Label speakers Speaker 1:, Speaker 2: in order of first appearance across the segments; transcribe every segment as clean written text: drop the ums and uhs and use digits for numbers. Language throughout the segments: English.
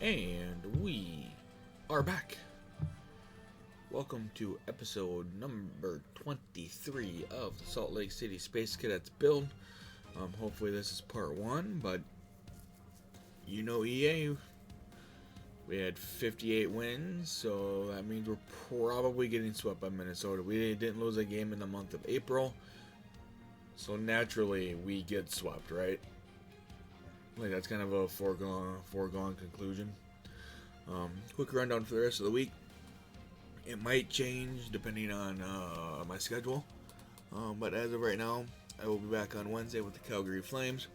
Speaker 1: And we are back. Welcome to episode number 23 of the Salt Lake City Space Cadets build. Hopefully this is part 1, but you know EA, we had 58 wins, so that means we're probably getting swept by Minnesota. We didn't lose a game in the month of April, so naturally we get swept, right? Like, that's kind of a foregone conclusion. Quick rundown for the rest of the week. It might change depending on my schedule, but as of right now, I will be back on Wednesday with the Calgary Flames.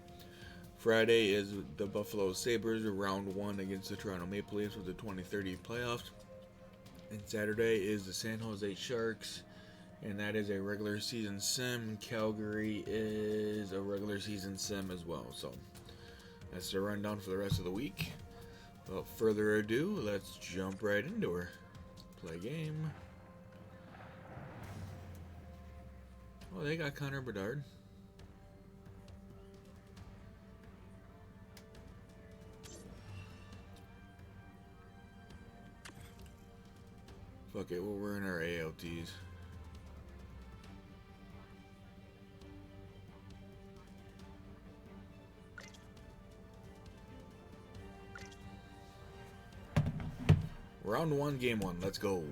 Speaker 1: Friday is the Buffalo Sabres, round 1 against the Toronto Maple Leafs with the 2030 playoffs. And Saturday is the San Jose Sharks, and that is a regular season sim. Calgary is a regular season sim as well. So that's the rundown for the rest of the week. Without further ado, let's jump right into her. Play game. Oh, they got Connor Bedard. Fuck it, we're in our ALTs. Round 1, game 1, let's go.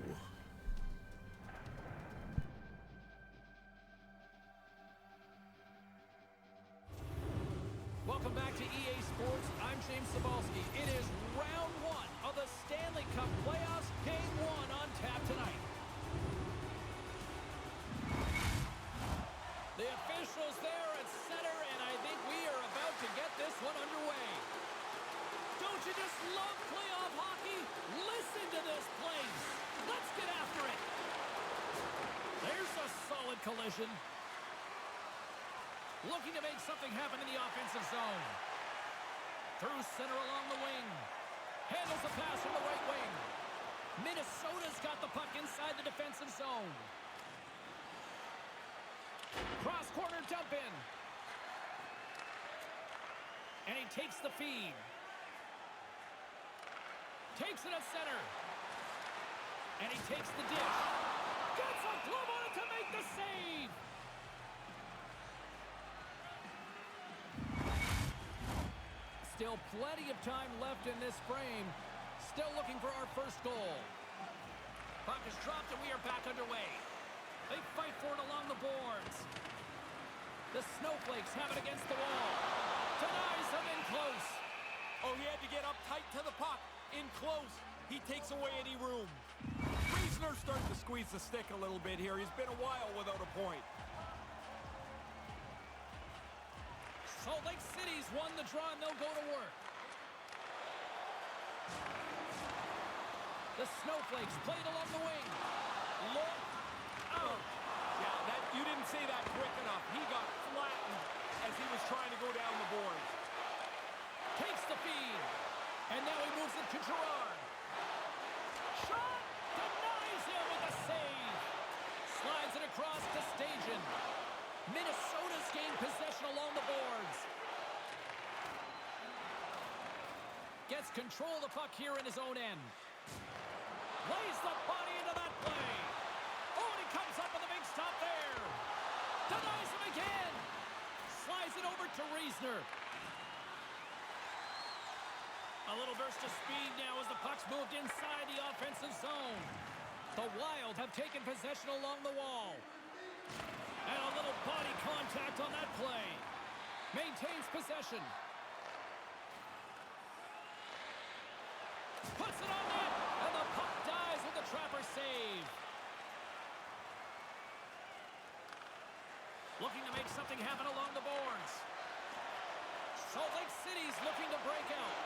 Speaker 2: Welcome back to EA Sports. I'm James Cebulski. It is round 1 of the Stanley Cup playoffs, game 1 on tap tonight. The officials there at center, and I think we are about to get this one underway. Don't you just love playoff hockey? Listen to this place. Let's get after it. There's a solid collision. Looking to make something happen in the offensive zone. Through center along the wing. Handles the pass from the right wing. Minnesota's got the puck inside the defensive zone. Cross corner dump in. And he takes the feed. Takes it at center. And he takes the dish. Gets a glove on it to make the save. Still plenty of time left in this frame. Still looking for our first goal. Puck is dropped and we are back underway. They fight for it along the boards. The Snowflakes have it against the wall. Denies them in close. Oh, he had to get up tight to the puck. In close. He takes away any room.
Speaker 3: Reasoner's starting to squeeze the stick a little bit here. He's been a while without a point.
Speaker 2: Salt Lake City's won the draw, and they'll go to work. The Snowflakes played along the wing. Look out.
Speaker 3: Yeah, you didn't say that quick enough. He got flattened as he was trying to go down the boards.
Speaker 2: Takes the feed. And now he moves it to Gerard. Shot! Denies him with a save. Slides it across to Stajan. Minnesota's gained possession along the boards. Gets control of the puck here in his own end. Lays the body into that play. Oh, and he comes up with a big stop there. Denies him again. Slides it over to Reasoner. A little burst of speed now as the puck's moved inside the offensive zone. The Wild have taken possession along the wall. And a little body contact on that play. Maintains possession. Puts it on net. And the puck dies with the Trapper save. Looking to make something happen along the boards. Salt Lake City's looking to break out.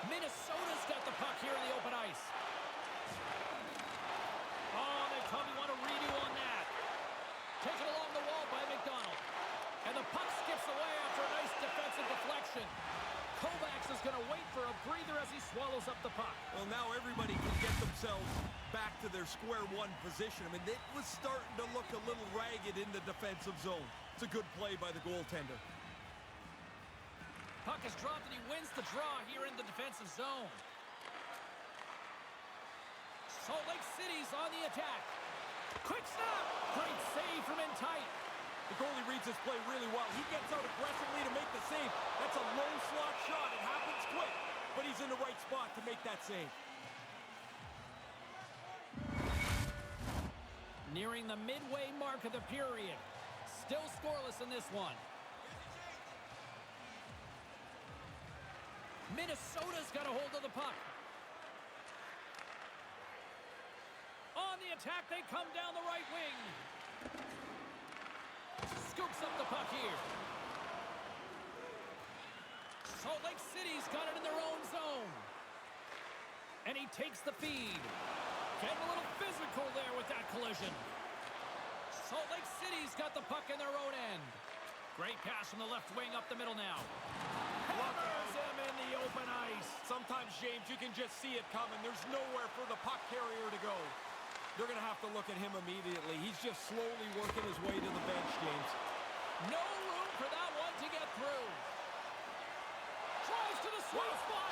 Speaker 2: Minnesota's got the puck here in the open ice. Oh, they probably want a redo on that. Taken along the wall by McDonald. And the puck skips away after a nice defensive deflection. Kovacs is going to wait for a breather as he swallows up the puck.
Speaker 3: Well, now everybody can get themselves back to their square one position. I mean, it was starting to look a little ragged in the defensive zone. It's a good play by the goaltender.
Speaker 2: Puck is dropped and he wins the draw here in the defensive zone. Salt Lake City's on the attack. Quick snap! Great save from in tight.
Speaker 3: The goalie reads his play really well. He gets out aggressively to make the save. That's a low slot shot. It happens quick, but he's in the right spot to make that save.
Speaker 2: Nearing the midway mark of the period. Still scoreless in this one. Minnesota's got a hold of the puck. On the attack, they come down the right wing. Scoops up the puck here. Salt Lake City's got it in their own zone. And he takes the feed. Getting a little physical there with that collision. Salt Lake City's got the puck in their own end. Great pass from the left wing up the middle now. Hammers him in the open ice.
Speaker 3: Sometimes, James, you can just see it coming. There's nowhere for the puck carrier to go. They're going to have to look at him immediately. He's just slowly working his way to the bench, James.
Speaker 2: No room for that one to get through. Tries to the sweet spot.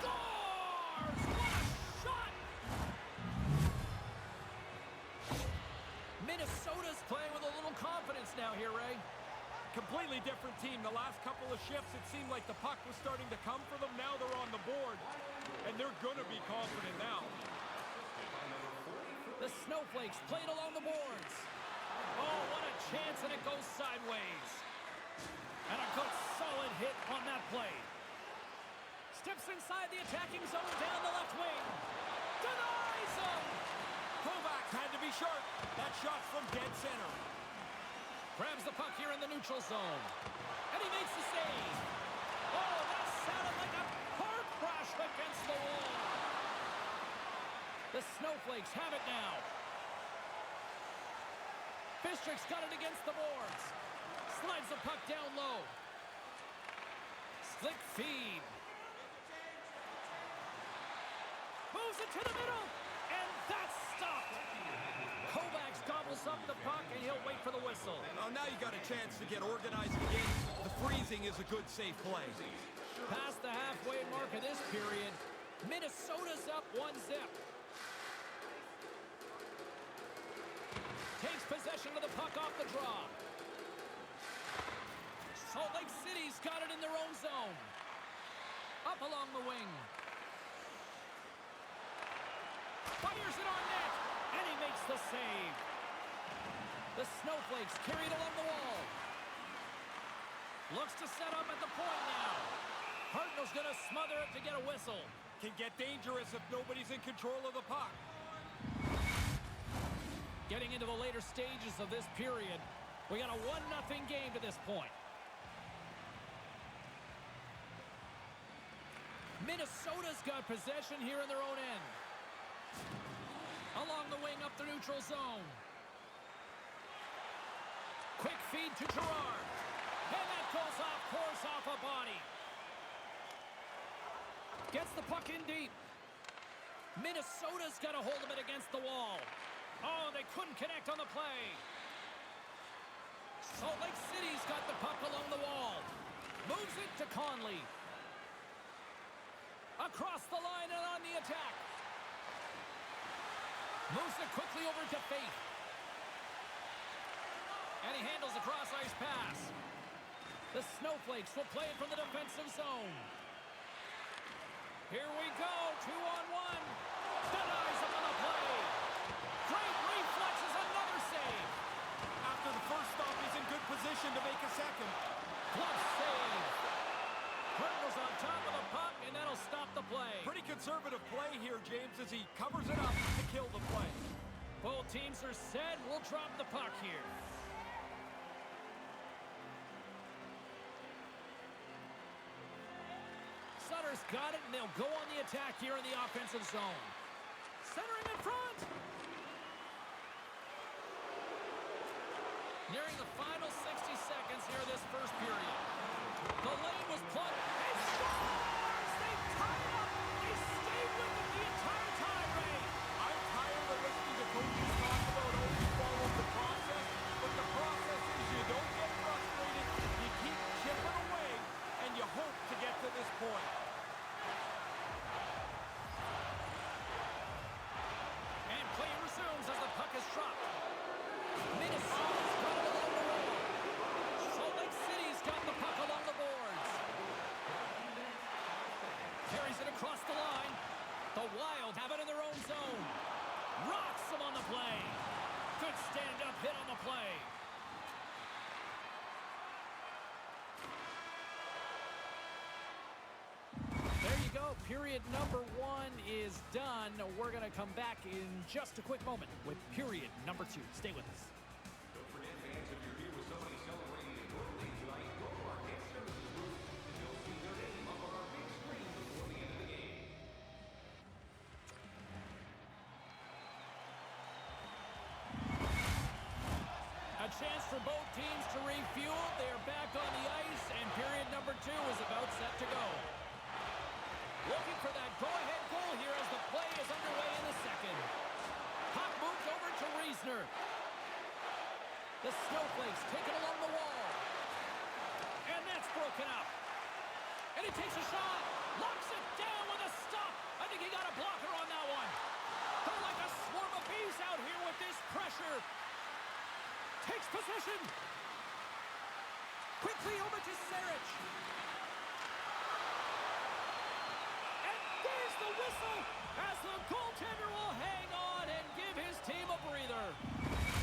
Speaker 2: Scores! What a shot! Minnesota's playing with a little confidence now here, Ray.
Speaker 3: Completely different team. The last couple of shifts, it seemed like the puck was starting to come for them. Now they're on the board, and they're going to be confident now.
Speaker 2: The Snowflakes played along the boards. Oh, what a chance, and it goes sideways. And a good solid hit on that play. Steps inside the attacking zone down the left wing. Denies him!
Speaker 3: Kovacs had to be sharp. That shot's from dead center.
Speaker 2: Grabs the puck here in the neutral zone. And he makes the save. Oh, that sounded like a car crash against the wall. The Snowflakes have it now. Fistrick's got it against the boards. Slides the puck down low. Slick feed. Moves it to the middle. And that's stopped. Kovacs gobbles up the puck, and he'll wait for the whistle.
Speaker 3: Well, now you got a chance to get organized again. The freezing is a good safe play.
Speaker 2: Past the halfway mark of this period, Minnesota's up 1-0. Takes possession of the puck off the draw. Salt Lake City's got it in their own zone. Up along the wing. Fires it on net, and he makes the save. The Snowflakes carried along the wall. Looks to set up at the point now. Hartnell's going to smother it to get a whistle.
Speaker 3: can get dangerous if nobody's in control of the puck.
Speaker 2: Getting into the later stages of this period, we got a 1-0 game to this point. Minnesota's got possession here in their own end. Along the wing up the neutral zone. Quick feed to Gerard. And that goes off course off a body. Gets the puck in deep. Minnesota's got a hold of it against the wall. Oh, they couldn't connect on the play. Salt Lake City's got the puck along the wall. Moves it to Conley. Across the line and on the attack. Moves it quickly over to Faith. And he handles a cross-ice pass. The Snowflakes will play it from the defensive zone. Here we go, 2-on-1. Denies him on the play. Great reflexes, another save.
Speaker 3: After the first stop, he's in good position to make a second.
Speaker 2: Glove save. Cardinals on top of the puck, and that'll stop the play.
Speaker 3: Pretty conservative play here, James, as he covers it up to kill the play.
Speaker 2: Both teams are set. We'll drop the puck here. Sutter's got it, and they'll go on the attack here in the offensive zone. Centering in front. Nearing the final 60 seconds here of this first period. The lane was plugged. He scores! They tie it up! They stayed with it the entire time, Ray!
Speaker 3: I'm tired of listening to coaches talk about always follow the process, but the process is you don't get frustrated, you keep chipping away, and you hope to get to this point.
Speaker 2: And play resumes as the puck is dropped. Minnesota's got it along the wall. Salt Lake City's got the puck along the boards. Carries it across the line. The Wild have it in their own zone. Rocks them on the play. Good stand-up hit on the play. There you go. Period number 1 is done. We're going to come back in just a quick moment with period number 2. Stay with us.
Speaker 4: Don't forget, fans, if you're here with somebody celebrating a birthday tonight, go to our guest services booth and you'll see their name up on our big screen before the end of the game.
Speaker 2: A chance for both teams to refuel. They are back on the ice, and period number 2 is about set to go. Looking for that go-ahead goal here as the play is underway in the second. Puck moved over to Riesner. The Snowflakes take it along the wall. And that's broken up. And he takes a shot. Locks it down with a stop. I think he got a blocker on that one. They're like a swarm of bees out here with this pressure. Takes possession. Quickly over to Sarich. And there's the whistle as the goaltender will hang on and give his team a breather.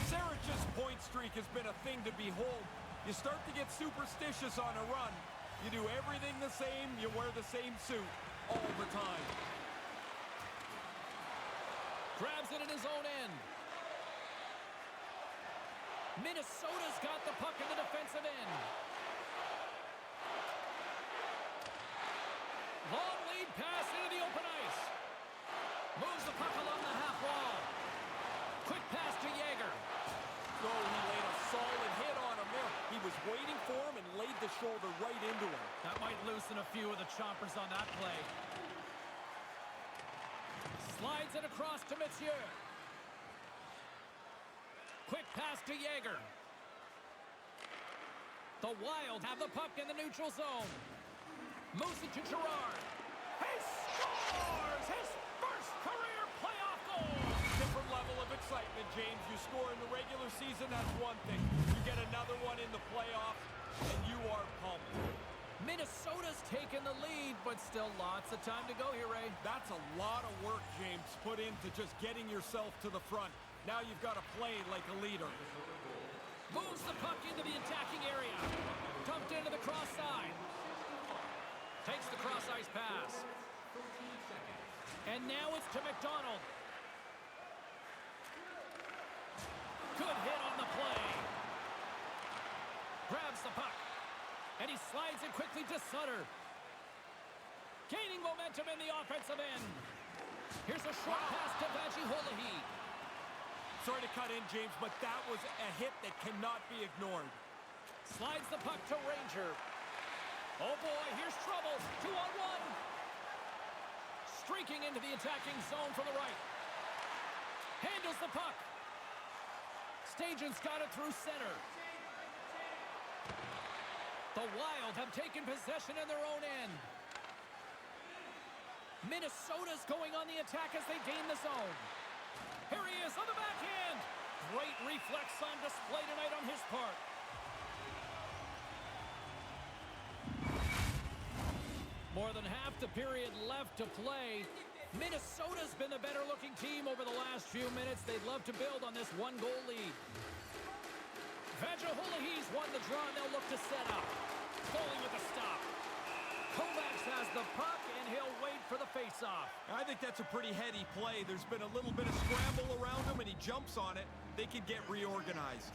Speaker 3: Sarich's point streak has been a thing to behold. You start to get superstitious on a run. You do everything the same, you wear the same suit all the time.
Speaker 2: Grabs it in his own end. Minnesota's got the puck in the defensive end. Long lead pass into the open ice. Moves the puck along the half wall. Quick pass to Yager.
Speaker 3: Oh, he laid a solid hit on him there. He was waiting for him and laid the shoulder right into him.
Speaker 2: That might loosen a few of the choppers on that play. Slides it across to Messier. Quick pass to Yager. The Wild have the puck in the neutral zone. Moves it to Gerard. He scores his first career playoff goal.
Speaker 3: Different level of excitement, James. You score in the regular season, that's one thing. You get another one in the playoffs, and you are pumped.
Speaker 2: Minnesota's taken the lead, but still lots of time to go here, Ray.
Speaker 3: That's a lot of work, James, put into just getting yourself to the front. Now you've got to play like a leader.
Speaker 2: Moves the puck into the attacking area. Dumped into the cross side. Takes the cross ice pass. And now it's to McDonald. Good hit on the play. Grabs the puck. And he slides it quickly to Sutter. Gaining momentum in the offensive end. Here's a short pass to Vajiolahi.
Speaker 3: Sorry to cut in, James, but that was a hit that cannot be ignored.
Speaker 2: Slides the puck to Ranger. Oh boy, here's trouble. 2-on-1. Streaking into the attacking zone from the right. Handles the puck. Stajan's got it through center. The Wild have taken possession in their own end. Minnesota's going on the attack as they gain the zone. Here he is on the backhand. Great reflex on display tonight on his part. More than half the period left to play. Minnesota's been the better-looking team over the last few minutes. They'd love to build on this one-goal lead. Vajiolahi's won the draw, and they'll look to set up. Goalie with a stop. Kovacs has the puck, and he'll wait for the face-off.
Speaker 3: I think that's a pretty heady play. There's been a little bit of scramble around him, and he jumps on it. They can get reorganized.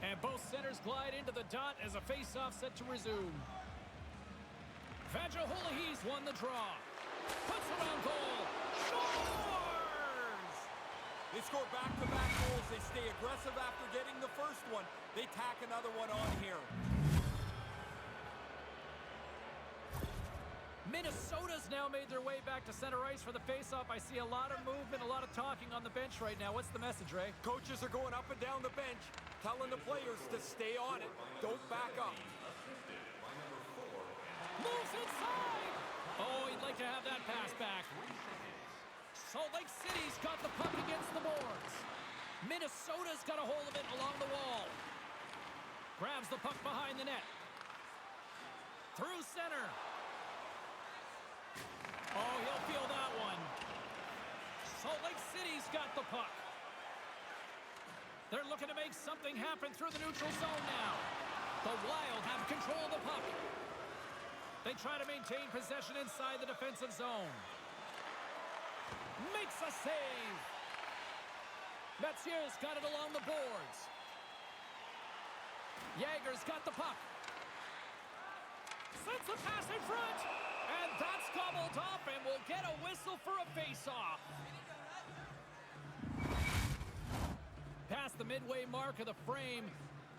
Speaker 2: And both centers glide into the dot as a face-off set to resume. Vajiolahi's won the draw. Puts around goal. Scores!
Speaker 3: They score back-to-back goals. They stay aggressive after getting the first one. They tack another one on here.
Speaker 2: Minnesota's now made their way back to center ice for the face-off. I see a lot of movement, a lot of talking on the bench right now. What's the message, Ray?
Speaker 3: Coaches are going up and down the bench, telling the players to stay on it. Don't back up.
Speaker 2: Moves inside! Oh, he'd like to have that pass back. Salt Lake City's got the puck against the boards. Minnesota's got a hold of it along the wall. Grabs the puck behind the net. Through center. Oh, he'll feel that one. Salt Lake City's got the puck. They're looking to make something happen through the neutral zone now. The Wild have control of the puck. They try to maintain possession inside the defensive zone. Makes a save. Metzier's got it along the boards. Jager's got the puck. Sends the pass in front. And that's gobbled up, and we'll get a whistle for a face-off. Past the midway mark of the frame,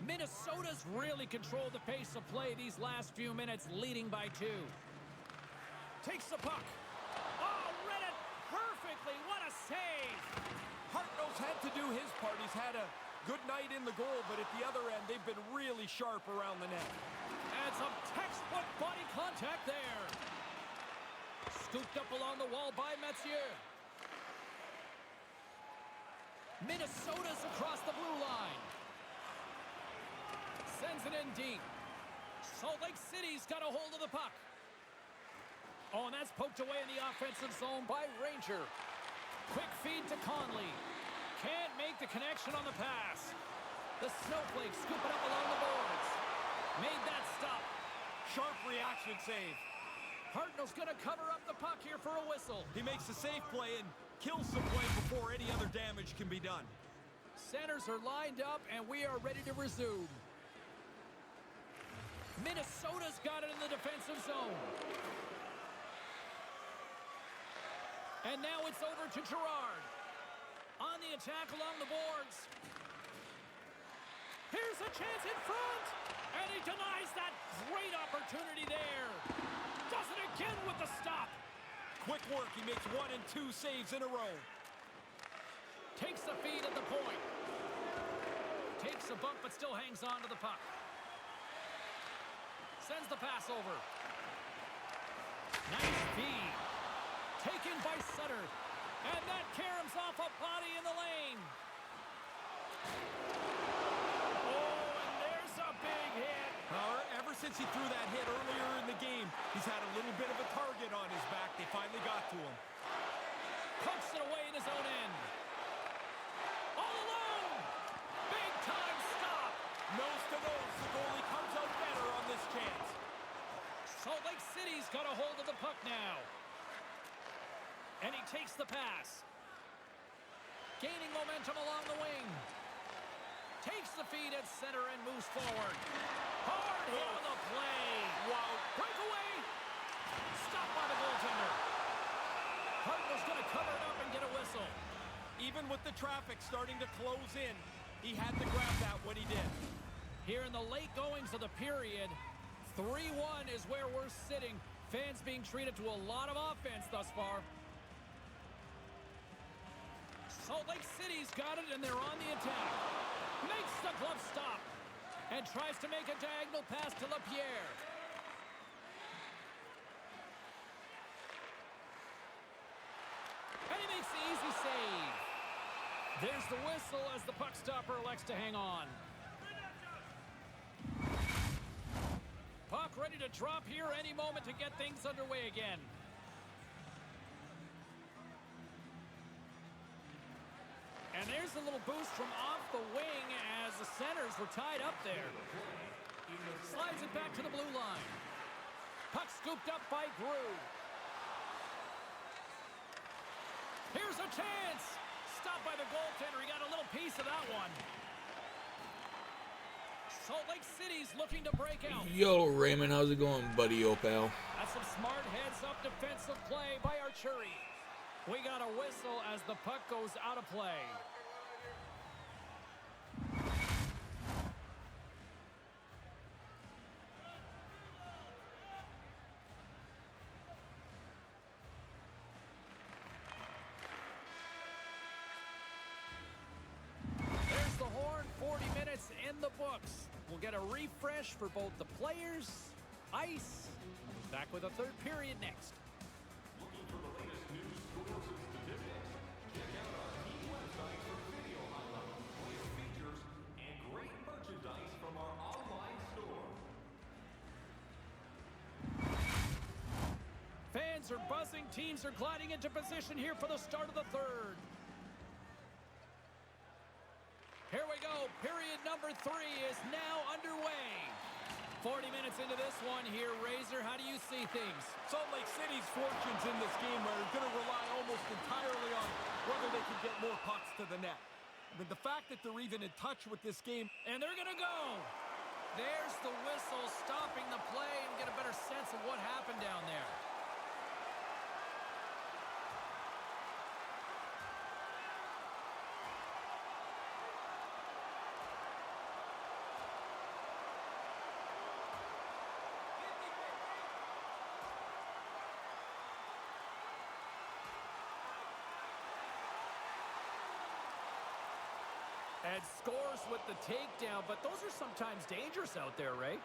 Speaker 2: Minnesota's really controlled the pace of play these last few minutes, leading by 2. Takes the puck. Oh, read it perfectly. What a save.
Speaker 3: Hartnell's had to do his part. He's had a good night in the goal, but at the other end, they've been really sharp around the net.
Speaker 2: And some textbook body contact there. Scooped up along the wall by Metzier. Minnesota's across the blue line. Sends it in deep. Salt Lake City's got a hold of the puck. Oh, and that's poked away in the offensive zone by Ranger. Quick feed to Conley. Can't make the connection on the pass. The Snowflakes scoop it up along the boards. Made that stop.
Speaker 3: Sharp reaction save.
Speaker 2: Hartnell's going to cover up the puck here for a whistle.
Speaker 3: He makes a safe play and kills some play before any other damage can be done.
Speaker 2: Centers are lined up, and we are ready to resume. Minnesota's got it in the defensive zone. And now it's over to Girard. On the attack along the boards. Here's a chance in front. And he denies that great opportunity there. Does it again with the stop.
Speaker 3: Quick work. He makes 1 and 2 saves in a row.
Speaker 2: Takes the feed at the point. Takes a bump but still hangs on to the puck. Sends the pass over. Nice feed. Taken by Sutter. And that caroms off a body in the lane. Oh, and there's a big hit.
Speaker 3: Ever since he threw that hit earlier in the game, he's had a little bit of a target on his back. They finally got to him.
Speaker 2: Pumps it away in his own end. All alone. Big time stop.
Speaker 3: Nose to nose, the goalie comes out better on this chance.
Speaker 2: Salt Lake City's got a hold of the puck now. And he takes the pass. Gaining momentum along the wing. Takes the feed at center and moves forward. Hard hit on the play.
Speaker 3: Wow.
Speaker 2: Breakaway. Stopped by the goaltender. Hartnell's going to cover it up and get a whistle.
Speaker 3: Even with the traffic starting to close in, he had to grab that when he did.
Speaker 2: Here in the late goings of the period, 3-1 is where we're sitting. Fans being treated to a lot of offense thus far. Salt Lake City's got it, and they're on the attack. Makes the glove stop. And tries to make a diagonal pass to LaPierre. And he makes the easy save. There's the whistle as the puck stopper elects to hang on. Puck ready to drop here any moment to get things underway again. And there's a little boost from off the wing as the centers were tied up there. Slides it back to the blue line. Puck scooped up by Grew. Here's a chance. Stopped by the goaltender. He got a little piece of that one. Salt Lake City's looking to break out.
Speaker 1: Yo, Raymond, how's it going, buddy, pal?
Speaker 2: That's some smart heads-up defensive play by Archery. We got a whistle as the puck goes out of play. There's the horn, 40 minutes in the books. We'll get a refresh for both the players, ice. Back with a third period next.
Speaker 4: Looking for the latest news, scores, and statistics? Check out our team website for video highlights, player features, and great merchandise from our online store.
Speaker 2: Fans are buzzing. Teams are gliding into position here for the start of the third. Here we go. Period number 3 is now underway. 40 minutes into this one here. Razor, how do you see things?
Speaker 3: Salt Lake City's fortunes in this game are going to rely almost entirely on whether they can get more pucks to the net. I mean, the fact that they're even in touch with this game.
Speaker 2: And they're going to go. There's the whistle stopping the play and get a better sense of what happened down there. And scores with the takedown, but those are sometimes dangerous out there, Ray.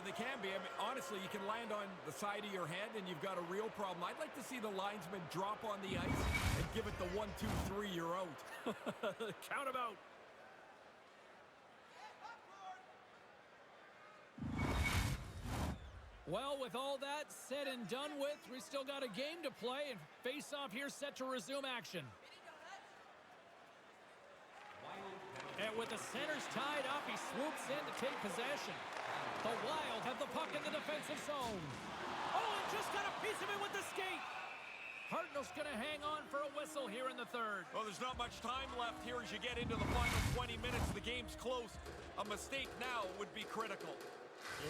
Speaker 3: They can be. I mean, honestly, you can land on the side of your head and you've got a real problem. I'd like to see the linesman drop on the ice and give it the 1, 2, 3, you're out.
Speaker 2: Count 'em out. Well, with all that said and done with, we still got a game to play, and face-off here set to resume action. And with the centers tied up, he swoops in to take possession. The Wild have the puck in the defensive zone. Oh, and just got a piece of it with the skate. Hartnell's going to hang on for a whistle here in the third.
Speaker 3: Well, there's not much time left here as you get into the final 20 minutes. The game's close. A mistake now would be critical.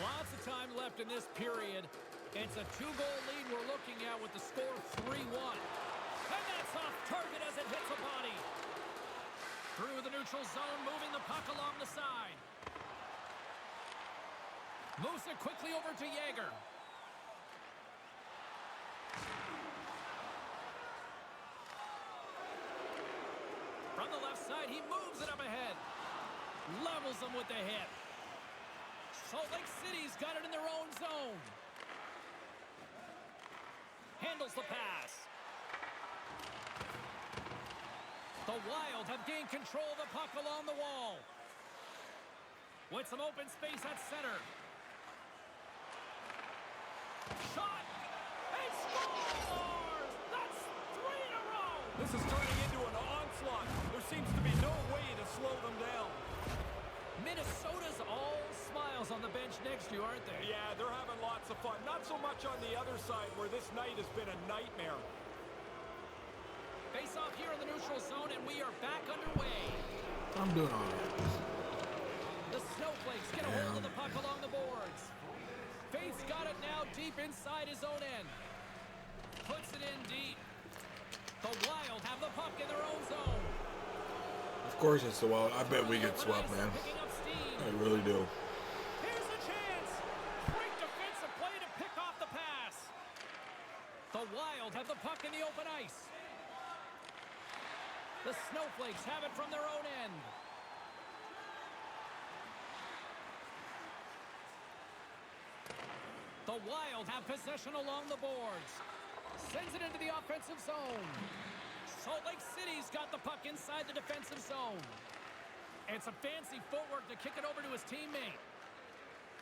Speaker 2: Lots of time left in this period. It's a 2-goal lead we're looking at with the score 3-1. And that's off target as it hits a body. Through the neutral zone, moving the puck along the side. Moves it quickly over to Yeager. From the left side, he moves it up ahead. Levels them with the hit. Salt Lake City's got it in their own zone. Handles the pass. The Wild have gained control of the puck along the wall. With some open space at center. Shot! And scores! That's 3 in a row!
Speaker 3: This is turning into an onslaught. There seems to be no way to slow them down.
Speaker 2: Minnesota's all smiles on the bench next to you, aren't they?
Speaker 3: Yeah, they're having lots of fun. Not so much on the other side where this night has been a nightmare.
Speaker 2: Face off here in the neutral zone, and we are back underway.
Speaker 1: I'm doing all right.
Speaker 2: The Snowflakes get a hold of the puck along the boards. Faith's got it now deep inside his own end. Puts it in deep. The Wild have the puck in their own zone.
Speaker 1: Of course it's the Wild. I bet we get swept, man.
Speaker 2: Picking up steam.
Speaker 1: I really do.
Speaker 2: Here's a chance. Great defensive play to pick off the pass. The Wild have the puck in the open ice. The Snowflakes have it from their own end. The Wild have possession along the boards. Sends it into the offensive zone. Salt Lake City's got the puck inside the defensive zone. And some fancy footwork to kick it over to his teammate.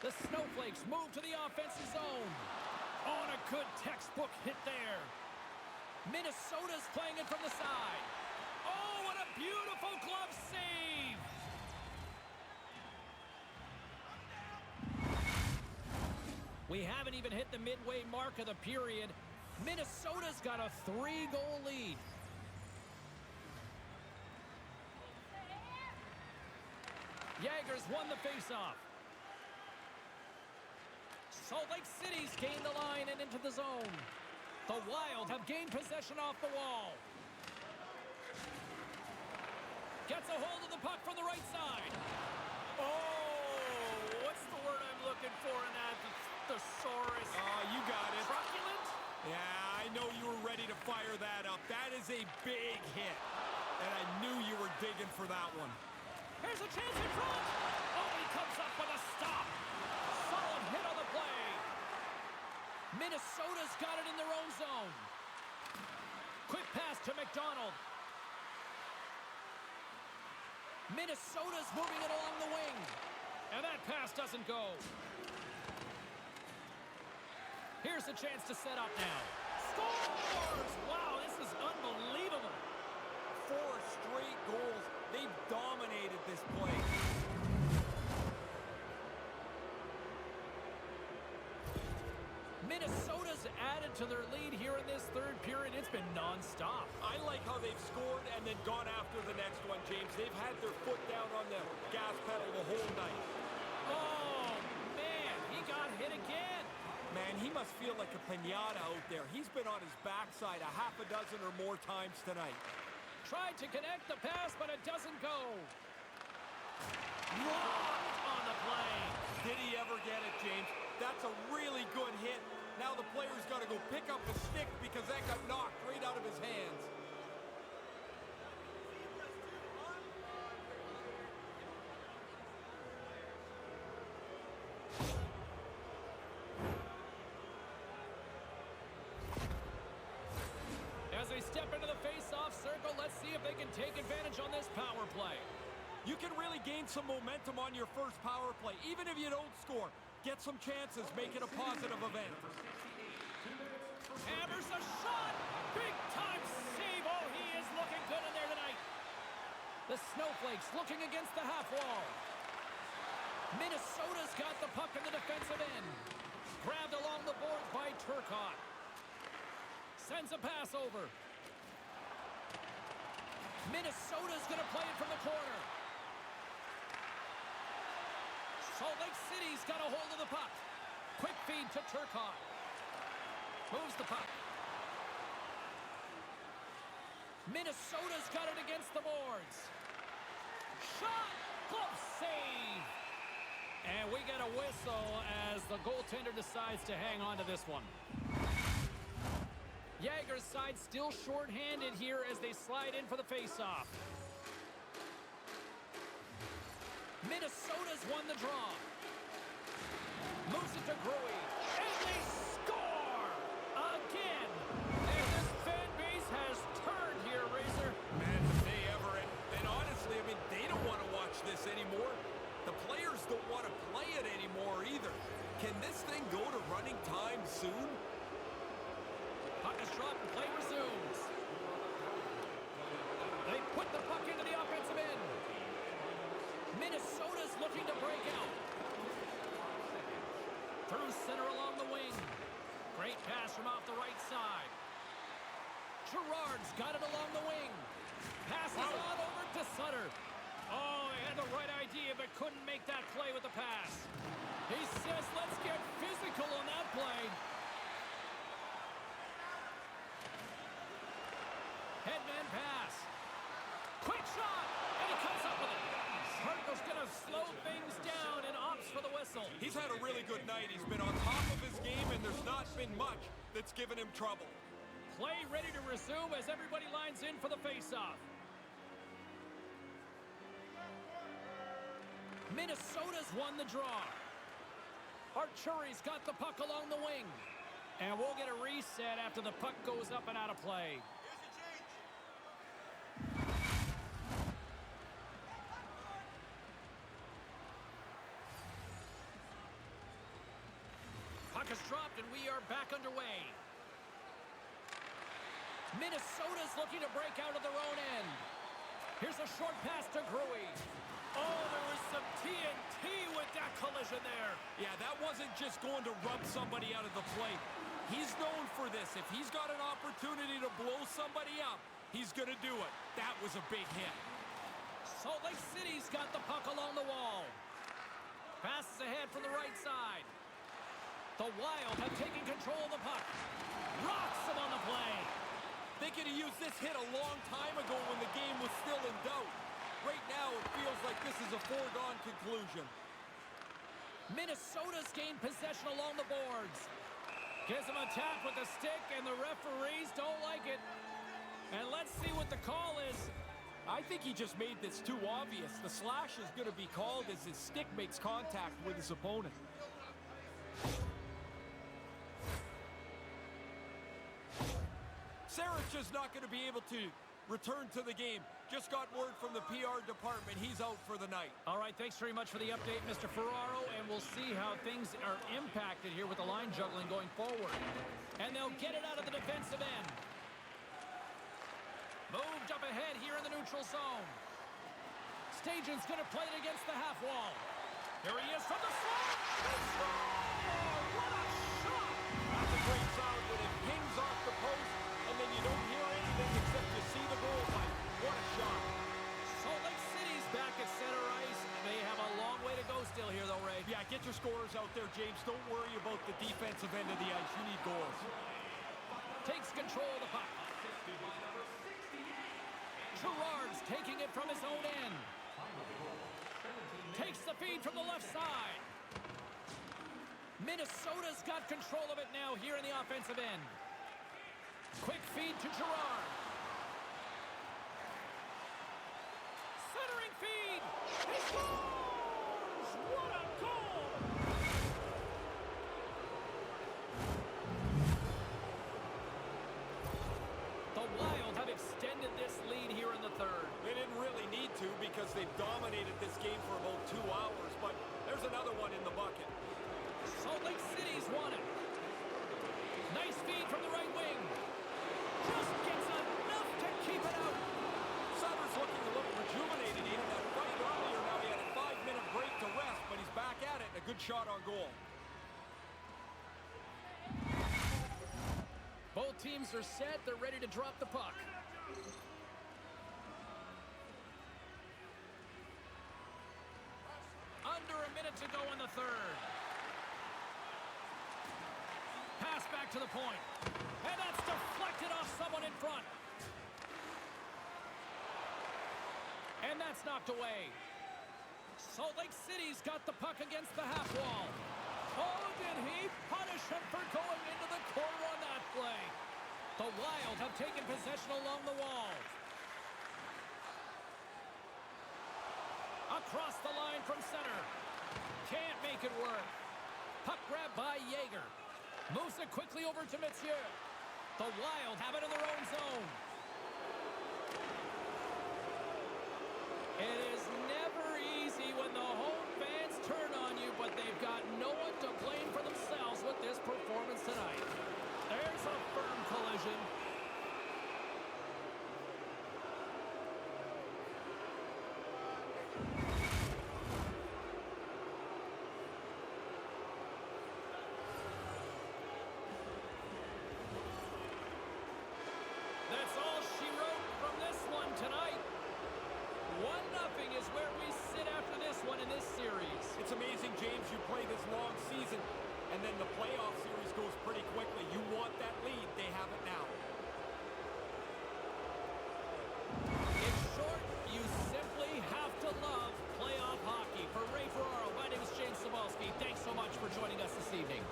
Speaker 2: The Snowflakes move to the offensive zone. On a good textbook hit there. Minnesota's playing it from the side. Oh, what a beautiful glove save! We haven't even hit the midway mark of the period. Minnesota's got a 3-goal lead. Jaegers won the faceoff. Salt Lake City's gained the line and into the zone. The Wild have gained possession off the wall. Gets a hold of the puck from the right side. Oh, what's the word I'm looking for in that? Thesaurus.
Speaker 3: You got it.
Speaker 2: Truculent?
Speaker 3: Yeah, I know you were ready to fire that up. That is a big hit. And I knew you were digging for that one.
Speaker 2: Here's a chance in front. Oh, he comes up with a stop. Solid hit on the play. Minnesota's got it in their own zone. Quick pass to McDonald. Minnesota's moving it along the wing. And that pass doesn't go. Here's a chance to set up now. Scores! Wow, this is unbelievable.
Speaker 3: 4 straight goals. They've dominated this play.
Speaker 2: Minnesota's added to their lead here in this third period. It's been nonstop.
Speaker 3: I like how they've scored and then gone after the next one, James. They've had their foot down on the gas pedal the whole night.
Speaker 2: Oh, man, he got hit again.
Speaker 3: Man, he must feel like a piñata out there. He's been on his backside a half a dozen or more times tonight.
Speaker 2: Tried to connect the pass, but it doesn't go. Blocked on the play.
Speaker 3: Did he ever get it, James? That's a really good hit. Now the player's got to go pick up his stick because that got knocked right out of his hands.
Speaker 2: As they step into the face-off circle, let's see if they can take advantage on this power play.
Speaker 3: You can really gain some momentum on your first power play. Even if you don't score, get some chances, make it a positive event.
Speaker 2: Hammers a shot! Big-time save! Oh, he is looking good in there tonight. The Snowflakes looking against the half wall. Minnesota's got the puck in the defensive end. Grabbed along the boards by Turcotte. Sends a pass over. Minnesota's going to play it from the corner. Salt Lake City's got a hold of the puck. Quick feed to Turcotte. Moves the puck. Minnesota's got it against the boards. Shot! Glove save! And we get a whistle as the goaltender decides to hang on to this one. Jaeger's side still short-handed here as they slide in for the face-off. Minnesota's won the draw. Moves it to Gruy. And they score! Again! And this fan base has turned here, Razor.
Speaker 3: Man, if they ever, and honestly, I mean, they don't want to watch this anymore. The players don't want to play it anymore either. Can this thing go to running time soon?
Speaker 2: Puck is dropped and play resumes. They put the puck into the offensive end. Minnesota's looking to break out. Through center along the wing. Great pass from off the right side. Gerard's got it along the wing. Passes on over to Sutter. Oh, he had the right idea, but couldn't make that play with the pass. He says, let's get physical on that play. Headman pass. Quick shot, and he comes up with it. Cardinals gonna slow things down and opts for the whistle.
Speaker 3: He's had a really good night. He's been on top of his game, and there's not been much that's given him trouble.
Speaker 2: Play ready to resume as everybody lines in for the face-off. Minnesota's won the draw. Arturi's got the puck along the wing. And we'll get a reset after the puck goes up and out of play. Puck is dropped and we are back underway. Minnesota's looking to break out of their own end. Here's a short pass to Gruy. Oh, there was some TNT with that collision there.
Speaker 3: Yeah, that wasn't just going to rub somebody out of the play. He's known for this. If he's got an opportunity to blow somebody up, he's going to do it. That was a big hit.
Speaker 2: Salt Lake City's got the puck along the wall. Passes ahead from the right side. The Wild have taken control of the puck. Rocks him on the play.
Speaker 3: They could have used this hit a long time ago when the game was still in doubt. Right now, it feels like this is a foregone conclusion.
Speaker 2: Minnesota's gained possession along the boards. Gives him a tap with the stick, and the referees don't like it. And let's see what the call is.
Speaker 3: I think he just made this too obvious. The slash is going to be called as his stick makes contact with his opponent. Saric's just not going to be able to return to the game. Just got word from the PR department. He's out for the night.
Speaker 2: All right, thanks very much for the update, Mr. Ferraro, and we'll see how things are impacted here with the line juggling going forward. And they'll get it out of the defensive end. Moved up ahead here in the neutral zone. Stajan's going to play it against the half wall. Here he is from the slot. What a shot!
Speaker 3: That's a great sound when it pings off the post, and then you don't hear anything except you see the goal line. What a shot.
Speaker 2: Salt Lake City's back at center ice. They have a long way to go still here, though, Ray.
Speaker 3: Yeah, get your scorers out there, James. Don't worry about the defensive end of the ice. You need goals.
Speaker 2: Takes control of the puck. Gerard's taking it from his own end. Takes the feed from the left side. Minnesota's got control of it now here in the offensive end. Quick feed to Gerard. Centering feed. He scores! What a goal! The Wild have extended this lead here in the third.
Speaker 3: They didn't really need to because they've dominated this game for about 2 hours, but there's another one in the bucket.
Speaker 2: Salt Lake City's won it. Nice feed from the right wing. Just gets enough to keep it out.
Speaker 3: Sutter's looking a little rejuvenated. He had that fight earlier. Now he had a 5-minute break to rest, but he's back at it and a good shot on goal.
Speaker 2: Both teams are set. They're ready to drop the puck. Under a minute to go in the third. Pass back to the point. And that's deflected off someone in front. And that's knocked away. Salt Lake City's got the puck against the half wall. Oh, did he punish him for going into the corner on that play? The Wild have taken possession along the wall. Across the line from center. Can't make it work. Puck grab by Yeager. Moves it quickly over to Messier. The Wild have it in their own zone. It is never easy when the home fans turn on you, but they've got no one to blame for themselves with this performance tonight. There's a firm collision. The
Speaker 3: play this long season, and then the playoff series goes pretty quickly. You want that lead. They have it now.
Speaker 2: In short, you simply have to love playoff hockey. For Ray Ferraro, my name is James Cybulski. Thanks so much for joining us this evening.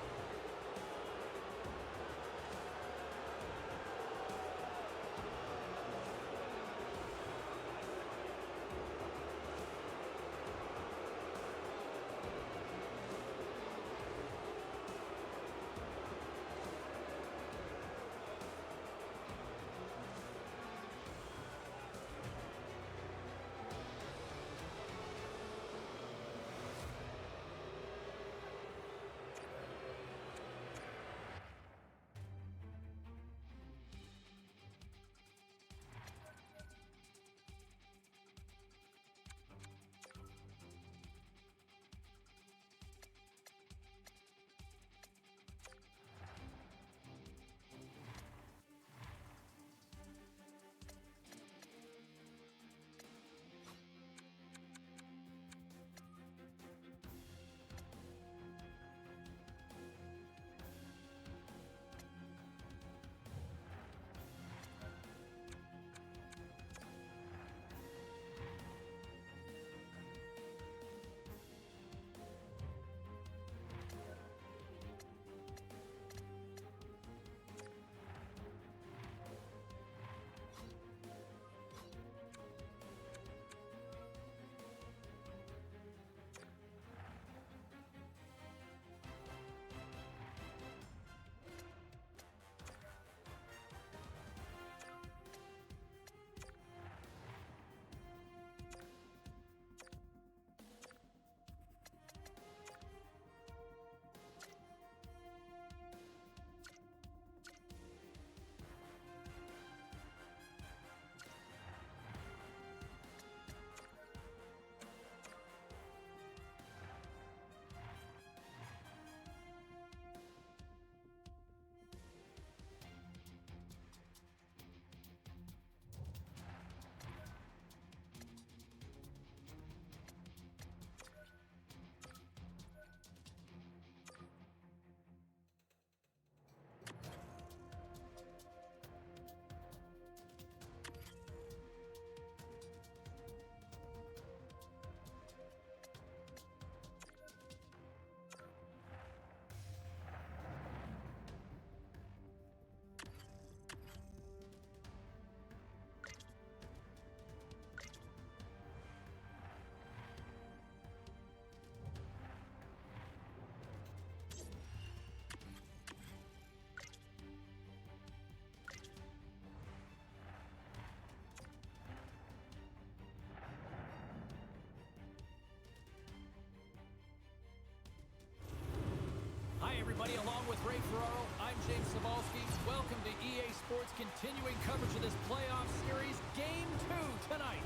Speaker 2: Hi, everybody. Along with Ray Ferraro, I'm James Cybulski. Welcome to EA Sports' continuing coverage of this playoff series. Game 2 tonight.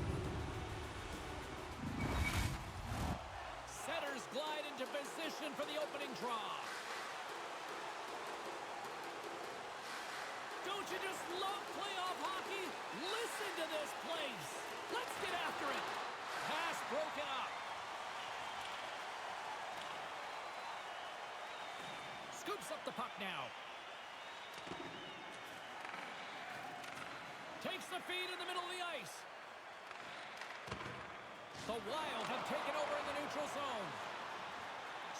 Speaker 2: Setters glide into position for the opening draw. Don't you just love playoff hockey? Listen to this place. Let's get after it. Pass broken up. Scoops up the puck now. Takes the feed in the middle of the ice. The Wild have taken over in the neutral zone.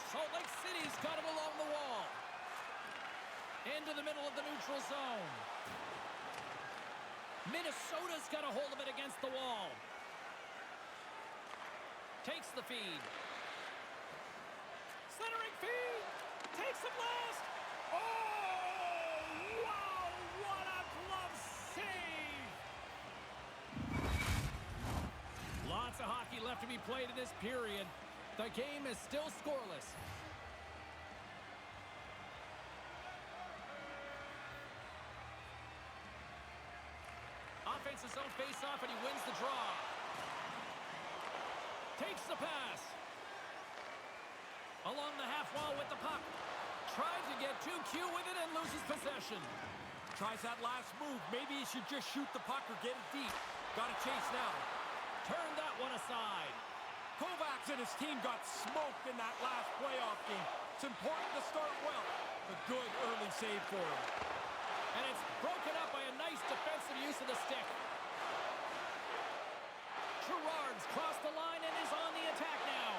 Speaker 2: Salt Lake City's got it along the wall. Into the middle of the neutral zone. Minnesota's got a hold of it against the wall. Takes the feed. Centering feed. Takes the blast. Oh, wow, what a glove save. Lots of hockey left to be played in this period. The game is still scoreless. Offense his own face-off, and he wins the draw. Takes the pass. Along the half wall with the puck. Tries to get too cute with it and loses possession.
Speaker 3: Tries that last move. Maybe he should just shoot the puck or get it deep. Got to chase now.
Speaker 2: Turned that one aside.
Speaker 3: Kovacs and his team got smoked in that last playoff game. It's important to start well. A good early save for him.
Speaker 2: And it's broken up by a nice defensive use of the stick. Gerard's crossed the line and is on the attack now.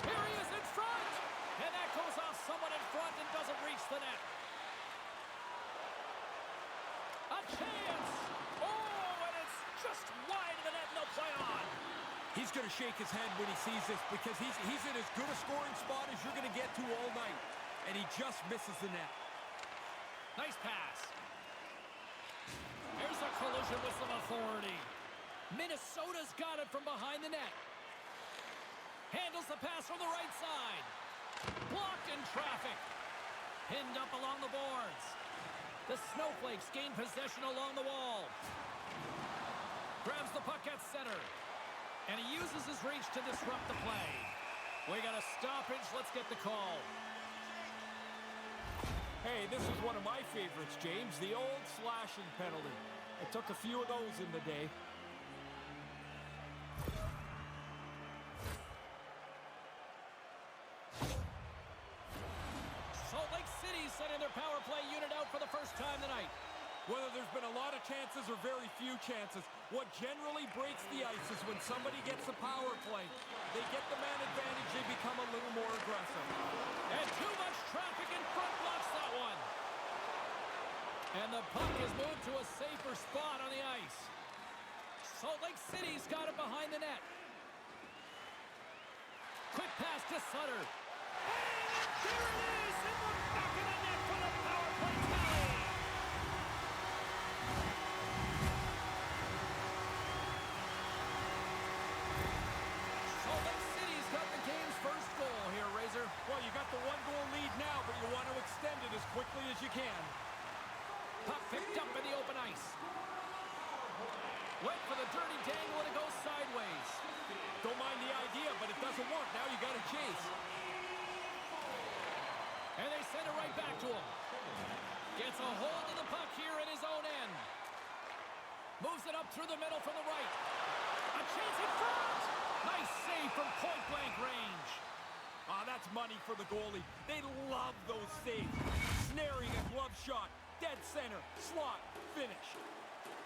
Speaker 2: Here he is in front. And that goes off someone in front and doesn't reach the net. A chance. Oh, and it's just wide of the net. No play on.
Speaker 3: He's going to shake his head when he sees this because he's in as good a scoring spot as you're going to get to all night. And he just misses the net.
Speaker 2: Nice pass. There's a collision with some authority. Minnesota's got it from behind the net. Handles the pass from the right side. Blocked in traffic. Pinned up along the boards. The Snowflakes gain possession along the wall. Grabs the puck at center. And he uses his reach to disrupt the play. We got a stoppage. Let's get the call.
Speaker 3: Hey, this is one of my favorites, James. The old slashing penalty. I took a few of those in the day.
Speaker 2: Salt Lake City sending their power play unit out for the first time tonight.
Speaker 3: Whether there's been a lot of chances or very few chances, what generally breaks the ice is when somebody gets a power play. They get the man advantage, they become a little more aggressive.
Speaker 2: And too much traffic in front blocks that one. And the puck is moved to a safer spot on the ice. Salt Lake City's got it behind the net. Quick pass to Sutter. And there it is in the back of the net for the power play tally. Salt Lake City's got the game's first goal here, Razor.
Speaker 3: Well, you got the one-goal lead now, but you want to extend it as quickly as you can.
Speaker 2: Puck picked up in the open ice. Went for the dirty dangle and it goes sideways.
Speaker 3: Don't mind the idea, but it doesn't work. Now you got to chase.
Speaker 2: And they send it right back to him. Gets a hold of the puck here at his own end. Moves it up through the middle from the right. A chance in front. Nice save from point-blank range.
Speaker 3: That's money for the goalie. They love those saves. Snaring a glove shot. Dead center. Slot. Finish.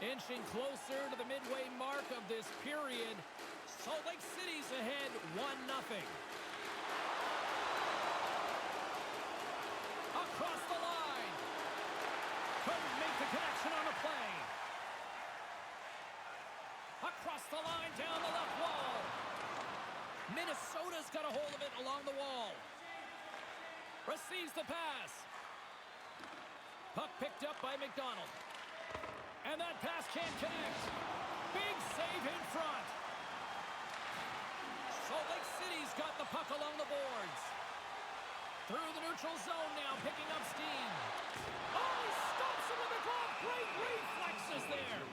Speaker 2: Inching closer to the midway mark of this period. Salt Lake City's ahead 1-0. Across the line. Couldn't make the connection on the play. Across the line, down the left wall. Minnesota's got a hold of it along the wall. Receives the pass. Puck picked up by McDonald. And that pass can't connect. Big save in front. Salt Lake City's got the puck along the boards. Through the neutral zone now, picking up steam. Oh, he stops him with a glove. Great reflexes there.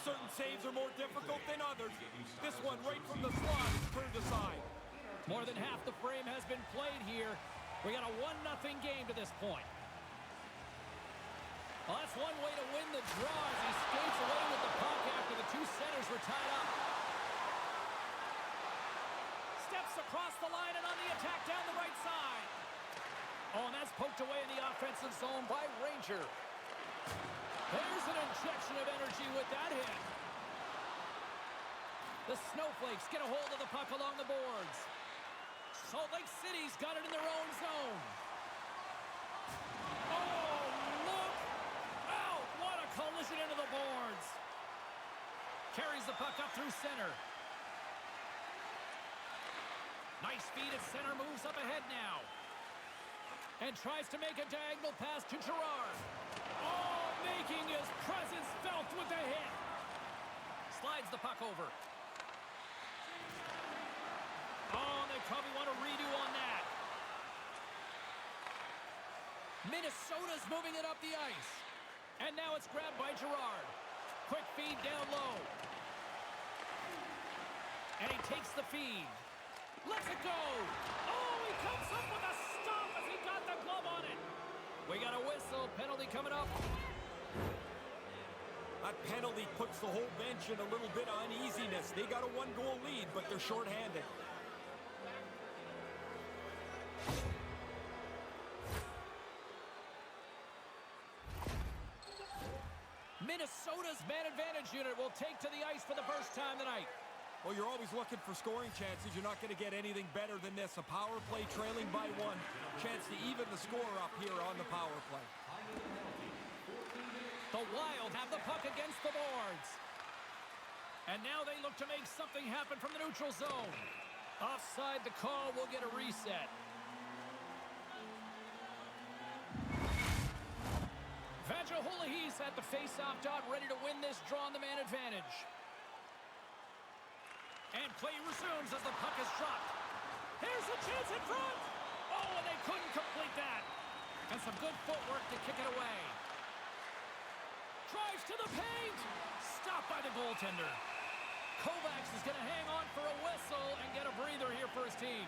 Speaker 3: Certain saves are more difficult than others. This one right from the slot is turned aside.
Speaker 2: More than half the frame has been played here. We got a 1-0 game to this point. Well, that's one way to win the draw as he skates away with the puck after the two centers were tied up. Steps across the line and on the attack down the right side. Oh, and that's poked away in the offensive zone by Ranger. There's an injection of energy with that hit. The Snowflakes get a hold of the puck along the boards. Salt Lake City's got it in their own zone. Oh, look out! What a collision into the boards. Carries the puck up through center. Nice feed at center, moves up ahead now. And tries to make a diagonal pass to Gerard. Oh, making his presence felt with the hit. Slides the puck over. Oh, they probably want a redo on that. Minnesota's moving it up the ice. And now it's grabbed by Gerard. Quick feed down low. And he takes the feed. Lets it go. Oh, he comes up with a stop as he got the glove on it. We got a whistle. Penalty coming up.
Speaker 3: That penalty puts the whole bench in a little bit of uneasiness. They got a one-goal lead, but they're shorthanded.
Speaker 2: Minnesota's man advantage unit will take to the ice for the first time tonight.
Speaker 3: Well, you're always looking for scoring chances. You're not going to get anything better than this. A power play trailing by one. Chance to even the score up here on the power play.
Speaker 2: The Wild have the puck against the boards. And now they look to make something happen from the neutral zone. Offside the call will get a reset. Vajahulahi's at the face-off dot, ready to win this draw on the man advantage. And play resumes as the puck is dropped. Here's a chance in front. Oh, and they couldn't complete that. And some good footwork to kick it away. Drives to the paint. Stopped by the goaltender. Kovacs is going to hang on for a whistle and get a breather here for his team.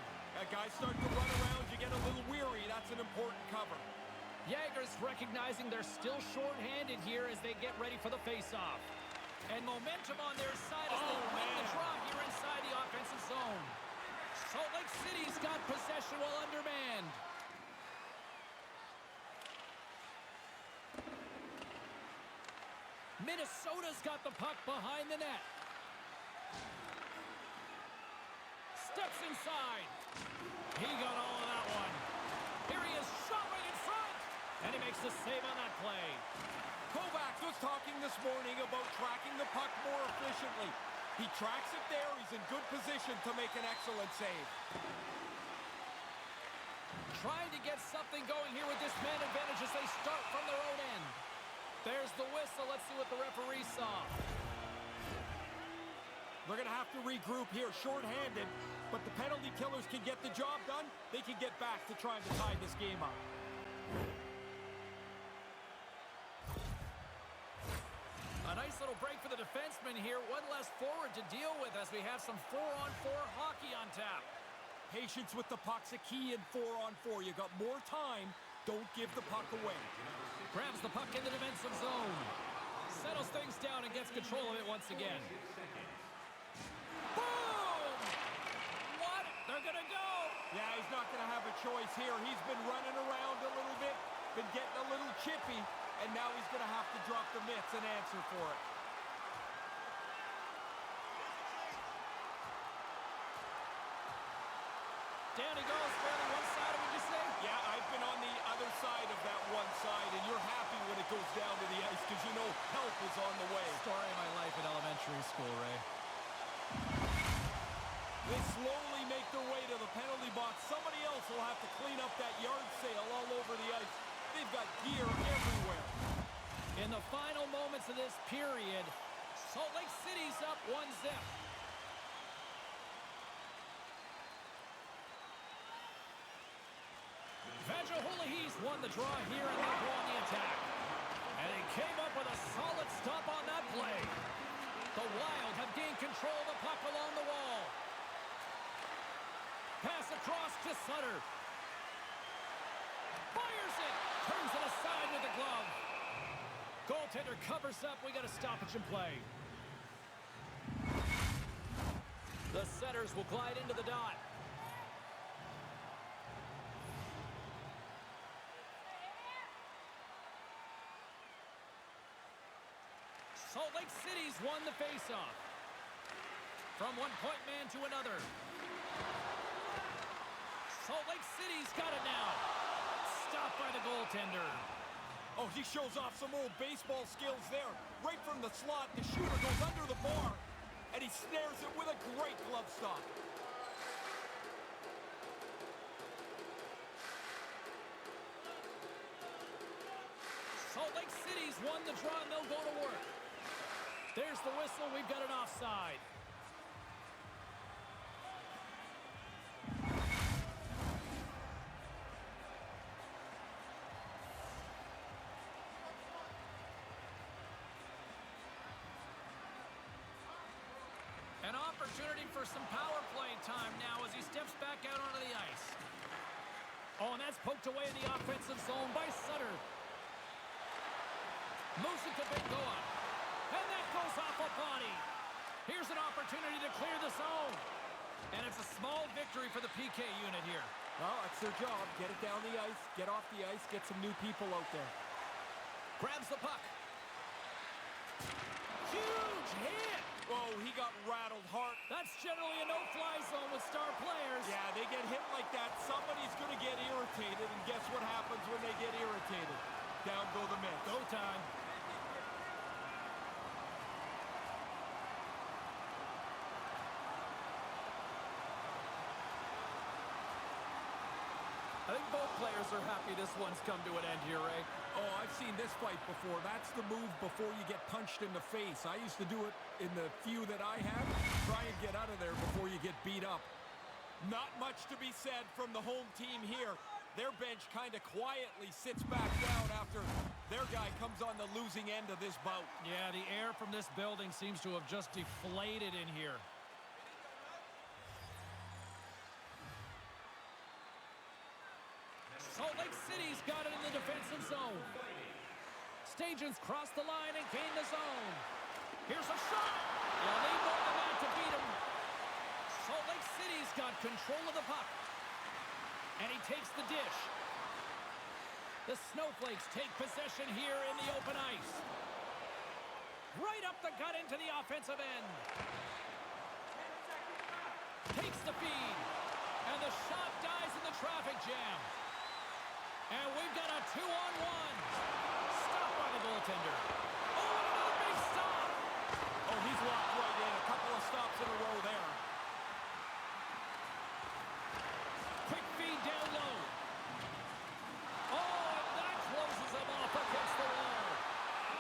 Speaker 3: Guys start to run around. You get a little weary. That's an important cover.
Speaker 2: Jaegers recognizing they're still short-handed here as they get ready for the face-off. And momentum on their side as they win the draw here inside the offensive zone. Salt Lake City's got possession while undermanned. Minnesota's got the puck behind the net. Steps inside. He got all of that one. Here he is, shot right in front. And he makes the save on that play.
Speaker 3: Kovacs was talking this morning about tracking the puck more efficiently. He tracks it there. He's in good position to make an excellent save.
Speaker 2: Trying to get something going here with this man advantage as they start from their own end. There's the whistle. Let's see what the referee saw.
Speaker 3: They're going to have to regroup here, shorthanded. But the penalty killers can get the job done. They can get back to trying to tie this game up.
Speaker 2: A nice little break for the defenseman here. One less forward to deal with as we have some 4-on-4 hockey on tap.
Speaker 3: Patience with the puck's a key in 4-on-4. You got more time. Don't give the puck away.
Speaker 2: Grabs the puck in the defensive zone. Settles things down and gets control of it once again. Boom! What? They're going to go.
Speaker 3: Yeah, he's not going to have a choice here. He's been running around a little bit, been getting a little chippy, and now he's going to have to drop the mitts and answer for it.
Speaker 2: Down he goes, fairly one-sided, would you say?
Speaker 3: Yeah, I've been on the other side of that one side, and you're happy when it goes down to the ice because you know help is on the way.
Speaker 2: Story of my life in elementary school, Ray.
Speaker 3: They slowly make their way to the penalty box. Somebody else will have to clean up that yard sale all over the ice. They've got gear everywhere.
Speaker 2: In the final moments of this period, Salt Lake City's up 1-0. Vajahulahi's won the draw here and they'll go on the attack. And he came up with a solid stop on that play. The Wild have gained control of the puck along the wall. Pass across to Sutter. Fires it. Turns it aside with the glove. Goaltender covers up. We got a stoppage in play. The Setters will glide into the dot. Salt Lake City's won the faceoff. From one-point man to another. Salt Lake City's got it now. Stopped by the goaltender.
Speaker 3: Oh, he shows off some old baseball skills there. Right from the slot, the shooter goes under the bar, and he snares it with a great glove stop.
Speaker 2: Salt Lake City's won the draw, and they'll go to work. There's the whistle. We've got an offside. An opportunity for some power play time now as he steps back out onto the ice. Oh, and that's poked away in the offensive zone by Sutter. Moves it to Bengoa. And that goes off a body. Here's an opportunity to clear the zone. And it's a small victory for the PK unit here.
Speaker 3: Well, that's their job. Get it down the ice, get off the ice, get some new people out there.
Speaker 2: Grabs the puck. Huge hit.
Speaker 3: Oh, he got rattled hard.
Speaker 2: That's generally a no-fly zone with star players.
Speaker 3: Yeah, they get hit like that, somebody's going to get irritated, and guess what happens when they get irritated? Down go the Mets.
Speaker 2: Go time. I think both players are happy this one's come to an end here, Ray.
Speaker 3: Oh, I've seen this fight before. That's the move before you get punched in the face. I used to do it in the few that I had. Try and get out of there before you get beat up. Not much to be said from the home team here. Their bench kind of quietly sits back down after their guy comes on the losing end of this bout.
Speaker 2: Yeah, the air from this building seems to have just deflated in here. Salt Lake City's got it in the defensive zone. Stagins cross the line and gain the zone. Here's a shot. You'll need more than that to beat him. Salt Lake City's got control of the puck. And he takes the dish. The Snowflakes take possession here in the open ice. Right up the gut into the offensive end. Takes the feed. And the shot dies in the traffic jam. And we've got a 2-on-1. Stopped by the goaltender. Oh, and another big stop.
Speaker 3: Oh, he's locked right in. A couple of stops in a row there.
Speaker 2: Quick feed down low. Oh, and that closes him off against the wall.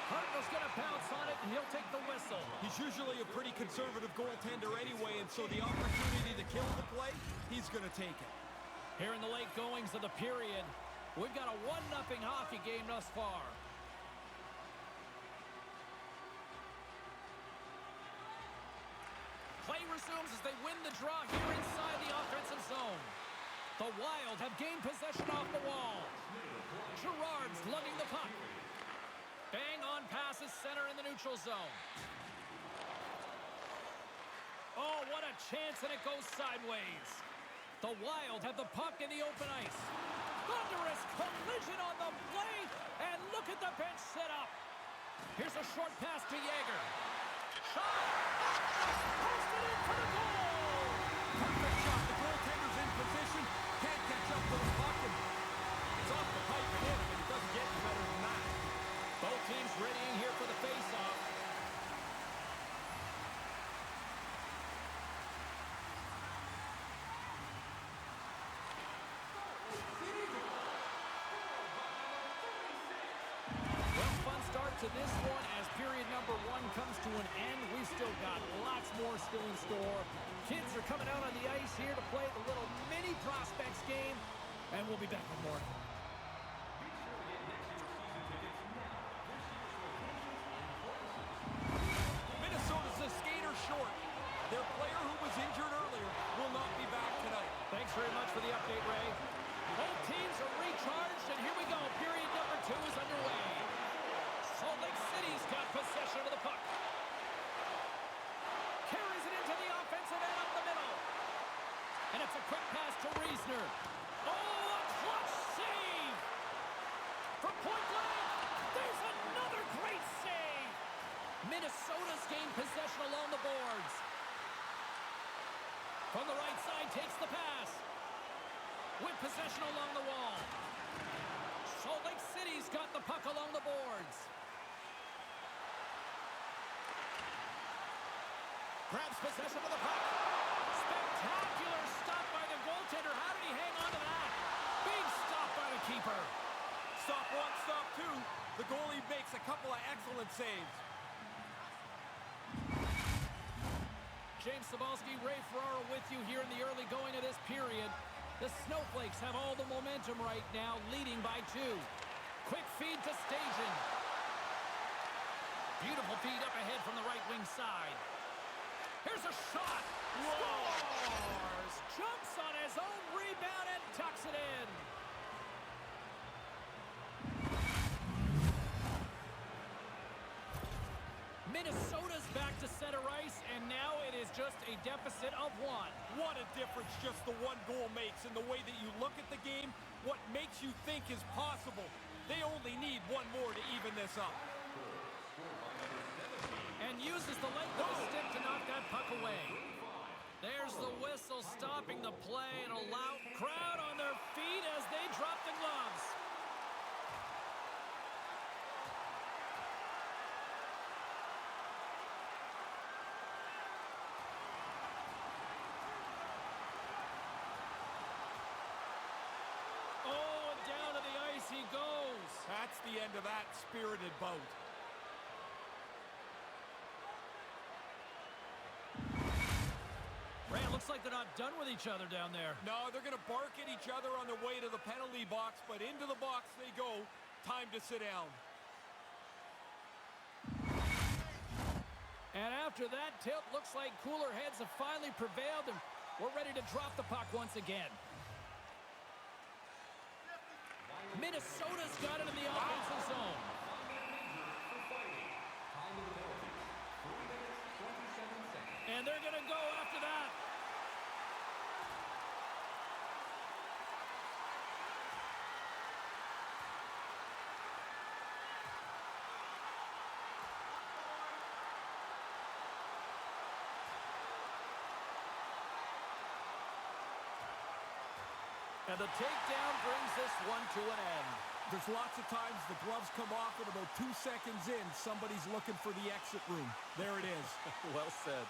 Speaker 2: Hartnell's going to pounce on it, and he'll take the whistle.
Speaker 3: He's usually a pretty conservative goaltender anyway, and so the opportunity to kill the play, he's going to take it.
Speaker 2: Here in the late goings of the period, we've got a 1-0 hockey game thus far. Play resumes as they win the draw here inside the offensive zone. The Wild have gained possession off the wall. Girard's lugging the puck. Bang on passes center in the neutral zone. Oh, what a chance, and it goes sideways. The Wild have the puck in the open ice. Thunderous collision on the play, and look at the bench set up. Here's a short pass to Yager. Shot! Posted in for the goal!
Speaker 3: Perfect shot. The goaltender's in position. Can't catch up to the puck, and it's off the pipe and in. I mean, it doesn't get any better than that.
Speaker 2: Both teams readying here for the face-off. Well, fun start to this one as period number 1 comes to an end. We've still got lots more still in store. Kids are coming out on the ice here to play the little mini prospects game, and we'll be back with more.
Speaker 3: Minnesota's a skater short. Their player who was injured earlier will not be back tonight.
Speaker 2: Thanks very much for the update, Ray. Both teams are recharged, and here we go. Period number 2 is underway. Salt Lake City's got possession of the puck. Carries it into the offensive end up the middle. And it's a quick pass to Riesner. Oh, a clutch save! From point blank, there's another great save! Minnesota's gained possession along the boards. From the right side, takes the pass. With possession along the wall. Salt Lake City's got the puck along the boards. Grabs possession of the puck. Spectacular stop by the goaltender. How did he hang on to that? Big stop by the keeper.
Speaker 3: Stop 1, stop 2. The goalie makes a couple of excellent saves.
Speaker 2: James Cebulski, Ray Ferraro with you here in the early going of this period. The Snowflakes have all the momentum right now, leading by 2. Quick feed to Stagin. Beautiful feed up ahead from the right wing side. Here's a shot. Scores! Jumps on his own rebound and tucks it in. Minnesota's back to center ice, and now it is just a deficit of 1.
Speaker 3: What a difference just the one goal makes in the way that you look at the game, what makes you think is possible. They only need one more to even this up.
Speaker 2: And uses the length of the stick to knock that puck away. There's the whistle stopping the play, and a loud crowd on their feet as they drop the gloves. Oh, and down to the ice he goes.
Speaker 3: That's the end of that spirited bout.
Speaker 2: Ray, it looks like they're not done with each other down there.
Speaker 3: No, they're going to bark at each other on their way to the penalty box, but into the box they go. Time to sit down.
Speaker 2: And after that tip, looks like cooler heads have finally prevailed, and we're ready to drop the puck once again. Minnesota's got it in the offensive zone. And they're going to go after that. And the takedown brings this one to an end.
Speaker 3: There's lots of times the gloves come off and about 2 seconds in, somebody's looking for the exit room. There it is.
Speaker 2: Well said.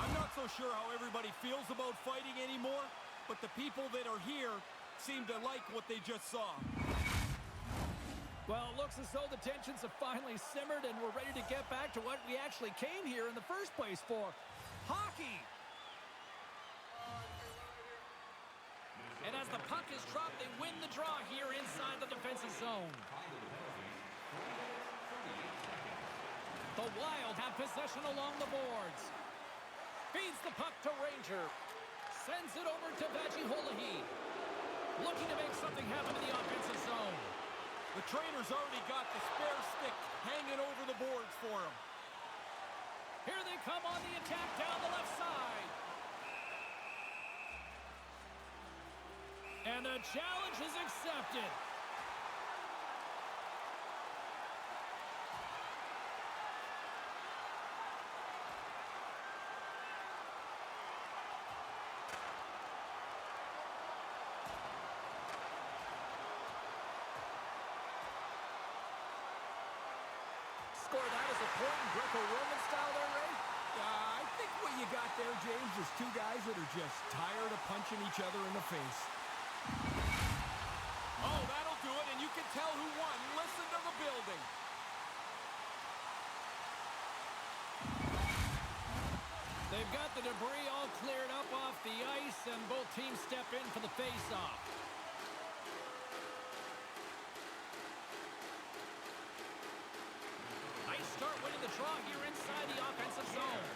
Speaker 3: I'm not so sure how everybody feels about fighting anymore, but the people that are here seem to like what they just saw.
Speaker 2: Well, it looks as though the tensions have finally simmered, and we're ready to get back to what we actually came here in the first place for. Hockey! And as the puck is dropped, they win the draw here inside the defensive zone. The Wild have possession along the boards. Feeds the puck to Ranger. Sends it over to Vajiholahi. Looking to make something happen in the offensive zone.
Speaker 3: The trainer's already got the spare stick hanging over the boards for him.
Speaker 2: Here they come on the attack down the left side. And the challenge is accepted. Score that as a point in Greco-Roman style there, Ray?
Speaker 3: I think what you got there, James, is two guys that are just tired of punching each other in the face. Oh, that'll do it, and you can tell who won. Listen to the building.
Speaker 2: They've got the debris all cleared up off the ice, and both teams step in for the face-off. Nice start winning the draw here inside the offensive zone.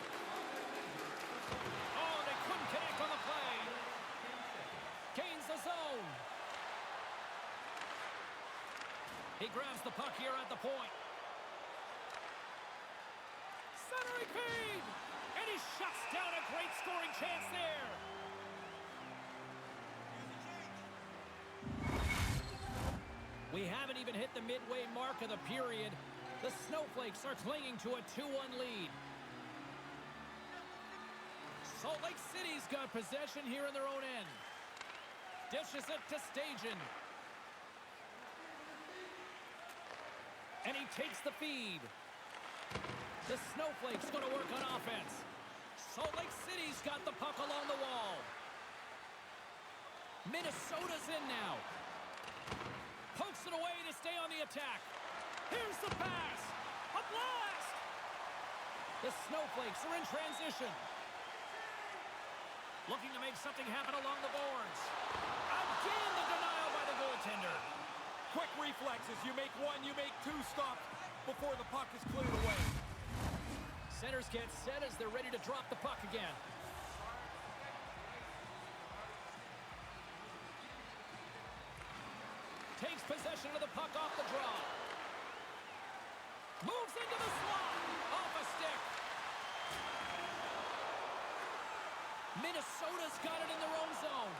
Speaker 2: Oh, they couldn't connect on the play. Gains the zone. He grabs the puck here at the point. Centering feed! And he shuts down a great scoring chance there. We haven't even hit the midway mark of the period. The Snowflakes are clinging to a 2-1 lead. Salt Lake City's got possession here in their own end. Dishes it to Stajan. And he takes the feed. The Snowflakes going to work on offense. Salt Lake City's got the puck along the wall. Minnesota's in now. Pokes it away to stay on the attack. Here's the pass. A blast! The Snowflakes are in transition. Looking to make something happen along the boards. Again, the denial by the goaltender.
Speaker 3: Quick reflexes. You make one, you make two stops before the puck is cleared away.
Speaker 2: Centers get set as they're ready to drop the puck again. Takes possession of the puck off the draw. Moves into the slot. Off a stick. Minnesota's got it in their own zone.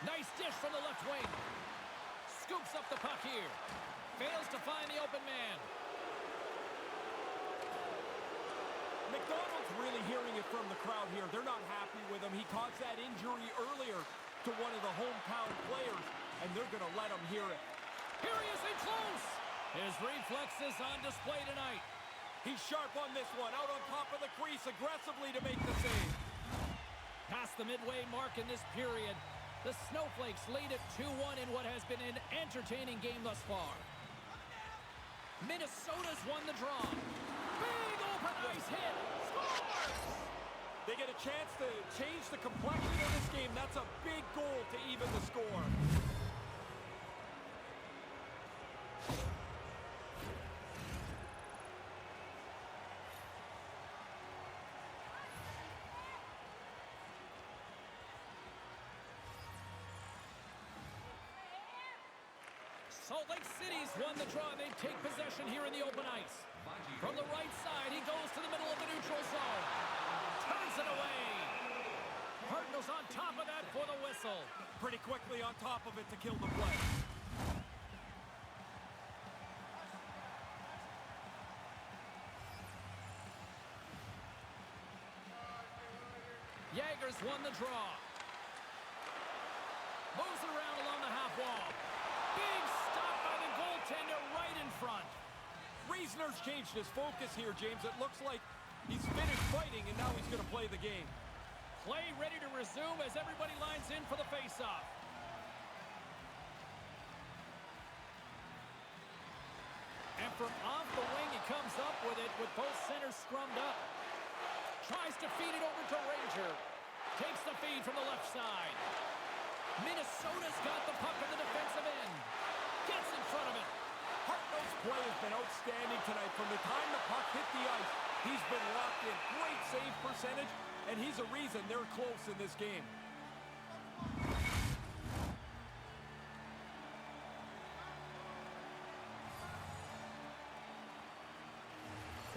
Speaker 2: Nice dish from the left wing. Scoops up the puck here. Fails to find the open man.
Speaker 3: McDonald's really hearing it from the crowd here. They're not happy with him. He caused that injury earlier to one of the hometown players, and they're going to let him hear it.
Speaker 2: Here he is in close. His reflexes on display tonight.
Speaker 3: He's sharp on this one. Out on top of the crease aggressively to make the save.
Speaker 2: Past the midway mark in this period, the Snowflakes lead it 2-1 in what has been an entertaining game thus far. Minnesota's won the draw. Big open ice hit. Scores!
Speaker 3: They get a chance to change the complexion of this game. That's a big goal to even the score.
Speaker 2: Salt Lake City's won the draw. They take possession here in the open ice. From the right side, he goes to the middle of the neutral zone. Turns it away. Cardinals on top of that for the whistle.
Speaker 3: Pretty quickly on top of it to kill the play.
Speaker 2: Jaegers won the draw. Moves it around along the half wall. Big stop by the goaltender right in front.
Speaker 3: Reisner's changed his focus here, James. It looks like he's finished fighting, and now he's going to play the game.
Speaker 2: Play ready to resume as everybody lines in for the face-off. And from off the wing, he comes up with it with both centers scrummed up. Tries to feed it over to Ranger. Takes the feed from the left side. Minnesota's got the puck in the defensive end. Gets in front of it.
Speaker 3: Hartnell's play has been outstanding tonight. From the time the puck hit the ice, he's been locked in. Great save percentage, and he's a reason they're close in this game.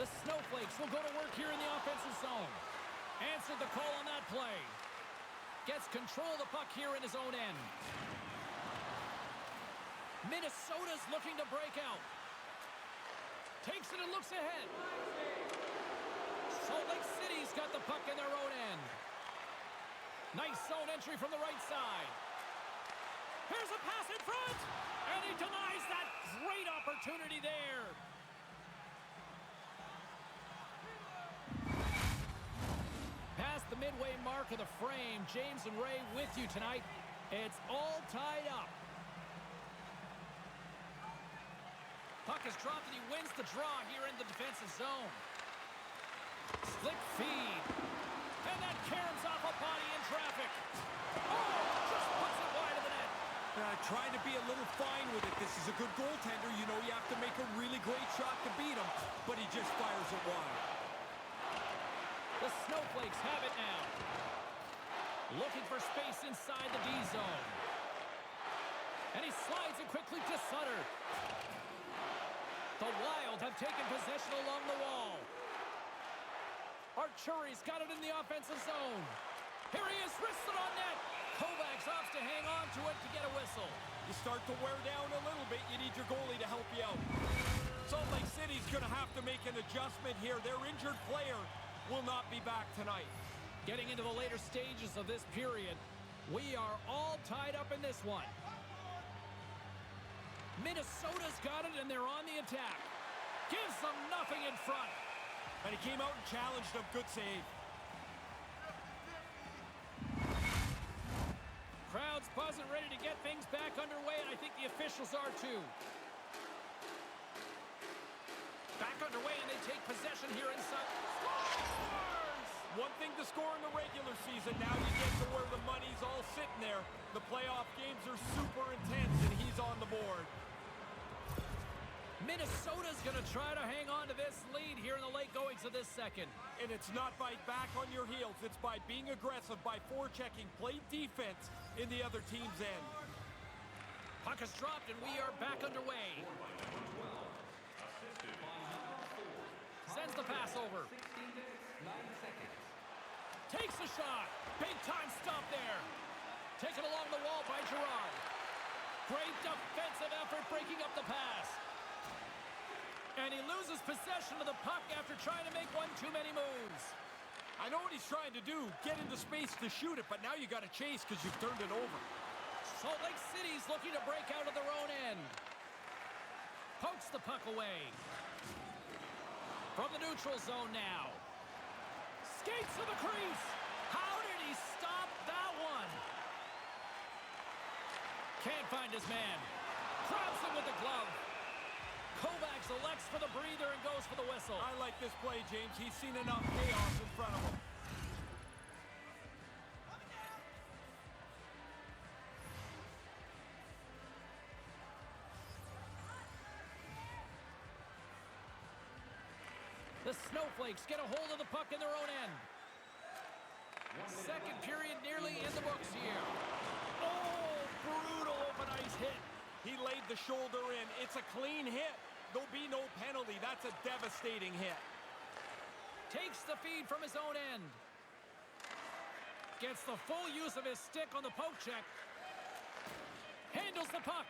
Speaker 2: The Snowflakes will go to work here in the offensive zone. Answered the call on that play. Gets control of the puck here in his own end. Minnesota's looking to break out. Takes it and looks ahead. Salt Lake City's got the puck in their own end. Nice zone entry from the right side. Here's a pass in front. And he denies that great opportunity there. Past the midway mark of the frame, James and Ray with you tonight. It's all tied up. Puck is dropped and he wins the draw here in the defensive zone. Slick feed. And that caroms off a body in traffic. Oh, just puts it wide of the net.
Speaker 3: Trying to be a little fine with it. This is a good goaltender. You know you have to make a really great shot to beat him, but he just fires it wide.
Speaker 2: The Snowflakes have it now. Looking for space inside the D zone. And he slides it quickly to Sutter. The Wild have taken possession along the wall. Arturi's got it in the offensive zone. Here he is, wristed on net. Kovacs opts to hang on to it to get a whistle.
Speaker 3: You start to wear down a little bit. You need your goalie to help you out. Salt Lake City's going to have to make an adjustment here. Their injured player will not be back tonight.
Speaker 2: Getting into the later stages of this period, we are all tied up in this one. Minnesota's got it, and they're on the attack. Gives them nothing in front.
Speaker 3: And he came out and challenged him. Good save.
Speaker 2: Crowd's buzzing, ready to get things back underway, and I think the officials are too. Back underway, and they take possession here inside. Scores!
Speaker 3: One thing to score in the regular season. Now you get to where the money's all sitting there. The playoff games are super intense, and he's on the board.
Speaker 2: Minnesota's going to try to hang on to this lead here in the late goings of this second.
Speaker 3: And it's not by back on your heels. It's by being aggressive, by forechecking, play defense in the other team's end.
Speaker 2: Puck is dropped, and we are back underway. Sends the pass over.
Speaker 4: 16 minutes, 9 seconds.
Speaker 2: Takes a shot. Big time stop there. Taken along the wall by Gerard. Great defensive effort breaking up the pass. And he loses possession of the puck after trying to make one too many moves.
Speaker 3: I know what he's trying to do, get into space to shoot it, but now you got to chase because you've turned it over.
Speaker 2: Salt Lake City's looking to break out of their own end. Pokes the puck away. From the neutral zone now. Skates to the crease. How did he stop that one? Can't find his man. Grabs him with the glove. Kovacs elects for the breather and goes for the whistle.
Speaker 3: I like this play, James. He's seen enough chaos in front of him.
Speaker 2: The Snowflakes get a hold of the puck in their own end. Second period nearly in the books here. Oh, brutal open ice hit.
Speaker 3: He laid the shoulder in. It's a clean hit. There'll be no penalty. That's a devastating hit.
Speaker 2: Takes the feed from his own end. Gets the full use of his stick on the poke check. Handles the puck.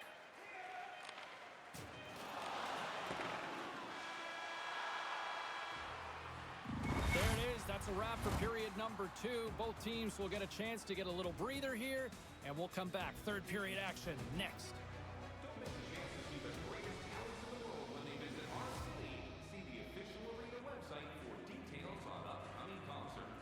Speaker 2: There it is. That's a wrap for period number 2. Both teams will get a chance to get a little breather here, and we'll come back. Third period action next.
Speaker 4: Don't miss a chance to see the greatest talents in the world when they visit our city. See the official arena website for details on upcoming concerts.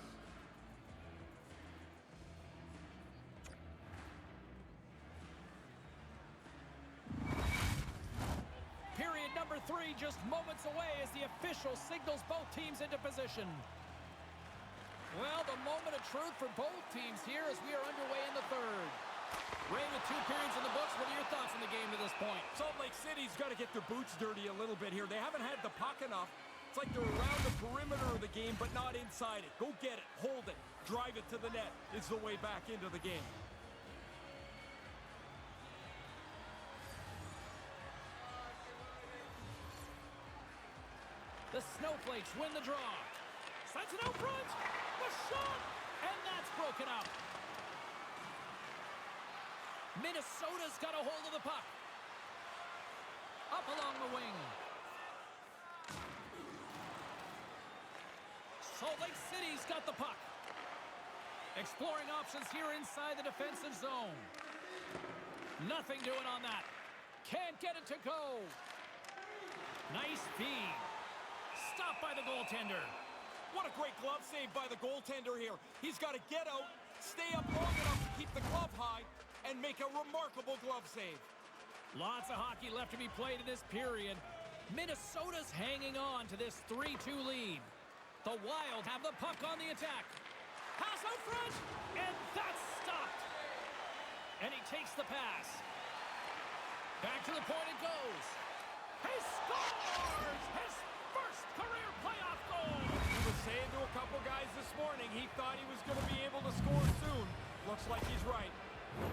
Speaker 2: Period number 3 just moments away as the official signals both teams into position. Well, the moment of truth for both teams here as we are underway in the third. Ray, with 2 periods in the books, what are your thoughts on the game to this point?
Speaker 3: Salt Lake City's got to get their boots dirty a little bit here. They haven't had the puck enough. It's like they're around the perimeter of the game, but not inside it. Go get it, hold it, drive it to the net is the way back into the game.
Speaker 2: The Snowflakes win the draw. Sends it out front. The shot, and that's broken up. Minnesota's got a hold of the puck. Up along the wing. Salt Lake City's got the puck. Exploring options here inside the defensive zone. Nothing doing on that. Can't get it to go. Nice feed. Stopped by the goaltender.
Speaker 3: What a great glove save by the goaltender here. He's got to get out, stay up long enough to keep the glove high, and make a remarkable glove save.
Speaker 2: Lots of hockey left to be played in this period. Minnesota's hanging on to this 3-2 lead. The Wild have the puck on the attack. Pass out front, and that's stopped. And he takes the pass. Back to the point it goes. He scores his first career playoff goal.
Speaker 3: He was saying to a couple guys this morning he thought he was going to be able to score soon. Looks like he's right.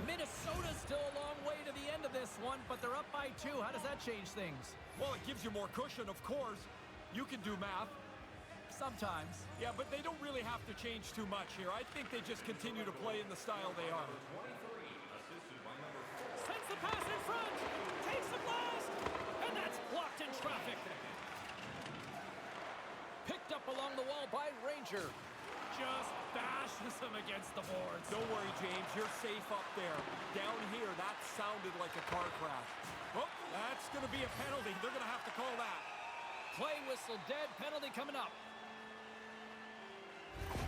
Speaker 2: Minnesota's still a long way to the end of this one, but they're up by 2. How does that change things?
Speaker 3: Well, it gives you more cushion, of course. You can do math.
Speaker 2: Sometimes.
Speaker 3: Yeah, but they don't really have to change too much here. I think they just continue to play in the style they are.
Speaker 2: Sends the pass in front. Takes the blast. And that's blocked in traffic. Picked up along the wall by Ranger. Just bashes him against the boards.
Speaker 3: Don't worry, James. You're safe up there. Down here, that sounded like a car crash. Oh, that's going to be a penalty. They're going to have to call that.
Speaker 2: Play whistle dead. Penalty coming up.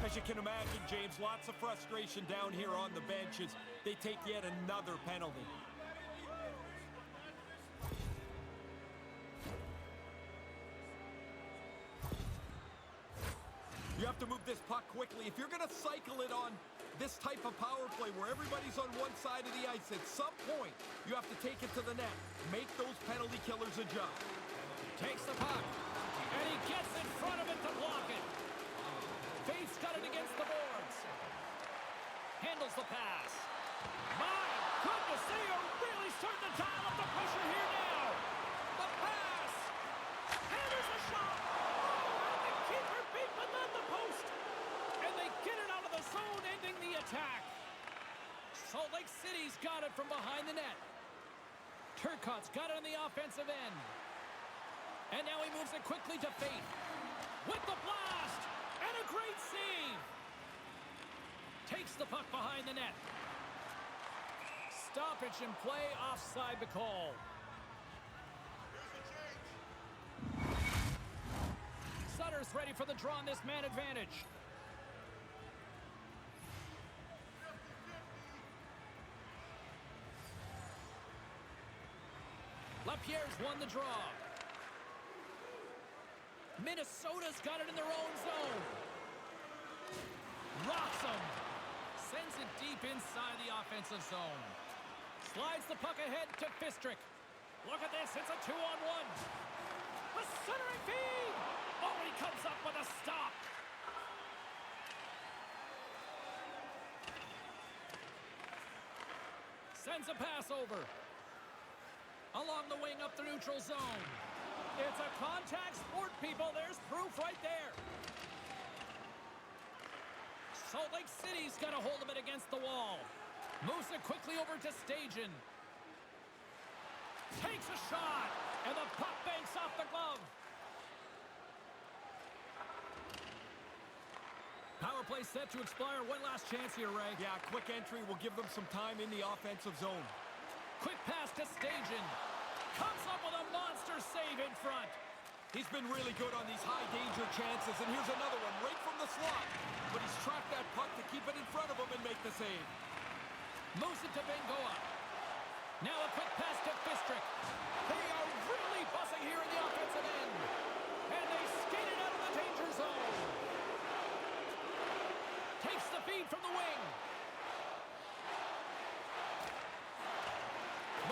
Speaker 3: As you can imagine, James, lots of frustration down here on the benches. They take yet another penalty. You have to move this puck quickly. If you're going to cycle it on this type of power play where everybody's on one side of the ice, at some point, you have to take it to the net. Make those penalty killers adjust.
Speaker 2: Takes the puck, and he gets in front of it to block it. Faith's got it against the boards. Handles the pass. My goodness, they are really starting to dial up the pressure here now. The pass. And there's a shot. Oh, and it from behind the net. Turcotte's got it on the offensive end. And now he moves it quickly to Faith. With the blast! And a great save! Takes the puck behind the net. Stoppage in play, offside the call. Sutter's ready for the draw on this man advantage. LaPierre's won the draw. Minnesota's got it in their own zone. Rocks him. Sends it deep inside the offensive zone. Slides the puck ahead to Fistrick. Look at this, it's a 2-on-1. The centering feed! Oh, he comes up with a stop. Sends a pass over. Along the wing up the neutral zone. It's a contact sport, people. There's proof right there. Salt Lake City's got a hold of it against the wall. Moves it quickly over to Stajan. Takes a shot, and the puck banks off the glove. Power play set to expire. One last chance here, Ray.
Speaker 3: Yeah, quick entry will give them some time in the offensive zone.
Speaker 2: Quick pass to Stajan. Comes up with a monster save in front.
Speaker 3: He's been really good on these high-danger chances, and here's another one right from the slot. But he's tracked that puck to keep it in front of him and make the save.
Speaker 2: Moves it to Bengoa. Now a quick pass to Fistrick. They are really buzzing here in the offensive end. And they skate it out of the danger zone. Takes the feed from the wing.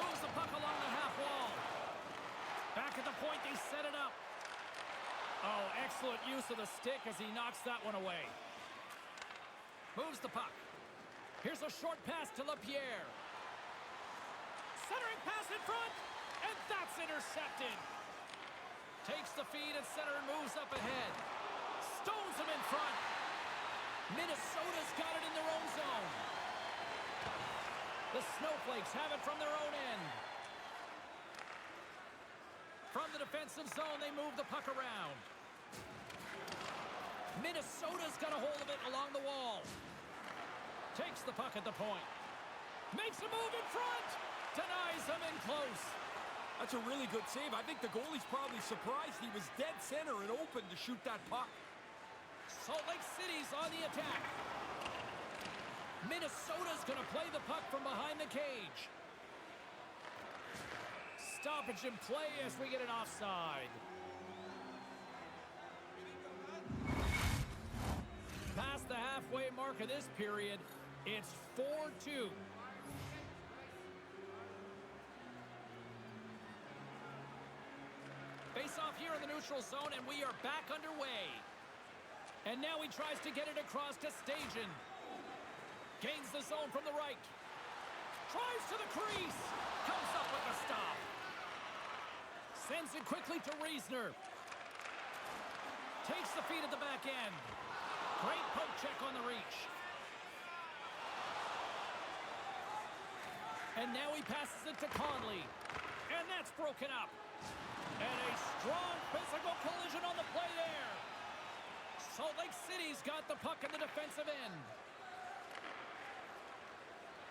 Speaker 2: Moves the puck along the half wall. Back at the point, they set it up. Oh, excellent use of the stick as he knocks that one away. Moves the puck. Here's a short pass to LaPierre. Centering pass in front, and that's intercepted. Takes the feed at center and moves up ahead. Stones him in front. Minnesota's got it in their own zone. The Snowflakes have it from their own end. From the defensive zone, they move the puck around. Minnesota's got a hold of it along the wall. Takes the puck at the point. Makes a move in front. Denies him in close.
Speaker 3: That's a really good save. I think the goalie's probably surprised he was dead center and open to shoot that puck.
Speaker 2: Salt Lake City's on the attack. Minnesota's going to play the puck from behind the cage. Stoppage in play as we get an offside. Past the halfway mark of this period, it's 4-2. Face off here in the neutral zone, and we are back underway. And now he tries to get it across to Stajan. Gains the zone from the right. Tries to the crease. Comes up with a stop. Sends it quickly to Reisner. Takes the feed at the back end. Great poke check on the reach. And now he passes it to Conley. And that's broken up. And a strong physical collision on the play there. Salt Lake City's got the puck in the defensive end.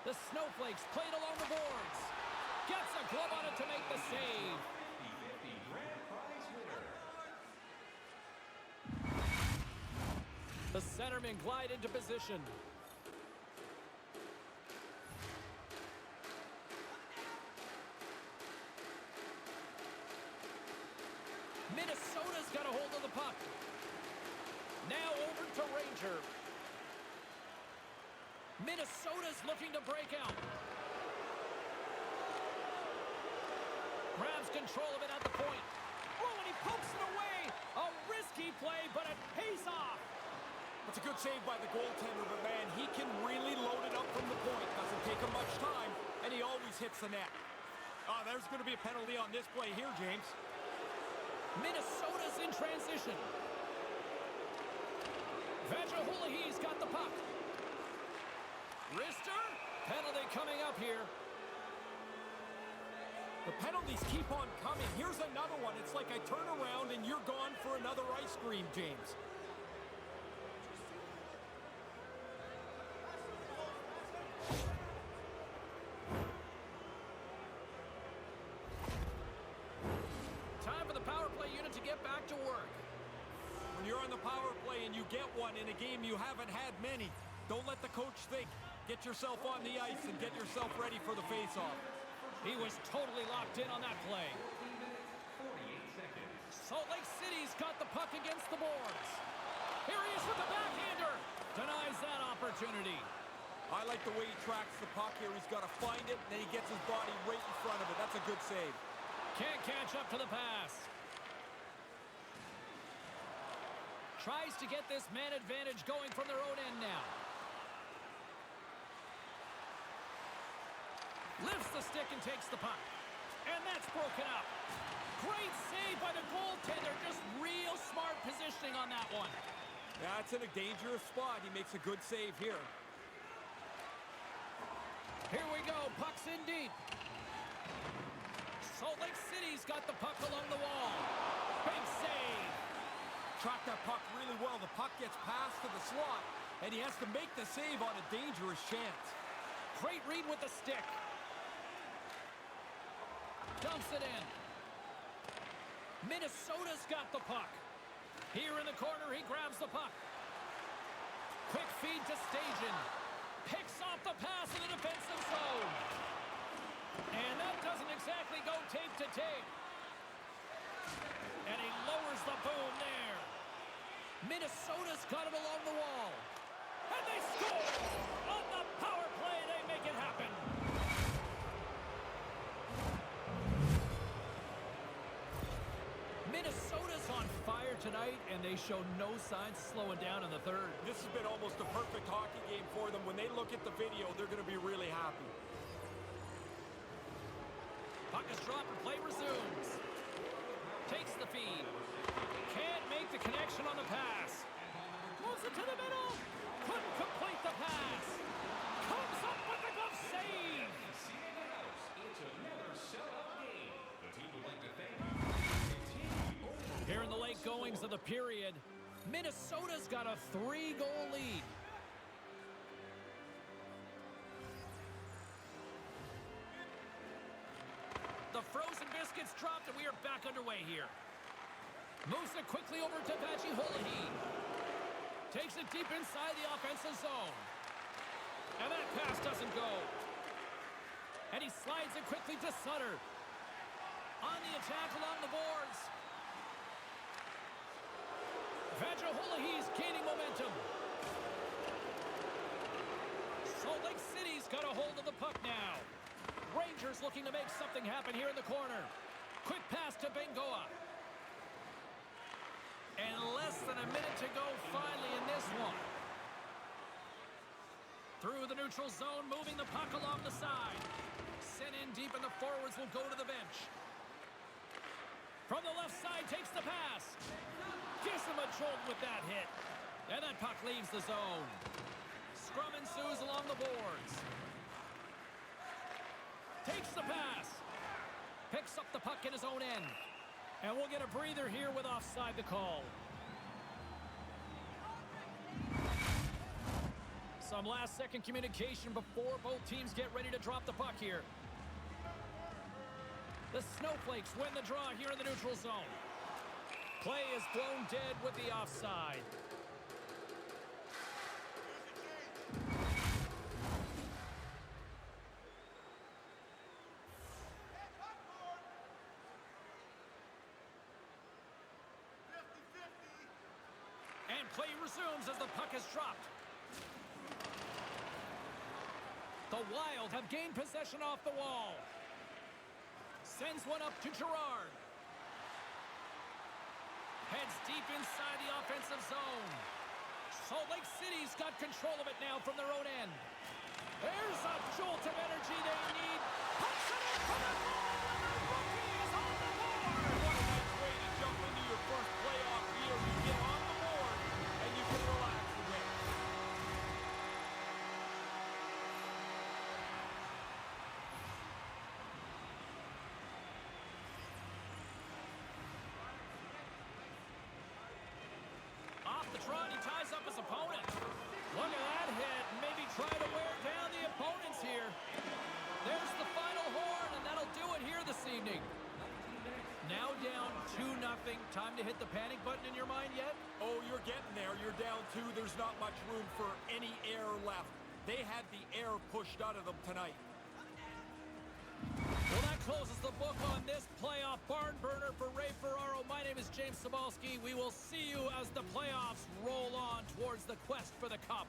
Speaker 2: The Snowflakes played along the boards. Gets a glove on it to make the save. The centermen glide into position. Minnesota's got a hold of the puck. Now over to Ranger. Minnesota's looking to break out. Grabs control of it at the point. Oh, and he pokes it away. A risky play, but it pays off.
Speaker 3: It's a good save by the goaltender, but man, he can really load it up from the point. Doesn't take him much time, and he always hits the net. There's going to be a penalty on this play here, James.
Speaker 2: Minnesota's in transition. Vajahulahi's got the puck. Rister, penalty coming up here.
Speaker 3: The penalties keep on coming. Here's another one. It's like I turn around and you're gone for another ice cream, James.
Speaker 2: Time for the power play unit to get back to work.
Speaker 3: When you're on the power play and you get one in a game you haven't had many, don't let the coach think. Get yourself on the ice and get yourself ready for the face-off.
Speaker 2: He was totally locked in on that play.
Speaker 4: 48 seconds.
Speaker 2: Salt Lake City's got the puck against the boards. Here he is with the backhander. Denies that opportunity.
Speaker 3: I like the way he tracks the puck here. He's got to find it, and then he gets his body right in front of it. That's a good save.
Speaker 2: Can't catch up to the pass. Tries to get this man advantage going from their own end now. Lifts the stick and takes the puck. And that's broken up. Great save by the goaltender. Just real smart positioning on that one.
Speaker 3: Yeah, it's in a dangerous spot. He makes a good save here.
Speaker 2: Here we go. Puck's in deep. Salt Lake City's got the puck along the wall. Big save.
Speaker 3: Track that puck really well. The puck gets passed to the slot, and he has to make the save on a dangerous chance.
Speaker 2: Great read with the stick. Dumps it in. Minnesota's got the puck. Here in the corner, he grabs the puck. Quick feed to Stajan. Picks off the pass in the defensive zone. And that doesn't exactly go tape to tape. And he lowers the boom there. Minnesota's got it along the wall. And they score! On the power play, they make it happen. Minnesota's on fire tonight, and they show no signs of slowing down in the third.
Speaker 3: This has been almost a perfect hockey game for them. When they look at the video, they're going to be really happy.
Speaker 2: Puck is dropped and play resumes. Takes the feed. Can't make the connection on the pass. Moves it to the middle. Couldn't complete the pass. Comes up with the glove save.
Speaker 4: Seeing the house, it's another sellout game. The team would like to thank you.
Speaker 2: Here in the late goings of the period, Minnesota's got a 3-goal lead. The frozen biscuits dropped, and we are back underway here. Moves it quickly over to XXIII. Takes it deep inside the offensive zone. And that pass doesn't go. And he slides it quickly to Sutter. On the attack along the boards. XXIII's gaining momentum. Salt Lake City's got a hold of the puck now. Rangers looking to make something happen here in the corner. Quick pass to Bengoa. And less than a minute to go finally in this one. Through the neutral zone, moving the puck along the side. Sent in deep, and the forwards will go to the bench. From the left side, takes the pass. Gives him a jolt with that hit. And that puck leaves the zone. Scrum ensues along the boards. Takes the pass. Picks up the puck in his own end. And we'll get a breather here with offside the call. Some last-second communication before both teams get ready to drop the puck here. The Snowflakes win the draw here in the neutral zone. Play is blown dead with the offside. And play resumes as the puck is dropped. The Wild have gained possession off the wall. Sends one up to Gerard. Heads deep inside the offensive zone. Salt Lake City's got control of it now from their own end. There's a jolt of energy they need. Puts it in for the goal, and the rookie is on the board.
Speaker 3: What a nice way to jump into your first playoff year. You get on the board, and you can relax a bit.
Speaker 2: Maybe try to wear down the opponents here. There's the final horn, and that'll do it here this evening. Now down 2-0. Time to hit the panic button in your mind yet?
Speaker 3: Oh, you're getting there. You're down 2. There's not much room for any air left. They had the air pushed out of them tonight.
Speaker 2: Well, that closes the book on this playoff barn burner for Ray Ferraro. My name is James Cybulski. We will see you as the playoffs roll on towards the quest for the cup.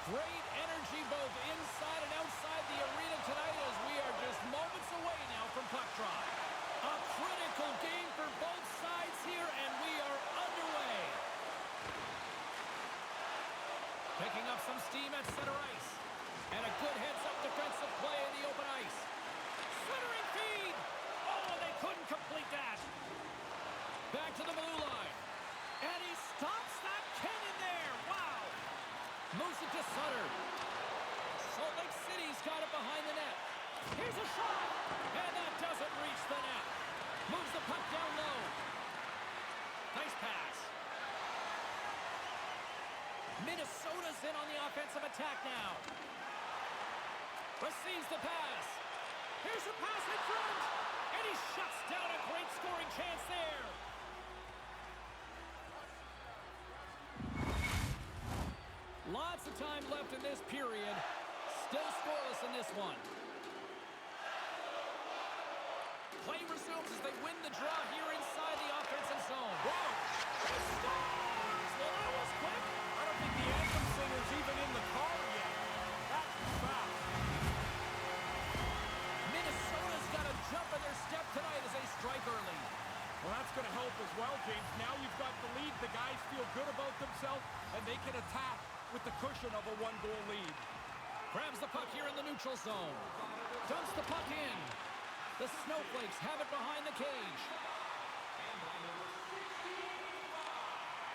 Speaker 2: Great energy both inside and outside the arena tonight as we are just moments away now from puck drop. A critical game for both sides here, and we are underway. Picking up some steam at center ice. And a good heads-up defensive play in the open ice. Centering feed! Oh, they couldn't complete that. Back to the blue line. And he stops that cannon there. Wow! Moves it to Sutter. Salt Lake City's got it behind the net. Here's a shot! And that doesn't reach the net. Moves the puck down low. Nice pass. Minnesota's in on the offensive attack now. Receives the pass. Here's a pass in front. And he shuts down a great scoring chance there. Lots of time left in this period. Still scoreless in this one. Play resumes as they win the draw here inside the offensive zone.
Speaker 3: Whoa!
Speaker 2: He scores! Well, that was quick.
Speaker 3: I don't think the anthem singer's even in the car yet. That was fast.
Speaker 2: Minnesota's got a jump in their step tonight as they strike early.
Speaker 3: Well, that's going to help as well, James. Now you've got the lead. The guys feel good about themselves, and they can attack with the cushion of a one-goal lead.
Speaker 2: Grabs the puck here in the neutral zone. Dumps the puck in. The Snowflakes have it behind the cage.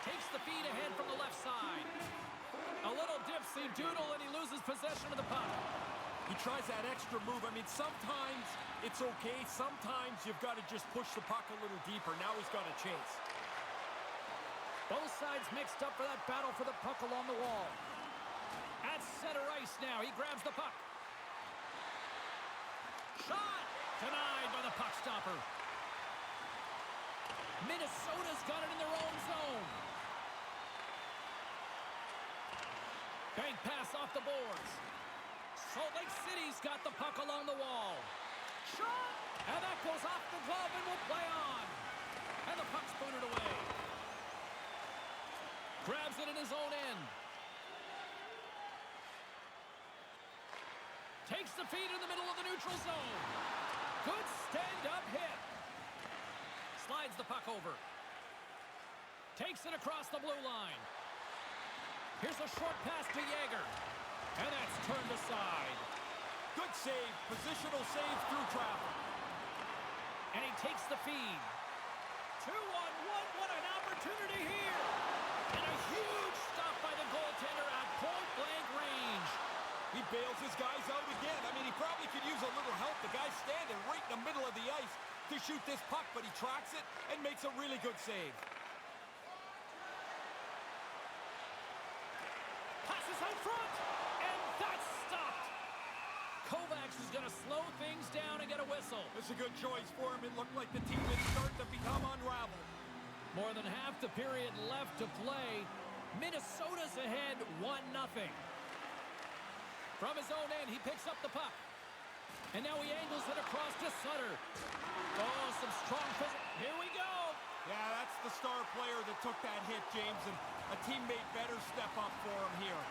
Speaker 2: Takes the feed ahead from the left side. A little dipsy doodle and he loses possession of the puck.
Speaker 3: He tries that extra move. I mean, sometimes it's okay. Sometimes you've got to just push the puck a little deeper. Now he's got a chase.
Speaker 2: Both sides mixed up for that battle for the puck along the wall. At center ice now, he grabs the puck. Shot! Denied by the puck stopper. Minnesota's got it in their own zone. Bank pass off the boards. Salt Lake City's got the puck along the wall. Shot! And that goes off the glove and will play on. And the puck's booted away. Grabs it in his own end. Takes the feed in the middle of the neutral zone. Good stand-up hit. Slides the puck over. Takes it across the blue line. Here's a short pass to Yager. And that's turned aside.
Speaker 3: Good save. Positional save through traffic.
Speaker 2: And he takes the feed. 2-on-1. What an opportunity here. And a huge stop by the goaltender at point-blank range.
Speaker 3: He bails his guys out again. I mean, he probably could use a little help. The guy's standing right in the middle of the ice to shoot this puck, but he tracks it and makes a really good save.
Speaker 2: Passes out front, and that's stopped. Kovacs is going to slow things down and get a whistle.
Speaker 3: It's a good choice for him. It looked like the team is starting to become unraveled.
Speaker 2: More than half the period left to play. Minnesota's ahead 1-0. From his own end, he picks up the puck. And now he angles it across to Sutter. Oh, some strong physical. Here we go.
Speaker 3: Yeah, that's the star player that took that hit, James, and a teammate better step up for him here.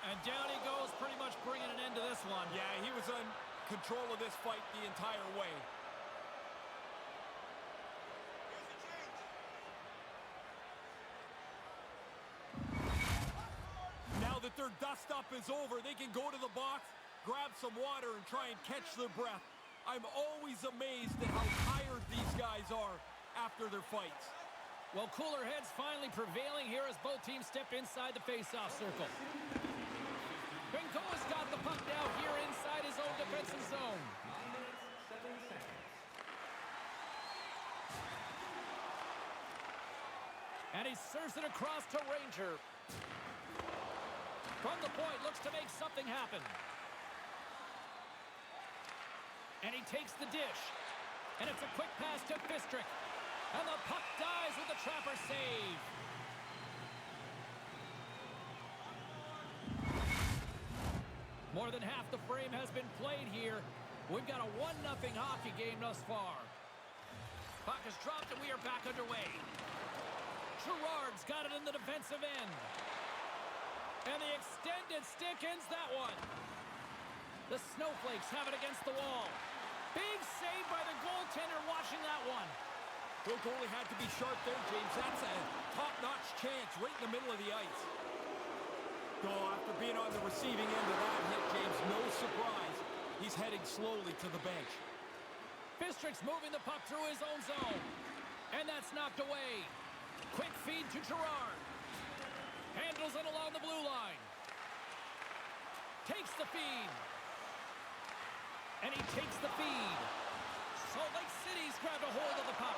Speaker 2: And down he goes, pretty much bringing an end to this one.
Speaker 3: Yeah, he was in control of this fight the entire way. Now that their dust up is over, they can go to the box, grab some water, and try and catch their breath. I'm always amazed at how tired these guys are after their fights.
Speaker 2: Well, cooler heads finally prevailing here as both teams step inside the face-off circle. Benkoa's got the puck now here inside his own defensive zone.
Speaker 4: 9 minutes, 7 seconds.
Speaker 2: And he serves it across to Ranger. From the point, looks to make something happen. And he takes the dish. And it's a quick pass to Fistrick. And the puck dies with the trapper save. More than half the frame has been played here. We've got a 1-0 hockey game thus far. Puck is dropped and we are back underway. Girard's got it in the defensive end. And the extended stick ends that one. The Snowflakes have it against the wall. Big save by the goaltender watching that one.
Speaker 3: The goalie had to be sharp there, James. That's a top-notch chance right in the middle of the ice. Oh, after being on the receiving end of that hit, James, no surprise. He's heading slowly to the bench.
Speaker 2: Fistrick's moving the puck through his own zone. And that's knocked away. Quick feed to Girard. Handles it along the blue line. Takes the feed. And he takes the feed. Salt Lake City's grabbed a hold of the puck.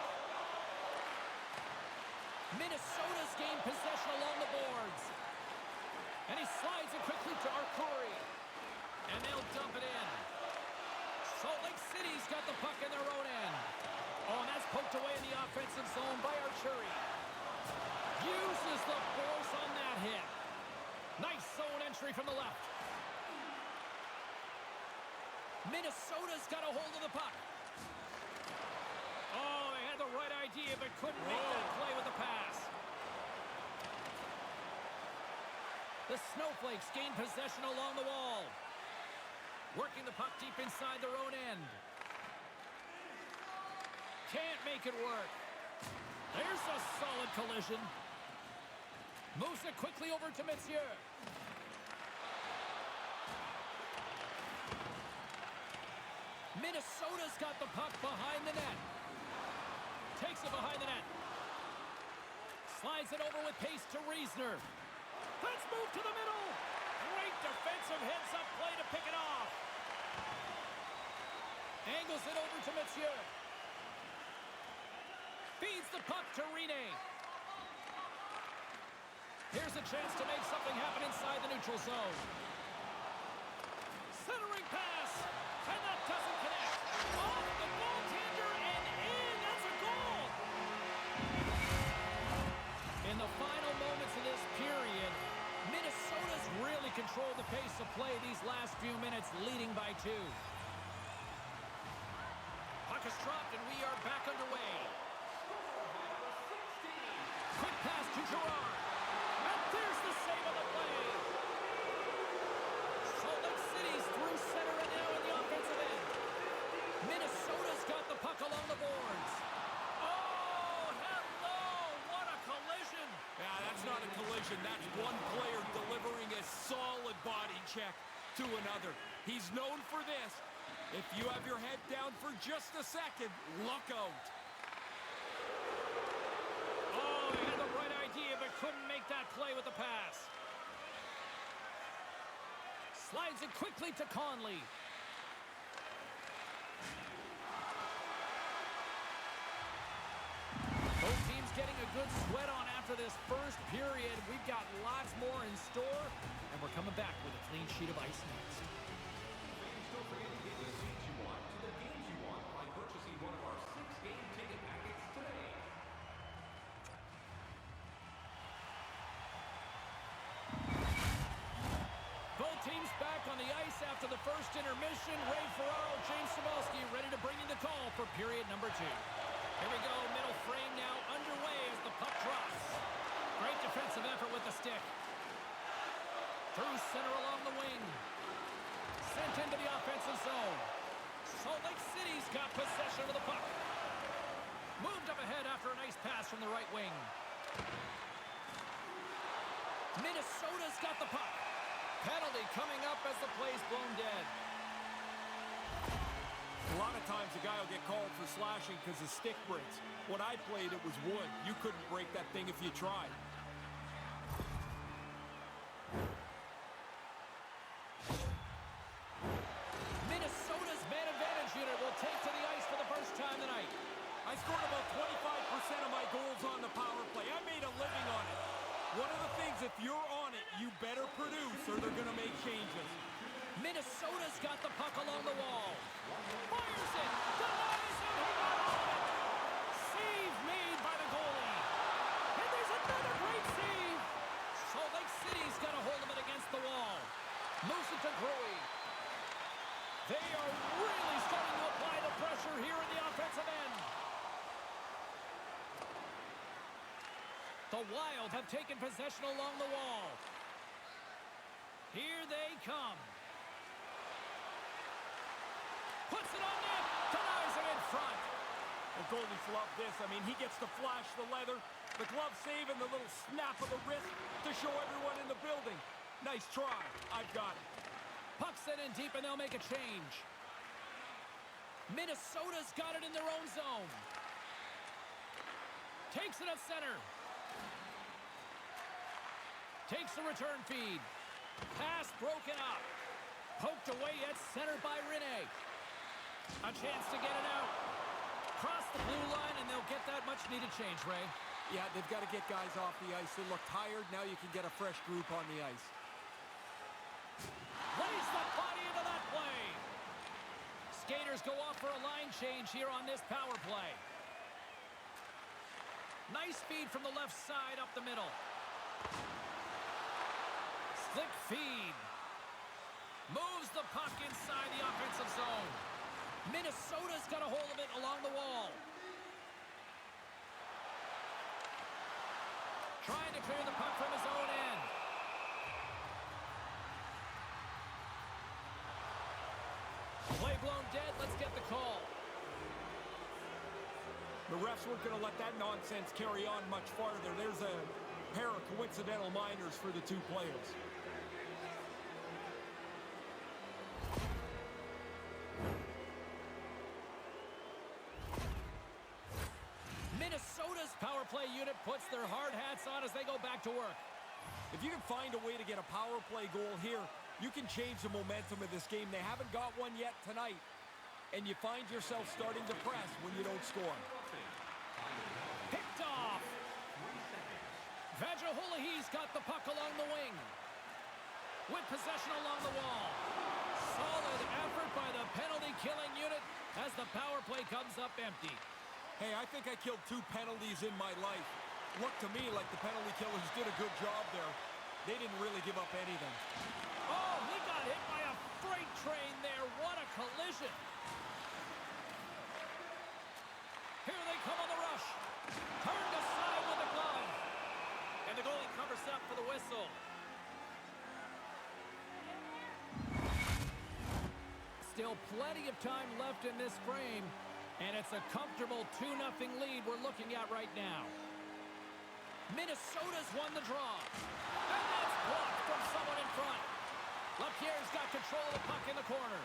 Speaker 2: Minnesota's gained possession along the boards. And he slides it quickly to Arcuri. And they'll dump it in. Salt Lake City's got the puck in their own end. Oh, and that's poked away in the offensive zone by Arcuri. Uses the force on that hit. Nice zone entry from the left. Minnesota's got a hold of the puck. Oh, they had the right idea, but couldn't make that play with the pass. The Snowflakes gain possession along the wall. Working the puck deep inside their own end. Can't make it work. There's a solid collision. Moves it quickly over to Monsieur. Minnesota's got the puck behind the net. Takes it behind the net. Slides it over with pace to Riesner. Let's move to the middle. Great defensive heads-up play to pick it off. Angles it over to Monsieur. Feeds the puck to Rene. Here's a chance to make something happen inside the neutral zone. Centering pass. And that doesn't connect. Off the goaltender and in. That's a goal. In the final moments of this period, Minnesota's really controlled the pace of play these last few minutes, leading by 2. Puck is dropped and we are back underway. Quick pass to Gerard. And there's the save of the play. Salt Lake City's through center and now in the offensive end. Minnesota's got the puck along the boards. Oh, hello! What a collision!
Speaker 3: Yeah, that's not a collision. That's one player delivering a solid body check to another. He's known for this. If you have your head down for just a second, look out.
Speaker 2: Oh, he had the right idea, but couldn't make that play with the pass. Slides it quickly to Conley. Both teams getting a good sweat on after this first period. We've got lots more in store, and we're coming back with a clean sheet of ice next.
Speaker 4: Don't forget to get the seats you want to the games you want by purchasing one of our 6-game ticket packets today.
Speaker 2: Both teams back on the ice after the first intermission. Ray Ferraro, James Cybulski ready to bring you the call for period number 2. Here we go, middle frame now underway as the puck drops. Great defensive effort with the stick. Through center along the wing. Sent into the offensive zone. Salt Lake City's got possession of the puck. Moved up ahead after a nice pass from the right wing. Minnesota's got the puck. Penalty coming up as the play's blown dead.
Speaker 3: A lot of times a guy will get called for slashing because his stick breaks. When I played, it was wood. You couldn't break that thing if you tried.
Speaker 2: Minnesota's man advantage unit will take to the ice for the first time tonight.
Speaker 3: I scored about 25% of my goals on the power play. I made a living on it. One of the things, if you're on it, you better produce or they're going to make changes.
Speaker 2: Minnesota's got the puck along the wall. Fires it. Denies him. He got all of it. Save made by the goalie. And there's another great save. Salt Lake City's got a hold of it against the wall. Moves it to Gruy. They are really starting to apply the pressure here in the offensive end. The Wild have taken possession along the wall. Here they come. Puts it on net. Denies him in front.
Speaker 3: The goalies love this. I mean, he gets to flash the leather, the glove save, and the little snap of the wrist to show everyone in the building. Nice try. I've got it.
Speaker 2: Puck sent in deep, and they'll make a change. Minnesota's got it in their own zone. Takes it at center. Takes the return feed. Pass broken up. Poked away at center by Rene. A chance to get it out. Cross the blue line, and they'll get that much-needed change, Ray.
Speaker 3: Yeah, they've got to get guys off the ice. They look tired. Now you can get a fresh group on the ice.
Speaker 2: Lays the body into that play. Skaters go off for a line change here on this power play. Nice speed from the left side up the middle. Slick feed. Moves the puck inside the offensive zone. Minnesota's got a hold of it along the wall. Trying to clear the puck from his own end. blown dead. Let's get the call.
Speaker 3: The refs weren't going to let that nonsense carry on much farther. There's a pair of coincidental minors for the two players.
Speaker 2: Minnesota's power play unit puts their hard hats on as they go back to work.
Speaker 3: If you can find a way to get a power play goal here, you can change the momentum of this game. They haven't got one yet tonight, and you find yourself starting to press when you don't score.
Speaker 2: Picked off. Vajahulahi's got the puck along the wing. With possession along the wall. Solid effort by the penalty-killing unit as the power play comes up empty.
Speaker 3: Hey, I think I killed 2 penalties in my life. Looked to me like the penalty killers did a good job there. They didn't really give up anything.
Speaker 2: Oh, he got hit by a freight train there. What a collision. Here they come on the rush. Turned aside with the glove. And the goalie covers up for the whistle. Still plenty of time left in this frame. And it's a comfortable 2-0 lead we're looking at right now. Minnesota's won the draw. And that's blocked from someone in front. LaPierre's got control of the puck in the corner.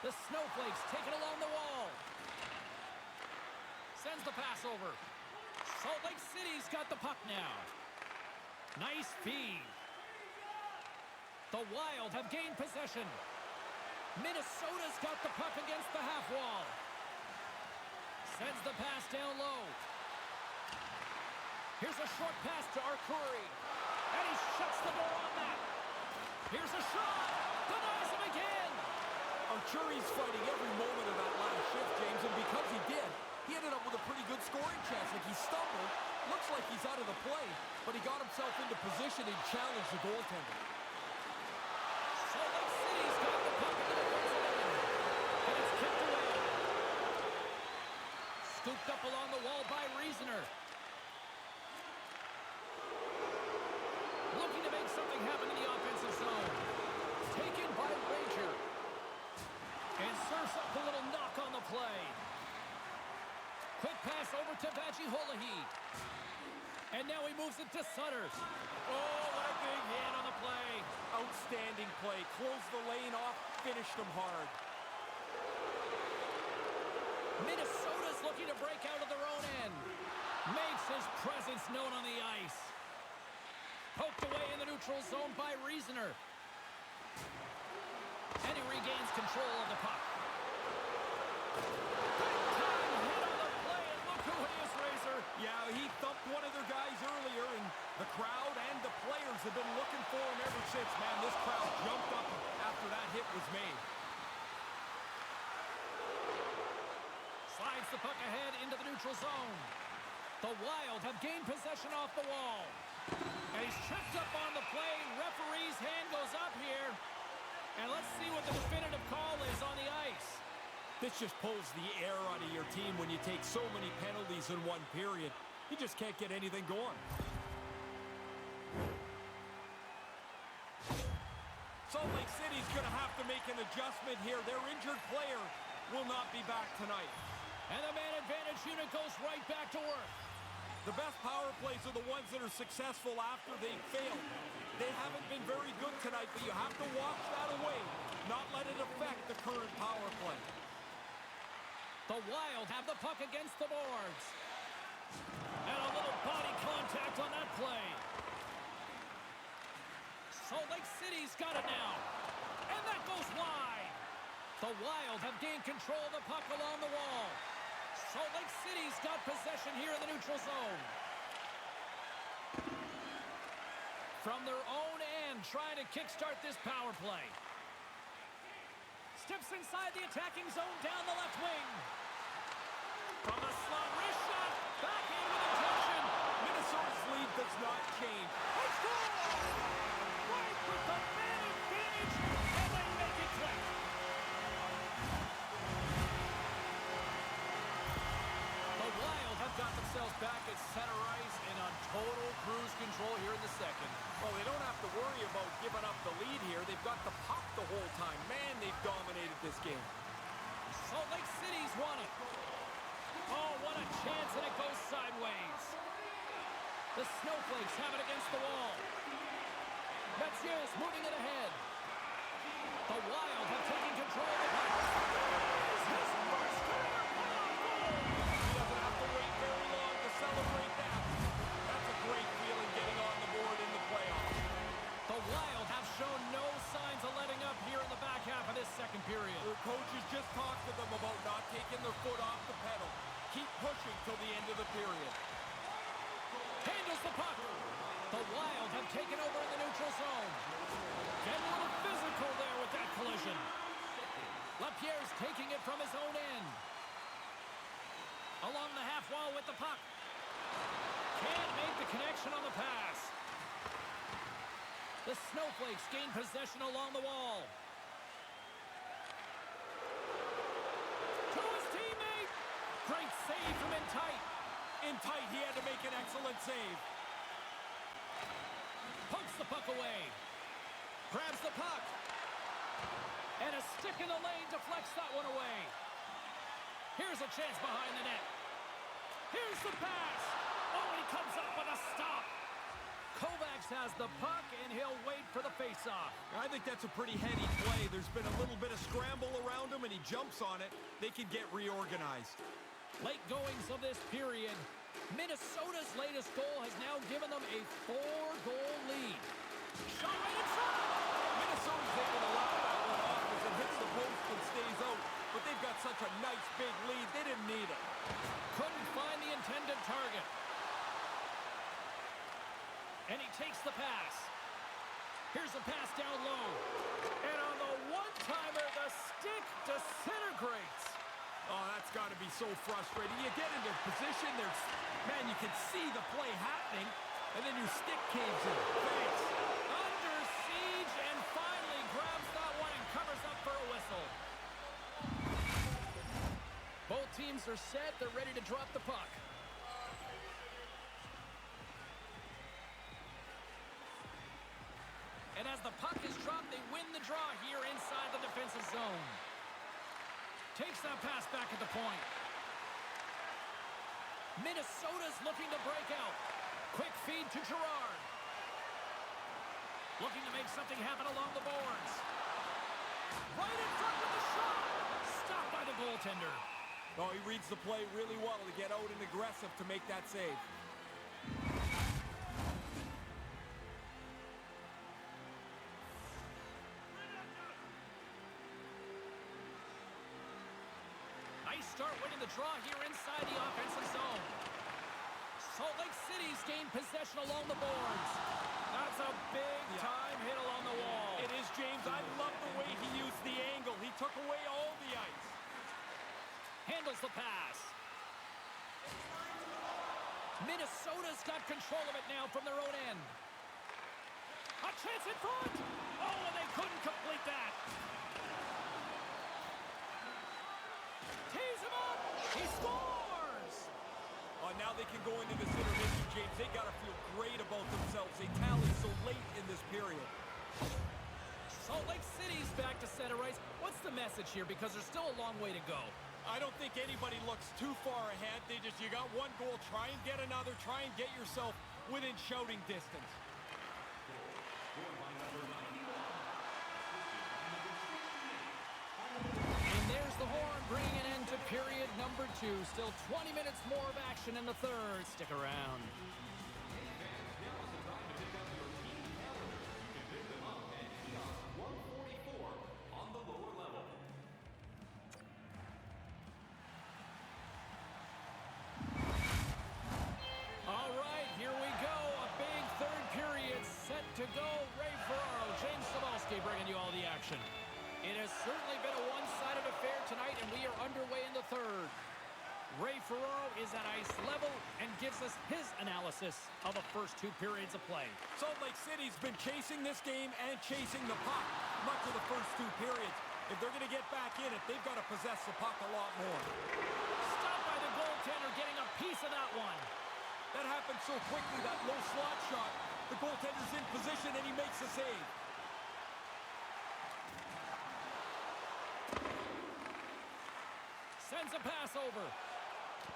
Speaker 2: The Snowflakes take it along the wall. Sends the pass over. Salt Lake City's got the puck now. Nice feed. The Wild have gained possession. Minnesota's got the puck against the half wall. Sends the pass down low. Here's a short pass to Arcuri. And he shuts the door on that. Here's a shot. Denies him again.
Speaker 3: Arcuri's fighting every moment of that last shift, James, and because he did, he ended up with a pretty good scoring chance. Like he stumbled, looks like he's out of the play, but he got himself into position and challenged the goaltender.
Speaker 2: Salt Lake City's got the puck in the defensive end. And it's kicked away. Scooped up along the wall by Reasoner. Looking to make something happen in the offensive zone. Taken by Ranger. And serves up a little knock on the play. Quick pass over to Vajahulahi. And now he moves it to Sutter. Oh, what a big hit on the play.
Speaker 3: Outstanding play. Closed the lane off, finished him hard.
Speaker 2: Minnesota's looking to break out of their own end. Makes his presence known on the ice. Poked away in the neutral zone by Reasoner. And he regains control of the puck. Big-time hit on the play, and look who he is, Razor.
Speaker 3: Yeah, he thumped one of their guys earlier, and the crowd and the players have been looking for him ever since. Man, this crowd jumped up after that hit was made.
Speaker 2: Slides the puck ahead into the neutral zone. The Wild have gained possession off the wall. And he's tripped up on the play. Referee's hand goes up here. And let's see what the definitive call is on the ice.
Speaker 3: This just pulls the air out of your team when you take so many penalties in one period. You just can't get anything going. Salt Lake City's going to have to make an adjustment here. Their injured player will not be back tonight.
Speaker 2: And the man advantage unit goes right back to work.
Speaker 3: The best power plays are the ones that are successful after they fail. They haven't been very good tonight, but you have to watch that away, not let it affect the current power play.
Speaker 2: The Wild have the puck against the boards. And a little body contact on that play. Salt Lake City's got it now. And that goes wide. The Wild have gained control of the puck along the wall. Salt Lake City's got possession here in the neutral zone. From their own end, trying to kickstart this power play. Steps inside the attacking zone down the left wing. From the slot, wrist shot, back in with intention.
Speaker 3: Minnesota's lead does not change.
Speaker 2: They score! Right with the man advantage, and they make it click. The Wild have got themselves back at center ice and on total cruise control here in the second.
Speaker 3: Well, they don't have to worry about giving up the lead here. They've got the puck the whole time. Man, they've dominated this game.
Speaker 2: Salt Lake City's won it. Oh, what a chance, and it goes sideways. The Snowflakes have it against the wall. Mathieu's moving it ahead. The Wild have taken control of the puck. His first career playoff goal.
Speaker 3: He doesn't have to wait very long to celebrate that. That's a great feeling getting on the board in the playoffs.
Speaker 2: The Wild have shown no signs of letting up here in the back half of this second period.
Speaker 3: Their coaches just talked to them about not taking their foot off the pedal. Keep pushing till the end of the period.
Speaker 2: Handles the puck. The Wild have taken over in the neutral zone. Getting a little physical there with that collision. Lapierre's taking it from his own end. Along the half wall with the puck. Can't make the connection on the pass. The Snowflakes gain possession along the wall. To his teammate. Great save from in tight.
Speaker 3: In tight, he had to make an excellent save.
Speaker 2: Pokes the puck away. Grabs the puck. And a stick in the lane deflects that one away. Here's a chance behind the net. Here's the pass. Oh, and he comes up with a stop. Kovacs has the puck, and he'll wait for the faceoff.
Speaker 3: I think that's a pretty heady play. There's been a little bit of scramble around him, and he jumps on it. They can get reorganized.
Speaker 2: Late goings of this period. Minnesota's latest goal has now given them a 4-goal lead. Shot right in front.
Speaker 3: Minnesota's able to lock that one off as it hits the post and stays out. But they've got such a nice big lead, they didn't need it.
Speaker 2: Couldn't find the intended target. And he takes the pass. Here's a pass down low. And on the one-timer, the stick disintegrates.
Speaker 3: Oh, that's got to be so frustrating. You get into position, man, you can see the play happening, and then your stick caves in. Thanks.
Speaker 2: Under siege, and finally grabs that one and covers up for a whistle. Both teams are set. They're ready to drop the puck. And as the puck is dropped, they win the draw here inside the defensive zone. Takes that pass back at the point. Minnesota's looking to break out. Quick feed to Girard. Looking to make something happen along the boards. Right in front with the shot. Stopped by the goaltender.
Speaker 3: Oh, he reads the play really well to get out and aggressive to make that save.
Speaker 2: Nice start winning the draw here inside the offensive zone. Salt Lake City's gained possession along the boards. That's a big-time hit along the wall.
Speaker 3: It is, James. I love the way he used the angle. He took away all the ice.
Speaker 2: Handles the pass. Minnesota's got control of it now from their own end. A chance in front. Oh, and they couldn't complete that. Tees him up. He scores.
Speaker 3: Oh, now they can go into this intermission, James. They got to feel great about themselves. They tallied so late in this period.
Speaker 2: Salt Lake City's back to center ice. What's the message here? Because there's still a long way to go.
Speaker 3: I don't think anybody looks too far ahead. You got one goal. Try and get another. Try and get yourself within shouting distance.
Speaker 2: And there's the horn bringing an end to period number 2. Still 20 minutes more of action in the third. Stick around. All right, here we go. A big third period set to go. Ray Ferraro, James Cebulski bringing you all the action. It has certainly been a one-sided affair tonight, and we are underway in the third. Ray Ferraro is at ice level and gives us his analysis of the first 2 periods of play.
Speaker 3: Salt Lake City's been chasing this game and chasing the puck much of the first 2 periods. If they're going to get back in it, they've got to possess the puck a lot more.
Speaker 2: Stopped by the goaltender, getting a piece of that one.
Speaker 3: That happened so so quickly, that low slot shot. The goaltender's in position, and he makes a save.
Speaker 2: Sends a pass over.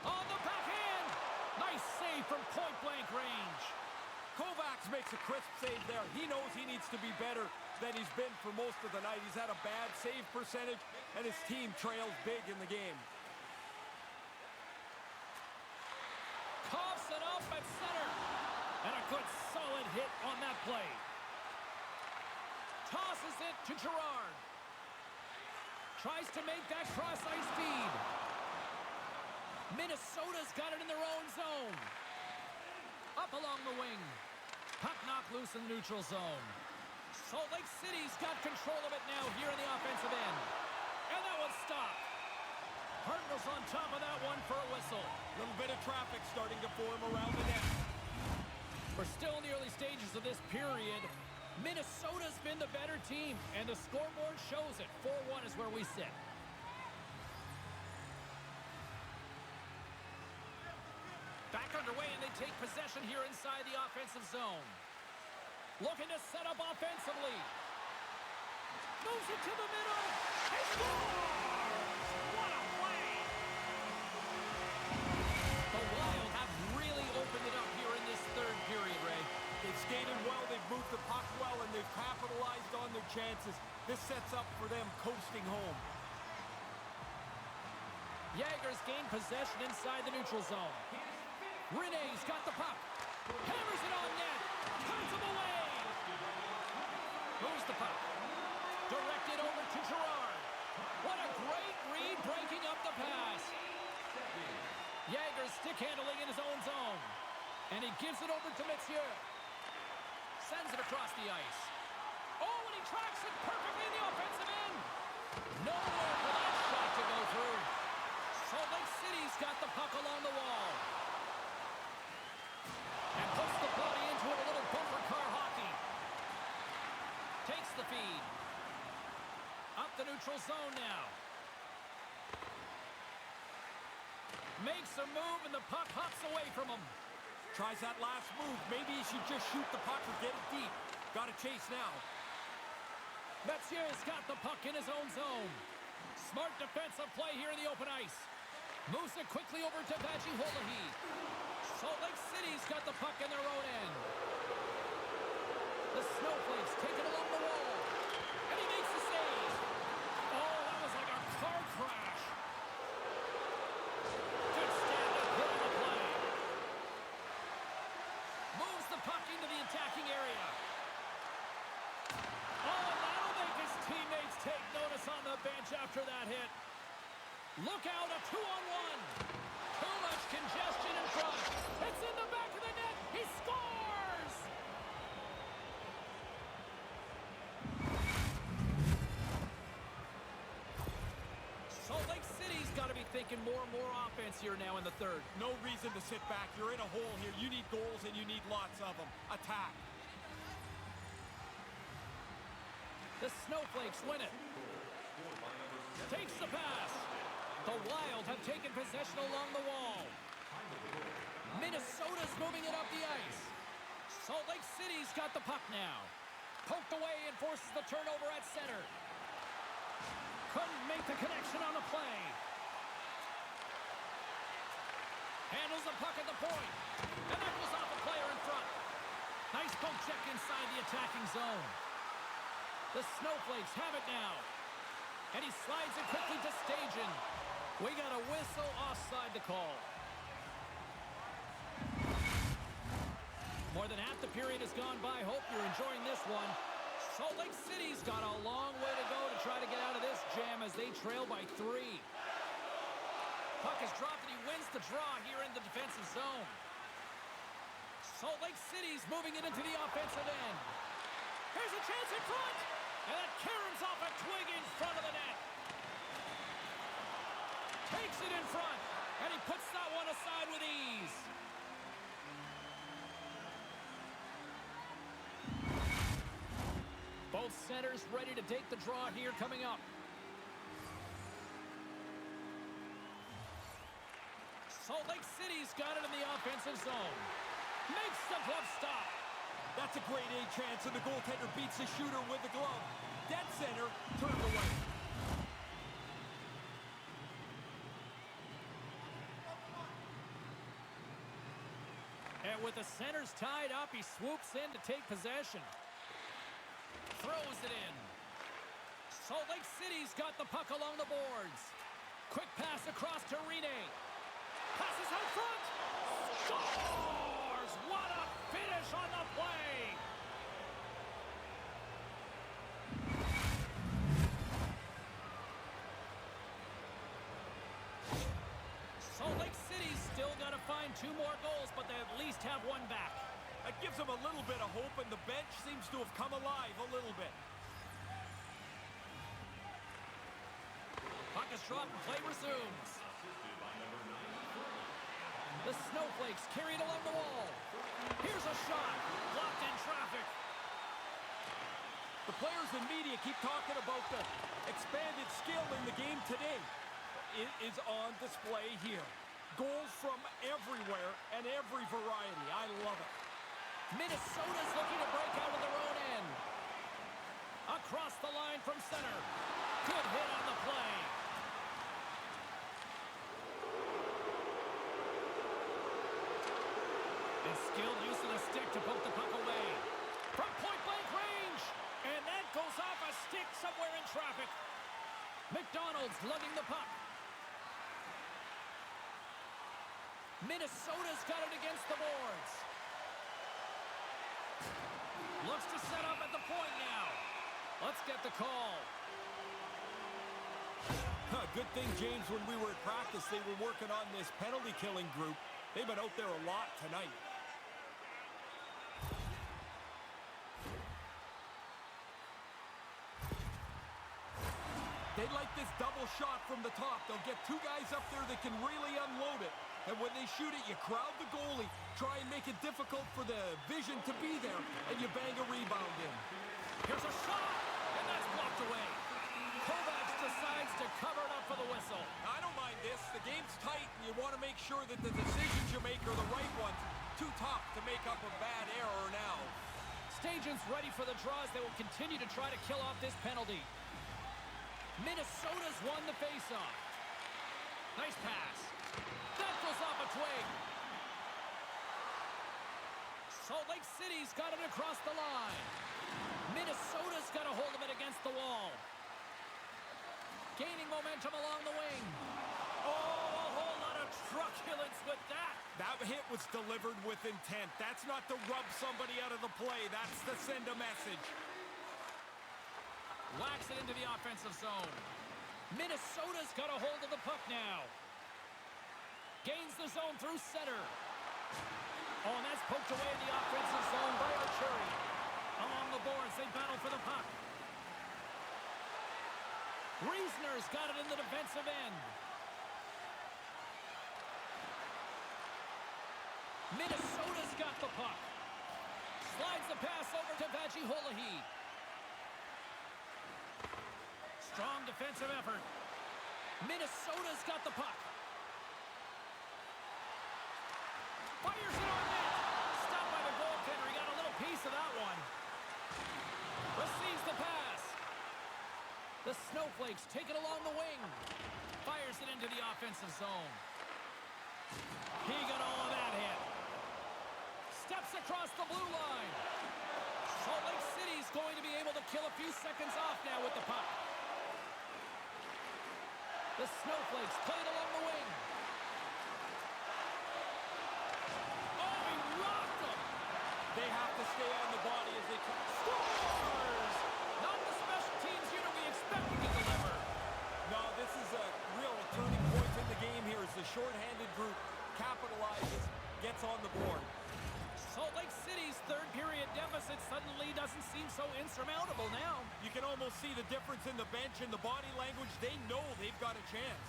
Speaker 2: On the backhand. Nice save from point-blank range.
Speaker 3: Kovacs makes a crisp save there. He knows he needs to be better than he's been for most of the night. He's had a bad save percentage, and his team trails big in the game.
Speaker 2: Coughs it up at center. And a good solid hit on that play. Tosses it to Gerard. Tries to make that cross-ice feed. Minnesota's got it in their own zone. Up along the wing. Puck knocked loose in the neutral zone. Salt Lake City's got control of it now here in the offensive end. And that one's stopped. Cardinals on top of that one for a whistle.
Speaker 3: A little bit of traffic starting to form around the net.
Speaker 2: We're still in the early stages of this period. Minnesota's been the better team, and the scoreboard shows it. 4-1 is where we sit. Back underway, and they take possession here inside the offensive zone. Looking to set up offensively. Moves it to the middle. He scores! What a play! The Wild have really opened it up here in this third period, Ray.
Speaker 3: They've skated well, they've moved the puck well, and they've capitalized on their chances. This sets up for them coasting home.
Speaker 2: Jagger's gained possession inside the neutral zone. Rene's got the puck. Hammers it on net. Turns him away. Moves the puck. Directed over to Gerard. What a great read breaking up the pass. Jagger's stick handling in his own zone. And he gives it over to Messier. Sends it across the ice. Oh, and he tracks it perfectly in the offensive end. Nowhere for that shot to go through. Salt Lake City's got the puck along the wall. And puts the body into it, a little bumper car hockey. Takes the feed. Up the neutral zone now. Makes a move, and the puck hops away from him.
Speaker 3: Tries that last move. Maybe he should just shoot the puck or get it deep. Got to chase now.
Speaker 2: Messier's got the puck in his own zone. Smart defensive play here in the open ice. Moves it quickly over to Vaji-Holahi. Salt Lake City's got the puck in their own end. The Snowflakes take it along the wall. And he makes the save. Oh, that was like a car crash. Good stand-up hit on the play. Moves the puck into the attacking area. Oh, and that'll make his teammates take notice on the bench after that hit. Look out, a 2-on-1. Too much congestion in front. It's in the back of the net. He scores! Salt Lake City's got to be thinking more and more offense here now in the third.
Speaker 3: No reason to sit back. You're in a hole here. You need goals, and you need lots of them. Attack.
Speaker 2: The Snowflakes win it. Takes the pass. The Wild have taken possession along the wall. Minnesota's moving it up the ice. Salt Lake City's got the puck now. Poked away and forces the turnover at center. Couldn't make the connection on the play. Handles the puck at the point. And that goes off a player in front. Nice poke check inside the attacking zone. The Snowflakes have it now. And he slides it quickly to Stajan. We got a whistle offside to call. More than half the period has gone by. Hope you're enjoying this one. Salt Lake City's got a long way to go to try to get out of this jam as they trail by 3. Puck is dropped and he wins the draw here in the defensive zone. Salt Lake City's moving it into the offensive end. Here's a chance in front. And that caroms off a twig in front of the net. Takes it in front. And he puts that one aside with ease. Both centers ready to take the draw here coming up. Salt Lake City's got it in the offensive zone. Makes the glove stop.
Speaker 3: That's a great A chance, and the goaltender beats the shooter with the glove. Dead center, turned away.
Speaker 2: And with the centers tied up, he swoops in to take possession. Throws it in. Salt Lake City's got the puck along the boards. Quick pass across to Rene. Passes out front. Scores! What a finish on the play! Salt Lake City's still got to find 2 more goals, but they at least have 1 back.
Speaker 3: That gives them a little bit of hope, and the bench seems to have come alive a little bit.
Speaker 2: Puck is dropped and play resumes. The Snowflakes carried along the wall. Here's a shot. Blocked in traffic.
Speaker 3: The players and media keep talking about the expanded skill in the game today. It is on display here. Goals from everywhere and every variety. I love it.
Speaker 2: Minnesota's looking to break out of their own end. Across the line from center. Good hit on the play. And skilled use of the stick to poke the puck away. From point-blank range. And that goes off a stick somewhere in traffic. McDonald's lugging the puck. Minnesota's got it against the boards. Looks to set up at the point now. Let's get the call.
Speaker 3: Good thing, James, when we were at practice, they were working on this penalty killing group. They've been out there a lot tonight. They like this double shot from the top. They'll get 2 guys up there that can really unload it. And when they shoot it, you crowd the goalie, try and make it difficult for the vision to be there, and you bang a rebound in.
Speaker 2: Here's a shot, and that's blocked away. Kovacs decides to cover it up for the whistle.
Speaker 3: I don't mind this. The game's tight, and you want to make sure that the decisions you make are the right ones. Too tough to make up a bad error now.
Speaker 2: Stajan's ready for the draws. They will continue to try to kill off this penalty. Minnesota's won the faceoff. Nice pass. That goes off a twig. Salt Lake City's got it across the line. Minnesota's got a hold of it against the wall. Gaining momentum along the wing. Oh, a whole lot of truculence with that.
Speaker 3: That hit was delivered with intent. That's not to rub somebody out of the play. That's to send a message.
Speaker 2: Whacks it into the offensive zone. Minnesota's got a hold of the puck now. Gains the zone through center. Oh, and that's poked away in the offensive zone by Archeri. Along the boards, they battle for the puck. Reisner's got it in the defensive end. Minnesota's got the puck. Slides the pass over to Vajiholahi. Strong defensive effort. Minnesota's got the puck. Fires it on net. Stopped by the goaltender. He got a little piece of that one. Receives the pass. The Snowflakes take it along the wing. Fires it into the offensive zone. He got all of that hit. Steps across the blue line. Salt Lake City's going to be able to kill a few seconds off now with the puck. The Snowflakes play it along the wing. Oh, he rocked them.
Speaker 3: They have to stay on the body as they
Speaker 2: Scores! Not the special teams unit we expected to deliver.
Speaker 3: No, this is a real turning point in the game here as the shorthanded group capitalizes, gets on the board.
Speaker 2: Salt Lake City's third period deficit suddenly doesn't seem so insurmountable now.
Speaker 3: You can almost see the difference in the bench and the body language. They know they've got a chance.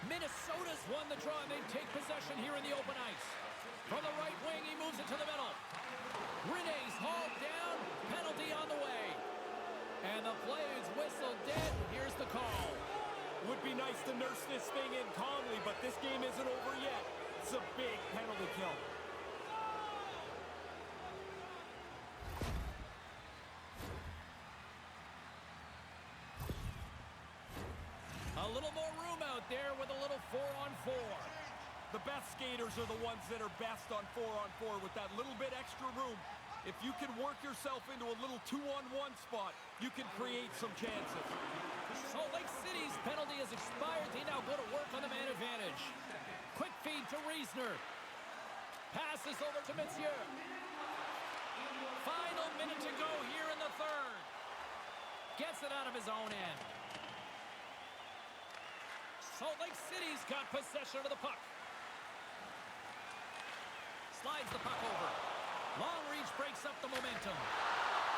Speaker 2: Minnesota's won the draw and they take possession here in the open ice. From the right wing, he moves it to the middle. Rene's hauled down, penalty on the way. And the play is whistled dead. Here's the call.
Speaker 3: Would be nice to nurse this thing in calmly, but this game isn't over yet. It's a big penalty kill.
Speaker 2: A little more room out there with a little 4-on-4.
Speaker 3: The best skaters are the ones that are best on 4-on-4 with that little bit extra room. If you can work yourself into a little 2-on-1 spot, you can create some chances.
Speaker 2: Salt Lake City's penalty has expired. They now go to work on the man advantage. Quick feed to Reisner. Passes over to Monsieur. Final minute to go here in the third. Gets it out of his own end. Salt Lake City's got possession of the puck. Slides the puck over. Long reach breaks up the momentum.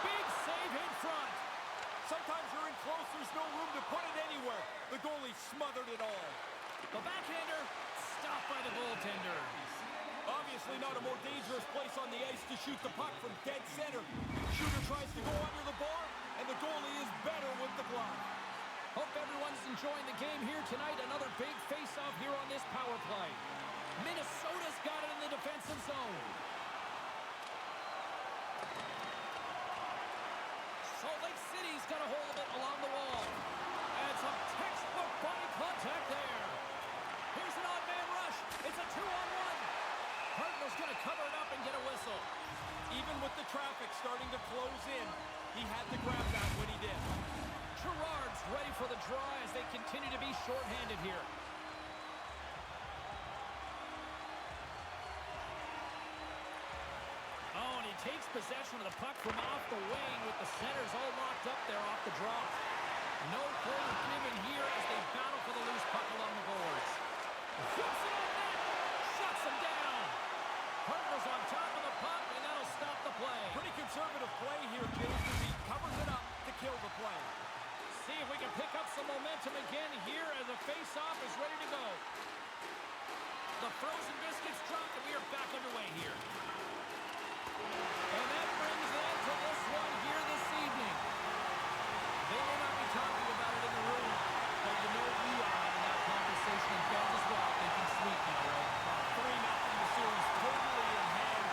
Speaker 2: Big save in front.
Speaker 3: Sometimes you're in close, there's no room to put it anywhere. The goalie smothered it all.
Speaker 2: The backhander stopped by the goaltender.
Speaker 3: Obviously not a more dangerous place on the ice to shoot the puck from dead center. Shooter tries to go under the bar, and the goalie is better with the glove.
Speaker 2: Hope everyone's enjoying the game here tonight. Another big face-off here on this power play. Minnesota's got it in the defensive zone. Salt Lake City's got a hold of it along the wall. And some textbook body contact there. Here's an odd man rush. It's a 2-on-1. Cardinal's going to cover it up and get a whistle.
Speaker 3: Even with the traffic starting to close in, he had to grab that when he did.
Speaker 2: Gerard's ready for the draw as they continue to be shorthanded here. Oh, and he takes possession of the puck from off the wing with the centers all locked up there off the draw. No further given here as they battle for the loose puck along the boards. Flips it on net. Shuts him down. Cardinals on top of the puck, and that'll stop the play.
Speaker 3: Pretty conservative play here, James, as he covers it up to kill the play.
Speaker 2: See if we can pick up some momentum again here as the face-off is ready to go. The frozen biscuits dropped, and we are back underway here. And that brings an end to this one here this evening. They may not be talking about it in the room, but you know we are having that conversation in bed as well. They can sleep now, right?
Speaker 3: 3-0 the series totally in hand.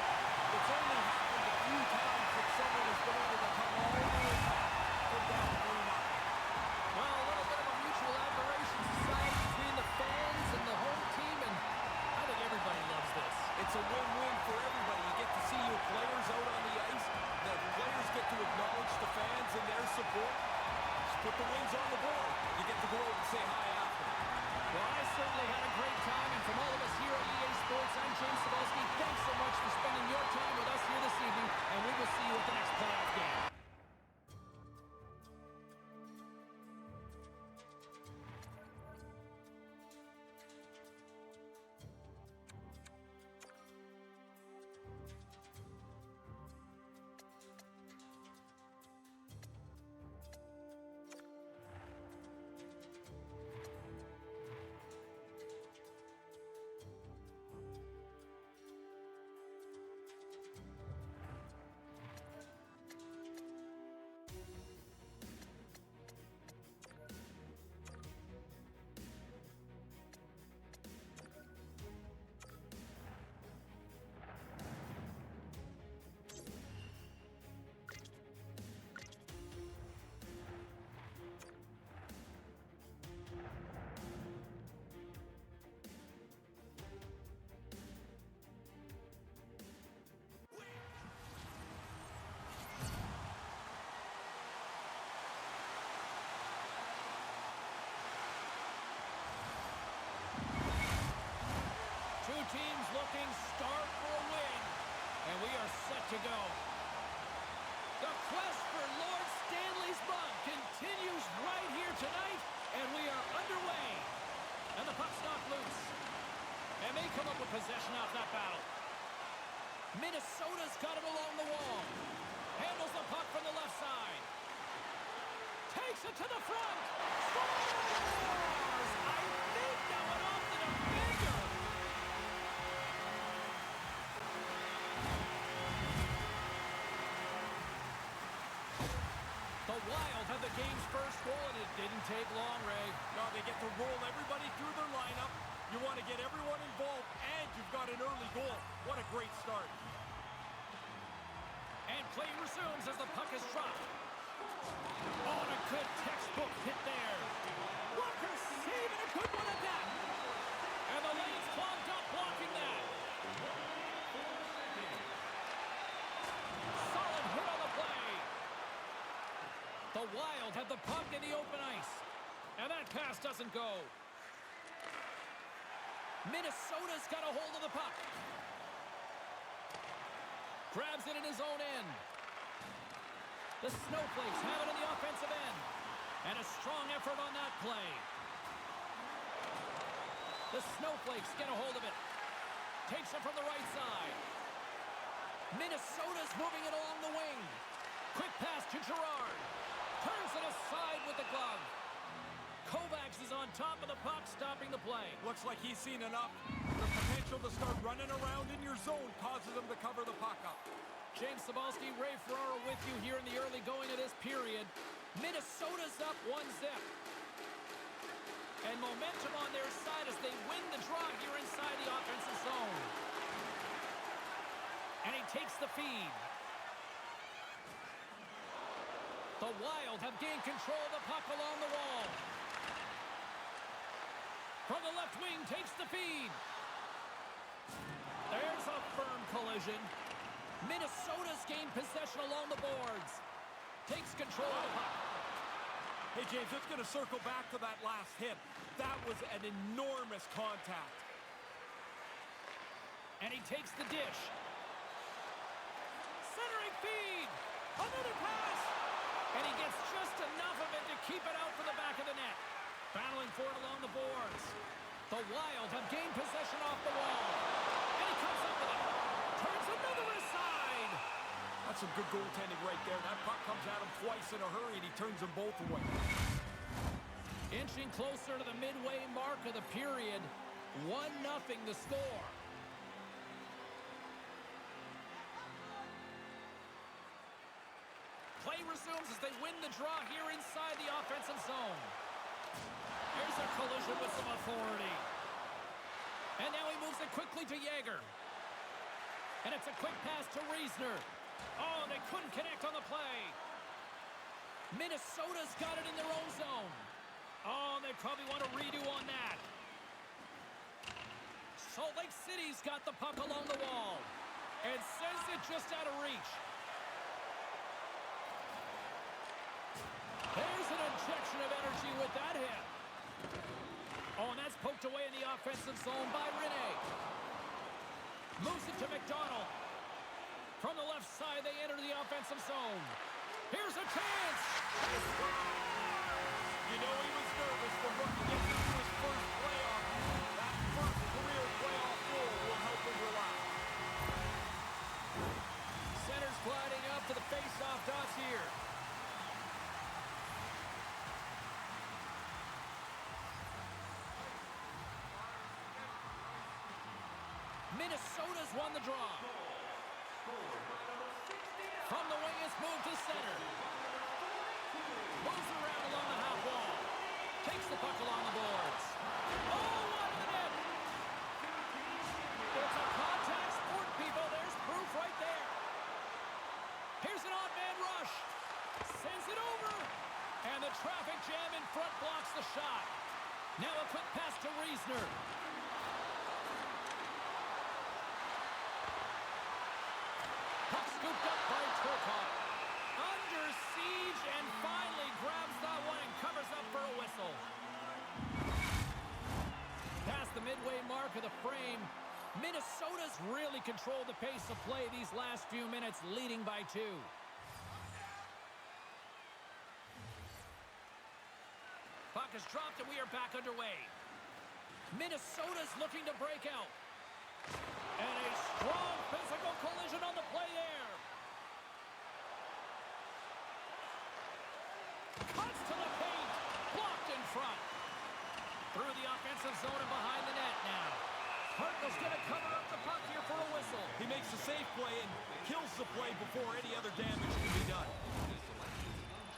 Speaker 3: It's only happened a few times that someone has been able to come all the way back from down 3-0.
Speaker 2: Well, a little bit of a mutual admiration society between the fans and the home team, and I think everybody loves this.
Speaker 3: It's a win-win for everybody. You get to see your players out on the ice. The players get to acknowledge the fans and their support. Just put the wins on the board. You get to go out and say hi after.
Speaker 2: Well, I certainly had a great time, and from all of us here at EA Sports, I'm James Cebulski. Thanks so much for spending your time with us here this evening, and we will see you at the next playoff game. Two teams looking starved for a win, and we are set to go. The quest for Lord Stanley's mug continues right here tonight, and we are underway. And the puck's knocked loose. And they come up with possession off that battle. Minnesota's got it along the wall. Handles the puck from the left side. Takes it to the front. Scores! I think that went off the defender. The Wild had the game's first goal, and it didn't take long, Ray.
Speaker 3: No, they get to roll everybody through their lineup. You want to get everyone involved, and you've got an early goal. What a great start.
Speaker 2: And play resumes as the puck is dropped. Oh, and a good textbook hit there. Walker saving a good one at that. And the lane's clogged up blocking that. Solid hit on the play. The Wild have the puck in the open ice. And that pass doesn't go. Minnesota's got a hold of the puck. Grabs it in his own end. The Snowflakes have it in the offensive end. And a strong effort on that play. The Snowflakes get a hold of it. Takes it from the right side. Minnesota's moving it along the wing. Quick pass to Girard. Turns it aside with the glove. Kovacs is on top of the puck, stopping the play.
Speaker 3: Looks like he's seen enough. The potential to start running around in your zone causes him to cover the puck up.
Speaker 2: James Cybulski, Ray Ferraro with you here in the early going of this period. Minnesota's up 1-0. And momentum on their side as they win the draw here inside the offensive zone. And he takes the feed. The Wild have gained control of the puck along the wall. From the left wing, takes the feed. There's a firm collision. Minnesota's gained possession along the boards. Takes control of the puck.
Speaker 3: Hey, James, let's going to circle back to that last hit. That was an enormous contact.
Speaker 2: And he takes the dish. Centering feed. Another pass. And he gets just enough of it to keep it out from the back of the net. Battling for it along the boards. The Wild have gained possession off the wall. And he comes up with it. Turns another aside.
Speaker 3: That's some good goaltending right there. That puck comes at him twice in a hurry, and he turns them both away.
Speaker 2: Inching closer to the midway mark of the period. 1-0 the score. Play resumes as they win the draw here inside the offensive zone. Here's a collision with some authority. And now he moves it quickly to Yager. And it's a quick pass to Riesner. Oh, they couldn't connect on the play. Minnesota's got it in their own zone. Oh, they probably want to redo on that. Salt Lake City's got the puck along the wall. And sends it just out of reach. There's an injection of energy with that hit. Oh, and that's poked away in the offensive zone by Rene. Moves it to McDonald. From the left side, they enter the offensive zone. Here's a chance. He scores!
Speaker 3: You know he was nervous for rookie getting into his first playoff. That first career playoff goal will help him relax.
Speaker 2: Center's gliding up to the face-off dots here. Minnesota's won the draw. From the wing, it's moved to center. Moves around along the half wall. Takes the puck along the boards. Oh, what a net! It's a contact sport, people. There's proof right there. Here's an odd man rush. Sends it over. And the traffic jam in front blocks the shot. Now a quick pass to Riesner. Puck scooped up by Turcotte. Under siege and finally grabs that one and covers up for a whistle. Past the midway mark of the frame, Minnesota's really controlled the pace of play these last few minutes, leading by 2. Puck is dropped and we are back underway. Minnesota's looking to break out. And a strong physical collision on the play there. Cuts to the paint. Blocked in front. Through the offensive zone and behind the net now. Hartnell's going to cover up the puck here for a whistle.
Speaker 3: He makes a safe play and kills the play before any other damage can be done.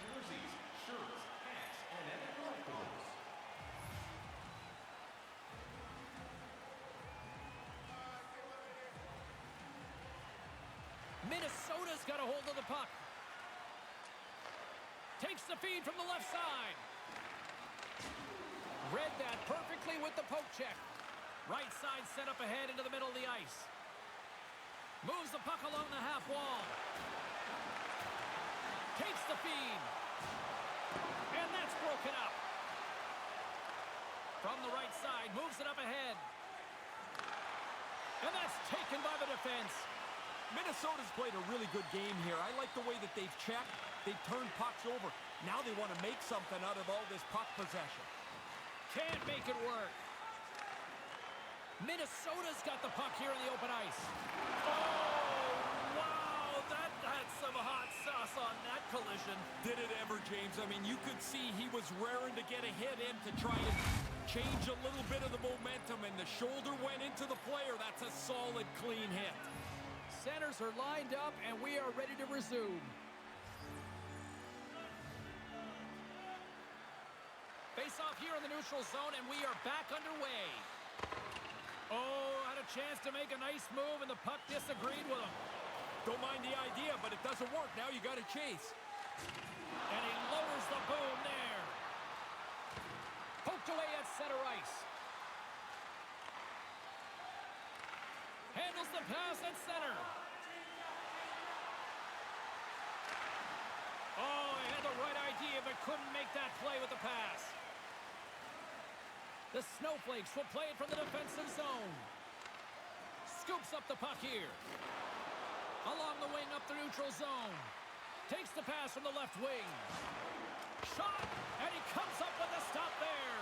Speaker 4: Jerseys, shirts, hats, and collectibles.
Speaker 2: Minnesota's got a hold of the puck. Takes the feed from the left side. Read that perfectly with the poke check. Right side set up ahead into the middle of the ice. Moves the puck along the half wall. Takes the feed. And that's broken up. From the right side, moves it up ahead. And that's taken by the defense.
Speaker 3: Minnesota's played a really good game here. I like the way that they've checked. They've turned pucks over. Now they want to make something out of all this puck possession.
Speaker 2: Can't make it work. Minnesota's got the puck here in the open ice. Oh, wow, that had some hot sauce on that collision.
Speaker 3: Did it ever, James? I mean, you could see he was raring to get a hit in to try and change a little bit of the momentum, and the shoulder went into the player. That's a solid, clean hit.
Speaker 2: Centers are lined up, and we are ready to resume. Face-off here in the neutral zone, and we are back underway. Oh, had a chance to make a nice move, and the puck disagreed with him.
Speaker 3: Don't mind the idea, but it doesn't work. Now you got to chase.
Speaker 2: And he lowers the boom there. Poked away at center ice. Handles the pass at center. Oh, he had the right idea, but couldn't make that play with the pass. The Snowflakes will play it from the defensive zone. Scoops up the puck here. Along the wing up the neutral zone. Takes the pass from the left wing. Shot, and he comes up with a stop there.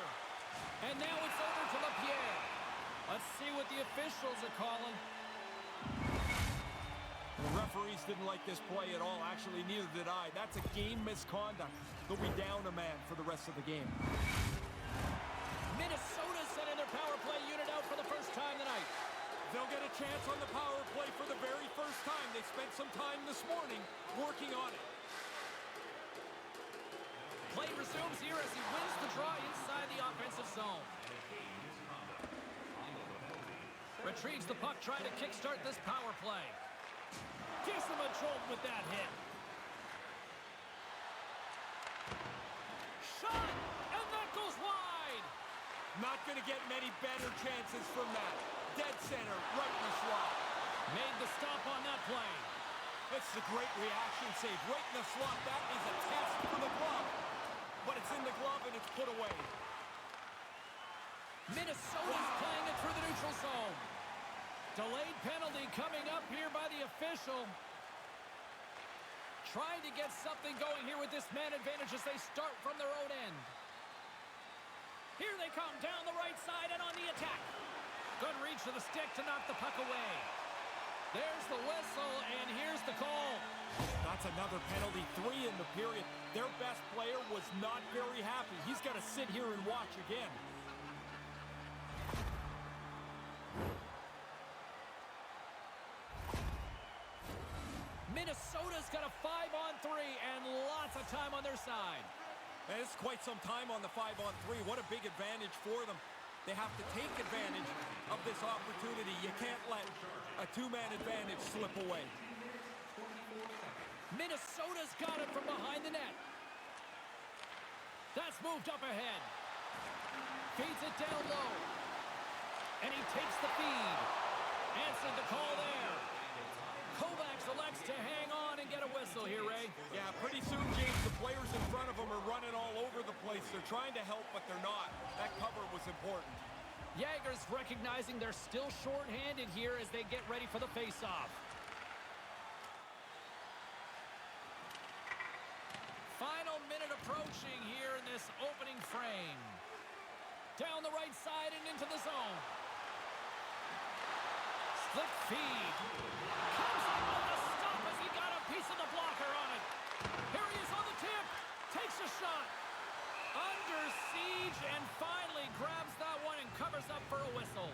Speaker 2: And now it's over to LaPierre. Let's see what the officials are calling.
Speaker 3: The referees didn't like this play at all. Actually, neither did I. That's a game misconduct. They'll be down a man for the rest of the game.
Speaker 2: Minnesota sending their power play unit out for the first time tonight.
Speaker 3: They'll get a chance on the power play for the very first time. They spent some time this morning working on it.
Speaker 2: Play resumes here as he wins the draw inside the offensive zone. Retrieves the puck, trying to kickstart this power play. Gives him a jolt with that hit. Shot! And that goes wide!
Speaker 3: Not going to get many better chances from that. Dead center, right in the slot.
Speaker 2: Made the stop on that play.
Speaker 3: It's a great reaction save. Right in the slot. That is a test for the glove. But it's in the glove and it's put away.
Speaker 2: Minnesota's playing it through the neutral zone. Delayed penalty coming up here by the official. Trying to get something going here with this man advantage as they start from their own end. Here they come down the right side and on the attack. Good reach to the stick to knock the puck away. There's the whistle, and here's the call.
Speaker 3: That's another penalty, 3 in the period. Their best player was not very happy. He's got to sit here and watch again.
Speaker 2: Minnesota's got a 5-on-3 and lots of time on their side.
Speaker 3: And it's quite some time on the 5-on-3. What a big advantage for them. They have to take advantage of this opportunity. You can't let a 2-man advantage slip away.
Speaker 2: Minnesota's got it from behind the net. That's moved up ahead. Feeds it down low. And he takes the feed. Answered the call there. Kovacs elects to hang on and get a whistle here, Ray.
Speaker 3: Yeah, pretty soon, James, the players in front of them are running all over the place. They're trying to help, but they're not. That cover was important.
Speaker 2: Jagger's recognizing they're still short-handed here as they get ready for the face-off. Final minute approaching here in this opening frame. Down the right side and into the zone. Slick feed. Comes up with the stop as he got a piece of the blocker on it. Here he is on the tip. Takes a shot. Under siege and finally grabs that one and covers up for a whistle.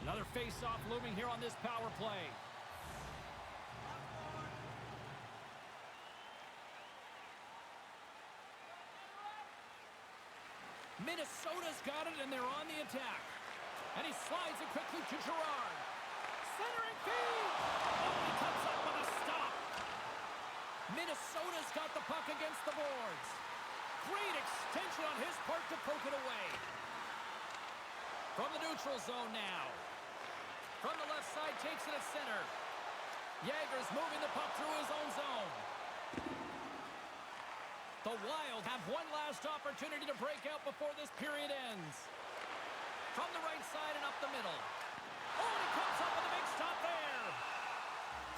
Speaker 2: Another face-off looming here on this power play. Minnesota's got it, and they're on the attack. And he slides it quickly to Gerard. Centering feed! Oh, he comes up with a stop. Minnesota's got the puck against the boards. Great extension on his part to poke it away. From the neutral zone now. From the left side, takes it at center. Yager's moving the puck through his own zone. The Wild have one last opportunity to break out before this period ends. From the right side and up the middle. Oh, and he comes up with a big stop there.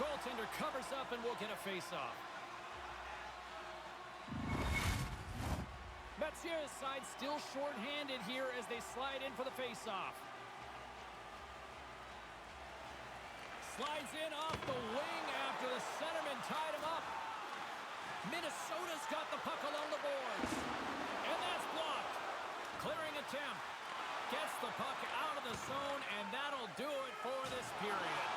Speaker 2: Goaltender covers up and will get a face-off. Metsier's side still short-handed here as they slide in for the face-off. Slides in off the wing after the centerman tied him up. Minnesota's got the puck along the boards. And that's blocked. Clearing attempt. Gets the puck out of the zone, and that'll do it for this period.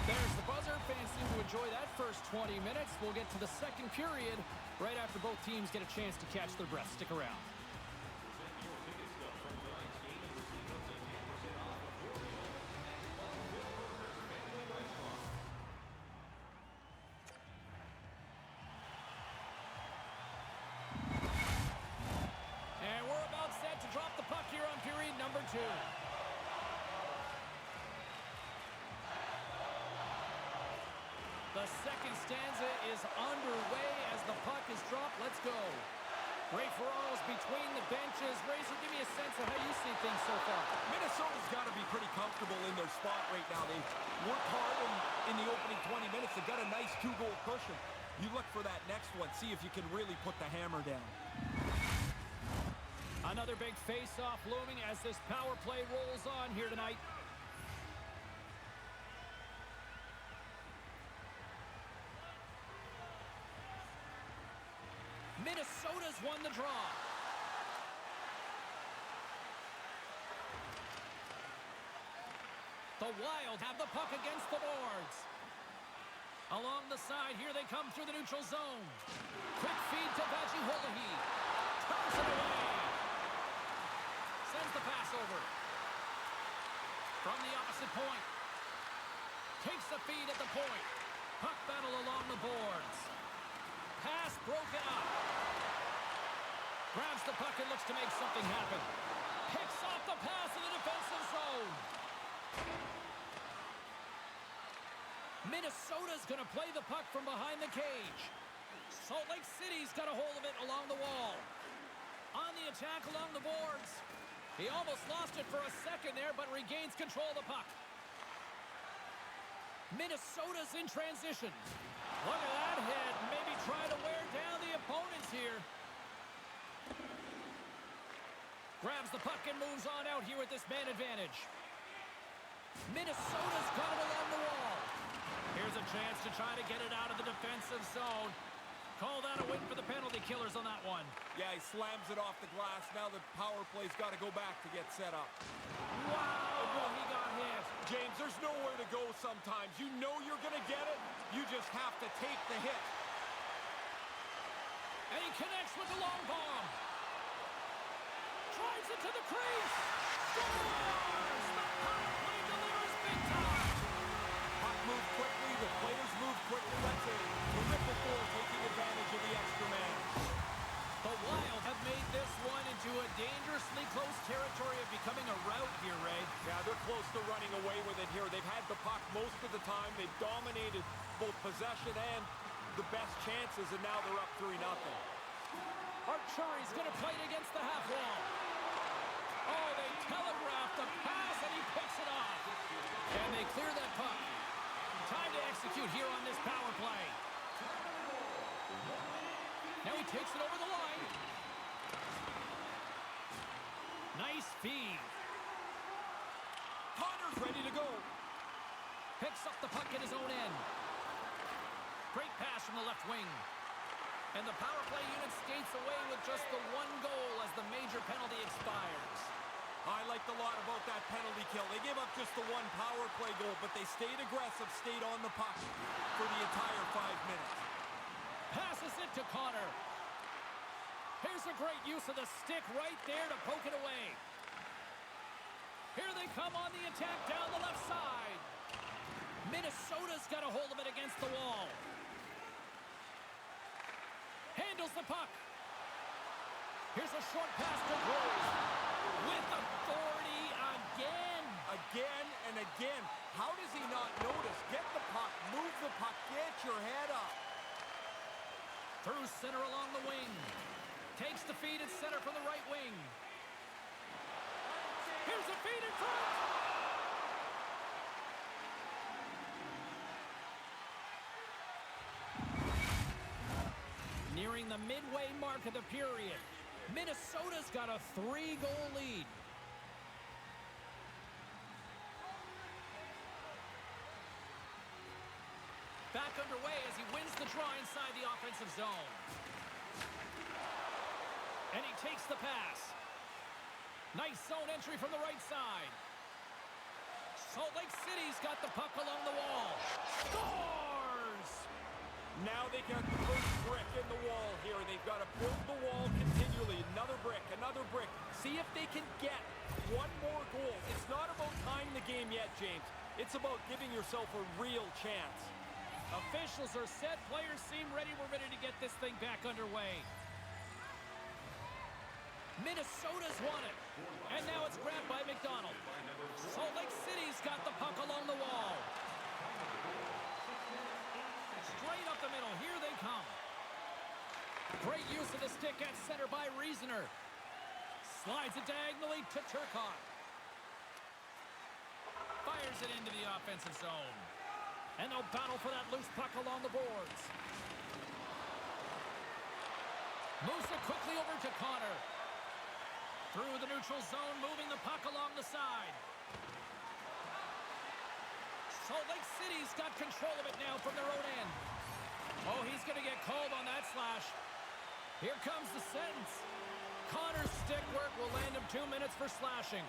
Speaker 2: There's the buzzer. Fans seem to enjoy that first 20 minutes. We'll get to the second period right after both teams get a chance to catch their breath. Stick around. And we're about set to drop the puck here on period number 2. The second stanza is underway as the puck is dropped. Let's go. Referrals between the benches. Razor, give me a sense of how you see things so far.
Speaker 3: Minnesota's got to be pretty comfortable in their spot right now. They worked hard in the opening 20 minutes. They got a nice 2-goal cushion. You look for that next one. See if you can really put the hammer down.
Speaker 2: Another big face-off looming as this power play rolls on here tonight. Minnesota's won the draw. The Wild have the puck against the boards. Along the side, here they come through the neutral zone. Quick feed to Vajiholahee. Turns it away. Sends the pass over. From the opposite point. Takes the feed at the point. Puck battle along the boards. Pass broken up. Grabs the puck and looks to make something happen. Picks off the pass in the defensive zone. Minnesota's going to play the puck from behind the cage. Salt Lake City's got a hold of it along the wall. On the attack along the boards. He almost lost it for a second there, but regains control of the puck. Minnesota's in transition. Look at that hit. Maybe trying to wear down the opponents here. Grabs the puck and moves on out here with this man advantage. Minnesota's got it along the wall. Here's a chance to try to get it out of the defensive zone. Call that a win for the penalty killers on that one.
Speaker 3: Yeah, he slams it off the glass. Now the power play's got to go back to get set up.
Speaker 2: Wow, he got hit.
Speaker 3: James, there's nowhere to go sometimes. You know you're going to get it. You just have to take the hit.
Speaker 2: And he connects with the long bomb. Drives it to the crease. Scores! The power play delivers big time.
Speaker 3: Puck moved quickly. The players moved quickly. That's a terrific goal, taking advantage of the extra man.
Speaker 2: The Wild have made this one into a dangerously close territory of becoming a rout here, Ray.
Speaker 3: Yeah, they're close to running away with it here. They've had the puck most of the time. They've dominated both possession and the best chances, and now they're up 3-0.
Speaker 2: Arturi's going to play it against the half wall. Oh, they telegraph the pass, and he picks it off. And they clear that puck. Time to execute here on this power play. Now he takes it over the line. Nice feed.
Speaker 3: Connor's ready to go.
Speaker 2: Picks up the puck at his own end. Great pass from the left wing. And the power play unit skates away with just the one goal as the major penalty expires.
Speaker 3: I liked a lot about that penalty kill. They gave up just the one power play goal, but they stayed aggressive, stayed on the puck for the entire 5 minutes.
Speaker 2: Passes it to Connor. Here's a great use of the stick right there to poke it away. Here they come on the attack down the left side. Minnesota's got a hold of it against the wall. Handles the puck. Here's a short pass to Groves. With authority again.
Speaker 3: Again and again. How does he not notice? Get the puck, move the puck, get your head up.
Speaker 2: Through center along the wing. Takes the feed at center from the right wing. Here's a feed in front. Nearing the midway mark of the period. Minnesota's got a 3-goal lead. Back underway as he wins the draw inside the offensive zone. And he takes the pass. Nice zone entry from the right side. Salt Lake City's got the puck along the wall. Scores!
Speaker 3: Now they got the first brick in the wall here. They've got to build the wall continually. Another brick, another brick. See if they can get one more goal. It's not about tying the game yet, James. It's about giving yourself a real chance.
Speaker 2: Officials are set. Players seem ready. We're ready to get this thing back underway. Minnesota's won it. And now it's grabbed by McDonald. Salt Lake City's got the puck along the wall. Straight up the middle. Here they come. Great use of the stick at center by Reasoner. Slides it diagonally to Turcotte. Fires it into the offensive zone. And they'll battle for that loose puck along the boards. Moves it quickly over to Connor. Through the neutral zone, moving the puck along the side. Salt Lake City's got control of it now from their own end. Oh, he's going to get called on that slash. Here comes the sentence. Connor's stick work will land him 2 minutes for slashing.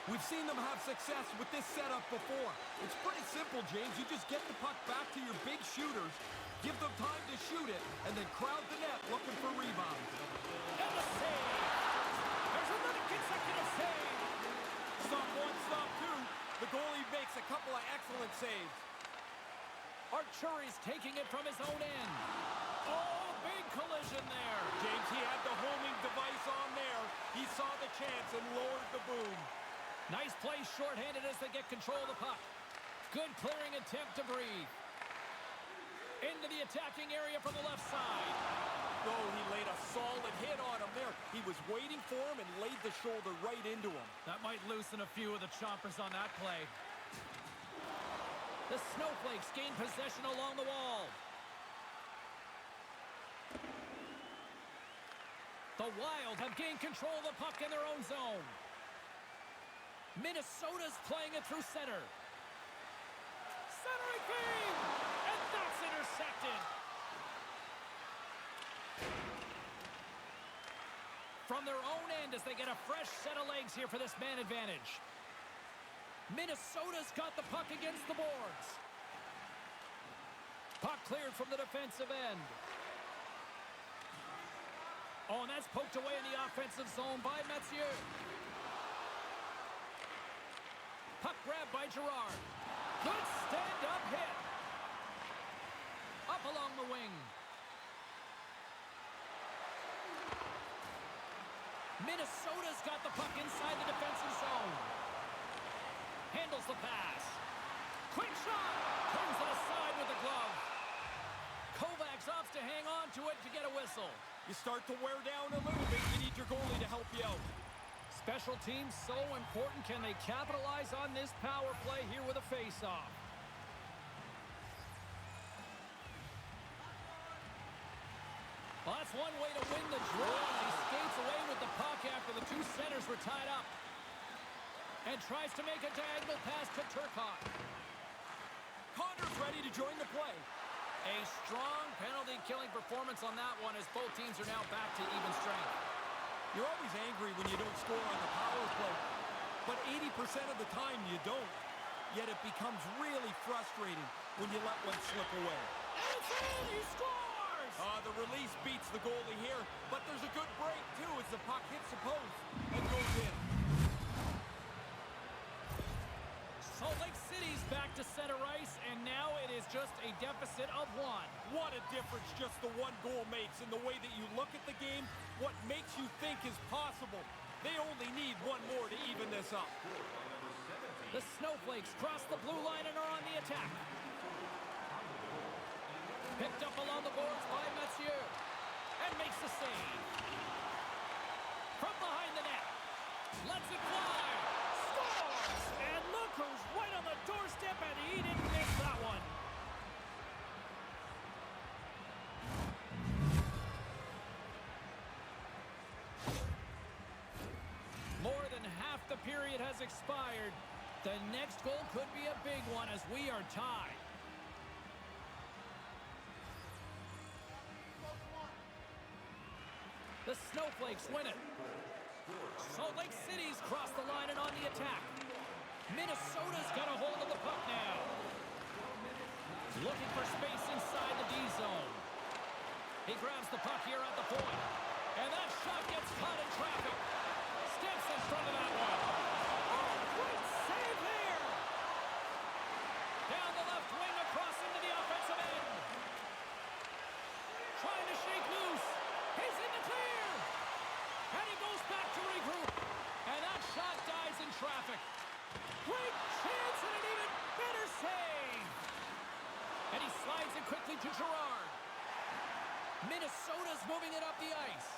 Speaker 3: We've seen them have success with this setup before. It's pretty simple, James. You just get the puck back to your big shooters, give them time to shoot it, and then crowd the net looking for rebounds.
Speaker 2: And the save! There's another consecutive save!
Speaker 3: Stop one, stop two. The goalie makes a couple of excellent saves.
Speaker 2: Arturi's taking it from his own end. Oh, big collision there.
Speaker 3: James, he had the homing device on there. He saw the chance and lowered the boom.
Speaker 2: Nice play shorthanded as they get control of the puck. Good clearing attempt to breathe. Into the attacking area from the left side.
Speaker 3: Oh, he laid a solid hit on him there. He was waiting for him and laid the shoulder right into him.
Speaker 2: That might loosen a few of the chompers on that play. The Snowflakes gain possession along the wall. The Wild have gained control of the puck in their own zone. Minnesota's playing it through center. Centering feed! And that's intercepted. From their own end as they get a fresh set of legs here for this man advantage. Minnesota's got the puck against the boards. Puck cleared from the defensive end. Oh, and that's poked away in the offensive zone by Messier. Puck grabbed by Girard. Good stand-up hit. Up along the wing. Minnesota's got the puck inside the defensive zone. Handles the pass. Quick shot. Turns it aside with the glove. Kovacs opts to hang on to it to get a whistle.
Speaker 3: You start to wear down a little bit. You need your goalie to help you out.
Speaker 2: Special teams so important. Can they capitalize on this power play here with a face-off? Well, that's one way to win the draw. He skates away with the puck after the two centers were tied up. And tries to make a diagonal pass to Turcotte.
Speaker 3: Connor's ready to join the play.
Speaker 2: A strong penalty-killing performance on that one as both teams are now back to even strength.
Speaker 3: You're always angry when you don't score on the power play, but 80% of the time you don't. Yet it becomes really frustrating when you let one slip away.
Speaker 2: And it's in! He scores!
Speaker 3: The release beats the goalie here, but there's a good break, too, as the puck hits the post and goes in.
Speaker 2: Salt Lake City's back to center ice, and now it is just a deficit of 1.
Speaker 3: What a difference just the one goal makes in the way that you look at the game, what makes you think is possible. They only need one more to even this up.
Speaker 2: The Snowflakes cross the blue line and are on the attack. Picked up along the boards by Mathieu, and makes the save. From behind the net, lets it fly, scores! And look who's right on the doorstep, and he didn't miss that one. More than half the period has expired. The next goal could be a big one as we are tied. The Snowflakes win it. Salt Lake City's crossed the line and on the attack. Minnesota's got a hold of the puck now. Looking for space inside the D zone. He grabs the puck here at the point. And that shot gets caught in traffic. Steps in front of that one. Oh, great save there. Down the left wing across into the offensive end. Trying to shake loose. He's in the clear. And he goes back to regroup. And that shot dies in traffic. Great chance and an even better save. And he slides it quickly to Girard. Minnesota's moving it up the ice.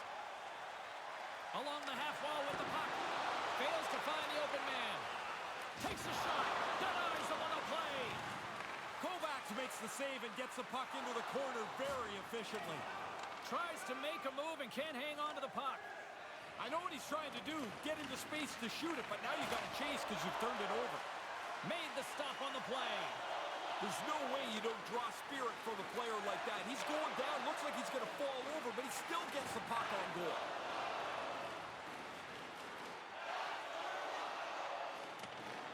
Speaker 2: Along the half wall with the puck. Fails to find the open man. Takes a shot. Denies him on the play.
Speaker 3: Kovacs makes the save and gets the puck into the corner very efficiently.
Speaker 2: Tries to make a move and can't hang on to the puck.
Speaker 3: I know what he's trying to do, get into space to shoot it, but now you got to chase because you've turned it over.
Speaker 2: Made the stop on the play.
Speaker 3: There's no way you don't draw spirit from a player like that. He's going down, looks like he's going to fall over, but he still gets the puck on goal.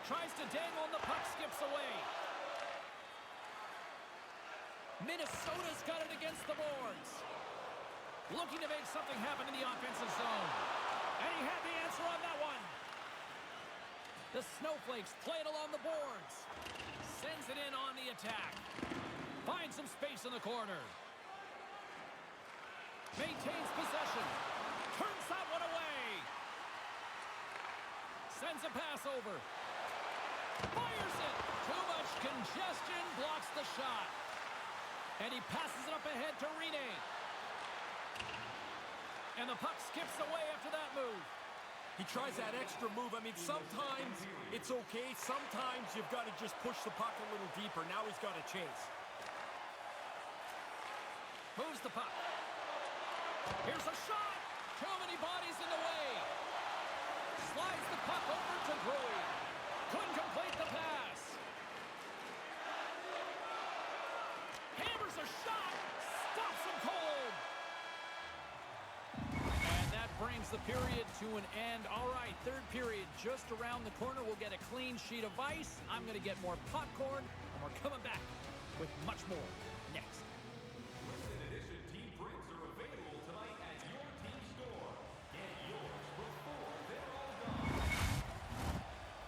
Speaker 2: Tries to dangle and the puck skips away. Minnesota's got it against the boards. Looking to make something happen in the offensive zone. And he had the answer on that one. The Snowflakes play it along the boards. Sends it in on the attack. Finds some space in the corner. Maintains possession. Turns that one away. Sends a pass over. Fires it. Too much congestion. Blocks the shot. And he passes it up ahead to Rene. And the puck skips away after that move.
Speaker 3: He tries that extra move. I mean, sometimes it's okay. Sometimes you've got to just push the puck a little deeper. Now he's got to chase.
Speaker 2: Moves the puck. Here's a shot. Too many bodies in the way. Slides the puck over to Gruy. Couldn't complete the pass. Hammers a shot. Stops him cold. And that brings the period to an end. All right, third period just around the corner. We'll get a clean sheet of ice. I'm going to get more popcorn, and we're coming back with much more next.
Speaker 4: Limited edition team prints are available tonight at your team store. Get yours before they're all gone.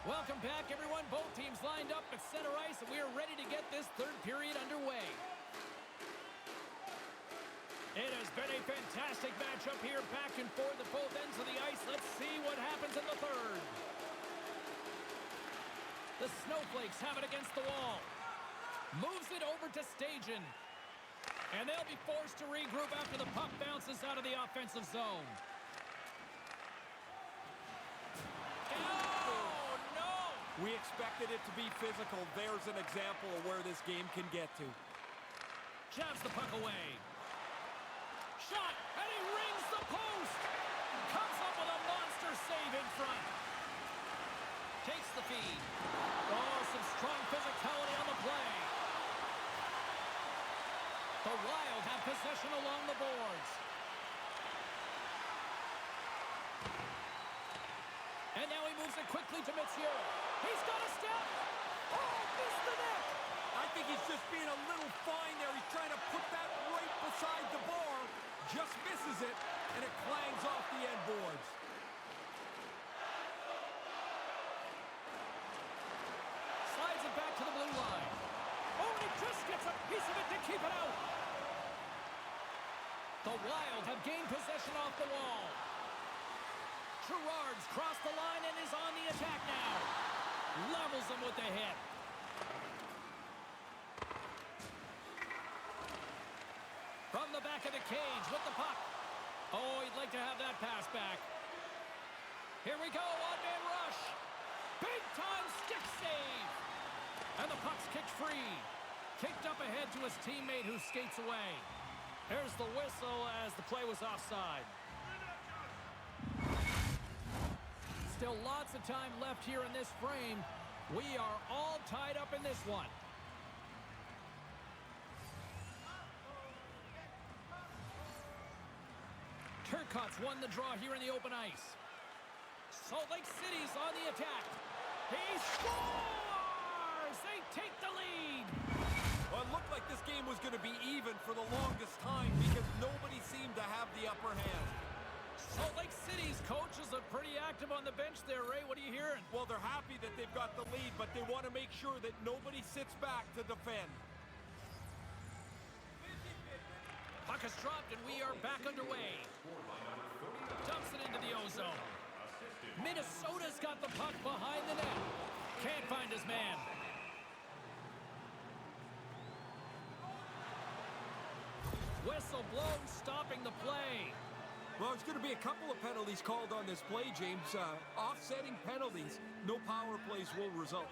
Speaker 2: Welcome back, everyone. Both teams lined up at center ice, and we are ready to get this third period underway. It has been a fantastic matchup here, back and forth at both ends of the ice. Let's see what happens in the third. The Snowflakes have it against the wall. Moves it over to Stajan. And they'll be forced to regroup after the puck bounces out of the offensive zone. Oh, no!
Speaker 3: We expected it to be physical. There's an example of where this game can get to.
Speaker 2: Jabs the puck away. Shot, and he rings the post. Comes up with a monster save in front. Takes the feed. Oh, some strong physicality on the play. The Wild have possession along the boards. And now he moves it quickly to Mathieu. He's got a step. Oh, missed the net.
Speaker 3: I think he's just being a little fine there. He's trying to put that right inside the bar, just misses it, and it clangs off the end boards.
Speaker 2: Slides it back to the blue line. Oh, and he just gets a piece of it to keep it out. The Wild have gained possession off the wall. Gerard's crossed the line and is on the attack now. Levels him with the hit. From the back of the cage with the puck. Oh, he'd like to have that pass back. Here we go, one-man rush. Big-time stick save. And the puck's kicked free. Kicked up ahead to his teammate who skates away. There's the whistle as the play was offside. Still lots of time left here in this frame. We are all tied up in this one. Turcotte's won the draw here in the open ice. Salt Lake City's on the attack. He scores! They take the lead.
Speaker 3: Well, it looked like this game was going to be even for the longest time because nobody seemed to have the upper hand.
Speaker 2: Salt Lake City's coach is pretty active on the bench there, Ray. What are you hearing?
Speaker 3: Well, they're happy that they've got the lead, but they want to make sure that nobody sits back to defend.
Speaker 2: Puck is dropped and we are back underway. Dumps it into the ozone. Minnesota's got the puck behind the net. Can't find his man. Whistle blown, stopping the play.
Speaker 3: Well, there's going to be a couple of penalties called on this play, James. Offsetting penalties. No power plays will result.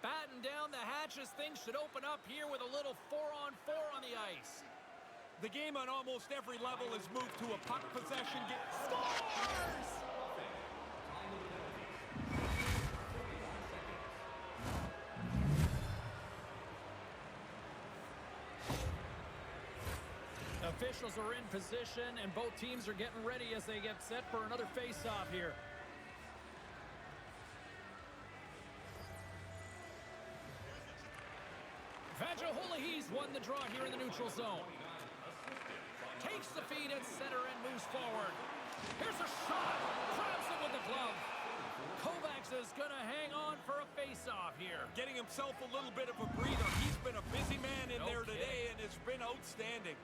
Speaker 2: Batten down the hatches. Things should open up here with a little 4-on-4 on the ice.
Speaker 3: The game on almost every level has moved to a puck possession game.
Speaker 2: Scores! Officials are in position, and both teams are getting ready as they get set for another face-off here. He's won the draw here in the neutral zone. Takes the feed at center and moves forward. Here's a shot. Grabs it with the glove. Kovacs is going to hang on for a face-off here.
Speaker 3: Getting himself a little bit of a breather. He's been a busy man in there today, and it's been outstanding.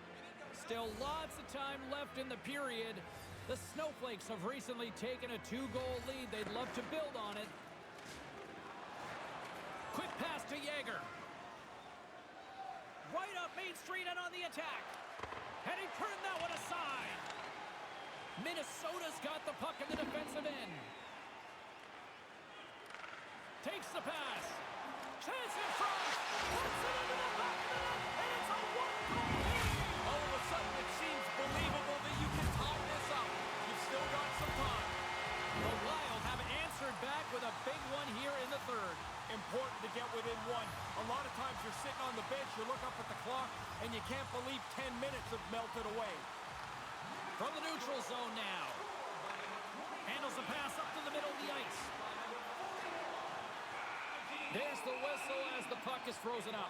Speaker 2: Still lots of time left in the period. The Snowflakes have recently taken a 2-goal lead. They'd love to build on it. Quick pass to Yager. Right up Main Street and on the attack. And he turned that one aside. Minnesota's got the puck in the defensive end. Takes the pass. Chance in front. Puts it into the back of the net. And it's a 1-goal lead.
Speaker 3: All of a sudden, it seems believable that you can tie this up. You've still got some time.
Speaker 2: The Wild have answered back with a big one here in the third.
Speaker 3: Important to get within one. A lot of times you're sitting on the bench, you look up at the clock, and you can't believe 10 minutes have melted away.
Speaker 2: From the neutral zone now. Handles the pass up to the middle of the ice. There's the whistle as the puck is frozen up.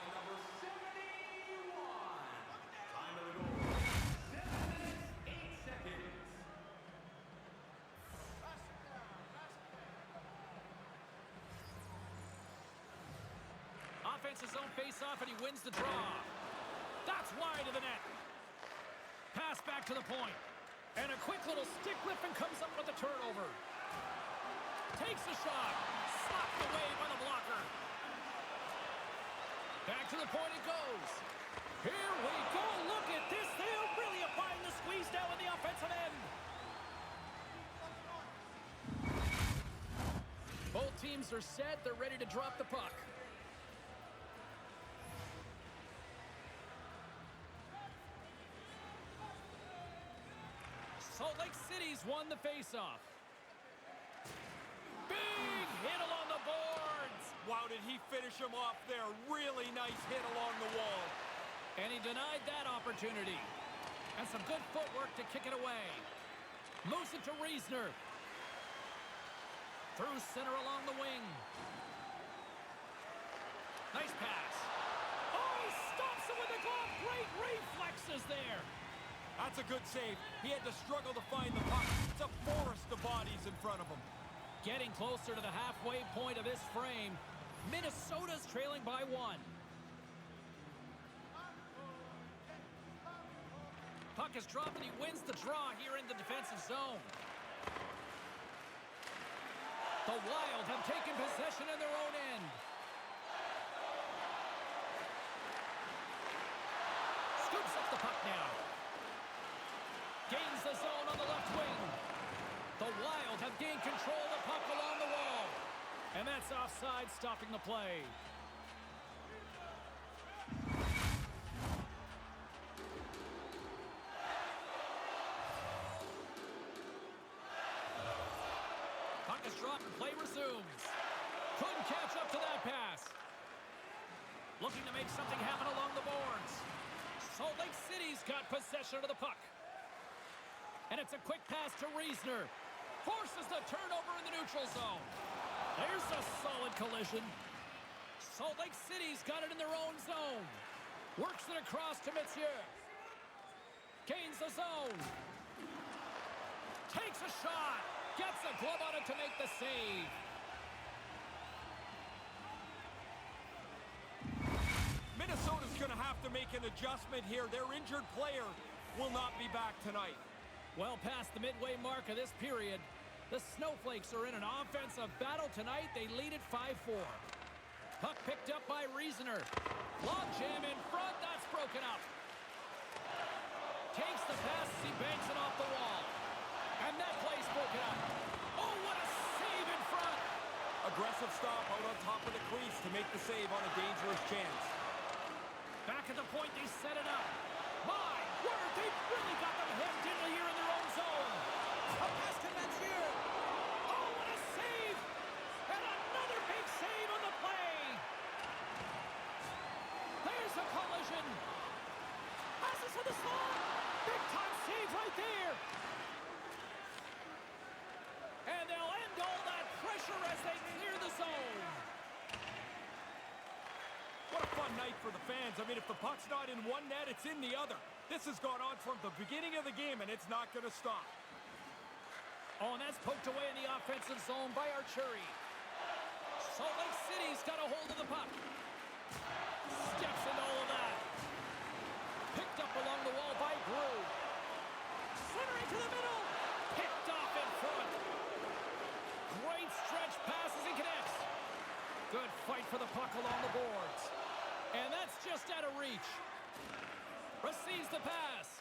Speaker 2: Offense his own face-off, and he wins the draw. That's wide of the net. Pass back to the point. And a quick little stick lift and comes up with a turnover. Takes the shot. Slapped away by the blocker. Back to the point it goes. Here we go. Look at this. They are really applying the squeeze down in the offensive end. Both teams are set. They're ready to drop the puck. Salt Lake City's won the faceoff. Big hit along the boards.
Speaker 3: Wow, did he finish him off there? Really nice hit along the wall.
Speaker 2: And he denied that opportunity. And some good footwork to kick it away. Moves it to Riesner. Through center along the wing. Nice pass. Oh, he stops it with the glove. Great reflexes there.
Speaker 3: That's a good save. He had to struggle to find the puck. It's a forest of bodies in front of him.
Speaker 2: Getting closer to the halfway point of this frame. Minnesota's trailing by 1. Puck is dropped and he wins the draw here in the defensive zone. The Wild have taken possession in their own end. Scoops up the puck now. Gains the zone on the left wing. The Wild have gained control of the puck along the wall. And that's offside, stopping the play. Puck is dropped and play resumes. Couldn't catch up to that pass. Looking to make something happen along the boards. Salt Lake City's got possession of the puck. And it's a quick pass to Riesner. Forces the turnover in the neutral zone. There's a solid collision. Salt Lake City's got it in their own zone. Works it across to Messier. Gains the zone. Takes a shot. Gets a glove on it to make the save.
Speaker 3: Minnesota's going to have to make an adjustment here. Their injured player will not be back tonight.
Speaker 2: Well past the midway mark of this period, the Snowflakes are in an offensive battle tonight. They lead it 5-4. Puck picked up by Riesner. Log jam in front. That's broken up. Takes the pass as he banks it off the wall. And that play's broken up. Oh, what a save in front.
Speaker 3: Aggressive stop out on top of the crease to make the save on a dangerous chance.
Speaker 2: Back at the point, they set it up. My word, they've really got them hemmed in here in their own zone. A pass to Messier. Oh, what a save. And another big save on the play. There's a collision. Passes to the slot. Big time save right there. And they'll end all that pressure as they clear the zone.
Speaker 3: What a fun night for the fans. I mean, if the puck's not in one net, it's in the other. This has gone on from the beginning of the game, and it's not going to stop.
Speaker 2: Oh, and that's poked away in the offensive zone by Archery. Salt Lake City's got a hold of the puck. Steps into all of that. Picked up along the wall by Brew. Centering to the middle. Picked off in front. Great stretch passes and connects. Good fight for the puck along the boards. And that's just out of reach. Receives the pass.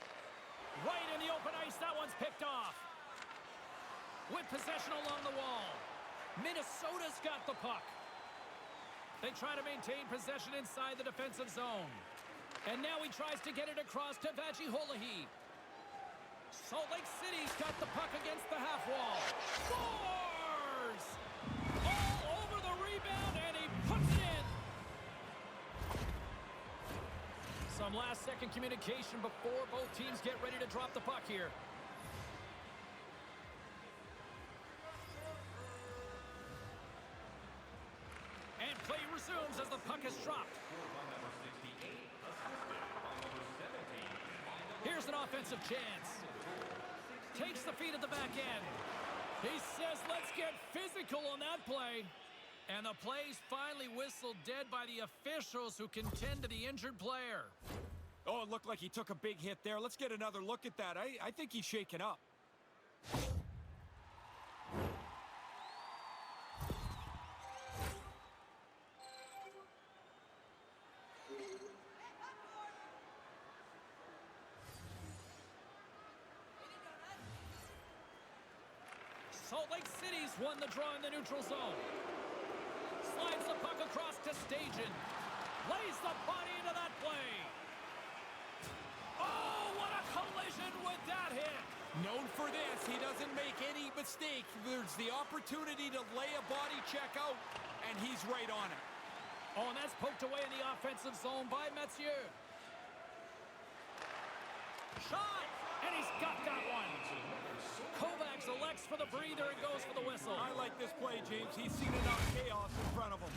Speaker 2: Right in the open ice, that one's picked off. With possession along the wall. Minnesota's got the puck. They try to maintain possession inside the defensive zone. And now he tries to get it across to Vaciholahi. Salt Lake City's got the puck against the half wall. Scores! All over the rebound, and he puts it in. Some last-second communication before both teams get ready to drop the puck here. And play resumes as the puck is dropped. Here's an offensive chance. Takes the feed at the back end. He says, let's get physical on that play. And the play's finally whistled dead by the officials who can tend to the injured player.
Speaker 3: Oh, it looked like he took a big hit there. Let's get another look at that. I think he's shaken up.
Speaker 2: Salt Lake City's won the draw in the neutral zone. Slides the puck across to Stajan. Lays the body into that play. Oh, what a collision with that hit.
Speaker 3: Known for this, he doesn't make any mistake. There's the opportunity to lay a body check out, and he's right on it.
Speaker 2: Oh, and that's poked away in the offensive zone by Messier. Shot! And he's got that one. Kovacs elects for the breather and goes for the whistle.
Speaker 3: I like this play, James. He's seen enough chaos in front of him.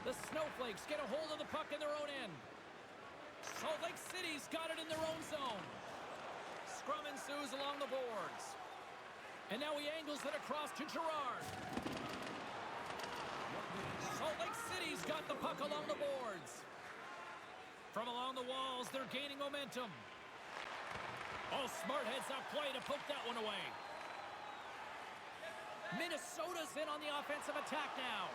Speaker 2: The Snowflakes get a hold of the puck in their own end. Salt Lake City's got it in their own zone. Scrum ensues along the boards. And now he angles it across to Gerard. Salt Lake City's got the puck along the boards. From along the walls, they're gaining momentum. Oh, smart heads-up play to poke that one away. Minnesota's in on the offensive attack now.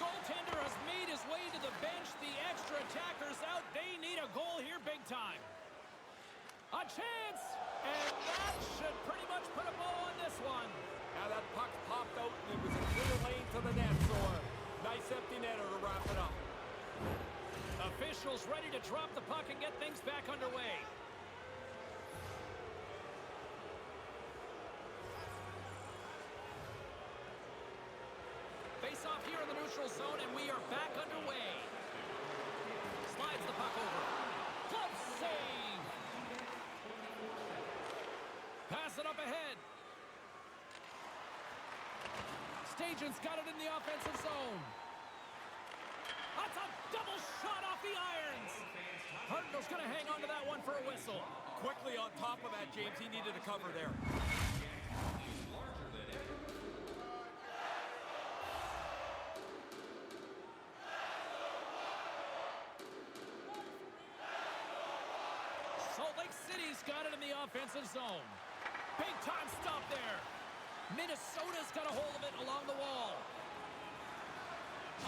Speaker 2: Goaltender has made his way to the bench. The extra attackers out. They need a goal here big time. A chance! And that should pretty much put a bow on this one.
Speaker 3: Now that puck popped out and it was a clear lane to the net, so a nice empty netter to wrap it up.
Speaker 2: Officials ready to drop the puck and get things back underway. Face off here in the neutral zone, and we are back underway. Slides the puck over. Glove save. Pass it up ahead. Stajan's got it in the offensive zone. That's a double shot off the irons. Hartnell's going to hang on to that one for a whistle.
Speaker 3: Quickly on top of that, James. He needed a cover there.
Speaker 2: Salt Lake City's got it in the offensive zone. Big time stop there. Minnesota's got a hold of it along the wall.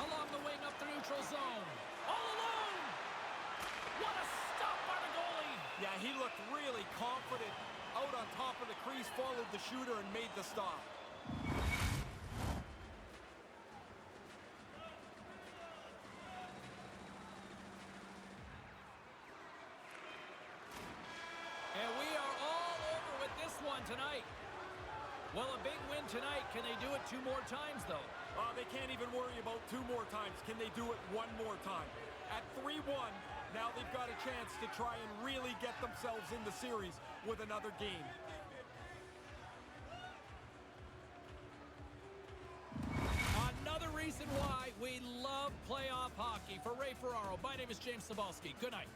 Speaker 2: Along the wing up the neutral zone. All alone! What a stop by the goalie!
Speaker 3: Yeah, he looked really confident. Out on top of the crease, followed the shooter and made the stop.
Speaker 2: And we are all over with this one tonight. Well, a big win tonight. Can they do it 2 more times, though?
Speaker 3: They can't even worry about 2 more times. Can they do it 1 more time? At 3-1, now they've got a chance to try and really get themselves in the series with another game.
Speaker 2: Another reason why we love playoff hockey. For Ray Ferraro, my name is James Cybulski. Good night.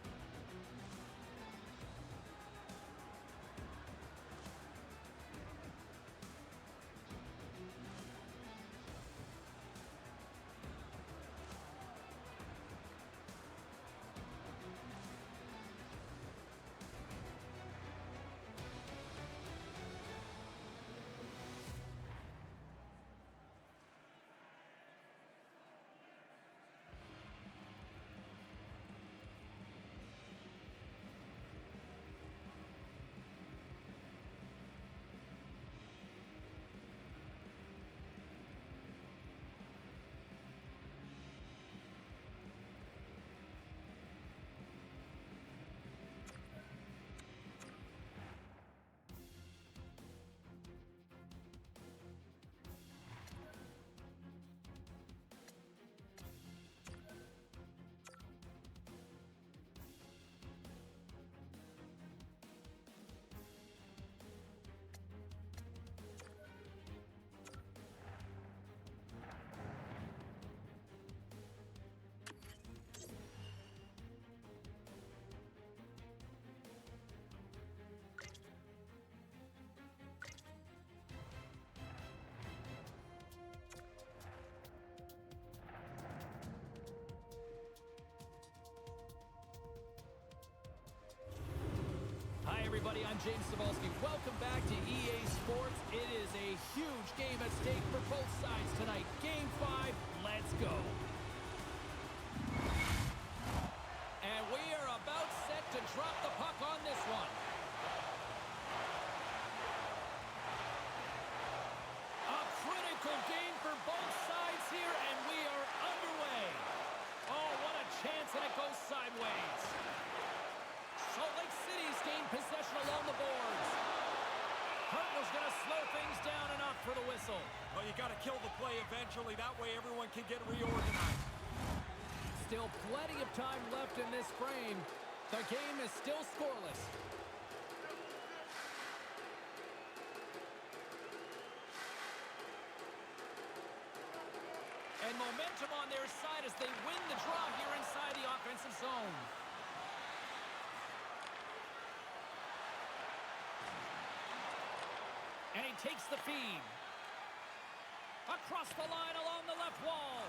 Speaker 2: Hi, everybody. I'm James Cybulski. Welcome back to EA Sports. It is a huge game at stake for both sides tonight. Game 5, let's go. And we are about set to drop the puck on this one. A critical game for both sides here, and we are underway. Oh, what a chance, and it goes sideways. Salt Lake City's gained possession along the boards. Hartnell's going to slow things down enough for for the whistle.
Speaker 3: Well, you got to kill the play eventually. That way everyone can get reorganized.
Speaker 2: Still plenty of time left in this frame. The game is still scoreless. And momentum on their side as they win the draw here inside the offensive zone. And he takes the feed. Across the line along the left wall.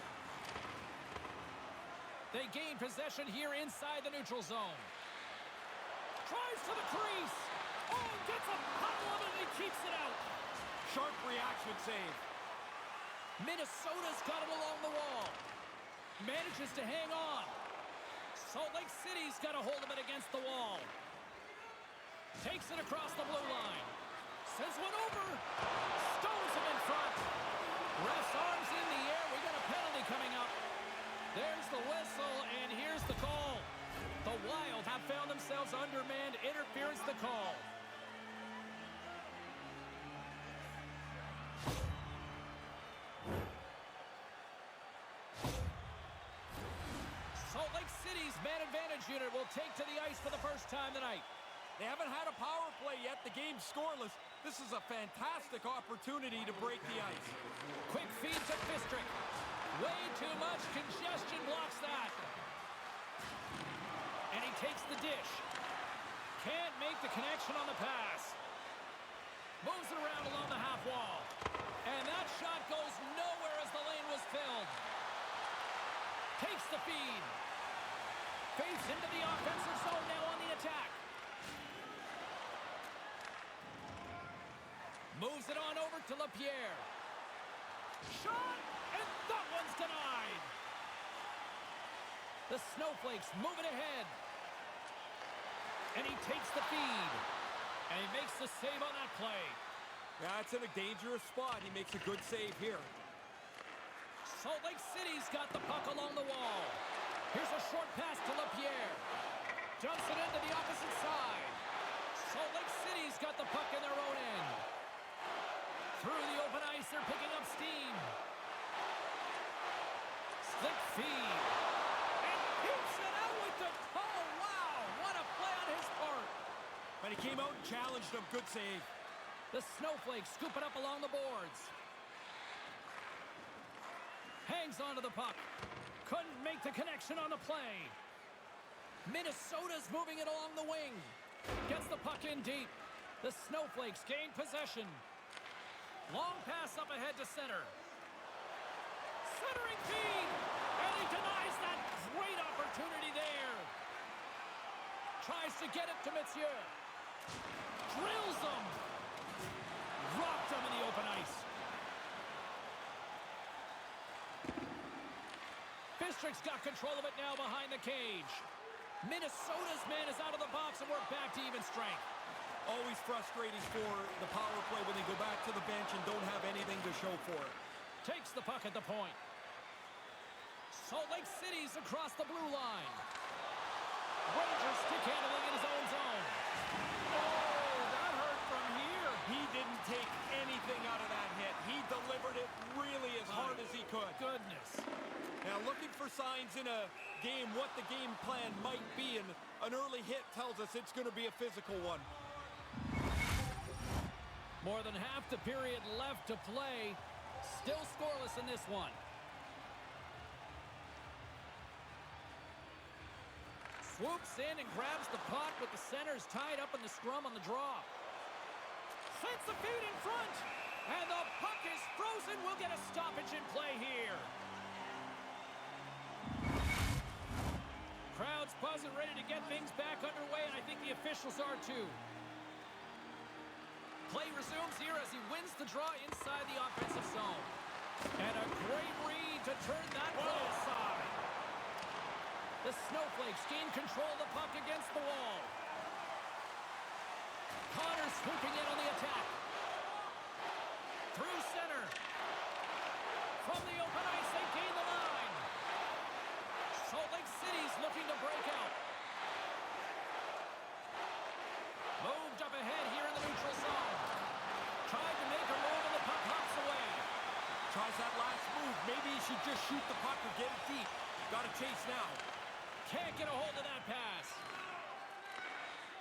Speaker 2: They gain possession here inside the neutral zone. Tries to the crease. Oh, gets a pop of it and he keeps it out.
Speaker 3: Sharp reaction save.
Speaker 2: Minnesota's got it along the wall. Manages to hang on. Salt Lake City's got a hold of it against the wall. Takes it across the blue line. Sends one over. Stones him in front. Ref's arms in the air. We got a penalty coming up. There's the whistle, and here's the call. The Wild have found themselves undermanned. Interference the call. Salt Lake City's man advantage unit will take to the ice for the first time tonight.
Speaker 3: They haven't had a power play yet. The game's scoreless. This is a fantastic opportunity to break the ice.
Speaker 2: Quick feed to Fistrick. Way too much congestion blocks that. And he takes the dish. Can't make the connection on the pass. Moves it around along the half wall. And that shot goes nowhere as the lane was filled. Takes the feed. Fades into the offensive zone now on the attack. Moves it on over to LaPierre. Shot! And that one's denied. The Snowflakes move it ahead. And he takes the feed. And he makes the save on that play.
Speaker 3: That's in a dangerous spot. He makes a good save here.
Speaker 2: Salt Lake City's got the puck along the wall. Here's a short pass to LaPierre. Dumps it into the opposite side. Salt Lake City's got the puck in their own end. Through the open ice, they're picking up steam. Slick feed. And keeps it out with the... Oh, wow! What a play on his part.
Speaker 3: But he came out and challenged him. Good save.
Speaker 2: The Snowflakes scoop it up along the boards. Hangs onto the puck. Couldn't make the connection on the play. Minnesota's moving it along the wing. Gets the puck in deep. The Snowflakes gain possession. Long pass up ahead to center. Centering feed. And he denies that great opportunity there. Tries to get it to Messier. Drills him. Rocked him in the open ice. Fistrick's got control of it now behind the cage. Minnesota's man is out of the box and we're back to even strength.
Speaker 3: Always frustrating for the power play when they go back to the bench and don't have anything to show for it.
Speaker 2: Takes the puck at the point. Salt Lake City's across the blue line. Rangers stick handling in his own zone. Oh, that hurt from here.
Speaker 3: He didn't take anything out of that hit. He delivered it really as hard as he could.
Speaker 2: Goodness.
Speaker 3: Now looking for signs in a game what the game plan might be, and an early hit tells us it's going to be a physical one.
Speaker 2: More than half the period left to play. Still scoreless in this one. Swoops in and grabs the puck with the centers tied up in the scrum on the draw. Sends the feed in front. And the puck is frozen. We'll get a stoppage in play here. Crowd's buzzing, ready to get things back underway, and I think the officials are too. Play resumes here as he wins the draw inside the offensive zone. And a great read to turn that play aside. The Snowflakes gain control of the puck against the wall. Connor swooping in on the attack. Through center. From the open ice, they gain the line. Salt Lake City's looking to break out. Moved up ahead here in the neutral zone. Tried to make a move and the puck hops
Speaker 3: should just shoot the puck or get it deep. Got to chase now.
Speaker 2: Can't get a hold of that pass.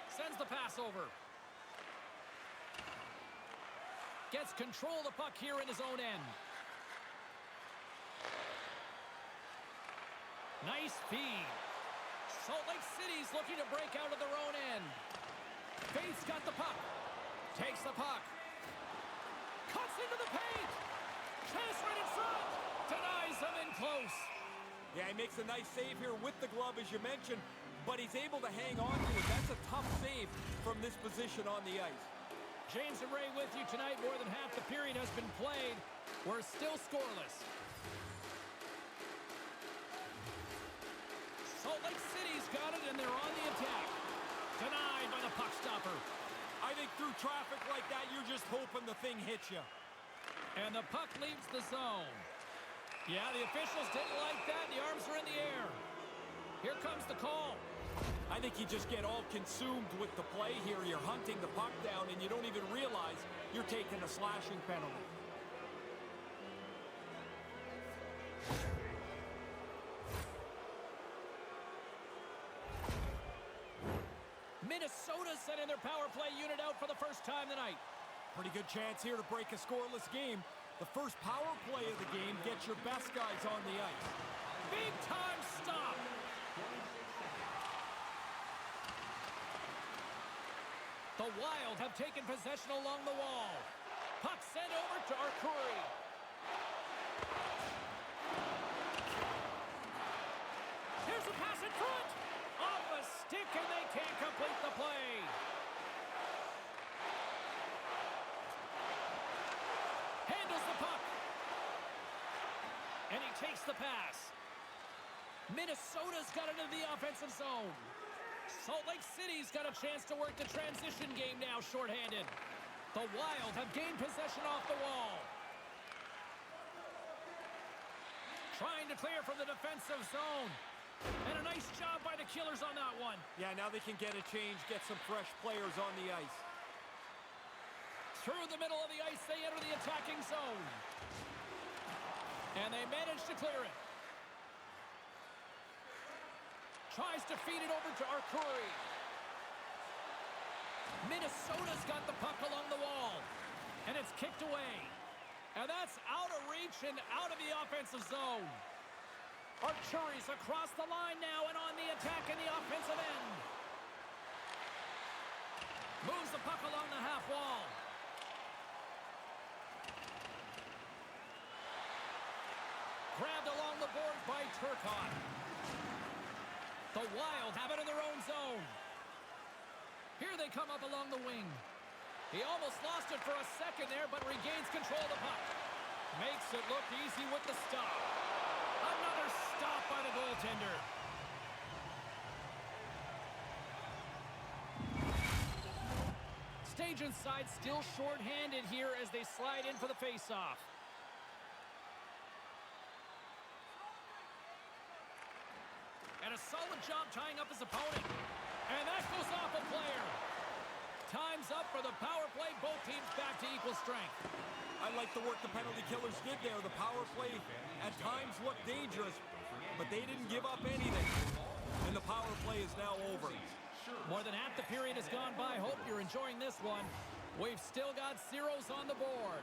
Speaker 2: Sends the pass over. Gets control of the puck here in his own end. Nice feed. Salt Lake City's looking to break out of their own end. Faith's got the puck. Takes the puck. Cuts into the paint. Chance right in front. Denies him in close.
Speaker 3: Yeah, he makes a nice save here with the glove, as you mentioned, but he's able to hang on to it. That's a tough save from this position on the ice.
Speaker 2: James and Ray with you tonight. More than half the period has been played. We're still scoreless. Salt Lake City's got it, and they're on the attack. Denied by the puck stopper.
Speaker 3: I think through traffic like that, you're just hoping the thing hits you.
Speaker 2: And the puck leaves the zone. Yeah, the officials didn't like that. The arms are in the air. Here comes the call.
Speaker 3: I think you just get all consumed with the play here. You're hunting the puck down, and you don't even realize you're taking a slashing penalty.
Speaker 2: Minnesota sending their power play unit out for the first time tonight.
Speaker 3: Pretty good chance here to break a scoreless game. The first power play of the game gets your best guys on the ice.
Speaker 2: Big time stop. The Wild have taken possession along the wall. Puck sent over to Arcuri. Here's a pass in front. Off a stick, and they can't complete the play. Handles the puck. And he takes the pass. Minnesota's got it into the offensive zone. Salt Lake City's got a chance to work the transition game now, shorthanded. The Wild have gained possession off the wall. Trying to clear from the defensive zone. And a nice job by the Killers on that one.
Speaker 3: Yeah, now they can get a change, get some fresh players on the ice.
Speaker 2: Through the middle of the ice, they enter the attacking zone. And they manage to clear it. Tries to feed it over to Arcuri. Minnesota's got the puck along the wall. And it's kicked away. And that's out of reach and out of the offensive zone. Arcuri's across the line now and on the attack in the offensive end. Moves the puck along the half wall. Grabbed along the boards by Turcotte. The Wild have it in their own zone. Here they come up along the wing. He almost lost it for a second there, but regains control of the puck. Makes it look easy with the stop. Another stop by the goaltender. Stage inside still short-handed here as they slide in for the face-off. And a solid job tying up his opponent. And that goes off a player. Time's up for the power play. Both teams back to equal strength.
Speaker 3: I like the work the penalty killers did there. The power play at times looked dangerous, but they didn't give up anything. And the power play is now over.
Speaker 2: More than half the period has gone by. Hope you're enjoying this one. We've still got zeros on the board.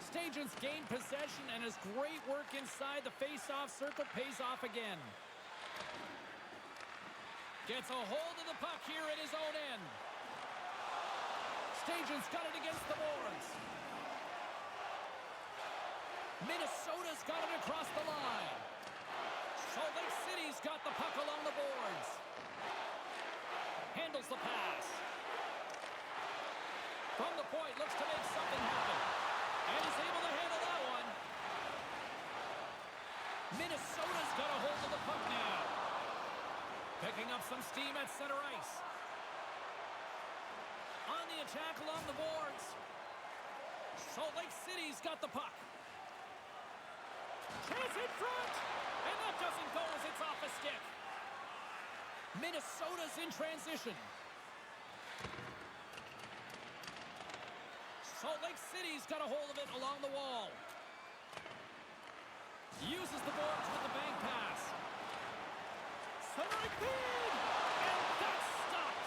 Speaker 2: Stajan's gained possession, and his great work inside the face-off circle pays off again. Gets a hold of the puck here at his own end. Stajan's got it against the boards. Minnesota's got it across the line. Salt Lake City's got the puck along the boards. Handles the pass. From the point, looks to make something happen. And he's able to handle that one. Minnesota's got a hold of the puck now. Picking up some steam at center ice. On the attack along the boards. Salt Lake City's got the puck. Chance in front. And that doesn't go as it's off a stick. Minnesota's in transition. Salt Lake City's got a hold of it along the wall. Uses the boards with the bank pass. Centering feed! And that's stopped!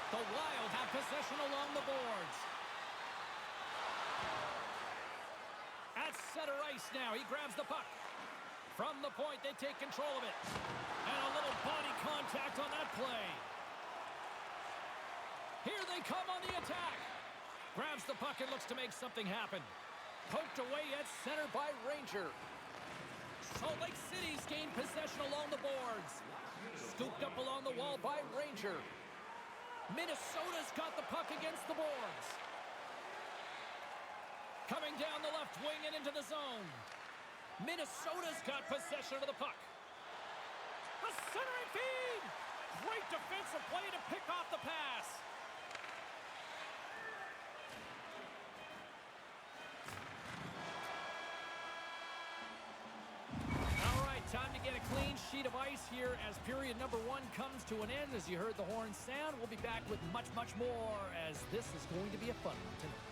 Speaker 2: The Wild have possession along the boards. At center ice now, he grabs the puck. From the point, they take control of it. And a little body contact on that play. Here they come on the attack. Grabs the puck and looks to make something happen. Poked away at center by Ranger. Salt Lake City's gained possession along the boards. Scooped up along the wall by Ranger. Minnesota's got the puck against the boards. Coming down the left wing and into the zone. Minnesota's got possession of the puck. A centering feed! Great defensive play to pick off the pass. All right, time to get a clean sheet of ice here as period number 1 comes to an end. As you heard the horn sound, we'll be back with much, much more as this is going to be a fun one tonight.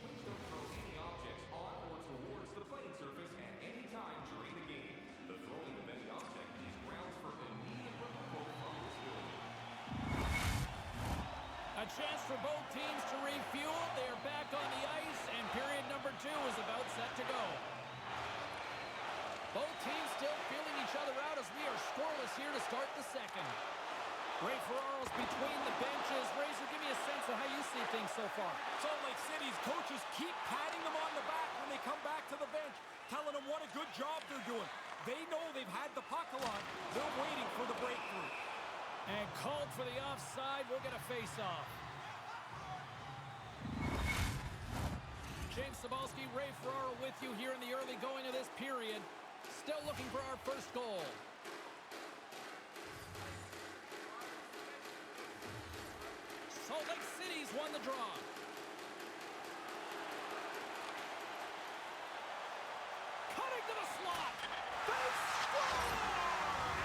Speaker 4: Please don't throw any objects on or towards the playing surface at any time during the game. The throwing of any object is grounds for immediate removal from this building.
Speaker 2: A chance for both teams to refuel. They are back on the ice, and period number 2 is about set to go. Both teams still feeling each other out as we are scoreless here to start the second. Ray Ferraro's between the benches. Razor, give me a sense of how you see things so far.
Speaker 3: Salt Lake City's coaches keep patting them on the back when they come back to the bench, telling them what a good job they're doing. They know they've had the puck a lot. They're waiting for the breakthrough.
Speaker 2: And called for the offside. We'll get a face-off. James Cybulski, Ray Ferraro with you here in the early going of this period. Still looking for our first goal. Salt Lake City's won the draw. Cutting to the slot. They score!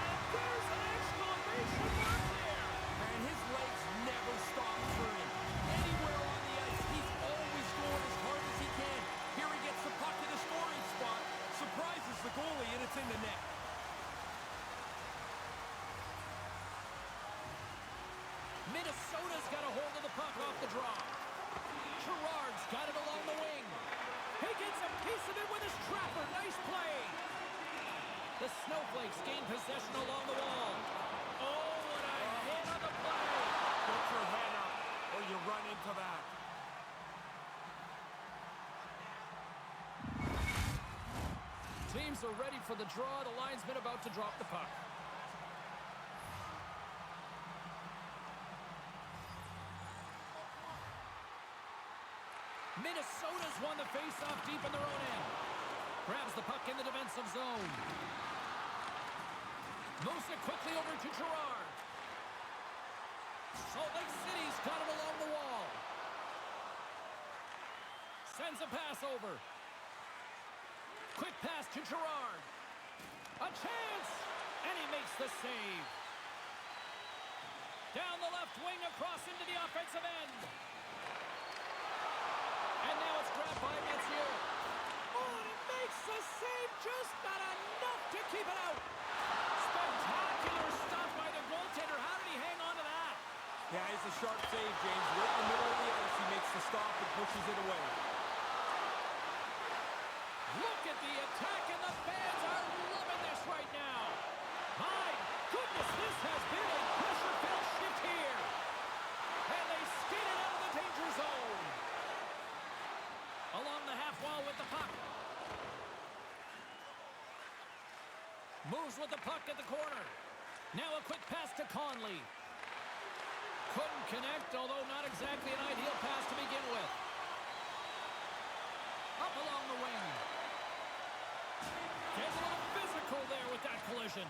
Speaker 2: And there's an exclamation mark there.
Speaker 3: And his legs never stop turning. Anywhere on the ice, he's always going as hard as he can. Here he gets the puck in the scoring spot, surprises the goalie, and it's in the net.
Speaker 2: Minnesota's got a hold of the puck off the draw. Gerard's got it along the wing. He gets a piece of it with his trapper. Nice play. The Snowflakes gain possession along the wall. Oh, what a hit on the play.
Speaker 3: Get your head up, or you run into that.
Speaker 2: Teams are ready for the draw. The linesman about to drop the puck. Minnesota's won the face-off deep in their own end. Grabs the puck in the defensive zone. Moves it quickly over to Gerard. Salt Lake City's got it along the wall. Sends a pass over. Quick pass to Gerard. A chance! And he makes the save. Down the left wing across into the offensive end. And now it's grabbed by Messier. Oh, and he makes the save, just not enough to keep it out. Spectacular stop by the goaltender. How did he hang on to that?
Speaker 3: Yeah, it's a sharp save, James. Right in the middle of the ice, he makes the stop and pushes it away.
Speaker 2: Look at the attack, and the fans are loving this right now. My goodness, this has been a pressure-filled shift here. And they skated out of the danger zone. Along the half wall with the puck. Moves with the puck at the corner. Now a quick pass to Conley. Couldn't connect, although not exactly an ideal pass to begin with. Up along the wing. Gets a little physical there with that collision.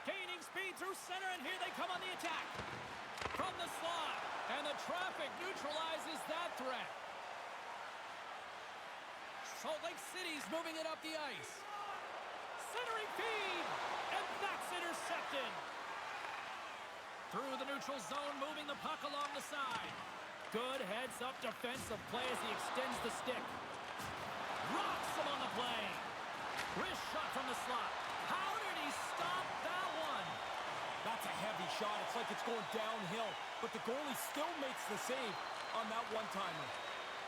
Speaker 2: Gaining speed through center, and here they come on the attack. From the slot. And the traffic neutralizes that threat. Salt Lake City's moving it up the ice. Centering feed. And that's intercepted. Through the neutral zone, moving the puck along the side. Good heads-up defensive play as he extends the stick. Rocks him on the play. Wrist shot from the slot. How did he stop that one?
Speaker 3: That's a heavy shot. It's like it's going downhill. But the goalie still makes the save on that one-timer.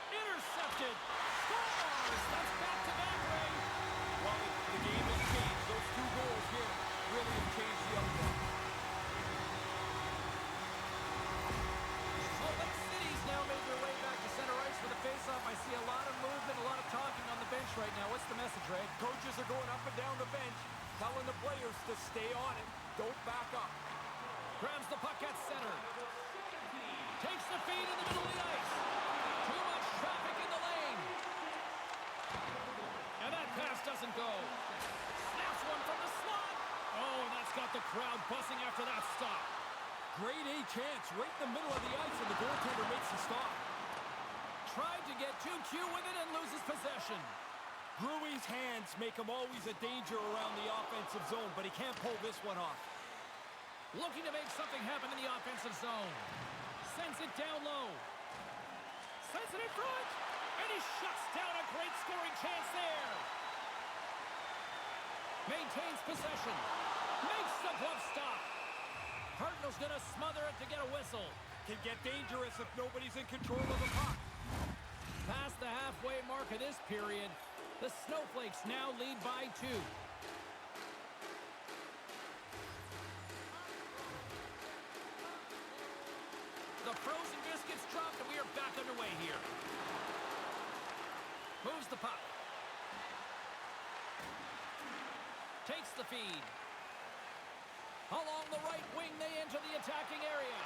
Speaker 2: Intercepted. Scores! That's back-to-back, Ray.
Speaker 3: Well, the game has changed. Those 2 goals here really have changed the outcome.
Speaker 2: Salt Lake City's now made their way back to center ice for the face-off. I see a lot of movement, a lot of talking on the bench right now. What's the message, Ray?
Speaker 3: Coaches are going up and down the bench, telling the players to stay on it. Don't back up.
Speaker 2: Grabs the puck at center. Takes the feed in the middle of the ice. Too much traffic in the lane. And that pass doesn't go. Snaps one from the slot. Oh, and that's got the crowd buzzing after that stop.
Speaker 3: Great A chance right in the middle of the ice, and the goaltender makes the stop.
Speaker 2: Tried to get too cute with it and loses possession.
Speaker 3: Gruey's hands make him always a danger around the offensive zone, but he can't pull this one off.
Speaker 2: Looking to make something happen in the offensive zone. Sends it down low. Sends it in front. And he shuts down a great scoring chance there. Maintains possession. Makes the glove stop. Hartnell's going to smother it to get a whistle.
Speaker 3: Can get dangerous if nobody's in control of the puck.
Speaker 2: Past the halfway mark of this period, the Snowflakes now lead by 2. The frozen biscuits dropped, and we are back underway here. Moves the puck. Takes the feed. Along the right wing, they enter the attacking area.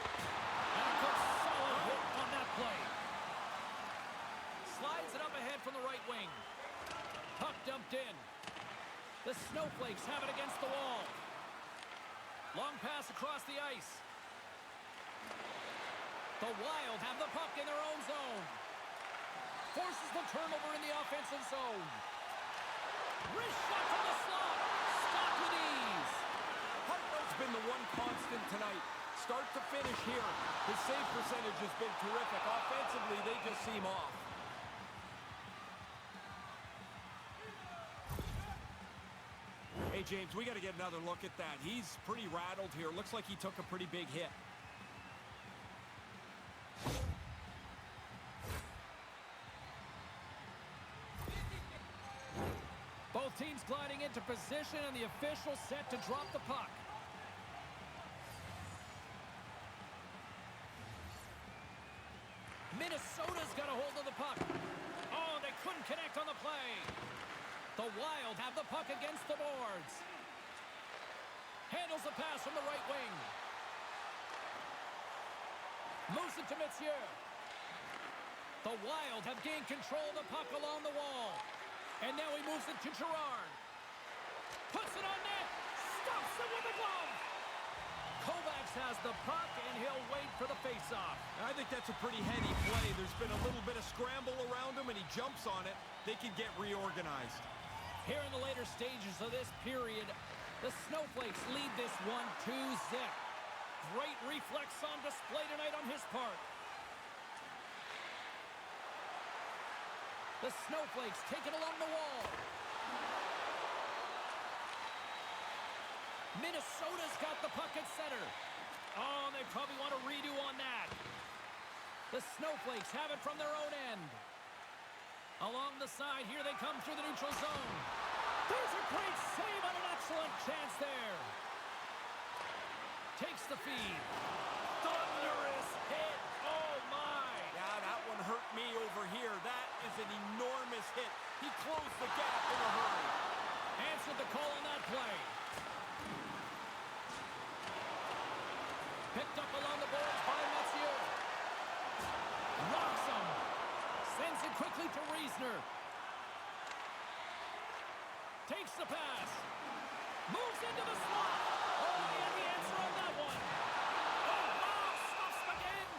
Speaker 2: And a good solid hit on that play. Slides it up ahead from the right wing. Puck dumped in. The Snowflakes have it against the wall. Long pass across the ice. The Wild have the puck in their own zone. Forces the turnover in the offensive zone. Wrist shot from the slot. Stopped with ease.
Speaker 3: Hartnell's been the one constant tonight. Start to finish here. His save percentage has been terrific. Offensively, they just seem off. Hey, James, we got to get another look at that. He's pretty rattled here. Looks like he took a pretty big hit.
Speaker 2: Both teams gliding into position, and the official set to drop the puck. Minnesota's got a hold of the puck. Oh, they couldn't connect on the play. The Wild have the puck against the boards. Handles the pass from the right wing. Moves it to Messier. The Wild have gained control of the puck along the wall. And now he moves it to Girard. Puts it on net. Stops it with a glove. Kovacs has the puck, and he'll wait for the faceoff.
Speaker 3: I think that's a pretty heady play. There's been a little bit of scramble around him, and he jumps on it. They can get reorganized.
Speaker 2: Here in the later stages of this period, the Snowflakes lead this 1-2-zip. Great reflex on display tonight on his part. The Snowflakes take it along the wall. Minnesota's got the puck at center. Oh, they probably want a redo on that. The Snowflakes have it from their own end. Along the side, here they come through the neutral zone. There's a great save on an excellent chance there. Takes the feed. Thunderous hit. Oh, my.
Speaker 3: Yeah, that one hurt me over here. That is an enormous hit. He closed the gap in a hurry.
Speaker 2: Answered the call on that play. Picked up along the boards by Messier. Rocks him. Sends it quickly to Riesner. Takes the pass. Moves into the slot. Oh, he had the answer on that one. Oh, wow, stuffs him again.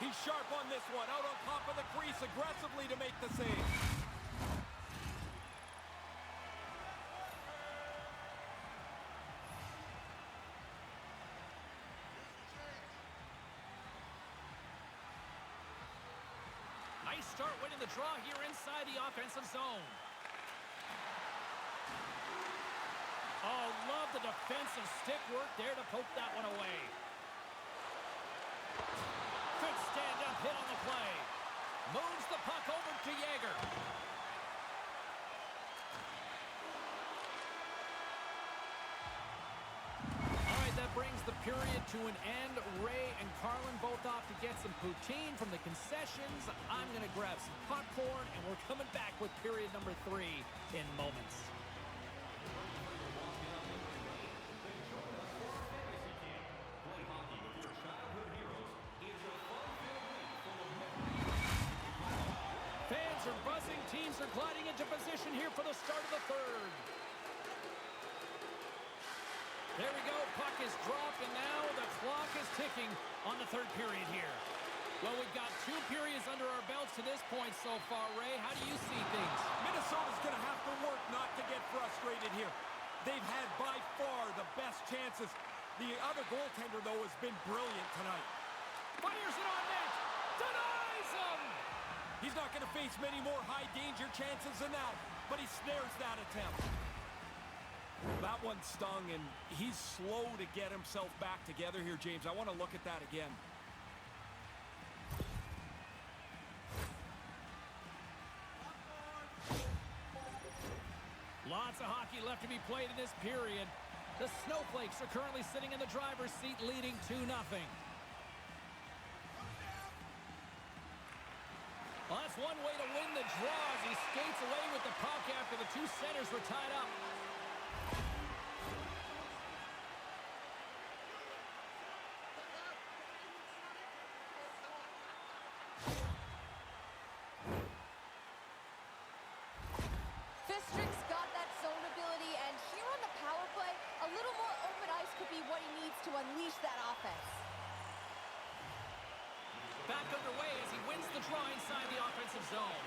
Speaker 3: He's sharp on this one. Out on top of the crease aggressively to make the save.
Speaker 2: start winning the draw here inside the offensive zone. Oh, love the defensive stick work there to poke that one away. Good stand-up hit on the play. Moves the puck over to Yeager. All right, that brings the period to an end. Ray and Carlin both off to get some poutine from the concessions. I'm going to grab some popcorn, and we're coming back with period number 3 in moments. Fans are buzzing. Teams are gliding into position here for the start of the third. There we go. Puck is dropped, and now the clock is ticking on the third period here. Well, we've got 2 periods under our belts to this point so far. Ray, how do you see things?
Speaker 3: Minnesota's going to have to work not to get frustrated here. They've had by far the best chances. The other goaltender, though, has been brilliant tonight.
Speaker 2: Fires it on net. Denies him.
Speaker 3: He's not going to face many more high-danger chances than that, but he snares that attempt. That one stung, and he's slow to get himself back together here, James. I want to look at that again.
Speaker 2: Lots of hockey left to be played in this period. The Snowflakes are currently sitting in the driver's seat, leading 2-0. Well, that's one way to win the draw as he skates away with the puck after the 2 centers were tied up.
Speaker 5: Fistrick's got that zone ability, and here on the power play, a little more open ice could be what he needs to unleash that offense.
Speaker 2: Back underway as he wins the draw inside the offensive zone.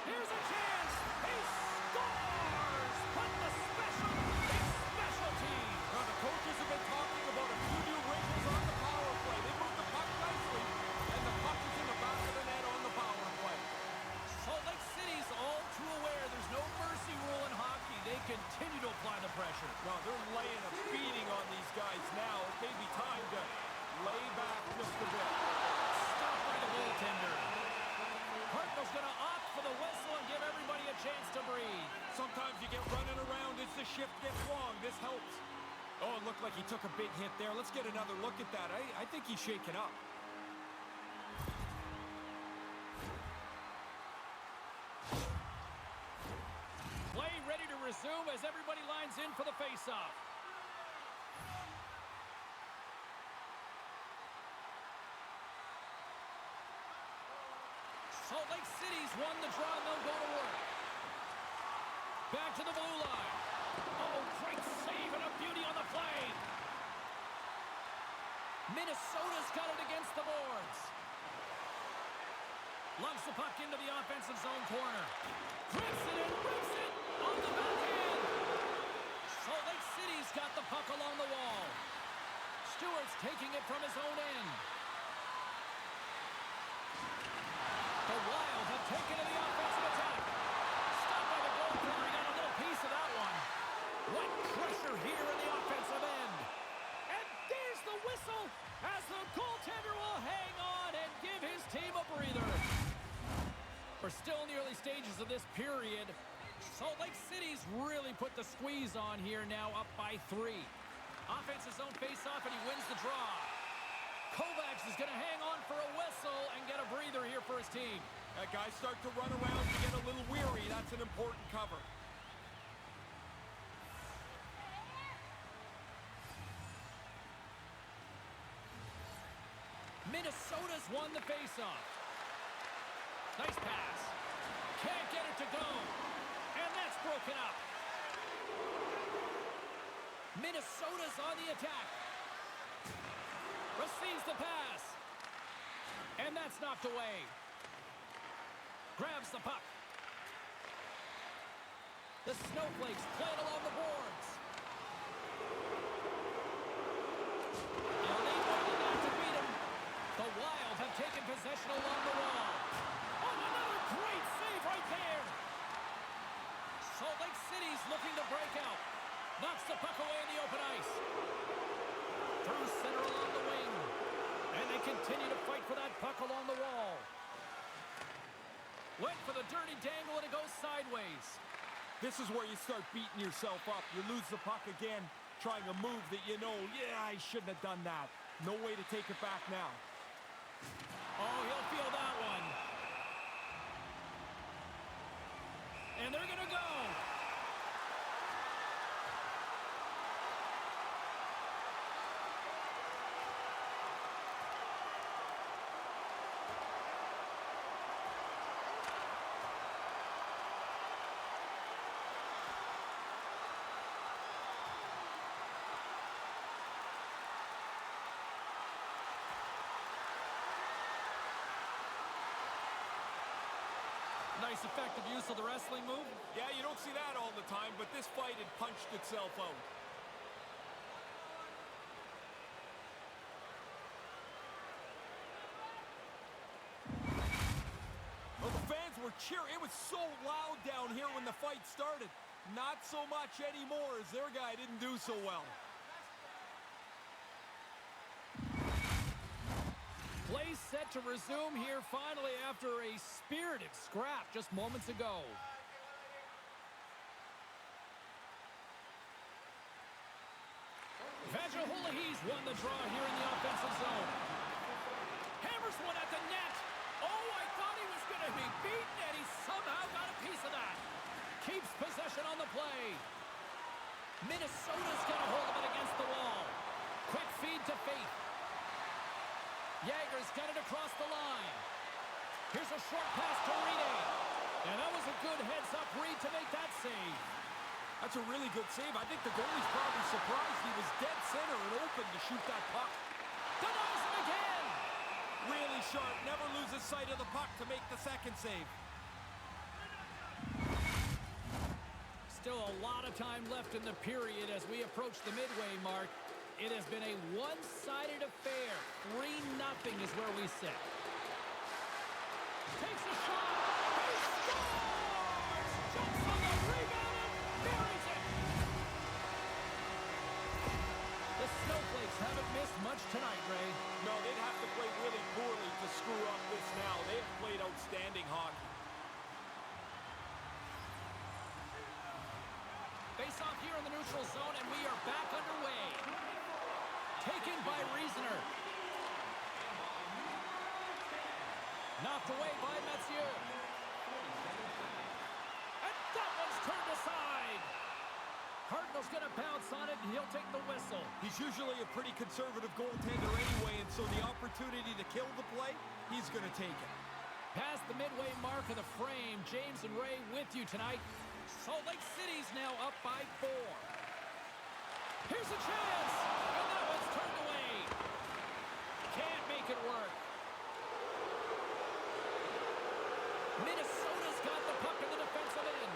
Speaker 2: Here's a chance. He scores! But the special is special team.
Speaker 3: Now, the coaches have been talking about a few new wrinkles on the power play. They moved the puck nicely, and the puck is in the back of the net on the power play.
Speaker 2: Salt Lake City's all too aware there's no mercy rule in hockey. They continue to apply the pressure.
Speaker 3: No, they're laying a beating on these guys now. It may be time to lay back just a bit.
Speaker 2: Stopped by the goaltender. Hartnell's going to opt for the whistle and give everybody a chance to breathe.
Speaker 3: Sometimes you get running around as the shift gets long. This helps. Oh, it looked like he took a big hit there. Let's get another look at that. I think he's shaken up.
Speaker 2: Play ready to resume as everybody lines in for the face-off. Salt Lake City's won the draw, and they'll go to work. Back to the blue line. Oh, great save and a beauty on the play. Minnesota's got it against the boards. Lumps the puck into the offensive zone corner. Grips it and rips it on the backhand. Salt Lake City's got the puck along the wall. Stewart's taking it from his own end. The Wild have taken to the offensive attack. Stopped by the goaltender. He got a little piece of that one. What pressure here in the offensive end. And there's the whistle as the goaltender will hang on and give his team a breather. We're still in the early stages of this period. Salt Lake City's really put the squeeze on here, now up by 3. Offensive zone face-off, and he wins the draw. Kovacs is going to hang on for a whistle and get a breather here for his team.
Speaker 3: Guys start to run around and get a little weary. That's an important cover.
Speaker 2: Minnesota's won the face-off. Nice pass. Can't get it to go. And that's broken up. Minnesota's on the attack. Receives the pass. And that's knocked away. Grabs the puck. The Snowflakes playing along the boards. And they wanted that to beat him. The Wild have taken possession along the continue to fight for that puck along the wall. Went for the dirty dangle, and it goes sideways.
Speaker 3: This is where you start beating yourself up. You lose the puck again, trying a move that you know, yeah, I shouldn't have done that. No way to take it back now.
Speaker 2: Oh, he'll feel that one. And they're going to go. Nice effective use of the wrestling move.
Speaker 3: Yeah, you don't see that all the time, but this fight had punched itself out. Well, the fans were cheering. It was so loud down here when the fight started. Not so much anymore as their guy didn't do so well.
Speaker 2: Play set to resume here finally after a spirited scrap just moments ago. Vajahulahi's won the draw here in the offensive zone. Hammers one at the net. Oh, I thought he was going to be beaten, and he somehow got a piece of that. Keeps possession on the play. Minnesota's got a hold of it against the wall. Quick feed to Faith. Jager's got it across the line. Here's a short pass to Reed. And that was a good heads-up read to make that save.
Speaker 3: That's a really good save. I think the goalie's probably surprised he was dead center and open to shoot that puck.
Speaker 2: Denies him again.
Speaker 3: Really sharp. Never loses sight of the puck to make the second save.
Speaker 2: Still a lot of time left in the period as we approach the midway mark. It has been a one-sided affair. 3-0 is where we sit. Takes a shot. He scores! Jumps on the rebound and buries it. The Snowflakes haven't missed much tonight, Ray.
Speaker 3: No, they'd have to play really poorly to screw up this now. They've played outstanding hockey.
Speaker 2: Face off here in the neutral zone, and we are back underway. Taken by Reasoner. Knocked away by Mathieu. And that one's turned aside. Cardinal's going to bounce on it, and he'll take the whistle.
Speaker 3: He's usually a pretty conservative goaltender anyway, and so the opportunity to kill the play, he's going to take it.
Speaker 2: Past the midway mark of the frame, James and Ray with you tonight. Salt Lake City's now up by 4. Here's a chance, and that one's turned away. Can't make it work. Minnesota's got the puck in the defensive end.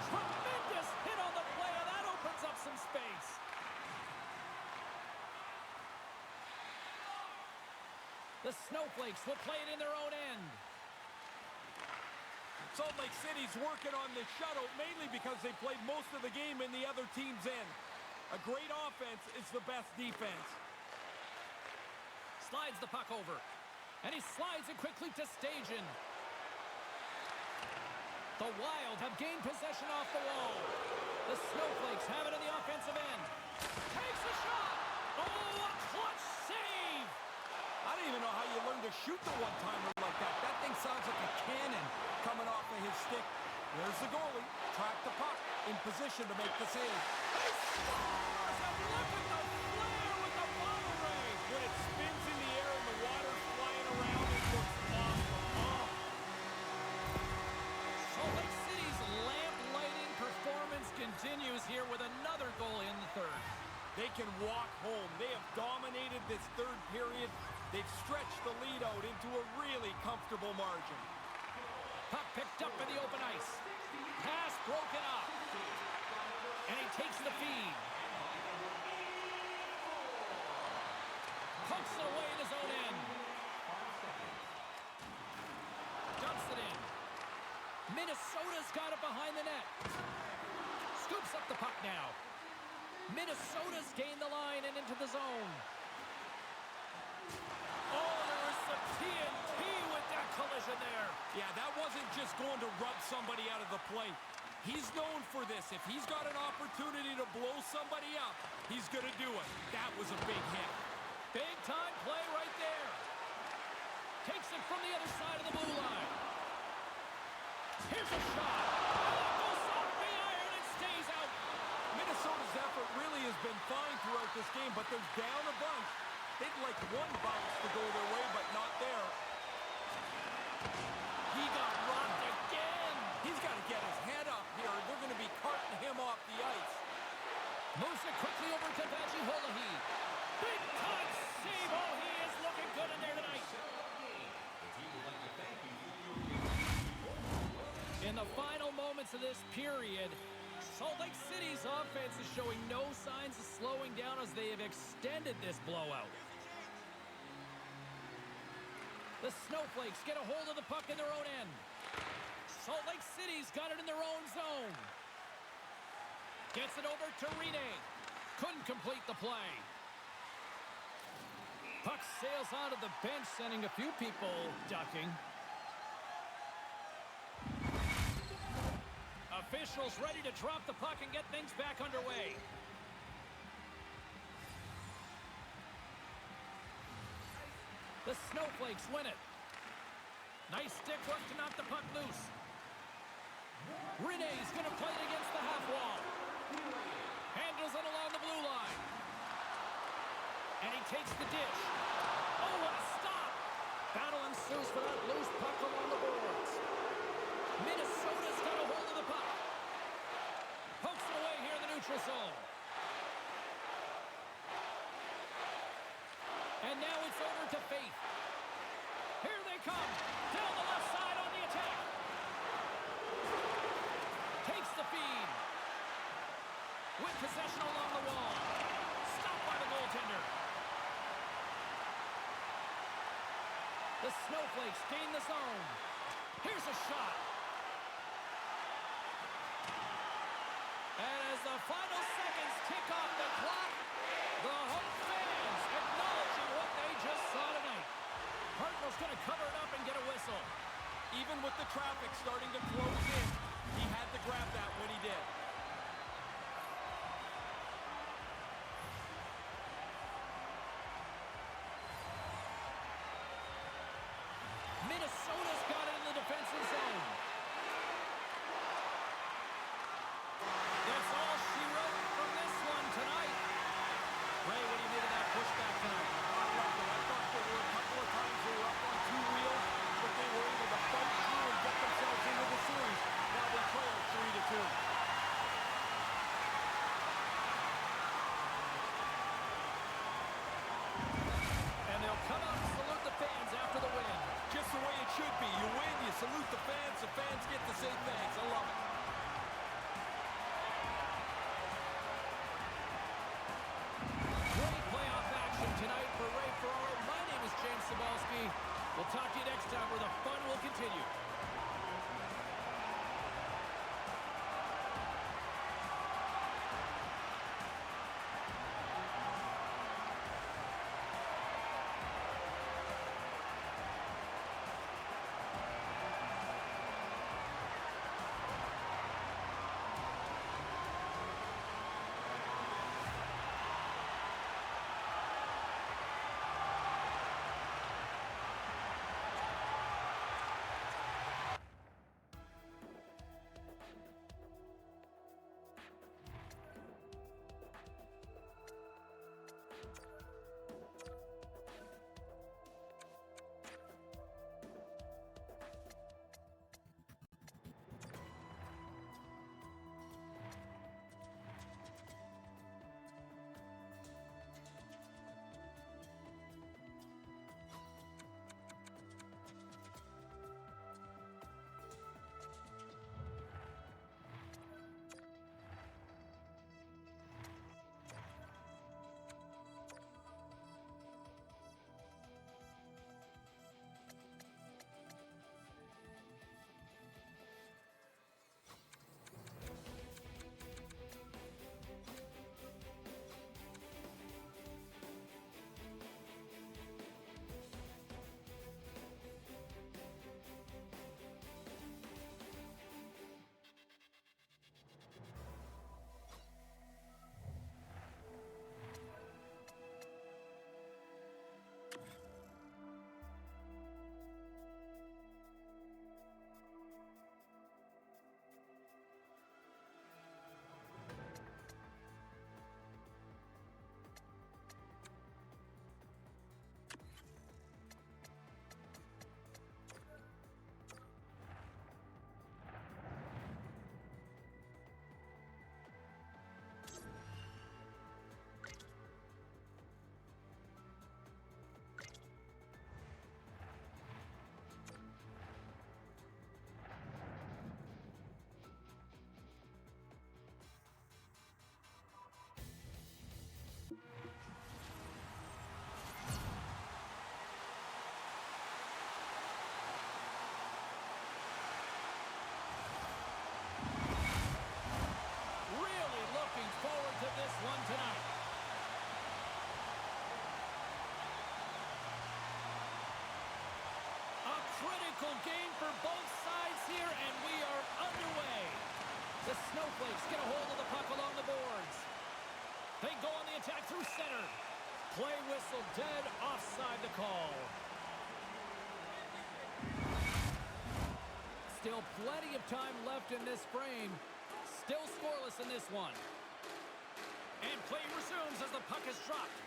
Speaker 2: Tremendous hit on the play, and that opens up some space. The Snowflakes will play it in their own end.
Speaker 3: Salt Lake City's working on the shutout mainly because they played most of the game in the other team's end. A great offense is the best defense.
Speaker 2: Slides the puck over. And he slides it quickly to Stajan. The Wild have gained possession off the wall. The Snowflakes have it in the offensive end. Takes a shot. Oh, a clutch save.
Speaker 3: I don't even know how you learn to shoot the one-timer like that. That thing sounds like a cannon coming off of his stick. There's the goalie. Track the puck. In position to make the save.
Speaker 2: He scores! And look at the flare with the bottle ray.
Speaker 3: When it spins in the air and the water's flying around, it looks awesome. Oh.
Speaker 2: Salt Lake City's lamp-lighting performance continues here with another goal in the third.
Speaker 3: They can walk home. They have dominated this third period. They've stretched the lead out into a really comfortable margin.
Speaker 2: Puck picked up in the open ice. Pass broken up. And he takes the feed. Pumps it away in his own end. Dumps it in. Minnesota's got it behind the net. Scoops up the puck now. Minnesota's gained the line and into the zone.
Speaker 3: Yeah, that wasn't just going to rub somebody out of the play. He's known for this. If he's got an opportunity to blow somebody up, he's going to do it. That was a big hit.
Speaker 2: Big time play right there. Takes it from the other side of the blue line. Here's a shot. And that goes off the iron and stays out.
Speaker 3: Minnesota's effort really has been fine throughout this game, but they're down a bunch. They'd like one bounce to go their way, but not there.
Speaker 2: He got rocked again.
Speaker 3: He's got to get his head up here. They're going to be carting him off the ice.
Speaker 2: Moves it quickly over to Vajiholahi. Big time save. Oh, he is looking good in there tonight. In the final moments of this period, Salt Lake City's offense is showing no signs of slowing down as they have extended this blowout. The Snowflakes get a hold of the puck in their own end. Salt Lake City's got it in their own zone. Gets it over to Rene. Couldn't complete the play. Puck sails onto the bench, sending a few people ducking. Officials ready to drop the puck and get things back underway. The Snowflakes win it. Nice stick work to knock the puck loose. Rene's going to play it against the half wall. Handles it along the blue line. And he takes the dish. Oh, what a stop! Battle ensues for that loose puck along the boards. Minnesota's got a hold of the puck. Pokes it away here in the neutral zone. And now it's over to Faith. Here they come. Down the left side on the attack. Takes the feed. With possession along the wall. Stopped by the goaltender. The Snowflakes gain the zone. Here's a shot. And as the final seconds tick off the clock, the home fans acknowledging what they just saw tonight. Hartnell's going to cover it up and get a whistle.
Speaker 3: Even with the traffic starting to close in, he had to grab that when he did.
Speaker 2: Minnesota's got it in the defensive zone. That's all she wrote from this one tonight. Ray, what do you make of that pushback tonight?
Speaker 3: I loved it. I thought there were a couple of times they were up on two wheels, but they were able to fight through and get themselves into the series. Now they trail 3-2.
Speaker 2: And they'll come out and salute the fans after the win.
Speaker 3: Just the way it should be. You win, you salute the fans get to say thanks. I love it.
Speaker 2: Great playoff action tonight for Ray Ferraro. My name is James Cybulski. We'll talk to you next time where the fun will continue. Critical game for both sides here, and we are underway. The Snowflakes get a hold of the puck along the boards. They go on the attack through center. Play whistle dead, offside the call. Still plenty of time left in this frame. Still scoreless in this one. And play resumes as the puck is dropped.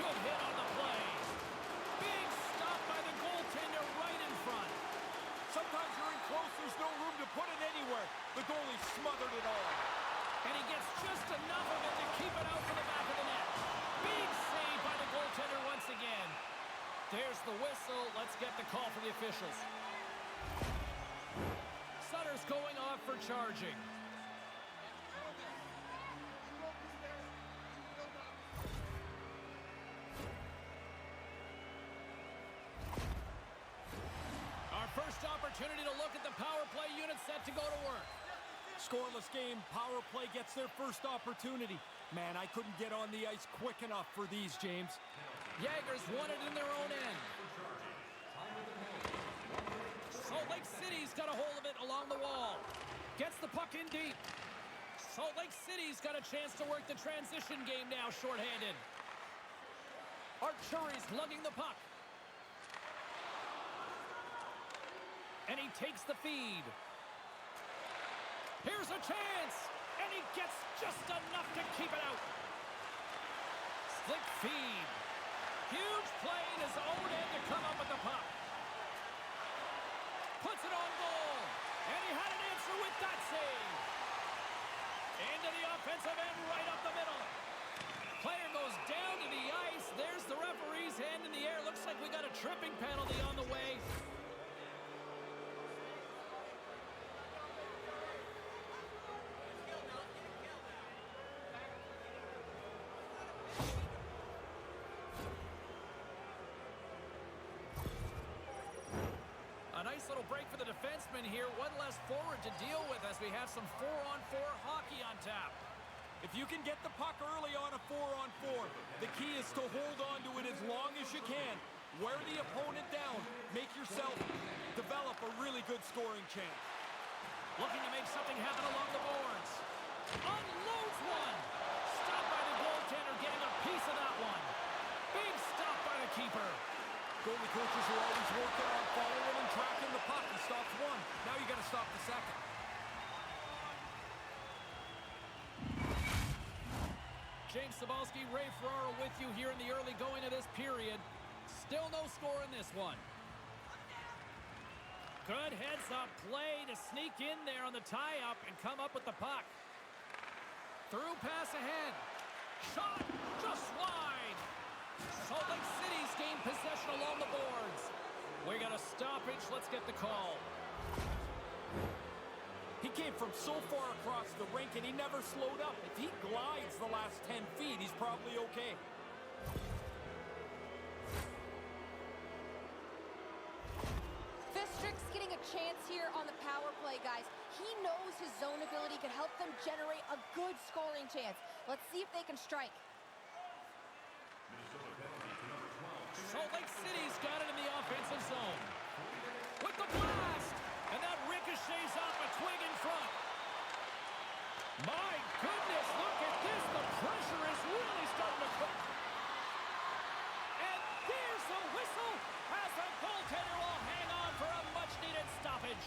Speaker 2: Good hit on the play. Big stop by the goaltender right in front.
Speaker 3: Sometimes you're in close, there's no room to put it anywhere. The goalie smothered it all.
Speaker 2: And he gets just enough of it to keep it out to the back of the net. Big save by the goaltender once again. There's the whistle. Let's get the call from the officials. Sutter's going off for charging. Our first opportunity to look at the power play unit set to go to work.
Speaker 3: Scoreless game, power play gets their first opportunity. Man, I couldn't get on the ice quick enough for these, James.
Speaker 2: Jaggers won it in their own end. Salt Lake City's got a hold of it along the wall. Gets the puck in deep. Salt Lake City's got a chance to work the transition game now, shorthanded. Arturi's lugging the puck. And he takes the feed. Here's a chance. And he gets just enough to keep it out. Slick feed. Huge play in his own end to come up with the puck. Puts it on goal. And he had an answer with that save. Into the offensive end, right up the middle. Player goes down to the ice. There's the referee's hand in the air. Looks like we got a tripping penalty on the way. A nice little break for the defenseman here. One less forward to deal with as we have some 4-on-4 hockey on tap.
Speaker 3: If you can get the puck early on a 4-on-4, the key is to hold on to it as long as you can. Wear the opponent down. Make yourself develop a really good scoring chance.
Speaker 2: Looking to make something happen along the boards. Unloads one. Stopped by the goaltender, getting a piece of that one. Big stop by the keeper.
Speaker 3: Goalie coaches are always working on following and tracking the puck. He stops one. Now you got to stop the second.
Speaker 2: James Cebulski, Ray Ferraro with you here in the early going of this period. Still no score in this one. Good heads-up play to sneak in there on the tie-up and come up with the puck. Through pass ahead. Shot just wide. Salt Lake City's gained possession along the boards. We got a stoppage. Let's get the call.
Speaker 3: He came from so far across the rink and he never slowed up. If he glides the last 10 feet, he's probably okay.
Speaker 5: Fistrick's getting a chance here on the power play, guys. He knows his zone ability can help them generate a good scoring chance. Let's see if they can strike.
Speaker 2: Salt Lake City's got it in the offensive zone. With the blast! And that ricochets off a twig in front. My goodness, look at this. The pressure is really starting to cook. And there's the whistle as the goaltender will hang on for a much-needed stoppage.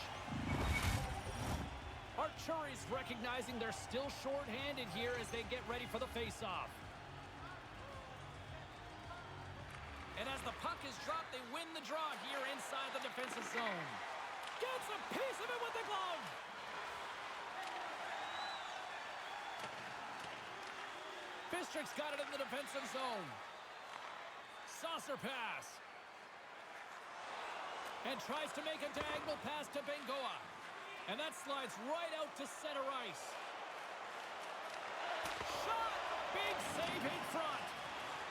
Speaker 2: Arturi's recognizing they're still short-handed here as they get ready for the face-off. And as the puck is dropped, they win the draw here inside the defensive zone. Gets a piece of it with the glove. Fistrick's got it in the defensive zone. Saucer pass. And tries to make a diagonal pass to Bengoa. And that slides right out to center ice. Shot! Big save in front.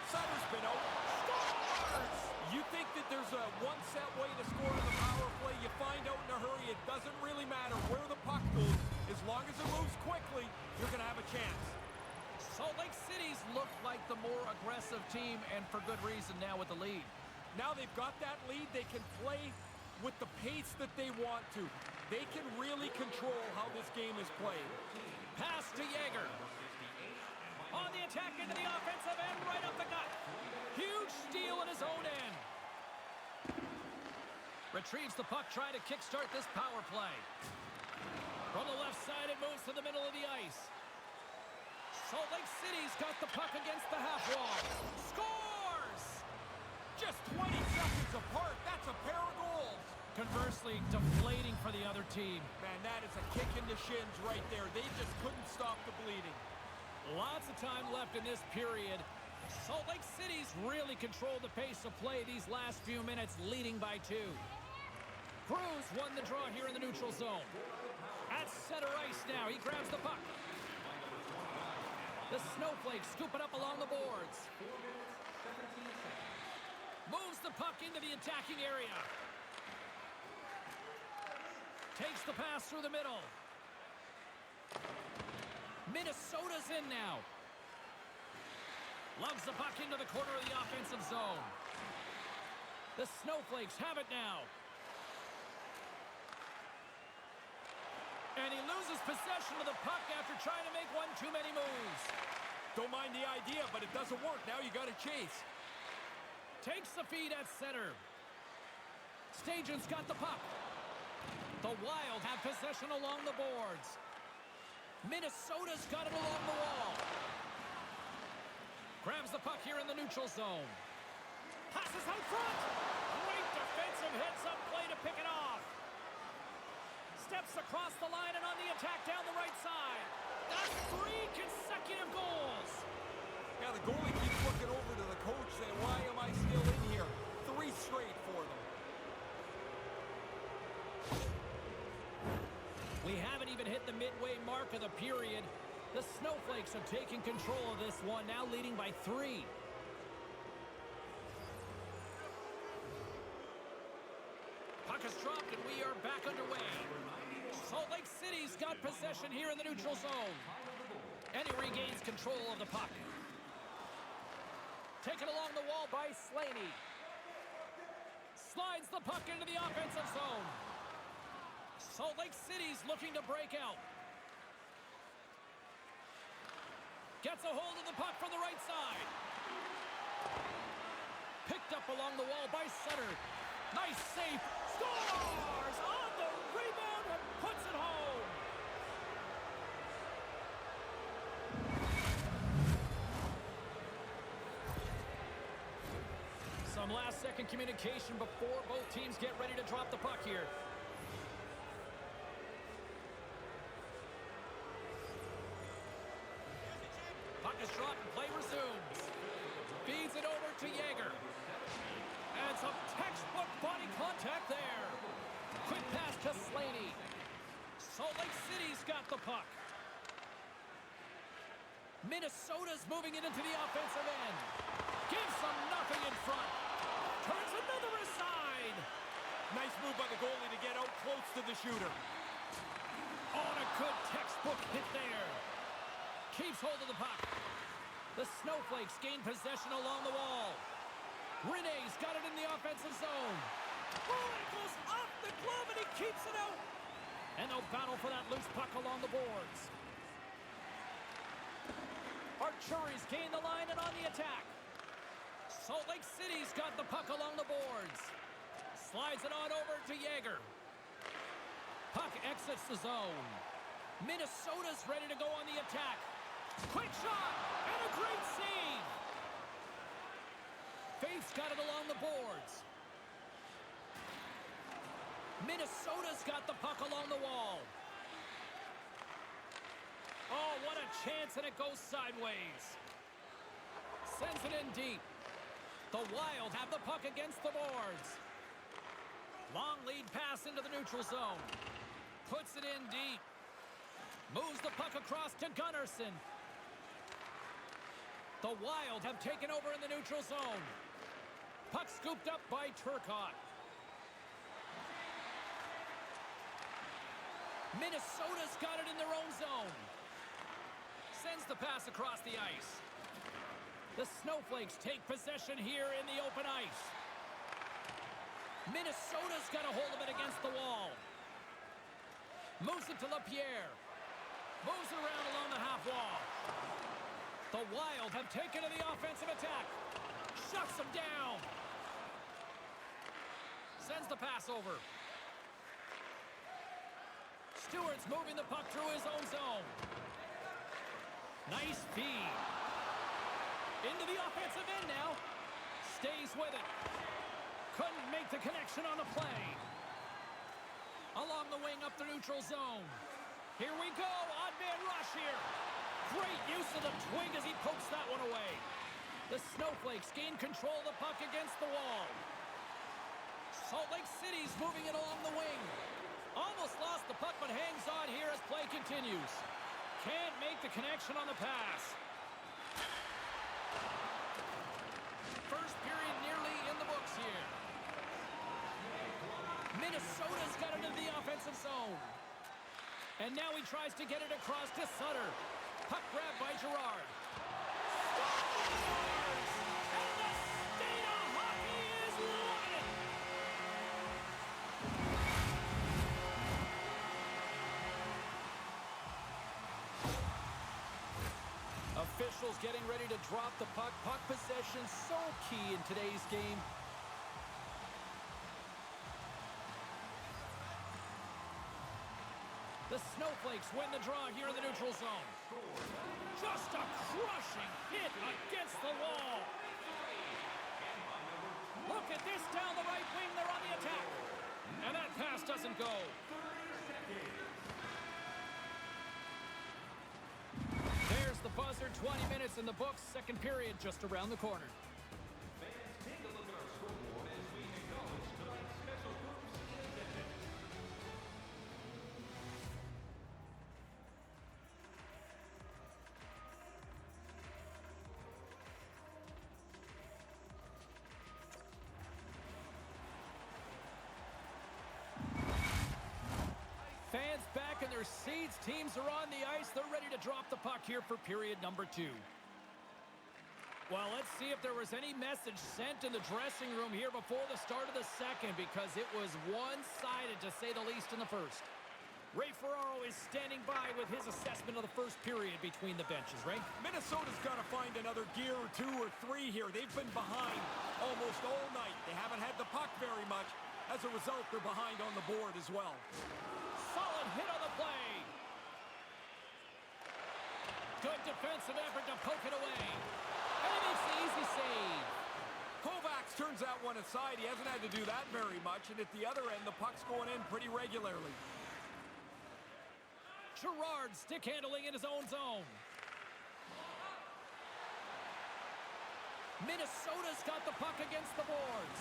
Speaker 3: Sutter's been out. Scores! You think that there's a one-set way to score in the power play. You find out in a hurry. It doesn't really matter where the puck goes. As long as it moves quickly, you're going to have a chance.
Speaker 2: Salt Lake City's look like the more aggressive team, and for good reason now with the lead.
Speaker 3: Now they've got that lead. They can play with the pace that they want to. They can really control how this game is played.
Speaker 2: Pass to Jaeger. On the attack into the offensive end, right up the gut. Huge steal in his own end. Retrieves the puck, trying to kickstart this power play. From the left side, it moves to the middle of the ice. Salt Lake City's got the puck against the half wall. Scores!
Speaker 3: Just 20 seconds apart. That's a pair of goals.
Speaker 2: Conversely, deflating for the other team.
Speaker 3: Man, that is a kick in the shins right there. They just couldn't stop the bleeding.
Speaker 2: Lots of time left in this period. Salt Lake City's really controlled the pace of play these last few minutes, leading by 2. Cruz won the draw here in the neutral zone. At center ice now, he grabs the puck. The Snowflakes scoop it up along the boards. Moves the puck into the attacking area. Takes the pass through the middle. Minnesota's in now. Loves the puck into the corner of the offensive zone. The Snowflakes have it now. And he loses possession of the puck after trying to make one too many moves.
Speaker 3: Don't mind the idea, but it doesn't work. Now you got to chase.
Speaker 2: Takes the feed at center. Stajan's got the puck. The Wild have possession along the boards. Minnesota's got it along the wall. Grabs the puck here in the neutral zone. Passes out front. Great defensive hits-up play to pick it off. Steps across the line and on the attack down the right side. That's 3 consecutive goals.
Speaker 3: Yeah, the goalie keeps looking over to the coach saying, why am I still in here? 3 straight for them.
Speaker 2: We haven't even hit the midway mark of the period. The Snowflakes have taken control of this one, now leading by 3. Puck is dropped and we are back underway. Salt Lake City's got possession here in the neutral zone. And he regains control of the puck. Taken along the wall by Stanley. Slides the puck into the offensive zone. Salt Lake City's looking to break out. Gets a hold of the puck from the right side. Picked up along the wall by Sutter. Nice save. Scores on the rebound and puts it home. Some last-second communication before both teams get ready to drop the puck here. Puck is dropped and play resumes. Feeds it over to Jaeger. And some textbook body contact there. Quick pass to Stanley. Salt Lake City's got the puck. Minnesota's moving it into the offensive end. Gives them nothing in front. Turns another aside.
Speaker 3: Nice move by the goalie to get out close to the shooter.
Speaker 2: Oh, and a good textbook hit there. Keeps hold of the puck. The Snowflakes gain possession along the wall. Renee's got it in the offensive zone. Oh, it goes off the glove and he keeps it out. And they'll battle for that loose puck along the boards. Arturi's gained the line and on the attack. Salt Lake City's got the puck along the boards. Slides it on over to Jaeger. Puck exits the zone. Minnesota's ready to go on the attack. Quick shot and a great save. Faith's got it along the boards. Minnesota's got the puck along the wall. Oh, what a chance, and it goes sideways. Sends it in deep. The Wild have the puck against the boards. Long lead pass into the neutral zone. Puts it in deep. Moves the puck across to Gunnarsson. The Wild have taken over in the neutral zone. Puck scooped up by Turcotte. Minnesota's got it in their own zone. Sends the pass across the ice. The Snowflakes take possession here in the open ice. Minnesota's got a hold of it against the wall. Moves it to LaPierre. Moves it around along the half wall. The Wild have taken to the offensive attack. Shuts them down. Sends the pass over. Stewart's moving the puck through his own zone. Nice feed. Into the offensive end now. Stays with it. Couldn't make the connection on the play. Along the wing up the neutral zone. Here we go. Odd man rush here. Great use of the twig as he pokes that one away. The Snowflakes gain control of the puck against the wall. Salt Lake City's moving it along the wing. Almost lost the puck, but hangs on here as play continues. Can't make the connection on the pass. First period nearly in the books here. Minnesota's got it into the offensive zone. And now he tries to get it across to Sutter. Puck grabbed by Girard. Scores! And the state of hockey is loving it! Officials getting ready to drop the puck. Puck possession so key in today's game. The Snowflakes win the draw here in the neutral zone. Just a crushing hit against the wall. Look at this down the right wing. They're on the attack. And that pass doesn't go. There's the buzzer. 20 minutes in the books. Second period just around the corner.
Speaker 4: Fans, take a look at our scoreboard as we acknowledge tonight's special groups in attendance.
Speaker 2: Fans back in their seats. Teams are on the ice. They're ready to drop the puck here for period number 2. Well, let's see if there was any message sent in the dressing room here before the start of the second, because it was one-sided, to say the least, in the first. Ray Ferraro is standing by with his assessment of the first period between the benches. Ray?
Speaker 3: Minnesota's got to find another gear or 2 or 3 here. They've been behind almost all night. They haven't had the puck very much. As a result, they're behind on the board as well.
Speaker 2: Solid hit on the play. Good defensive effort to poke it away. And he makes the easy save.
Speaker 3: Kovacs turns that one aside. He hasn't had to do that very much. And at the other end, the puck's going in pretty regularly.
Speaker 2: Girard stick handling in his own zone. Minnesota's got the puck against the boards.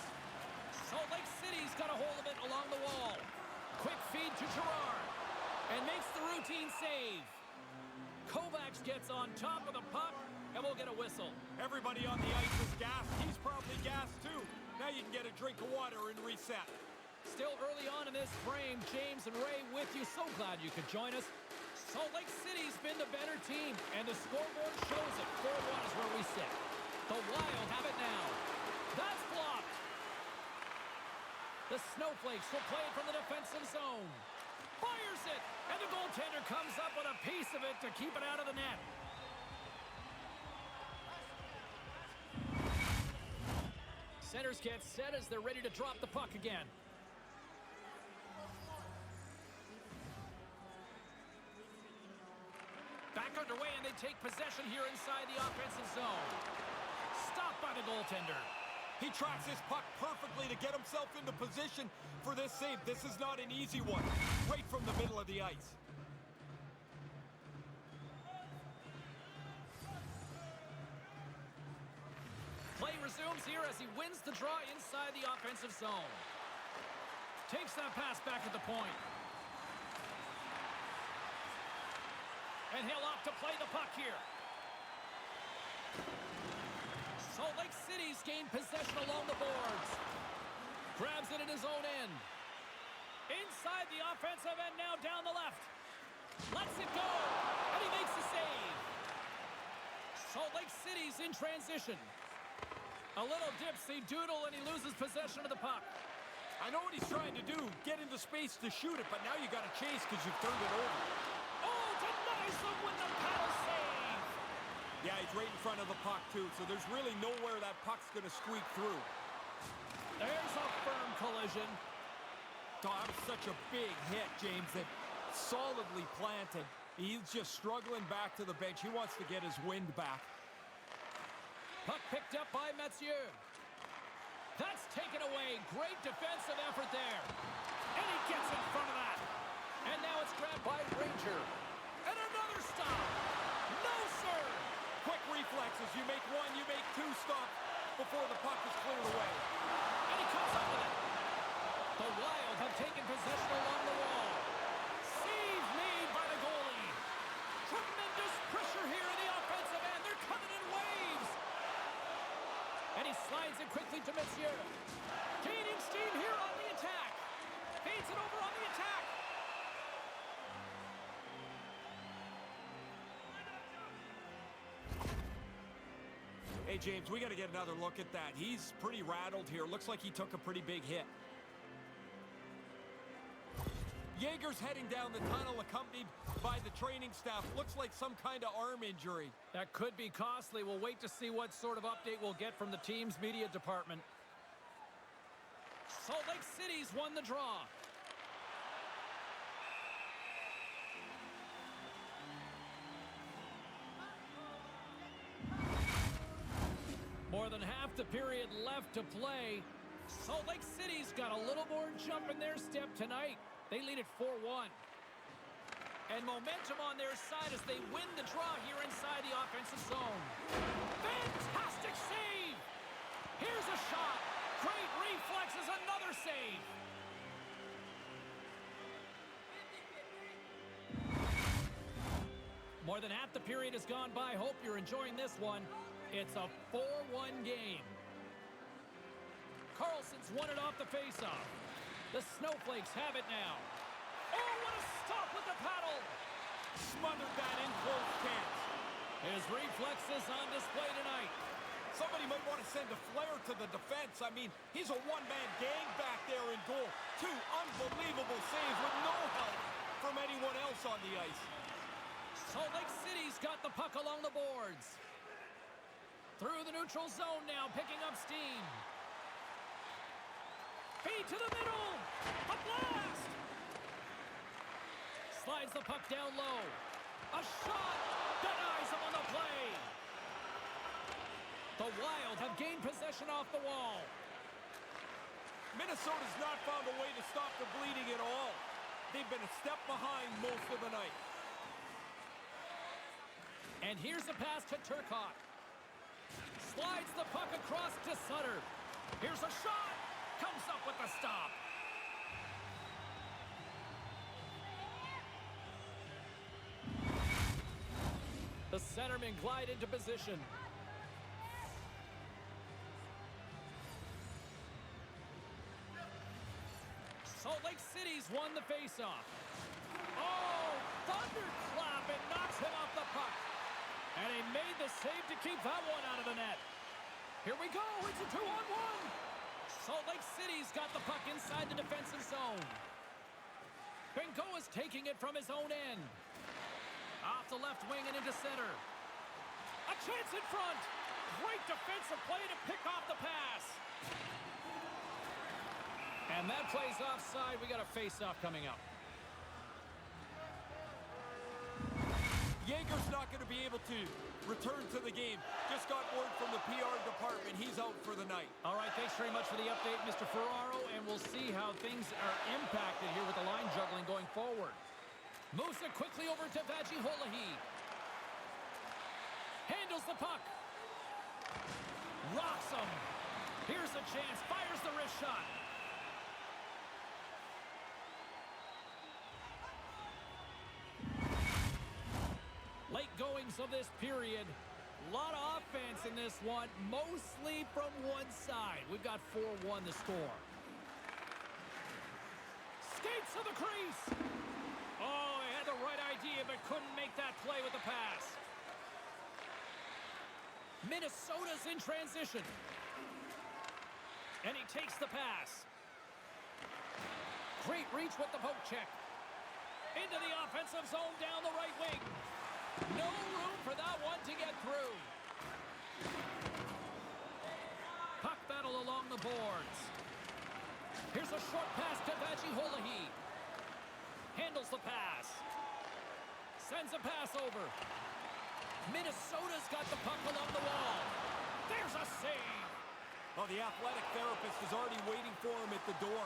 Speaker 2: Salt Lake City's got a hold of it along the wall. Quick feed to Girard. And makes the routine save. Kovacs gets on top of the puck, and we'll get a whistle.
Speaker 3: Everybody on the ice is gassed. He's probably gassed too. Now you can get a drink of water and reset.
Speaker 2: Still early on in this frame, James and Ray with you. So glad you could join us. Salt Lake City's been the better team, and the scoreboard shows it. 4-1 is where we sit. The Wild have it now. That's blocked. The Snowflakes will play it from the defensive zone. Fires it, and the goaltender comes up with a piece of it to keep it out of the net. Centers get set as they're ready to drop the puck again. Back underway, and they take possession here inside the offensive zone. Stopped by the goaltender.
Speaker 3: He tracks his puck perfectly to get himself into position for this save. This is not an easy one. Right from the middle of the ice.
Speaker 2: Play resumes here as he wins the draw inside the offensive zone. Takes that pass back at the point. And he'll opt to play the puck here. Salt Lake City's gained possession along the boards. Grabs it in his own end. Inside the offensive end now down the left. Lets it go. And he makes the save. Salt Lake City's in transition. A little dipsy doodle and he loses possession of the puck.
Speaker 3: I know what he's trying to do, get into space to shoot it, but now you got to chase because you've turned it over.
Speaker 2: Oh, denies them with the paddle save.
Speaker 3: Yeah, he's right in front of the puck, too, so there's really nowhere that puck's going to squeak through.
Speaker 2: There's a firm collision.
Speaker 3: Oh, that was such a big hit, James, that solidly planted. He's just struggling back to the bench. He wants to get his wind back.
Speaker 2: Puck picked up by Mathieu. That's taken away. Great defensive effort there. And he gets in front of that. And now it's grabbed by Ranger. And another stop. No, sir.
Speaker 3: Quick reflexes. You make one, you make two stops before the puck is cleared away.
Speaker 2: And he comes up with it. The Wild have taken possession along the wall. Save made by the goalie. Tremendous pressure here in the offensive end. They're coming in waves. And he slides it quickly to Mathieu. Gaining steam here on the attack. Feeds it over on the attack.
Speaker 3: Hey, James, we got to get another look at that. He's pretty rattled here. Looks like he took a pretty big hit. Jaeger's heading down the tunnel, accompanied by the training staff. Looks like some kind of arm injury.
Speaker 2: That could be costly. We'll wait to see what sort of update we'll get from the team's media department. Salt Lake City's won the draw. More than half the period left to play. Salt Lake City's got a little more jump in their step tonight. They lead at 4-1. And momentum on their side as they win the draw here inside the offensive zone. Fantastic save! Here's a shot. Great reflexes, another save. More than half the period has gone by. Hope you're enjoying this one. It's a 4-1 game. Carlson's won it off the faceoff. The Snowflakes have it now. Oh, what a stop with the paddle!
Speaker 3: Smothered that in close chance.
Speaker 2: His reflexes on display tonight.
Speaker 3: Somebody might want to send a flare to the defense. I mean, he's a one-man gang back there in goal. Two unbelievable saves with no help from anyone else on the ice.
Speaker 2: Salt Lake City's got the puck along the boards. Through the neutral zone now, picking up steam. Feed to the middle. A blast. Slides the puck down low. A shot. Denies him on the play. The Wild have gained possession off the wall.
Speaker 3: Minnesota's not found a way to stop the bleeding at all. They've been a step behind most of the night.
Speaker 2: And here's a pass to Turcotte. Slides the puck across to Sutter. Here's a shot. Comes up with the stop. The centermen glide into position. Salt Lake City's won the faceoff. Oh, thunderclap, and knocks him off the puck. And he made the save to keep that one out of the net. Here we go, it's a 2-on-1. Salt Lake City's got the puck inside the defensive zone. Bengoa's taking it from his own end. Off the left wing and into center. A chance in front. Great defensive play to pick off the pass. And that play's offside. We got a face-off coming up.
Speaker 3: Jaeger's not going to be able to return to the game. Just got word from the PR department. He's out for the night.
Speaker 2: All right, thanks very much for the update, Mr. Ferraro, and we'll see how things are impacted here with the line juggling going forward. Moves it quickly over to Vajiholahi. Handles the puck. Rocks him. Here's a chance. Fires the wrist shot. Late goings of this period. A lot of offense in this one, mostly from one side. We've got 4-1 the score. Skates to the crease. Oh, he had the right idea, but couldn't make that play with the pass. Minnesota's in transition. And he takes the pass. Great reach with the poke check. Into the offensive zone down the right wing. No room for that one to get through. Puck battle along the boards. Here's a short pass to Vajiholahi. Handles the pass. Sends a pass over. Minnesota's got the puck along the wall. There's a save.
Speaker 3: Well, the athletic therapist is already waiting for him at the door.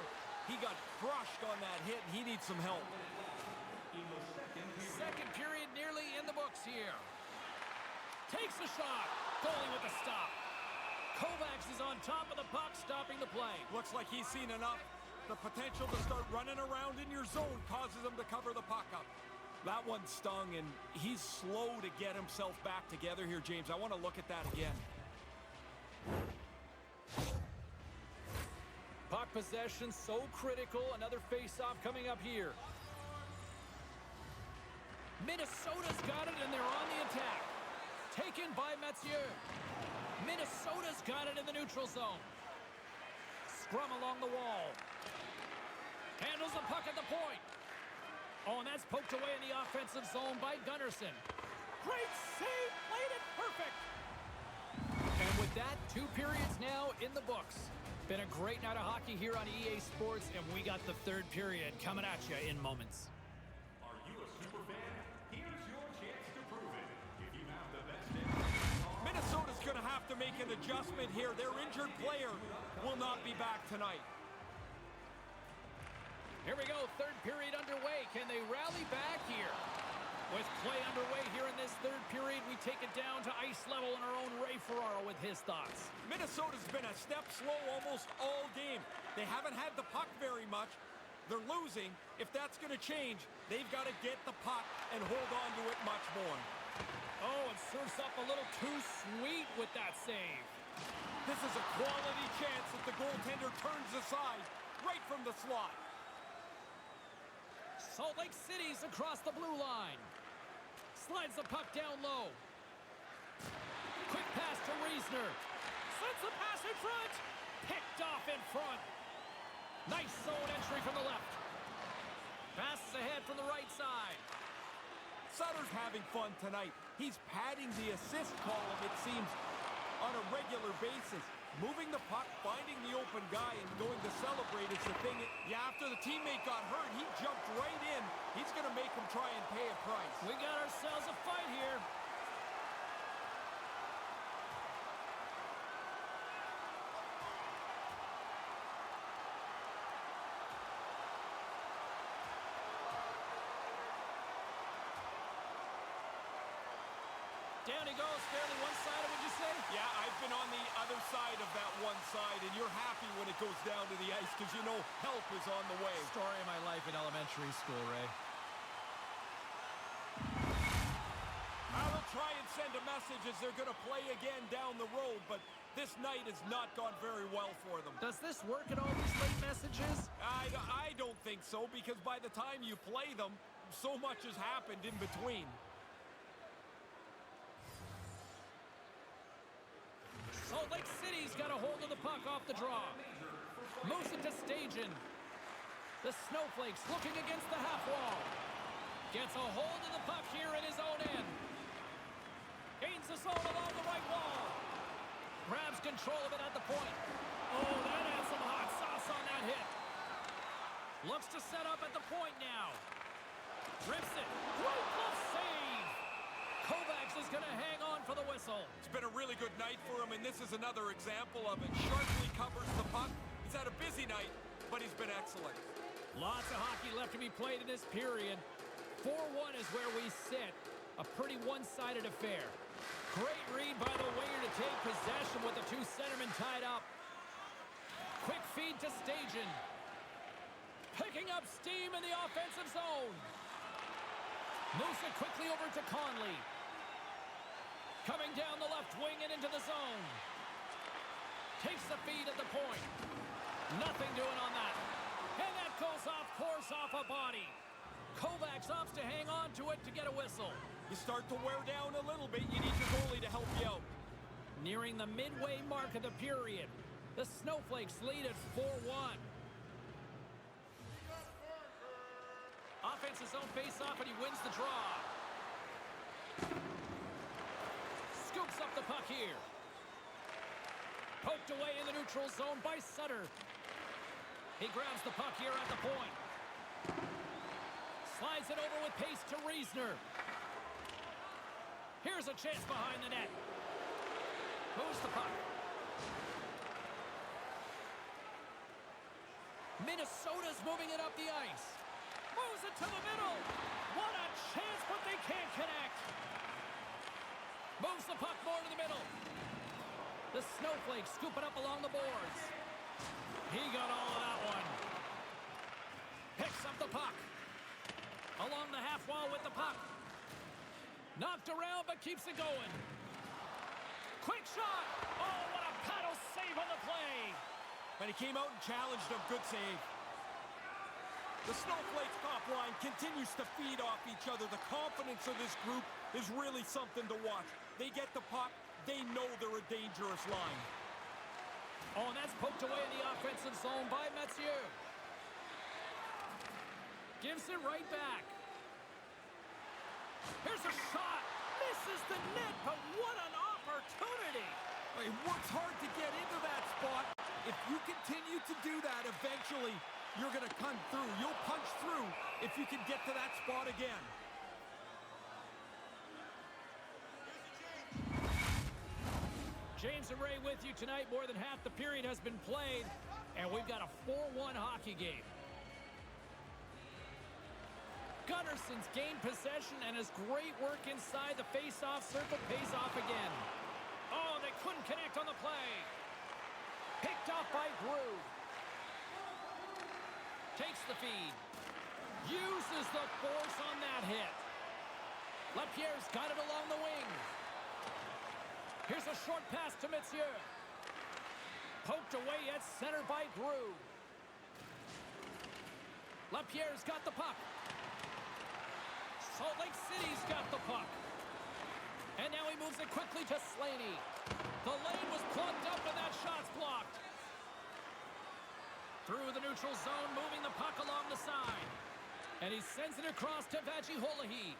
Speaker 3: He got crushed on that hit, and he needs some help.
Speaker 2: Second period nearly in the books here. Takes a shot. Goalie with a stop. Kovacs is on top of the puck, stopping the play.
Speaker 3: Looks like he's seen enough. The potential to start running around in your zone causes him to cover the puck up. That one stung, and he's slow to get himself back together here, James. I want to look at that again.
Speaker 2: Puck possession so critical. Another face-off coming up here. Minnesota's got it, and they're on the attack. Taken by Mathieu. Minnesota's got it in the neutral zone. Scrum along the wall. Handles the puck at the point. Oh, and that's poked away in the offensive zone by Gunnarsson. Great save, played it perfect. And with that, 2 periods now in the books. Been a great night of hockey here on EA Sports, and we got the 3rd period coming at you in moments.
Speaker 4: Are you a super fan? Here's your chance to prove it. If you have the best
Speaker 3: Minnesota's going to have to make an adjustment here. Their injured player will not be back tonight.
Speaker 2: Here we go, 3rd period underway. Can they rally back here? With play underway here in this 3rd period, we take it down to ice level and our own Ray Ferraro with his thoughts.
Speaker 3: Minnesota's been a step slow almost all game. They haven't had the puck very much. They're losing. If that's going to change, they've got to get the puck and hold on to it much more.
Speaker 2: Oh, it surfs up a little too sweet with that save.
Speaker 3: This is a quality chance that the goaltender turns aside right from the slot.
Speaker 2: Salt Lake City's across the blue line. Slides the puck down low. Quick pass to Riesner. Sends the pass in front. Picked off in front. Nice zone entry from the left. Passes ahead from the right side.
Speaker 3: Sutter's having fun tonight. He's padding the assist column, it seems, on a regular basis. Moving the puck, finding the open guy, and going to celebrate is the thing. Yeah, after the teammate got hurt, he jumped right in. He's going to make him try and pay a price.
Speaker 2: We got ourselves a fight here. Down he goes, fairly one-sided, would you say?
Speaker 3: Yeah, I've been on the other side of that one side, and you're happy when it goes down to the ice because you know help is on the way.
Speaker 2: Story of my life in elementary school, Ray.
Speaker 3: I will try and send a message as they're going to play again down the road, but this night has not gone very well for them.
Speaker 2: Does this work at all, these late messages?
Speaker 3: I don't think so, because by the time you play them, so much has happened in between.
Speaker 2: Salt Lake City's got a hold of the puck off the draw. Moves it to Stajan. The Snowflakes looking against the half wall. Gets a hold of the puck here in his own end. Gains the zone along the right wall. Grabs control of it at the point. Oh, that had some hot sauce on that hit. Looks to set up at the point now. Rips it. Great glove save. Kovacs is going to hang on for the whistle.
Speaker 3: It's been a really good night for him, and this is another example of it. Sharply covers the puck. He's had a busy night, but he's been excellent.
Speaker 2: Lots of hockey left to be played in this period. 4-1 is where we sit. A pretty one-sided affair. Great read by the winger to take possession with the 2 centermen tied up. Quick feed to Stajan. Picking up steam in the offensive zone. Moves it quickly over to Conley. Coming down the left wing and into the zone. Takes the feed at the point. Nothing doing on that. And that goes off course off a body. Kovacs opts to hang on to it to get a whistle.
Speaker 3: You start to wear down a little bit. You need your goalie to help you out.
Speaker 2: Nearing the midway mark of the period. The Snowflakes lead at 4-1. Offense's own face-off, and he wins the draw. Scoops up the puck here. Poked away in the neutral zone by Sutter. He grabs the puck here at the point. Slides it over with pace to Riesner. Here's a chance behind the net. Moves the puck. Minnesota's moving it up the ice. Moves it to the middle. What a chance, but they can't connect. Moves the puck more to the middle. The Snowflakes scoop it up along the boards. He got all of that one. Picks up the puck. Along the half wall with the puck. Knocked around, but keeps it going. Quick shot. Oh, what a paddle save on the play.
Speaker 3: And he came out and challenged him. Good save. The Snowflakes top line continues to feed off each other. The confidence of this group is really something to watch. They get the puck. They know they're a dangerous line.
Speaker 2: Oh, and that's poked away in the offensive zone by Mathieu. Gives it right back. Here's a shot. Misses the net, but what an opportunity.
Speaker 3: He works hard to get into that spot. If you continue to do that, eventually you're going to come through. You'll punch through if you can get to that spot again.
Speaker 2: James and Ray with you tonight. More than half the period has been played, and we've got a 4-1 hockey game. Gunnarson's gained possession, and his great work inside the face-off circle pays off again. Oh, they couldn't connect on the play. Picked off by Groove. Takes the feed. Uses the force on that hit. Lapierre's got it along the wing. Here's a short pass to Mathieu. Poked away at center by Groove. Lapierre's got the puck. Salt Lake City's got the puck. And now he moves it quickly to Slaney. The lane was plugged up and that shot's blocked. Through the neutral zone, moving the puck along the side. And he sends it across to Vajiholahi.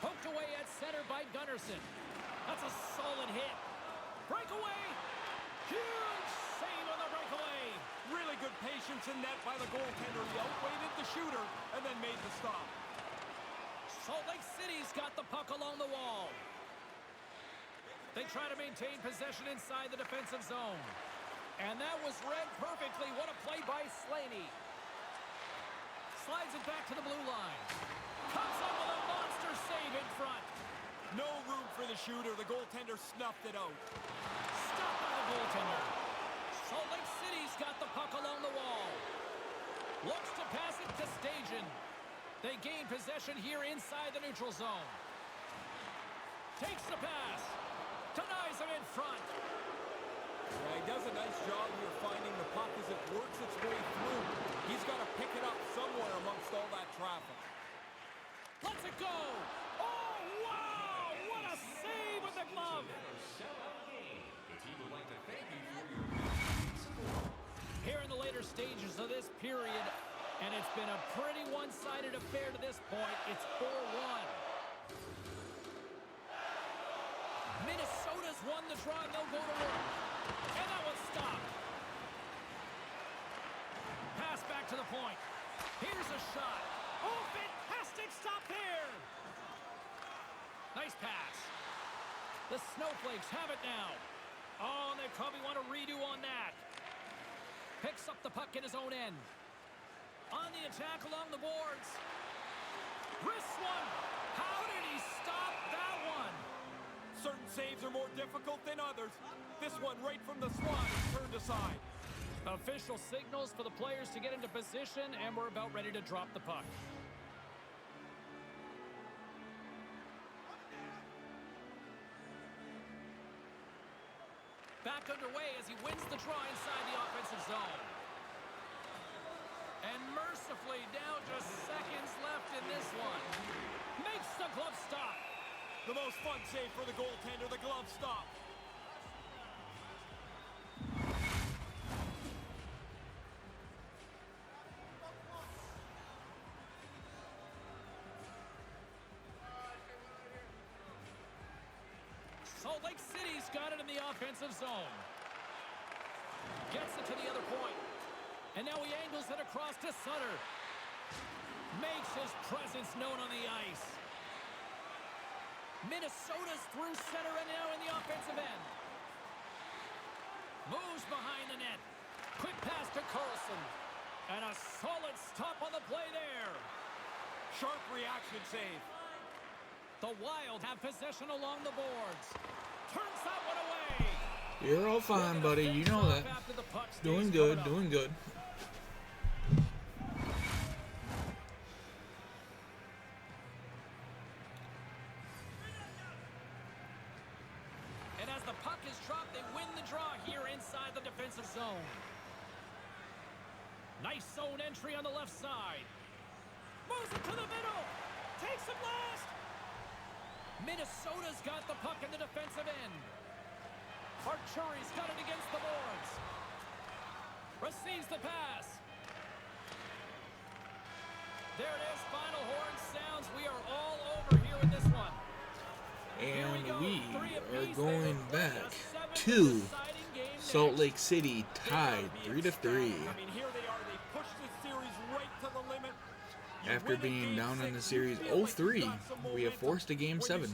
Speaker 2: Poked away at center by Gunnarsson. That's a solid hit. Breakaway. Huge save on the breakaway.
Speaker 3: Really good patience in net by the goaltender. He outweighted the shooter and then made the stop.
Speaker 2: Salt Lake City's got the puck along the wall. They try to maintain possession inside the defensive zone. And that was read perfectly. What a play by Slaney. Slides it back to the blue line. Comes up with a monster save in front.
Speaker 3: No room for the shooter. The goaltender snuffed it out.
Speaker 2: Stopped by the goaltender. Salt Lake City's got the puck along the wall. Looks to pass it to Stajan. They gain possession here inside the neutral zone. Takes the pass. Denies him in front.
Speaker 3: Yeah, he does a nice job here finding the puck as it works its way through. He's got to pick it up somewhere amongst all that traffic.
Speaker 2: Lets it go. Oh, wow! What a save with the glove. Here in the later stages of this period, and it's been a pretty one-sided affair to this point. It's 4-1. Minnesota's won the draw, and they'll go to work. And that was stopped. Pass back to the point. Here's a shot. Oh, fantastic stop there. Nice pass. The Snowflakes have it now. Oh, and they probably want a redo on that. Picks up the puck in his own end. On the attack along the boards. Wrist one. How did he stop that one?
Speaker 3: Certain saves are more difficult than others. This one right from the slot is turned aside.
Speaker 2: Official signals for the players to get into position, and we're about ready to drop the puck. Back underway as he wins the draw inside the offensive zone. And mercifully, down just seconds left in this one. Makes the glove stop.
Speaker 3: The most fun save for the goaltender, the glove stop.
Speaker 2: Salt Lake City's got it in the offensive zone. Gets it to the other point. And now he angles it across to Sutter. Makes his presence known on the ice. Minnesota's through center and now in the offensive end. Moves behind the net. Quick pass to Carlson. And a solid stop on the play there.
Speaker 3: Sharp reaction save.
Speaker 2: The Wild have possession along the boards. Turns that one away.
Speaker 1: You're all fine, buddy. You know that. Doing good, doing good.
Speaker 2: And as the puck is dropped, they win the draw here inside the defensive zone. Nice zone entry on the left side. Moves it to the middle. Takes it last. Minnesota's got the puck in the defensive end. Archuri's got it against the boards. Receives the pass. There it is. Final horn sounds. We are all over here in this one.
Speaker 1: And we are going back to Salt Lake City, tied 3-3.
Speaker 3: I mean, here they are. They push the series right to the limit.
Speaker 1: After being down in the series 0-3, we have forced a Game 7.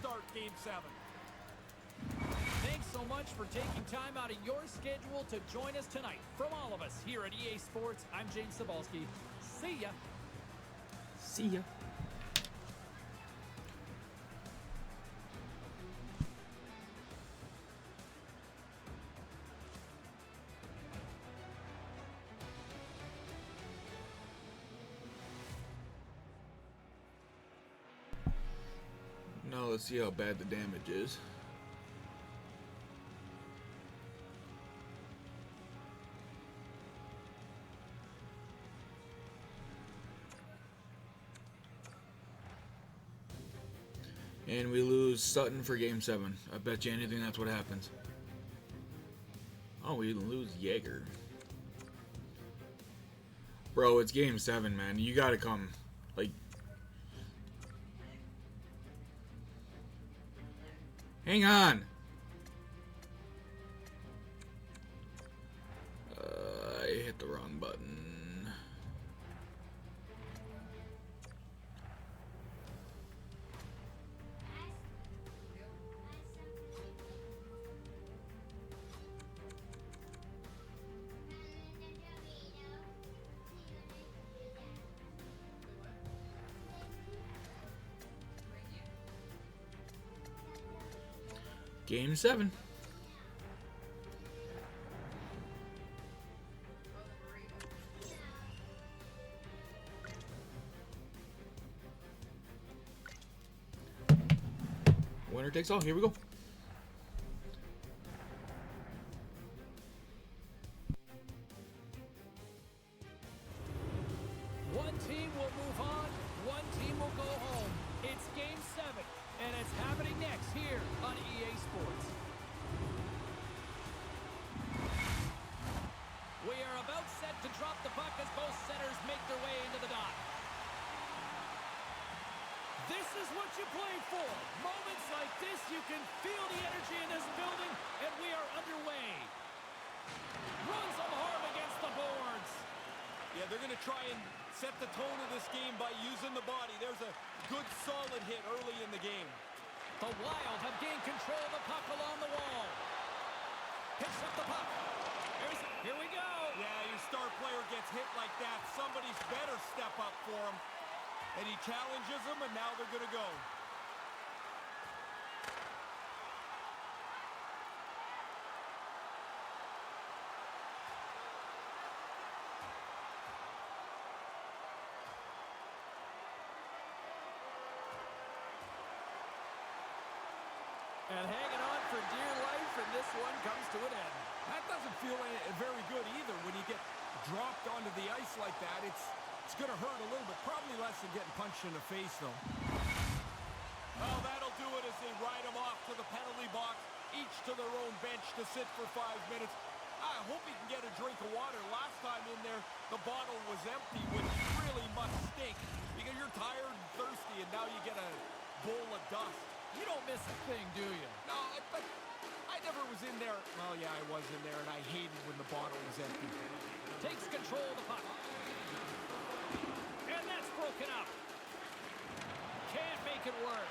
Speaker 2: Thanks so much for taking time out of your schedule to join us tonight. From all of us here at EA Sports, I'm James Cebulski. See ya.
Speaker 1: See ya. Now let's see how bad the damage is. And we lose Sutton for Game 7. I bet you anything that's what happens. Oh, we lose Jaeger. Bro, it's Game 7, man. You gotta come. Like... Hang on! I hit the wrong button. Game 7. Winner takes all. Here we go.
Speaker 2: One team will move on, one team will go home. It's Game 7, and it's happening next here on EA Sports. We are about set to drop the puck as both centers make their way into the dot. This is what you play for. Moments like this, you can feel the energy in this building, and we are underway. Runs them hard against the boards.
Speaker 3: Yeah, they're going to try and set the tone of this game by using the body. There's a good, solid hit early in the game.
Speaker 2: The Wild have gained control of the puck along the wall. Picks up the puck. Here we go.
Speaker 3: Yeah, your star player gets hit like that. Somebody's better step up for him. And he challenges them, and now they're going to go.
Speaker 2: And hanging on for dear life, and this one comes to an end.
Speaker 3: That doesn't feel very good either when you get dropped onto the ice like that. It's going to hurt a little bit. Probably less than getting punched in the face, though. Well, that'll do it as they ride them off to the penalty box, each to their own bench to sit for 5 minutes. I hope he can get a drink of water. Last time in there, the bottle was empty, which really must stink because you're tired and thirsty, and now you get a bowl of dust.
Speaker 2: You don't miss a thing, do you?
Speaker 3: No, but never was in there. Well, yeah, I was in there, and I hated when the bottle was empty.
Speaker 2: Takes control of the puck. And that's broken up. Can't make it work.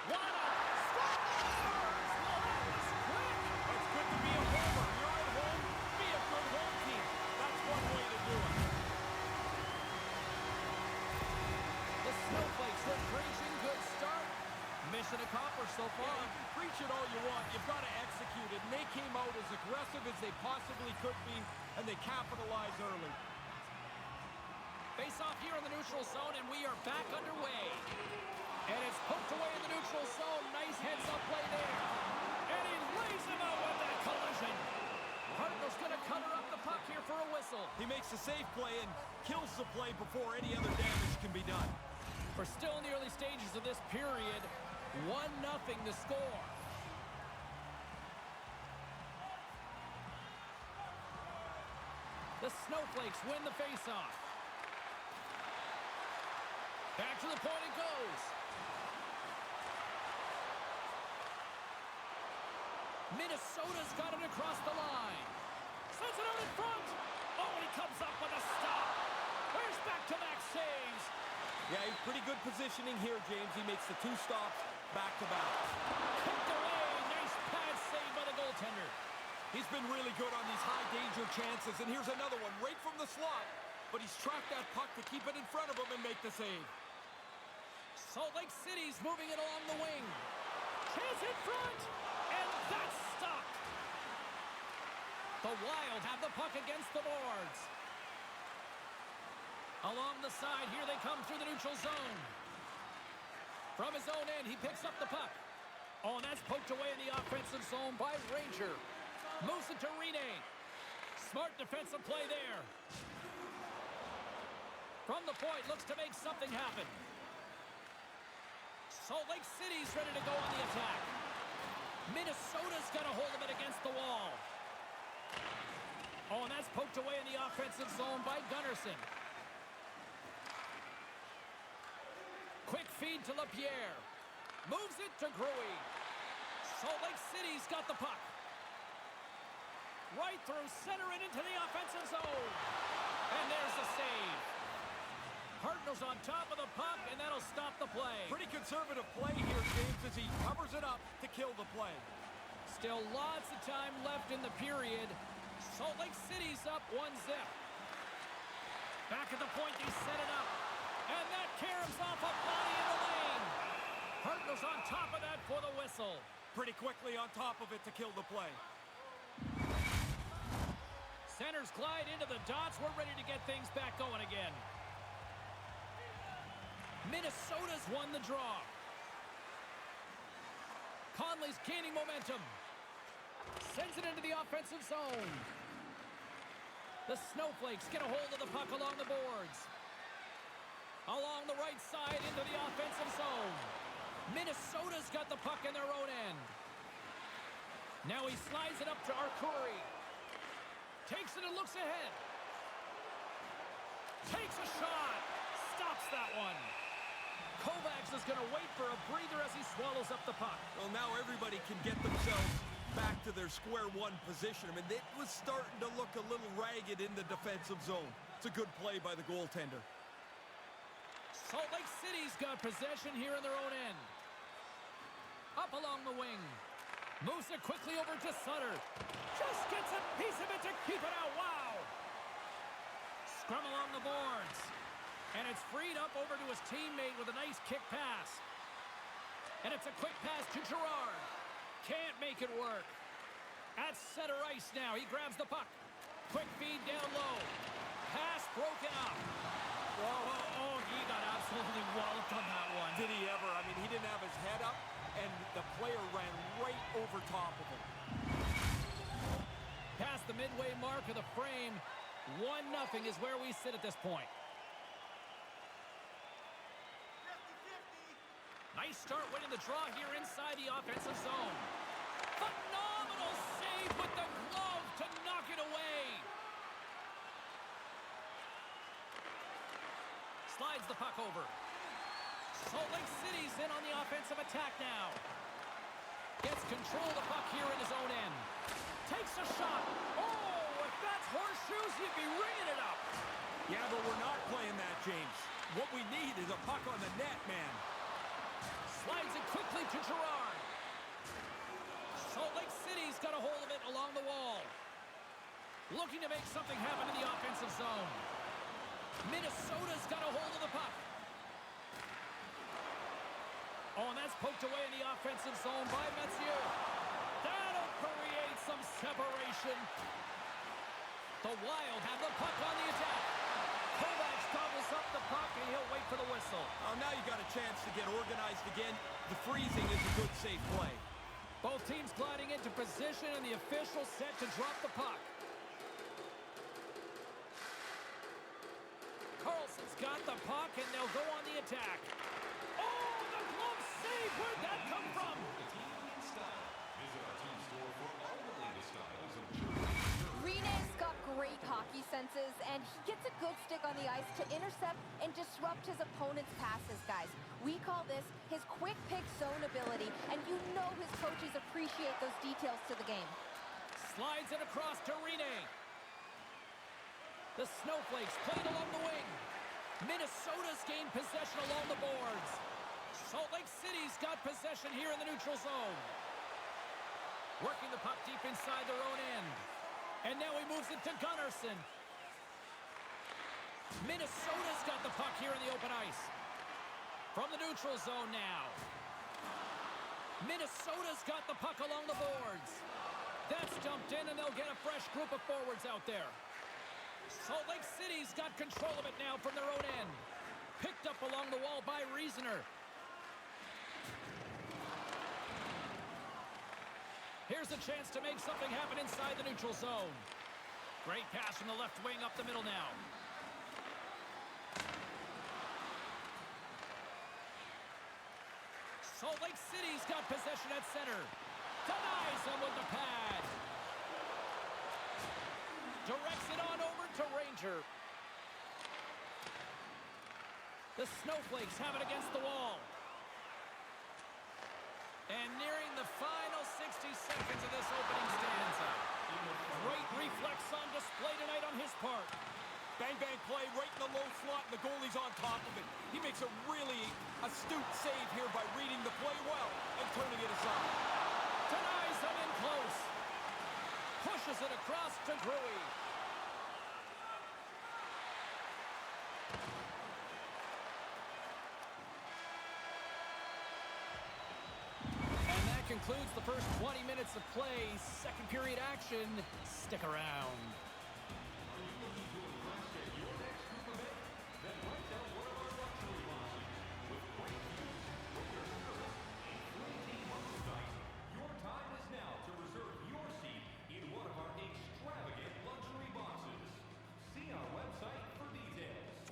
Speaker 2: One up. Scores! Well, that was quick.
Speaker 3: It's good to be a homer. You're at home, be a good home team. That's one way to do it.
Speaker 2: The Snowflakes are preaching good start. Mission accomplished so far.
Speaker 3: Yeah, you can preach it all you want. You've got to execute it. And they came out as aggressive as they possibly could be, and they capitalized early.
Speaker 2: Face off here in the neutral zone, and we are back underway. And it's poked away in the neutral zone. Nice heads-up play there. And he lays him out with that collision. Hartnell's going to cutter up the puck here for a whistle.
Speaker 3: He makes a safe play and kills the play before any other damage can be done.
Speaker 2: We're still in the early stages of this period. 1-0 to score. The Snowflakes win the faceoff. Back to the point it goes. Minnesota's got it across the line. Sends it out in front. Oh, and he comes up with a stop. Where's back-to-back saves?
Speaker 3: Yeah, he's pretty good positioning here, James. He makes the 2 stops back-to-back.
Speaker 2: Kicked away. Nice pad save by the goaltender.
Speaker 3: He's been really good on these high-danger chances, and here's another one right from the slot. But he's tracked that puck to keep it in front of him and make the save.
Speaker 2: Salt Lake City's moving it along the wing. Chance in front, and that's stopped. The Wild have the puck against the boards. Along the side, here they come through the neutral zone. From his own end, he picks up the puck. Oh, and that's poked away in the offensive zone by Ranger. Moves it to Rene. Smart defensive play there. From the point, looks to make something happen. Salt Lake City's ready to go on the attack. Minnesota's got a hold of it against the wall. Oh, and that's poked away in the offensive zone by Gunnarsson. Quick feed to LaPierre. Moves it to Gruy. Salt Lake City's got the puck. Right through center and into the offensive zone. And there's the save. Hartnell's on top of the puck, and that'll stop the play.
Speaker 3: Pretty conservative play here, James, as he covers it up to kill the play.
Speaker 2: Still lots of time left in the period. Salt Lake City's up 1-0. Back at the point, they set it up. And that caroms off a body in the lane. Hartnell's on top of that for the whistle.
Speaker 3: Pretty quickly on top of it to kill the play.
Speaker 2: Centers glide into the dots. We're ready to get things back going again. Minnesota's won the draw. Conley's gaining momentum. Sends it into the offensive zone. The Snowflakes get a hold of the puck along the boards. Along the right side into the offensive zone. Minnesota's got the puck in their own end. Now he slides it up to Arcuri. Takes it and looks ahead. Takes a shot. Stops that one. Kovacs is going to wait for a breather as he swallows up the puck.
Speaker 3: Well, now everybody can get themselves back to their square one position. I mean, it was starting to look a little ragged in the defensive zone. It's a good play by the goaltender.
Speaker 2: Salt Lake City's got possession here in their own end. Up along the wing. Moves it quickly over to Sutter. Just gets a piece of it to keep it out. Wow! Scrum along the boards. And it's freed up over to his teammate with a nice kick pass. And it's a quick pass to Girard. Can't make it work. At center ice now. He grabs the puck. Quick feed down low. Pass broken up. Oh, he got absolutely walloped on that one.
Speaker 3: Did he ever? I mean, he didn't have his head up, and the player ran right over top of him.
Speaker 2: Past the midway mark of the frame, 1-0 is where we sit at this point. Nice start winning the draw here inside the offensive zone. Phenomenal save with the glove to knock it away. Slides the puck over. Salt Lake City's in on the offensive attack now. Gets control of the puck here in his own end. Takes a shot. Oh, if that's horseshoes, he'd be ringing it up.
Speaker 3: Yeah, but we're not playing that, James. What we need is a puck on the net, man.
Speaker 2: Slides it quickly to Gerard. Salt Lake City's got a hold of it along the wall. Looking to make something happen in the offensive zone. Minnesota's got a hold of the puck. Oh, and that's poked away in the offensive zone by Messier. That'll create some separation. The Wild have the puck on the attack. Kovacs gobbles up the puck, and he'll wait for the whistle.
Speaker 3: Oh, now you got a chance to get organized again. The freezing is a good, safe play.
Speaker 2: Both teams gliding into position, and the official set to drop the puck. Carlson's got the puck, and they'll go on the attack. Oh, the glove save! Where'd that come from?
Speaker 4: Canadian style. Visit our team store for all the latest styles of jersey.
Speaker 5: Rene's got great hockey senses, and he gets a good stick on the ice to intercept and disrupt his opponent's passes, guys. We call this his quick pick zone ability, and you know his coaches appreciate those details to the game.
Speaker 2: Slides it across to Rene. The Snowflakes played along the wing. Minnesota's gained possession along the boards. Salt Lake City's got possession here in the neutral zone. Working the puck deep inside their own end. And now he moves it to Gunnarsson. Minnesota's got the puck here in the open ice. From the neutral zone now. Minnesota's got the puck along the boards. That's dumped in, and they'll get a fresh group of forwards out there. Salt Lake City's got control of it now from their own end. Picked up along the wall by Riesener. Here's a chance to make something happen inside the neutral zone. Great pass from the left wing up the middle now. Salt Lake City's got possession at center. Denies him with the pad. Directs it on over to Ranger. The Snowflakes have it against the wall. And nearing the final 60 seconds of this opening stanza. Great reflex on display tonight on his part.
Speaker 3: Bang, bang play right in the low slot, and the goalie's on top of it. He makes a really astute save here by reading the play well and turning it aside.
Speaker 2: Denies him in close. Pushes it across to Gruy. And that concludes the first 20 minutes of play. Second period action. Stick around.
Speaker 4: Your time is now to reserve your seat in one of our extravagant luxury boxes. See our website for details.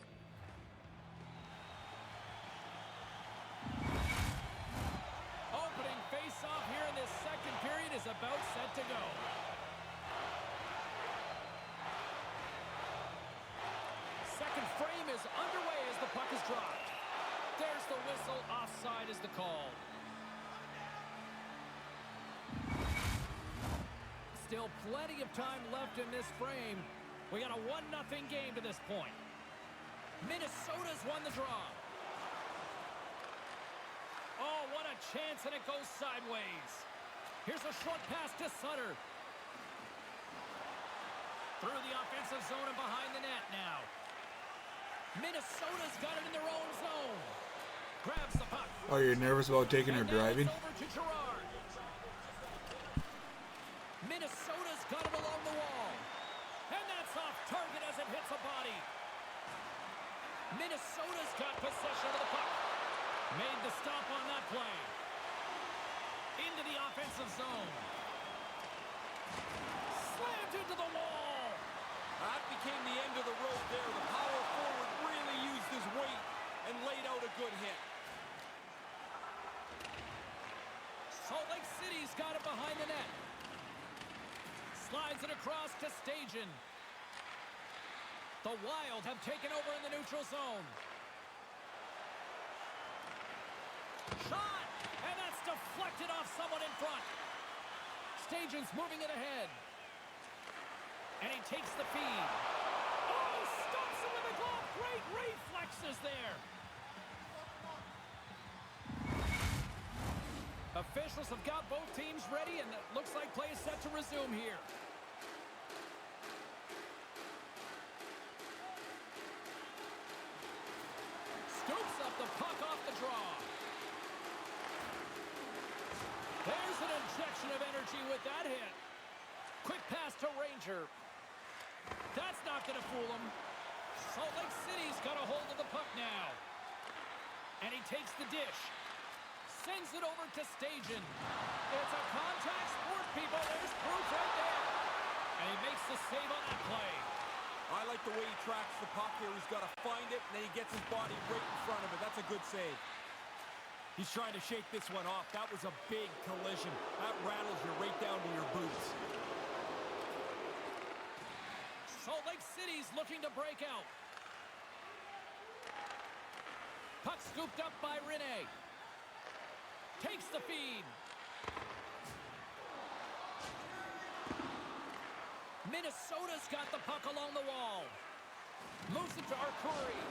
Speaker 2: Opening face-off here in this second period is about set to go. Second frame is underway as the puck is dropped. There's the whistle. Offside is the call. Still plenty of time left in this frame. We got a 1-0 game to this point. Minnesota's won the draw. Oh, what a chance, and it goes sideways. Here's a short pass to Sutter. Through the offensive zone and behind the net now. Minnesota's got it in their own zone. Grabs the puck.
Speaker 1: Oh, you're nervous about taking her
Speaker 2: And now
Speaker 1: driving?
Speaker 2: it's over to Gerard. Minnesota's got it along the wall. And that's off target as it hits a body. Minnesota's got possession of the puck. Made the stop on that play. Into the offensive zone. Slammed into the wall.
Speaker 3: That became the end of the road there. The power forward really used his weight and laid out a good hit.
Speaker 2: Salt Lake City's got it behind the net. Slides it across to Stajan. The Wild have taken over in the neutral zone. Shot! And that's deflected. deflected off someone in front. Stajan's moving it ahead. And he takes the feed. Oh, stops him with a glove. Great reflexes there. Officials have got both teams ready, and it looks like play is set to resume here. Scoops up the puck off the draw. There's an injection of energy with that hit. Quick pass to Ranger. That's not going to fool him. Salt Lake City's got a hold of the puck now. And he takes the dish. Sends it over to Stajan. It's a contact sport, people. There's proof right there. And he makes the save on that play.
Speaker 3: I like the way he tracks the puck here. He's got to find it, and then he gets his body right in front of it. That's a good save. He's trying to shake this one off. That was a big collision. That rattles you right down to your boots.
Speaker 2: Salt Lake City's looking to break out. Puck scooped up by Rene. Takes the feed. Minnesota's got the puck along the wall. Moves it to Arcuri.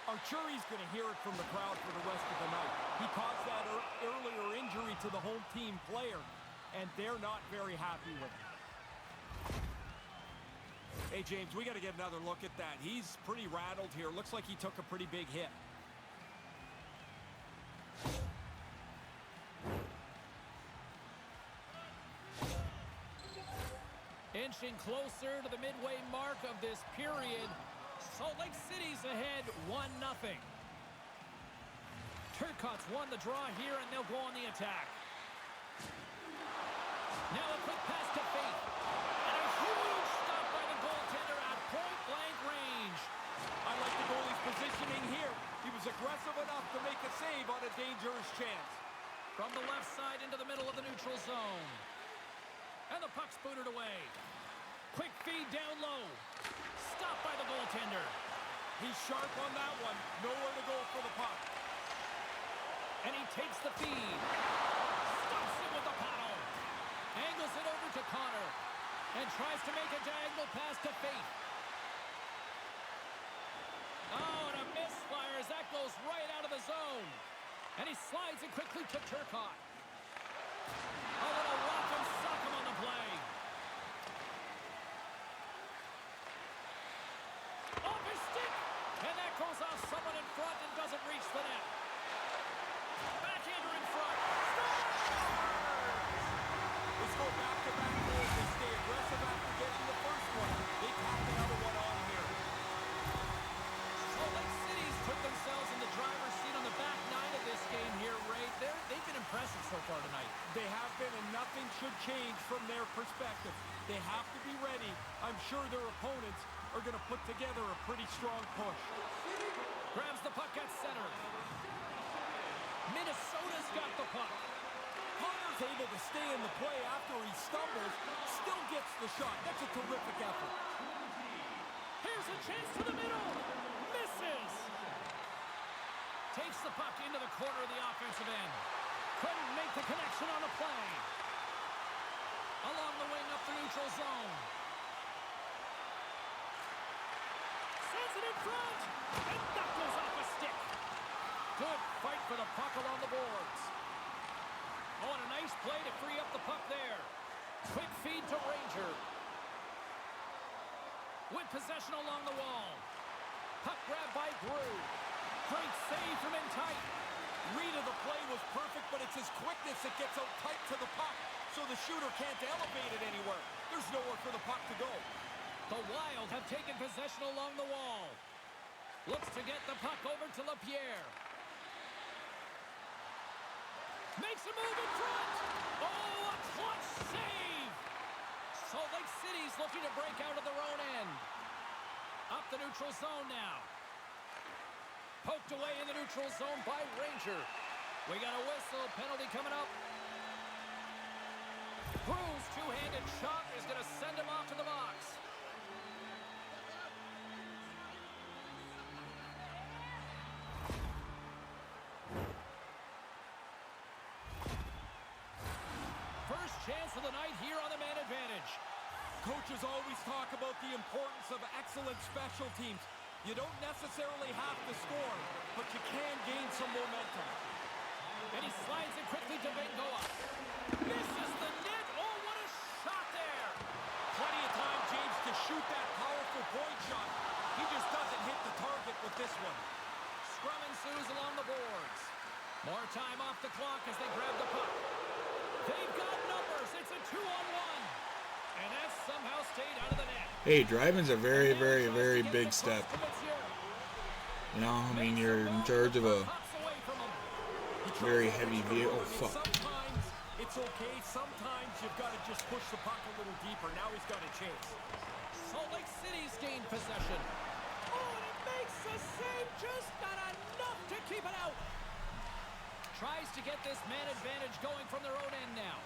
Speaker 3: Archuri's going to hear it from the crowd for the rest of the night. He caused that earlier injury to the home team player, and they're not very happy with him. Hey, James, we got to get another look at that. He's pretty rattled here. Looks like he took a pretty big hit.
Speaker 2: Inching closer to the midway mark of this period. Salt Lake City's ahead 1-0. Turcotte's won the draw here, and they'll go on the attack. Now a quick pass to Faith. And a huge stop by the goaltender at point-blank range.
Speaker 3: I like the goalie's positioning here. He was aggressive enough to make a save on a dangerous chance.
Speaker 2: From the left side into the middle of the neutral zone. And the puck's booted away. Quick feed down low. Stopped by the goaltender.
Speaker 3: He's sharp on that one. Nowhere to go for the puck.
Speaker 2: And he takes the feed. Stops it with the paddle. Angles it over to Connor. And tries to make a diagonal pass to Faith. Oh, and a misfire as that goes right out of the zone. And he slides it quickly to Turcotte. A little rock and sock him on the play. Off his stick. And that goes off someone in front and doesn't reach the net. Backhander in front.
Speaker 3: They score back-to-back goals. They stay aggressive after getting the first one. They tack another one on here.
Speaker 2: Salt Lake City's put themselves in the driver's seat on the back nine of this game here, Ray. They've been impressive so far tonight.
Speaker 3: They have been, and nothing should change from their perspective. They have to be ready. I'm sure their opponents are going to put together a pretty strong push.
Speaker 2: Grabs the puck at center. Minnesota's got the puck.
Speaker 3: Connor's able to stay in the play after he stumbles, still gets the shot. That's a terrific effort.
Speaker 2: Here's a chance to the middle. Misses. Takes the puck into the corner of the offensive end. Couldn't make the connection on the play. Along the wing up the neutral zone. Sends it in front. And that goes off a stick. Good fight for the puck along the boards. Oh, and a nice play to free up the puck there. Quick feed to Ranger. With possession along the wall. Puck grabbed by Brew. Great save from in tight.
Speaker 3: Read of the play was perfect, but it's his quickness that gets out tight to the puck, so the shooter can't elevate it anywhere. There's nowhere for the puck to go.
Speaker 2: The Wild have taken possession along the wall. Looks to get the puck over to LaPierre. Makes a move in front. Oh, a clutch save. Salt Lake City's looking to break out of their own end. Up the neutral zone now. Poked away in the neutral zone by Ranger. We got a whistle. Penalty coming up. Brew's two-handed shot is going to send him off to the box. chance of the night here on the man advantage.
Speaker 3: Coaches always talk about the importance of excellent special teams. You don't necessarily have to score, but you can gain some momentum.
Speaker 2: And he slides it quickly to Bengoa. Misses the net. Oh, what a shot there.
Speaker 3: Plenty of time, James, to shoot that powerful point shot. He just doesn't hit the target with this one.
Speaker 2: Scrum ensues along the boards. More time off the clock as they grab the puck. They've got numbers. It's a 2-on-1. And that somehow stayed out of the net.
Speaker 1: Hey, driving's a very, very, very big step. You know, I mean, you're in charge of a very heavy vehicle. Oh, fuck.
Speaker 3: Sometimes it's okay. Sometimes you've got to just push the puck a little deeper. Now he's got a chance.
Speaker 2: Salt Lake City's gained possession. Oh, and it makes the save. Just not enough to keep it out. Tries to get this man advantage going from their own end now.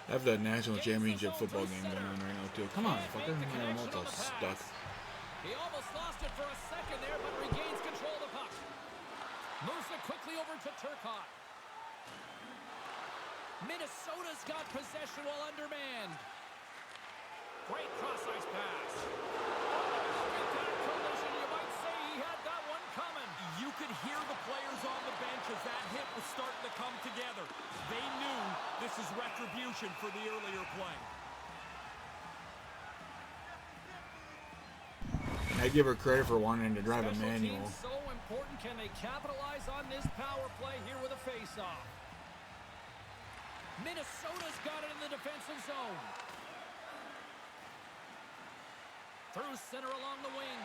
Speaker 1: I have the national championship football game going on right now, too. Come on, fucker. My remote's all stuck.
Speaker 2: He almost lost it for a second there, but regains control of the puck. Moves it quickly over to Turcotte. Minnesota's got possession while undermanned. Great cross-ice pass. Collision, you might say he had that one coming.
Speaker 3: You could hear the players on the bench as that hit was starting to come together. They knew this is retribution for the earlier play.
Speaker 1: I give her credit for wanting to drive a
Speaker 2: Special
Speaker 1: manual.
Speaker 2: teams so important. Can they capitalize on this power play here with a face-off? Minnesota's got it in the defensive zone. Through center along the wing.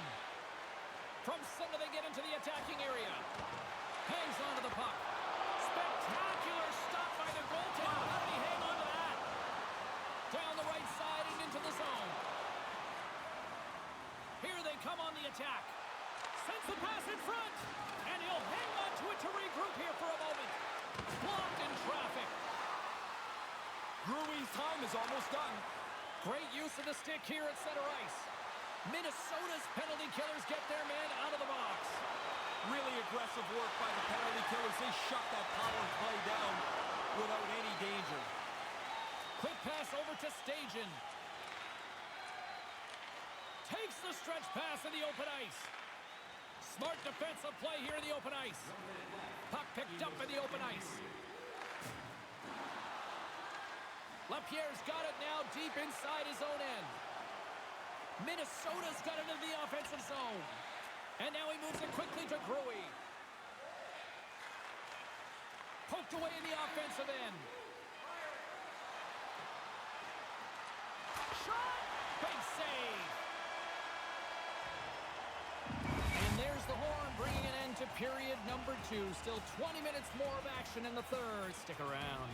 Speaker 2: From center they get into the attacking area. Hangs onto the puck. Spectacular stop by the goaltender. How did he hang on to that? Down the right side and into the zone. Here they come on the attack. Sends the pass in front. And he'll hang on to it to regroup here for a moment. Blocked in traffic.
Speaker 3: Gruey's time is almost done.
Speaker 2: Great use of the stick here at center ice. Minnesota's penalty killers get their man out of the box.
Speaker 3: Really aggressive work by the penalty killers. They shut that power play down without any danger.
Speaker 2: Quick pass over to Stajan. Takes the stretch pass in the open ice. Smart defensive play here in the open ice. Puck picked up in the open ice. LaPierre's got it now deep inside his own end. Minnesota's got it in the offensive zone. And now he moves it quickly to Gruey. Poked away in the offensive end. Shot! Big save! And there's the horn, bringing an end to period number 2. Still 20 minutes more of action in the third. Stick around.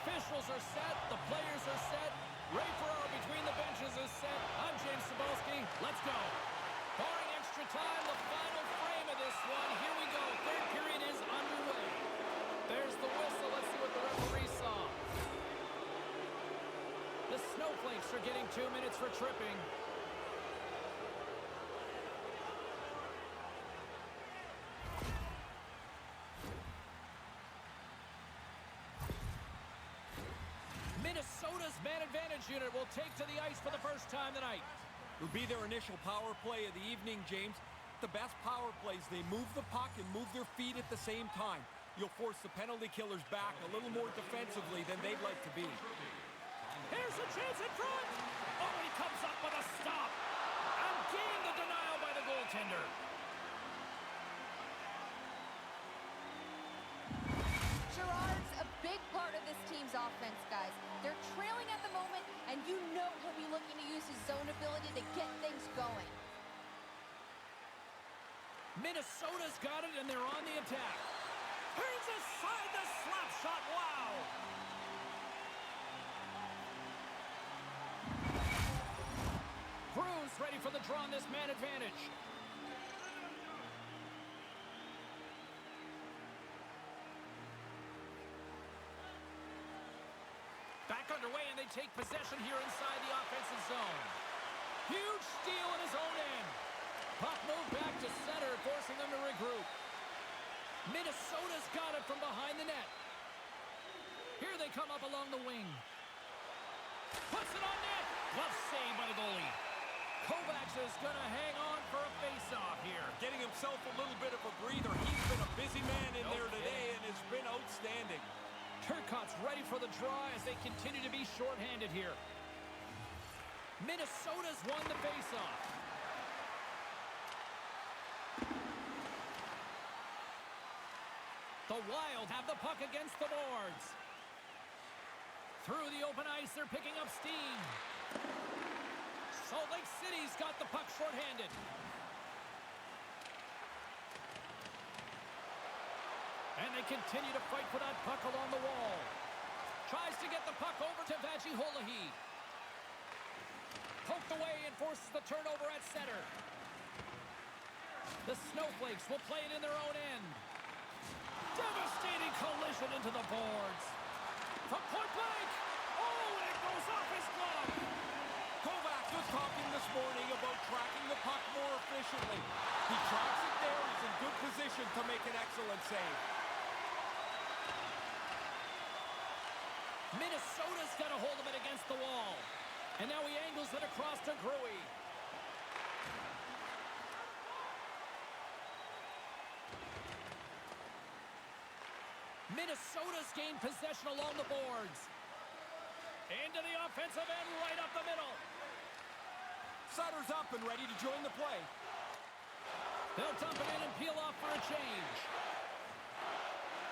Speaker 2: officials are set. The players are set. Ray Ferraro between the benches is set. I'm James Cebulski. Let's go. Barring extra time, the final frame of this one. Here we go. Third period is underway. There's the whistle. Let's see what the referee saw. The Snowflakes are getting 2 minutes for tripping. Minnesota's man advantage unit will take to the ice for the first time tonight.
Speaker 3: It'll be their initial power play of the evening, James. The best power plays, they move the puck and move their feet at the same time. You'll force the penalty killers back a little more defensively than they'd like to be.
Speaker 2: Here's a chance in front. Oh, he comes up with a stop. And gain the denial by the goaltender.
Speaker 5: Gerard's a big part of this team's offense, guys. They're trailing at the moment, and you know he'll be looking to use his zone ability to get things going.
Speaker 2: Minnesota's got it, and they're on the attack. Turns aside the slap shot. Wow. Cruz ready for the draw on this man advantage. Back underway, and they take possession here inside the offensive zone. Huge steal in his own end. Puck moved back to center, forcing them to regroup. Minnesota's got it from behind the net. Here they come up along the wing. Puts it on net. Glove save by the goalie. Kovacs is going to hang on for a face-off here.
Speaker 3: Getting himself a little bit of a breather. He's been a busy man in there today and has been outstanding.
Speaker 2: Turcotte's ready for the draw as they continue to be shorthanded here. Minnesota's won the faceoff. The Wild have the puck against the boards. Through the open ice, they're picking up steam. Salt Lake City's got the puck shorthanded. And they continue to fight for that puck along the wall. Tries to get the puck over to Vajiholahi. Poked away and forces the turnover at center. The Snowflakes will play it in their own end. Devastating collision into the boards. From point blank. Oh, and it goes off his glove.
Speaker 3: Kovacs was talking this morning about tracking the puck more efficiently. He tracks it there. He's in good position to make an excellent save.
Speaker 2: Minnesota's got a hold of it against the wall. And now he angles it across to Gruy. Minnesota's gained possession along the boards. Into the offensive end, right up the middle.
Speaker 3: Sutter's up and ready to join the play.
Speaker 2: They'll dump it in and peel off for a change.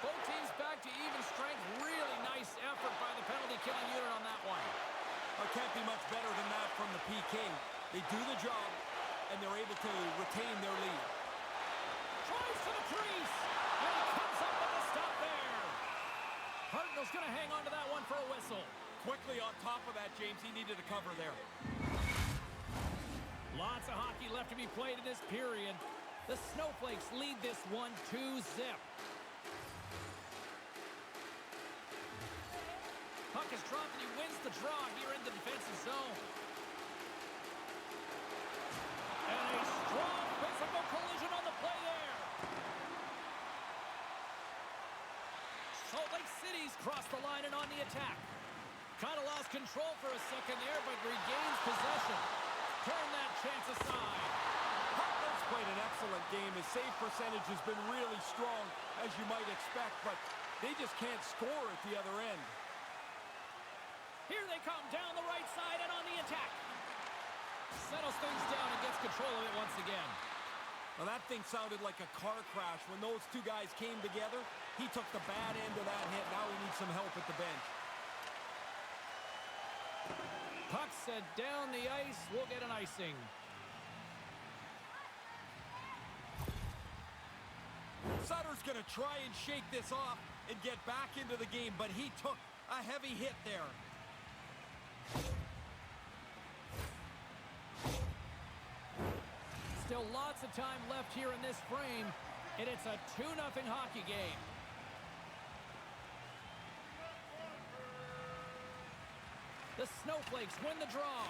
Speaker 2: Both teams back to even strength. Really nice effort by the penalty-killing unit on that one.
Speaker 3: It can't be much better than that from the PK. They do the job, and they're able to retain their lead.
Speaker 2: Tries to the crease, and he comes up with a stop there. Hartnell's going to hang on to that one for a whistle.
Speaker 3: Quickly on top of that, James, he needed a cover there.
Speaker 2: Lots of hockey left to be played in this period. The Snowflakes lead this one 2-0. Puck is dropped and he wins the draw here in the defensive zone. And a strong physical collision on the play there. Salt Lake City's crossed the line and on the attack. Kind of lost control for a second there, but regains possession. Turn that chance aside.
Speaker 3: Hartnell's played an excellent game. His save percentage has been really strong, as you might expect, but they just can't score at the other end.
Speaker 2: Here they come down the right side and on the attack. Settles things down and gets control of it once again.
Speaker 3: Well, that thing sounded like a car crash. When those two guys came together, he took the bad end of that hit. Now he needs some help at the bench.
Speaker 2: Puck set down the ice. We'll get an icing.
Speaker 3: Sutter's going to try and shake this off and get back into the game, but he took A heavy hit there.
Speaker 2: Still lots of time left here in this frame, and it's a 2-0 hockey game. The Snowflakes win the draw.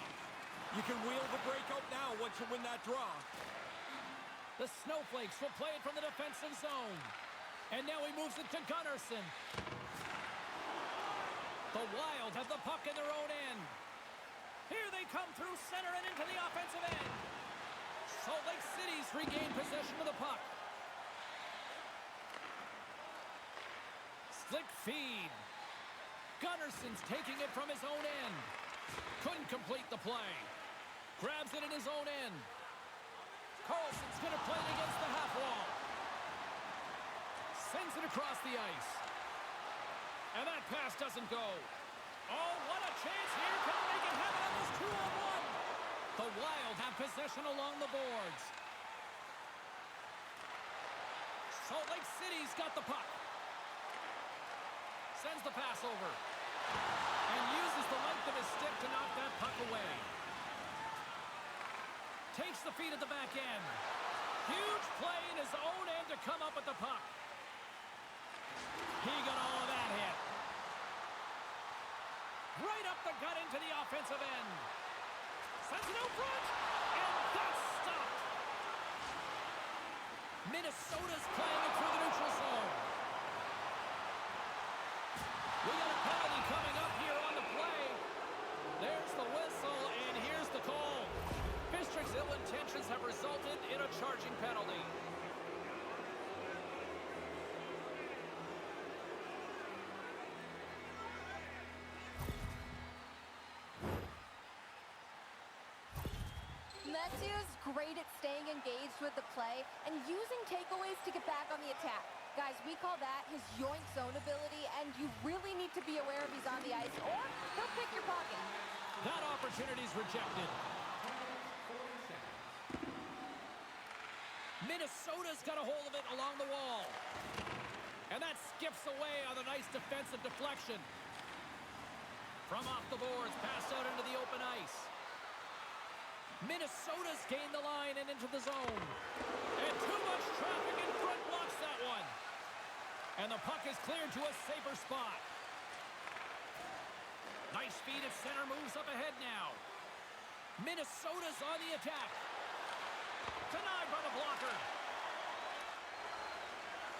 Speaker 3: You can wheel the breakout now once you win that draw.
Speaker 2: The Snowflakes will play it from the defensive zone. And now he moves it to Gunnarsson. The Wild have the puck in their own end. Here they come through center and into the offensive end. Salt Lake City's regained possession of the puck. Slick feed. Gunnarsson's taking it from his own end. Couldn't complete the play. Grabs it in his own end. Carlson's going to play it against the half wall. Sends it across the ice. And that pass doesn't go. Oh, what a chance here. Can they make it happen on this 2-on-1? The Wild have possession along the boards. Salt Lake City's got the puck. Sends the pass over. And uses the length of his stick to knock that puck away. Takes the feed at the back end. Huge play in his own end to come up with the puck. He got all of that hit. Right up the gut into the offensive end. Sends it out front. And that's stopped. Minnesota's playing it through the neutral zone. We got a penalty coming up here on the play. There's the whistle, and here's the call. Fistrick's ill intentions have resulted in a charging penalty.
Speaker 5: Matthew's great at staying engaged with the play and using takeaways to get back on the attack. Guys, we call that his yoink zone ability, and you really need to be aware if he's on the ice, or he'll pick your pocket.
Speaker 2: That opportunity's rejected. Minnesota's got a hold of it along the wall. And that skips away on a nice defensive deflection. From off the boards, passed out into the open ice. Minnesota's gained the line and into the zone. And too much traffic in front blocks that one. And the puck is cleared to a safer spot. Nice feed at center, moves up ahead now. Minnesota's on the attack. Denied by the blocker.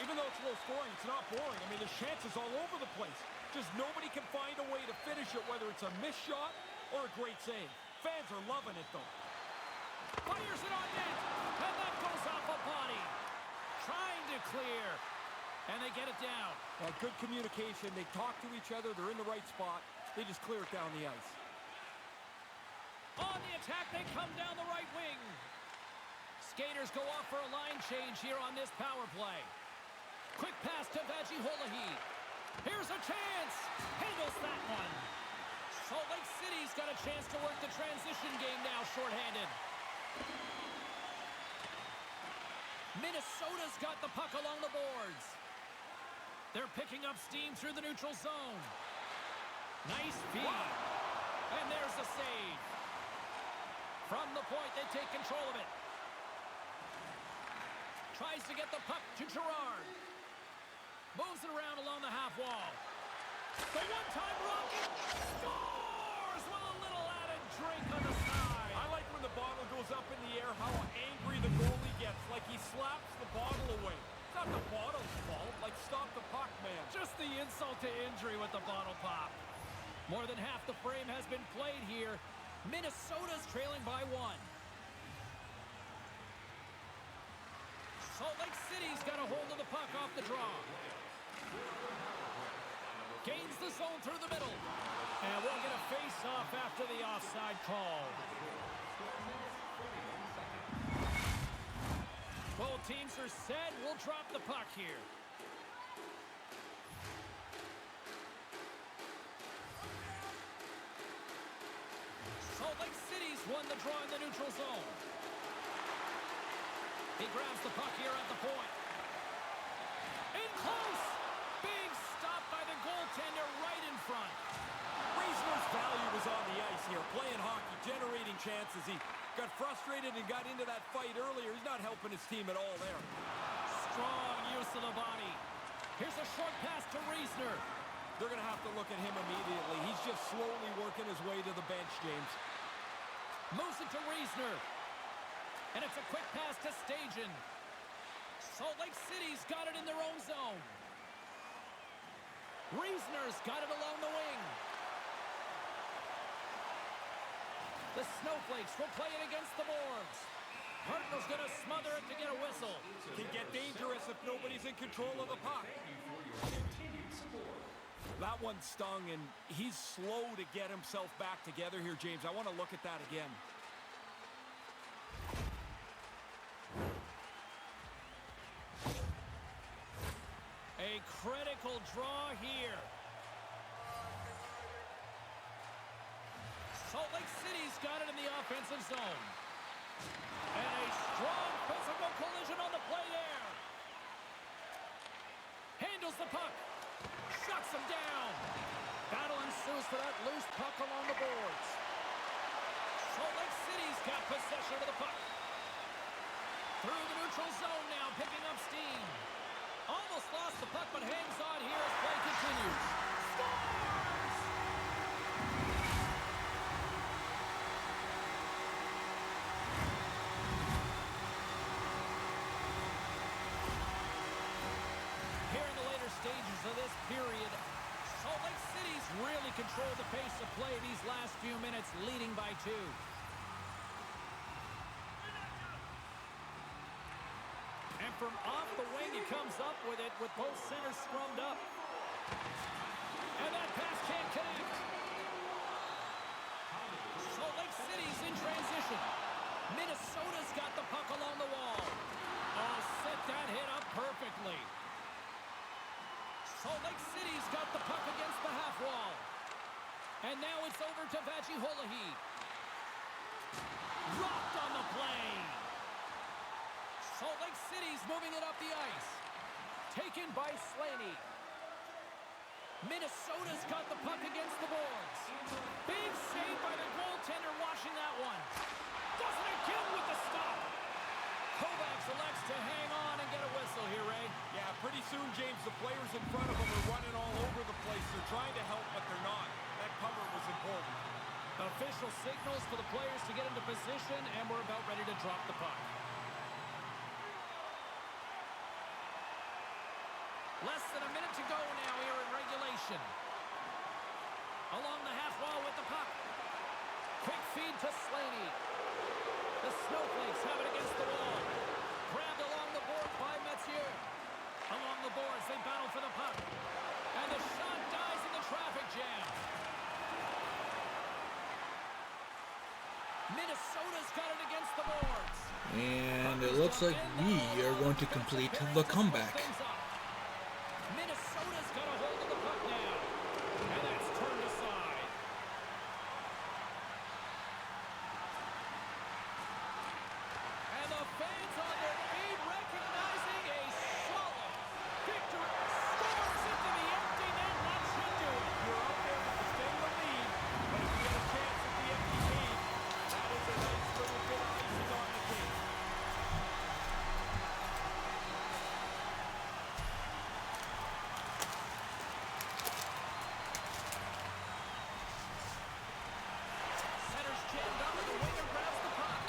Speaker 3: Even though it's low scoring, it's not boring. I mean, there's chances all over the place. Just nobody can find a way to finish it, whether it's a missed shot or a great save. Fans are loving it, though.
Speaker 2: Fires it on net, and that goes off a body. Trying to clear, and they get it down.
Speaker 3: Good communication. They talk to each other. They're in the right spot. They just clear it down the ice.
Speaker 2: On the attack, they come down the right wing. Skaters go off for a line change here on this power play. Quick pass to Vajiholahi. Here's a chance. Handles that one. Salt Lake City's got a chance to work the transition game now, shorthanded. Minnesota's got the puck along the boards. They're picking up steam through the neutral zone. Nice feed. And there's the save. From the point, they take control of it. Tries to get the puck to Gerard. Moves it around along the half wall. The one-time rocket scores with a little added drink on the side.
Speaker 3: I like when the bottle goes up in the air, how angry the goalie gets, like he slaps the bottle away. It's not the bottle's fault. Like, stop the puck, man.
Speaker 2: Just the insult to injury with the bottle pop. More than half the frame has been played here. Minnesota's trailing by 1. Salt Lake City's got a hold of the puck off the draw. Gains the zone through the middle. And we'll get a face-off after the offside call. Both teams are set. We'll drop the puck here. Salt Lake City's won the draw in the neutral zone. He grabs the puck here at the point. In close! Big stop by the goaltender right in front.
Speaker 3: taking chances. He got frustrated and got into that fight earlier. He's not helping his team at all there.
Speaker 2: Strong use of the body. Here's a short pass to Reisner.
Speaker 3: They're going to have to look at him immediately. He's just slowly working his way to the bench, James.
Speaker 2: Moves it to Reisner. And it's a quick pass to Stajan. Salt Lake City's got it in their own zone. Reisner's got it along the wing. The Snowflakes will play it against the boards. Hartnell's going to smother it to get a whistle.
Speaker 3: Can get dangerous if nobody's in control of the puck. That one stung, and he's slow to get himself back together here, James. I want to look at that again.
Speaker 2: A critical draw here. Salt Lake City's got it in the offensive zone. And a strong physical collision on the play there. Handles the puck. Shuts him down. Battle ensues for that loose puck along the boards. Salt Lake City's got possession of the puck. Through the neutral zone now, picking up steam. Almost lost the puck, but hangs on here as play continues. Scores! Here in the later stages of this period, Salt Lake City's really controlled the pace of play these last few minutes, leading by 2. And from off the wing, he comes up with it with both centers scrummed up. And that pass can't connect. Salt Lake City's in transition. Minnesota's got the puck along the wall. Oh, set that hit up perfectly. Salt Lake City's got the puck against the half wall. And now it's over to Vajiolahi. Rocked on the play. Salt Lake City's moving it up the ice. Taken by Stanley. Minnesota's got the puck against the boards. Big save by the goaltender watching that one. Does it again with the stop. Kovacs elects to hang on and get a whistle here, Ray.
Speaker 3: Yeah, pretty soon, James, the players in front of him are running all over the place. They're trying to help, but they're not. That cover was important.
Speaker 2: Official signals for the players to get into position, and we're about ready to drop the puck. Less than a minute to go now here in regulation. Along the half wall with the puck. Quick feed to Stanley. The Snowflakes have it against the wall. Grabbed along the boards by Messier. Along the boards, they battle for the puck. And the shot dies in the traffic jam. Minnesota's got it against the boards.
Speaker 1: And it looks like we are going to complete the comeback.
Speaker 2: Minnesota's got a hold of the puck now. And that's turned aside. And the fans on their feet recognizing a solid victory. Scores into the empty net. That should do it.
Speaker 3: You're out there to stay the lead, but if you get a chance at the empty net, that is a nice little bit of icing on the cake.
Speaker 2: Center's jammed up and the winger grabs the puck.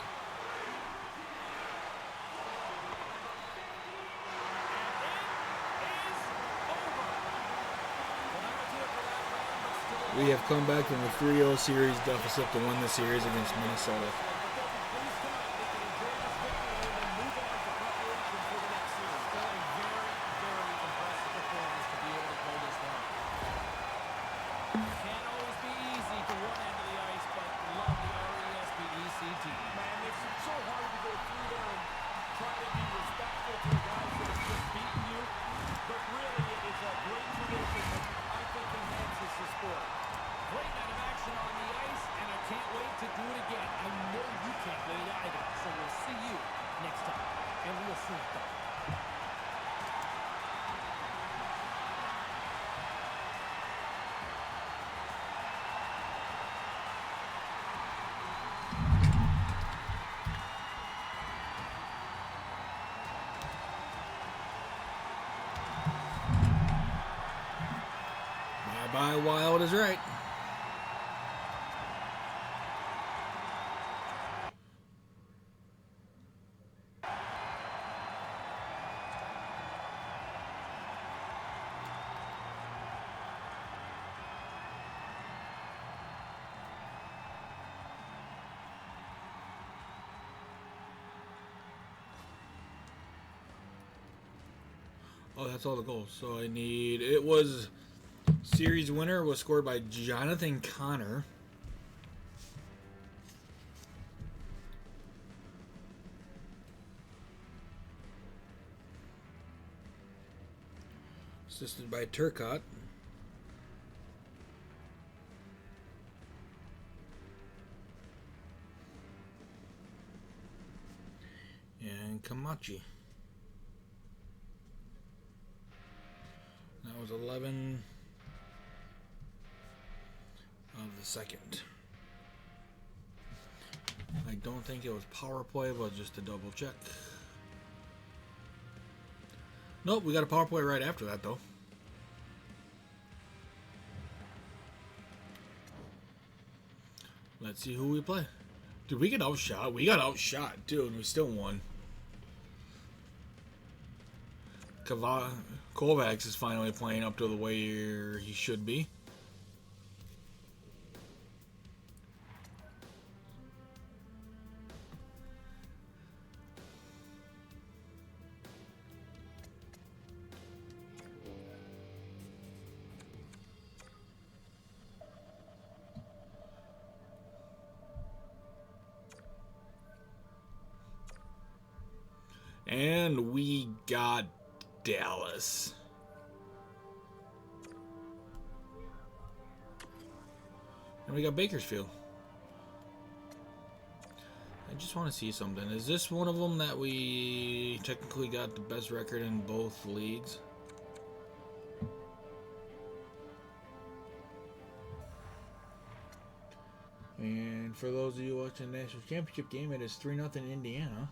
Speaker 2: And it is over. Well, that'll do it for that round, but still
Speaker 1: We have come back from a 3-0 series deficit to win the series against Minnesota.
Speaker 3: Please tonight, they can enjoy this victory and then move on to preparation for the next series.
Speaker 2: still a very, very impressive performance to be able to pull this one. Can't always be easy to one end of the ice, but love the RESPECT.
Speaker 3: Man, it's so hard to go through there and try to be respectful to the guys that have just beaten you. But really, it is a great tradition that I think enhances the sport.
Speaker 2: Great night of action on the ice, and I can't wait to do it again. I know
Speaker 1: Scout is right. Oh, that's all the goals. So I need... It was... Series winner was scored by Jonathan Connor. Assisted by Turcotte. And Camachi. That was 11 of the second. I don't think it was power play, but just to double check. Nope, we got a power play right after that, though. Let's see who we play. Did we get outshot? We got outshot, too, and we still won. Kovacs is finally playing up to the way he should be. And we got Dallas. And we got Bakersfield. I just want to see something. Is this one of them that we technically got the best record in both leagues? And for those of you watching the National Championship game, it is 3-0 Indiana.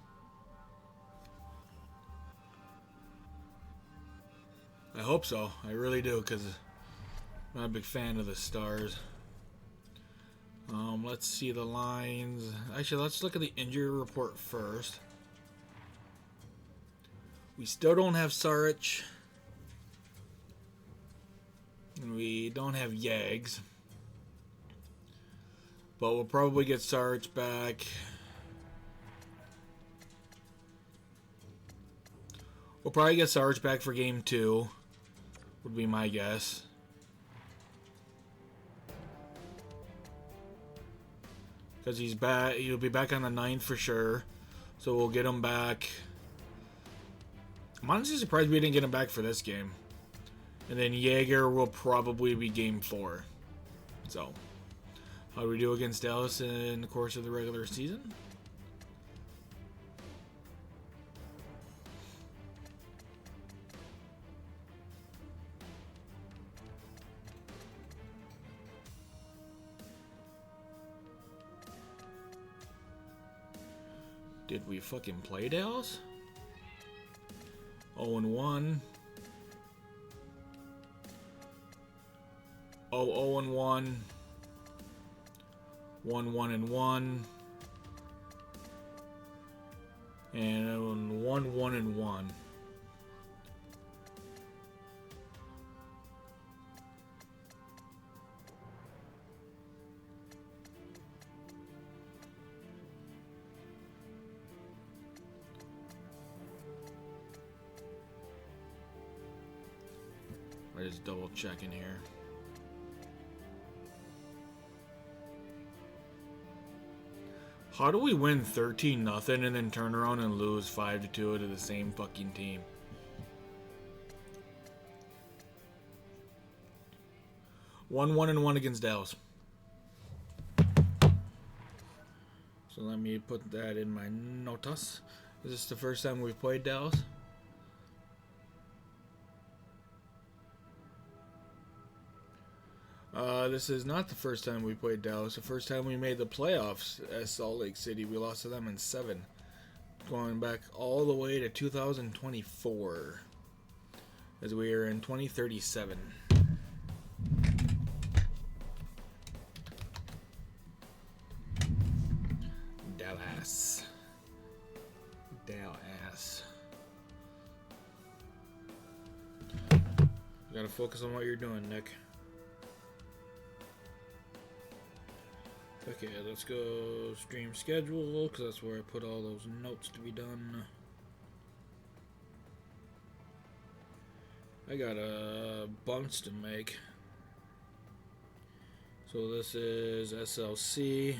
Speaker 1: I hope so. I really do, because I'm not a big fan of the Stars. Let's see the lines. Actually, let's look at the injury report first. We still don't have Saric. And we don't have Yags. But we'll probably get Saric back. We'll probably get Saric back for game 2. Would be my guess. Because he's back. He'll be back on the 9th for sure. So we'll get him back. I'm honestly surprised we didn't get him back for this game. And then Jaeger will probably be game 4. So, how do we do against Dallas in the course of the regular season? Did we fucking play Dallas? 0-1. 0-1. 1-1-1. And 1-1-1. I just double checking here. How do we win 13-0 and then turn around and lose 5-2 to the same fucking team? One 1-1 against Dallas. So let me put that in my notas. Is this the first time we've played Dallas? This is not the first time we played Dallas. The first time we made the playoffs at Salt Lake City, we lost to them in 7. Going back all the way to 2024, as we are in 2037. ass. Dallas. You gotta focus on what you're doing, Nick. Okay, let's go stream schedule, because that's where I put all those notes to be done. I got a bunch to make. So this is SLC.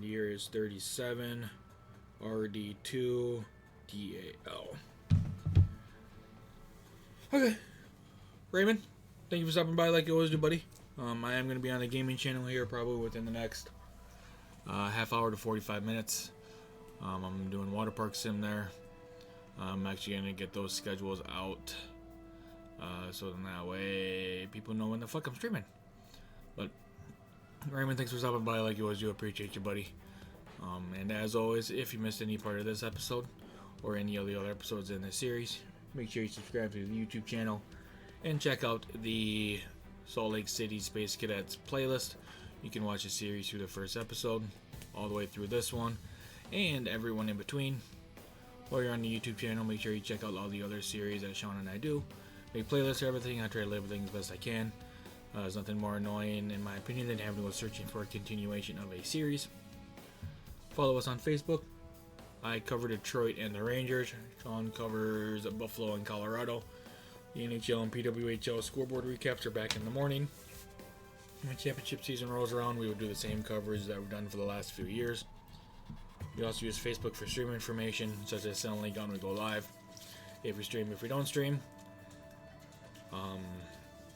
Speaker 1: Year is 37. RD2. DAL. Okay. Raymond, thank you for stopping by like you always do, buddy. I am going to be on the gaming channel here probably within the next half hour to 45 minutes. I'm doing water park sim there. I'm actually going to get those schedules out so then that way people know when the fuck I'm streaming. But Raymond, thanks for stopping by like you always do. Appreciate you, buddy. And as always, if you missed any part of this episode or any of the other episodes in this series, make sure you subscribe to the YouTube channel and check out the Salt Lake City Space Cadets playlist. You can watch the series through the first episode all the way through this one and everyone in between. While you're on the YouTube channel, make sure you check out all the other series that Sean and I do. Make playlists for everything. I try to label things as best I can. There's nothing more annoying, in my opinion, than having to go searching for a continuation of a series. Follow us on Facebook. I cover Detroit and the Rangers. Sean covers Buffalo and Colorado. The NHL and PWHL scoreboard recaps are back in the morning. When championship season rolls around, we will do the same coverage that we've done for the last few years. We also use Facebook for stream information, such as Stanley when we go live. If we stream, if we don't stream.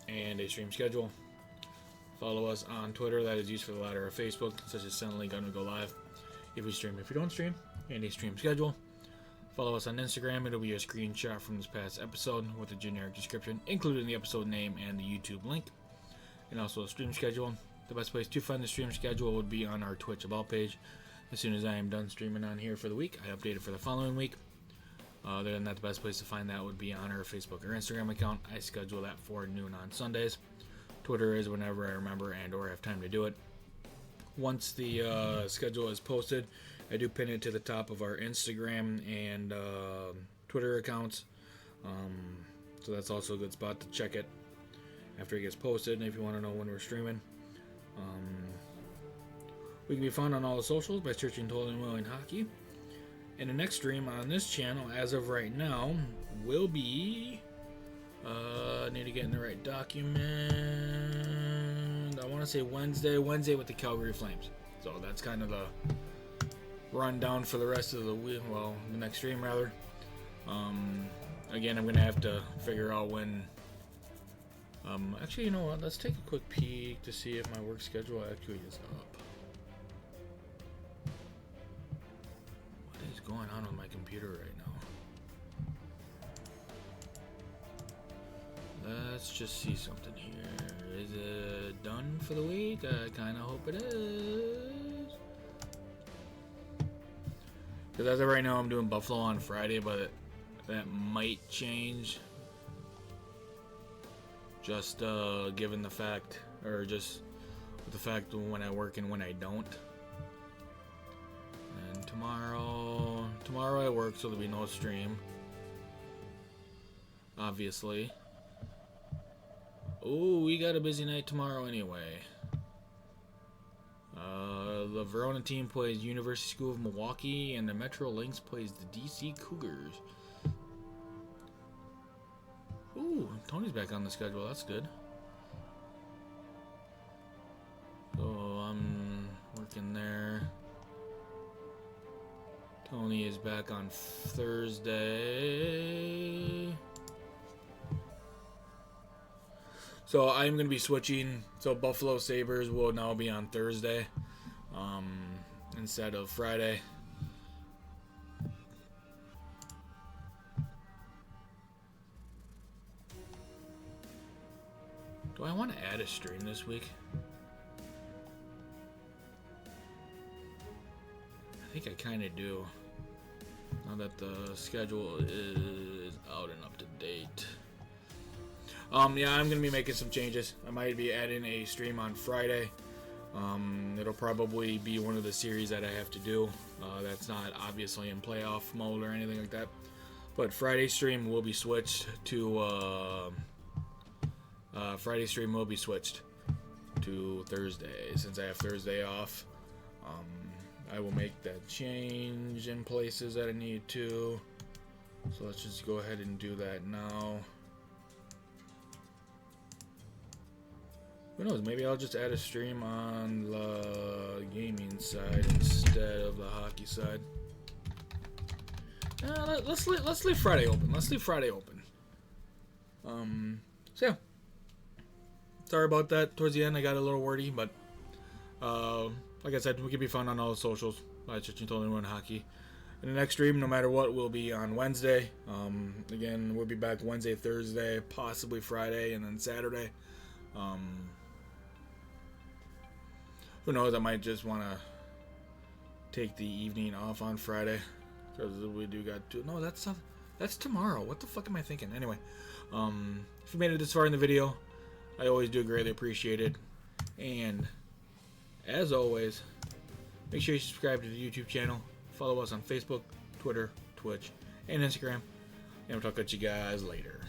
Speaker 1: And a stream schedule. Follow us on Twitter, that is used for the latter of Facebook, such as Stanley when we go live. If we stream, if we don't stream. And a stream schedule. Follow us on Instagram. It'll be a screenshot from this past episode with a generic description, including the episode name and the YouTube link. And also a stream schedule. The best place to find the stream schedule would be on our Twitch About page. As soon as I am done streaming on here for the week, I update it for the following week. Other than that, the best place to find that would be on our Facebook or Instagram account. I schedule that for noon on Sundays. Twitter is whenever I remember and or have time to do it. Once the schedule is posted, I do pin it to the top of our Instagram and Twitter accounts. So that's also a good spot to check it after it gets posted. And if you want to know when we're streaming, we can be found on all the socials by searching Totally Willing Hockey. And the next stream on this channel, as of right now, will be... I need to get in the right document. I want to say Wednesday with the Calgary Flames. So that's kind of the rundown for the rest of the week. Well, the next stream rather. Again, I'm gonna have to figure out when. Actually, you know what? Let's take a quick peek to see if my work schedule actually is up. What is going on with my computer right now? Let's just see something here. Is it done for the week? I kind of hope it is. Because as of right now, I'm doing Buffalo on Friday, but that might change. Just given the fact, or just with the fact of when I work and when I don't. And tomorrow I work, so there'll be no stream. Obviously. Oh, we got a busy night tomorrow anyway. The Verona team plays University School of Milwaukee, and the Metro Lynx plays the DC Cougars. Ooh, Tony's back on the schedule. That's good. So I'm working there. Tony is back on Thursday. So I'm going to be switching. So Buffalo Sabres will now be on Thursday instead of Friday. Do I want to add a stream this week? I think I kind of do. Now that the schedule is out and up to date. Yeah, I'm going to be making some changes. I might be adding a stream on Friday. It'll probably be one of the series that I have to do. That's not obviously in playoff mode or anything like that. But Friday stream will be switched to Thursday, since I have Thursday off. I will make that change in places that I need to. So let's just go ahead and do that now. Who knows, maybe I'll just add a stream on the gaming side instead of the hockey side. Let's leave Friday open. So yeah. Sorry about that. Towards the end, I got a little wordy, but like I said, we can be fun on all the socials. Live Stretching Told Anyone Hockey. And the next stream, no matter what, will be on Wednesday. Again, we'll be back Wednesday, Thursday, possibly Friday, and then Saturday. Who knows? I might just want to take the evening off on Friday, because we do got to. No, that's tomorrow. What the fuck am I thinking? Anyway, if you made it this far in the video, I always do greatly appreciate it. And as always, make sure you subscribe to the YouTube channel. Follow us on Facebook, Twitter, Twitch, and Instagram. And we'll talk to you guys later.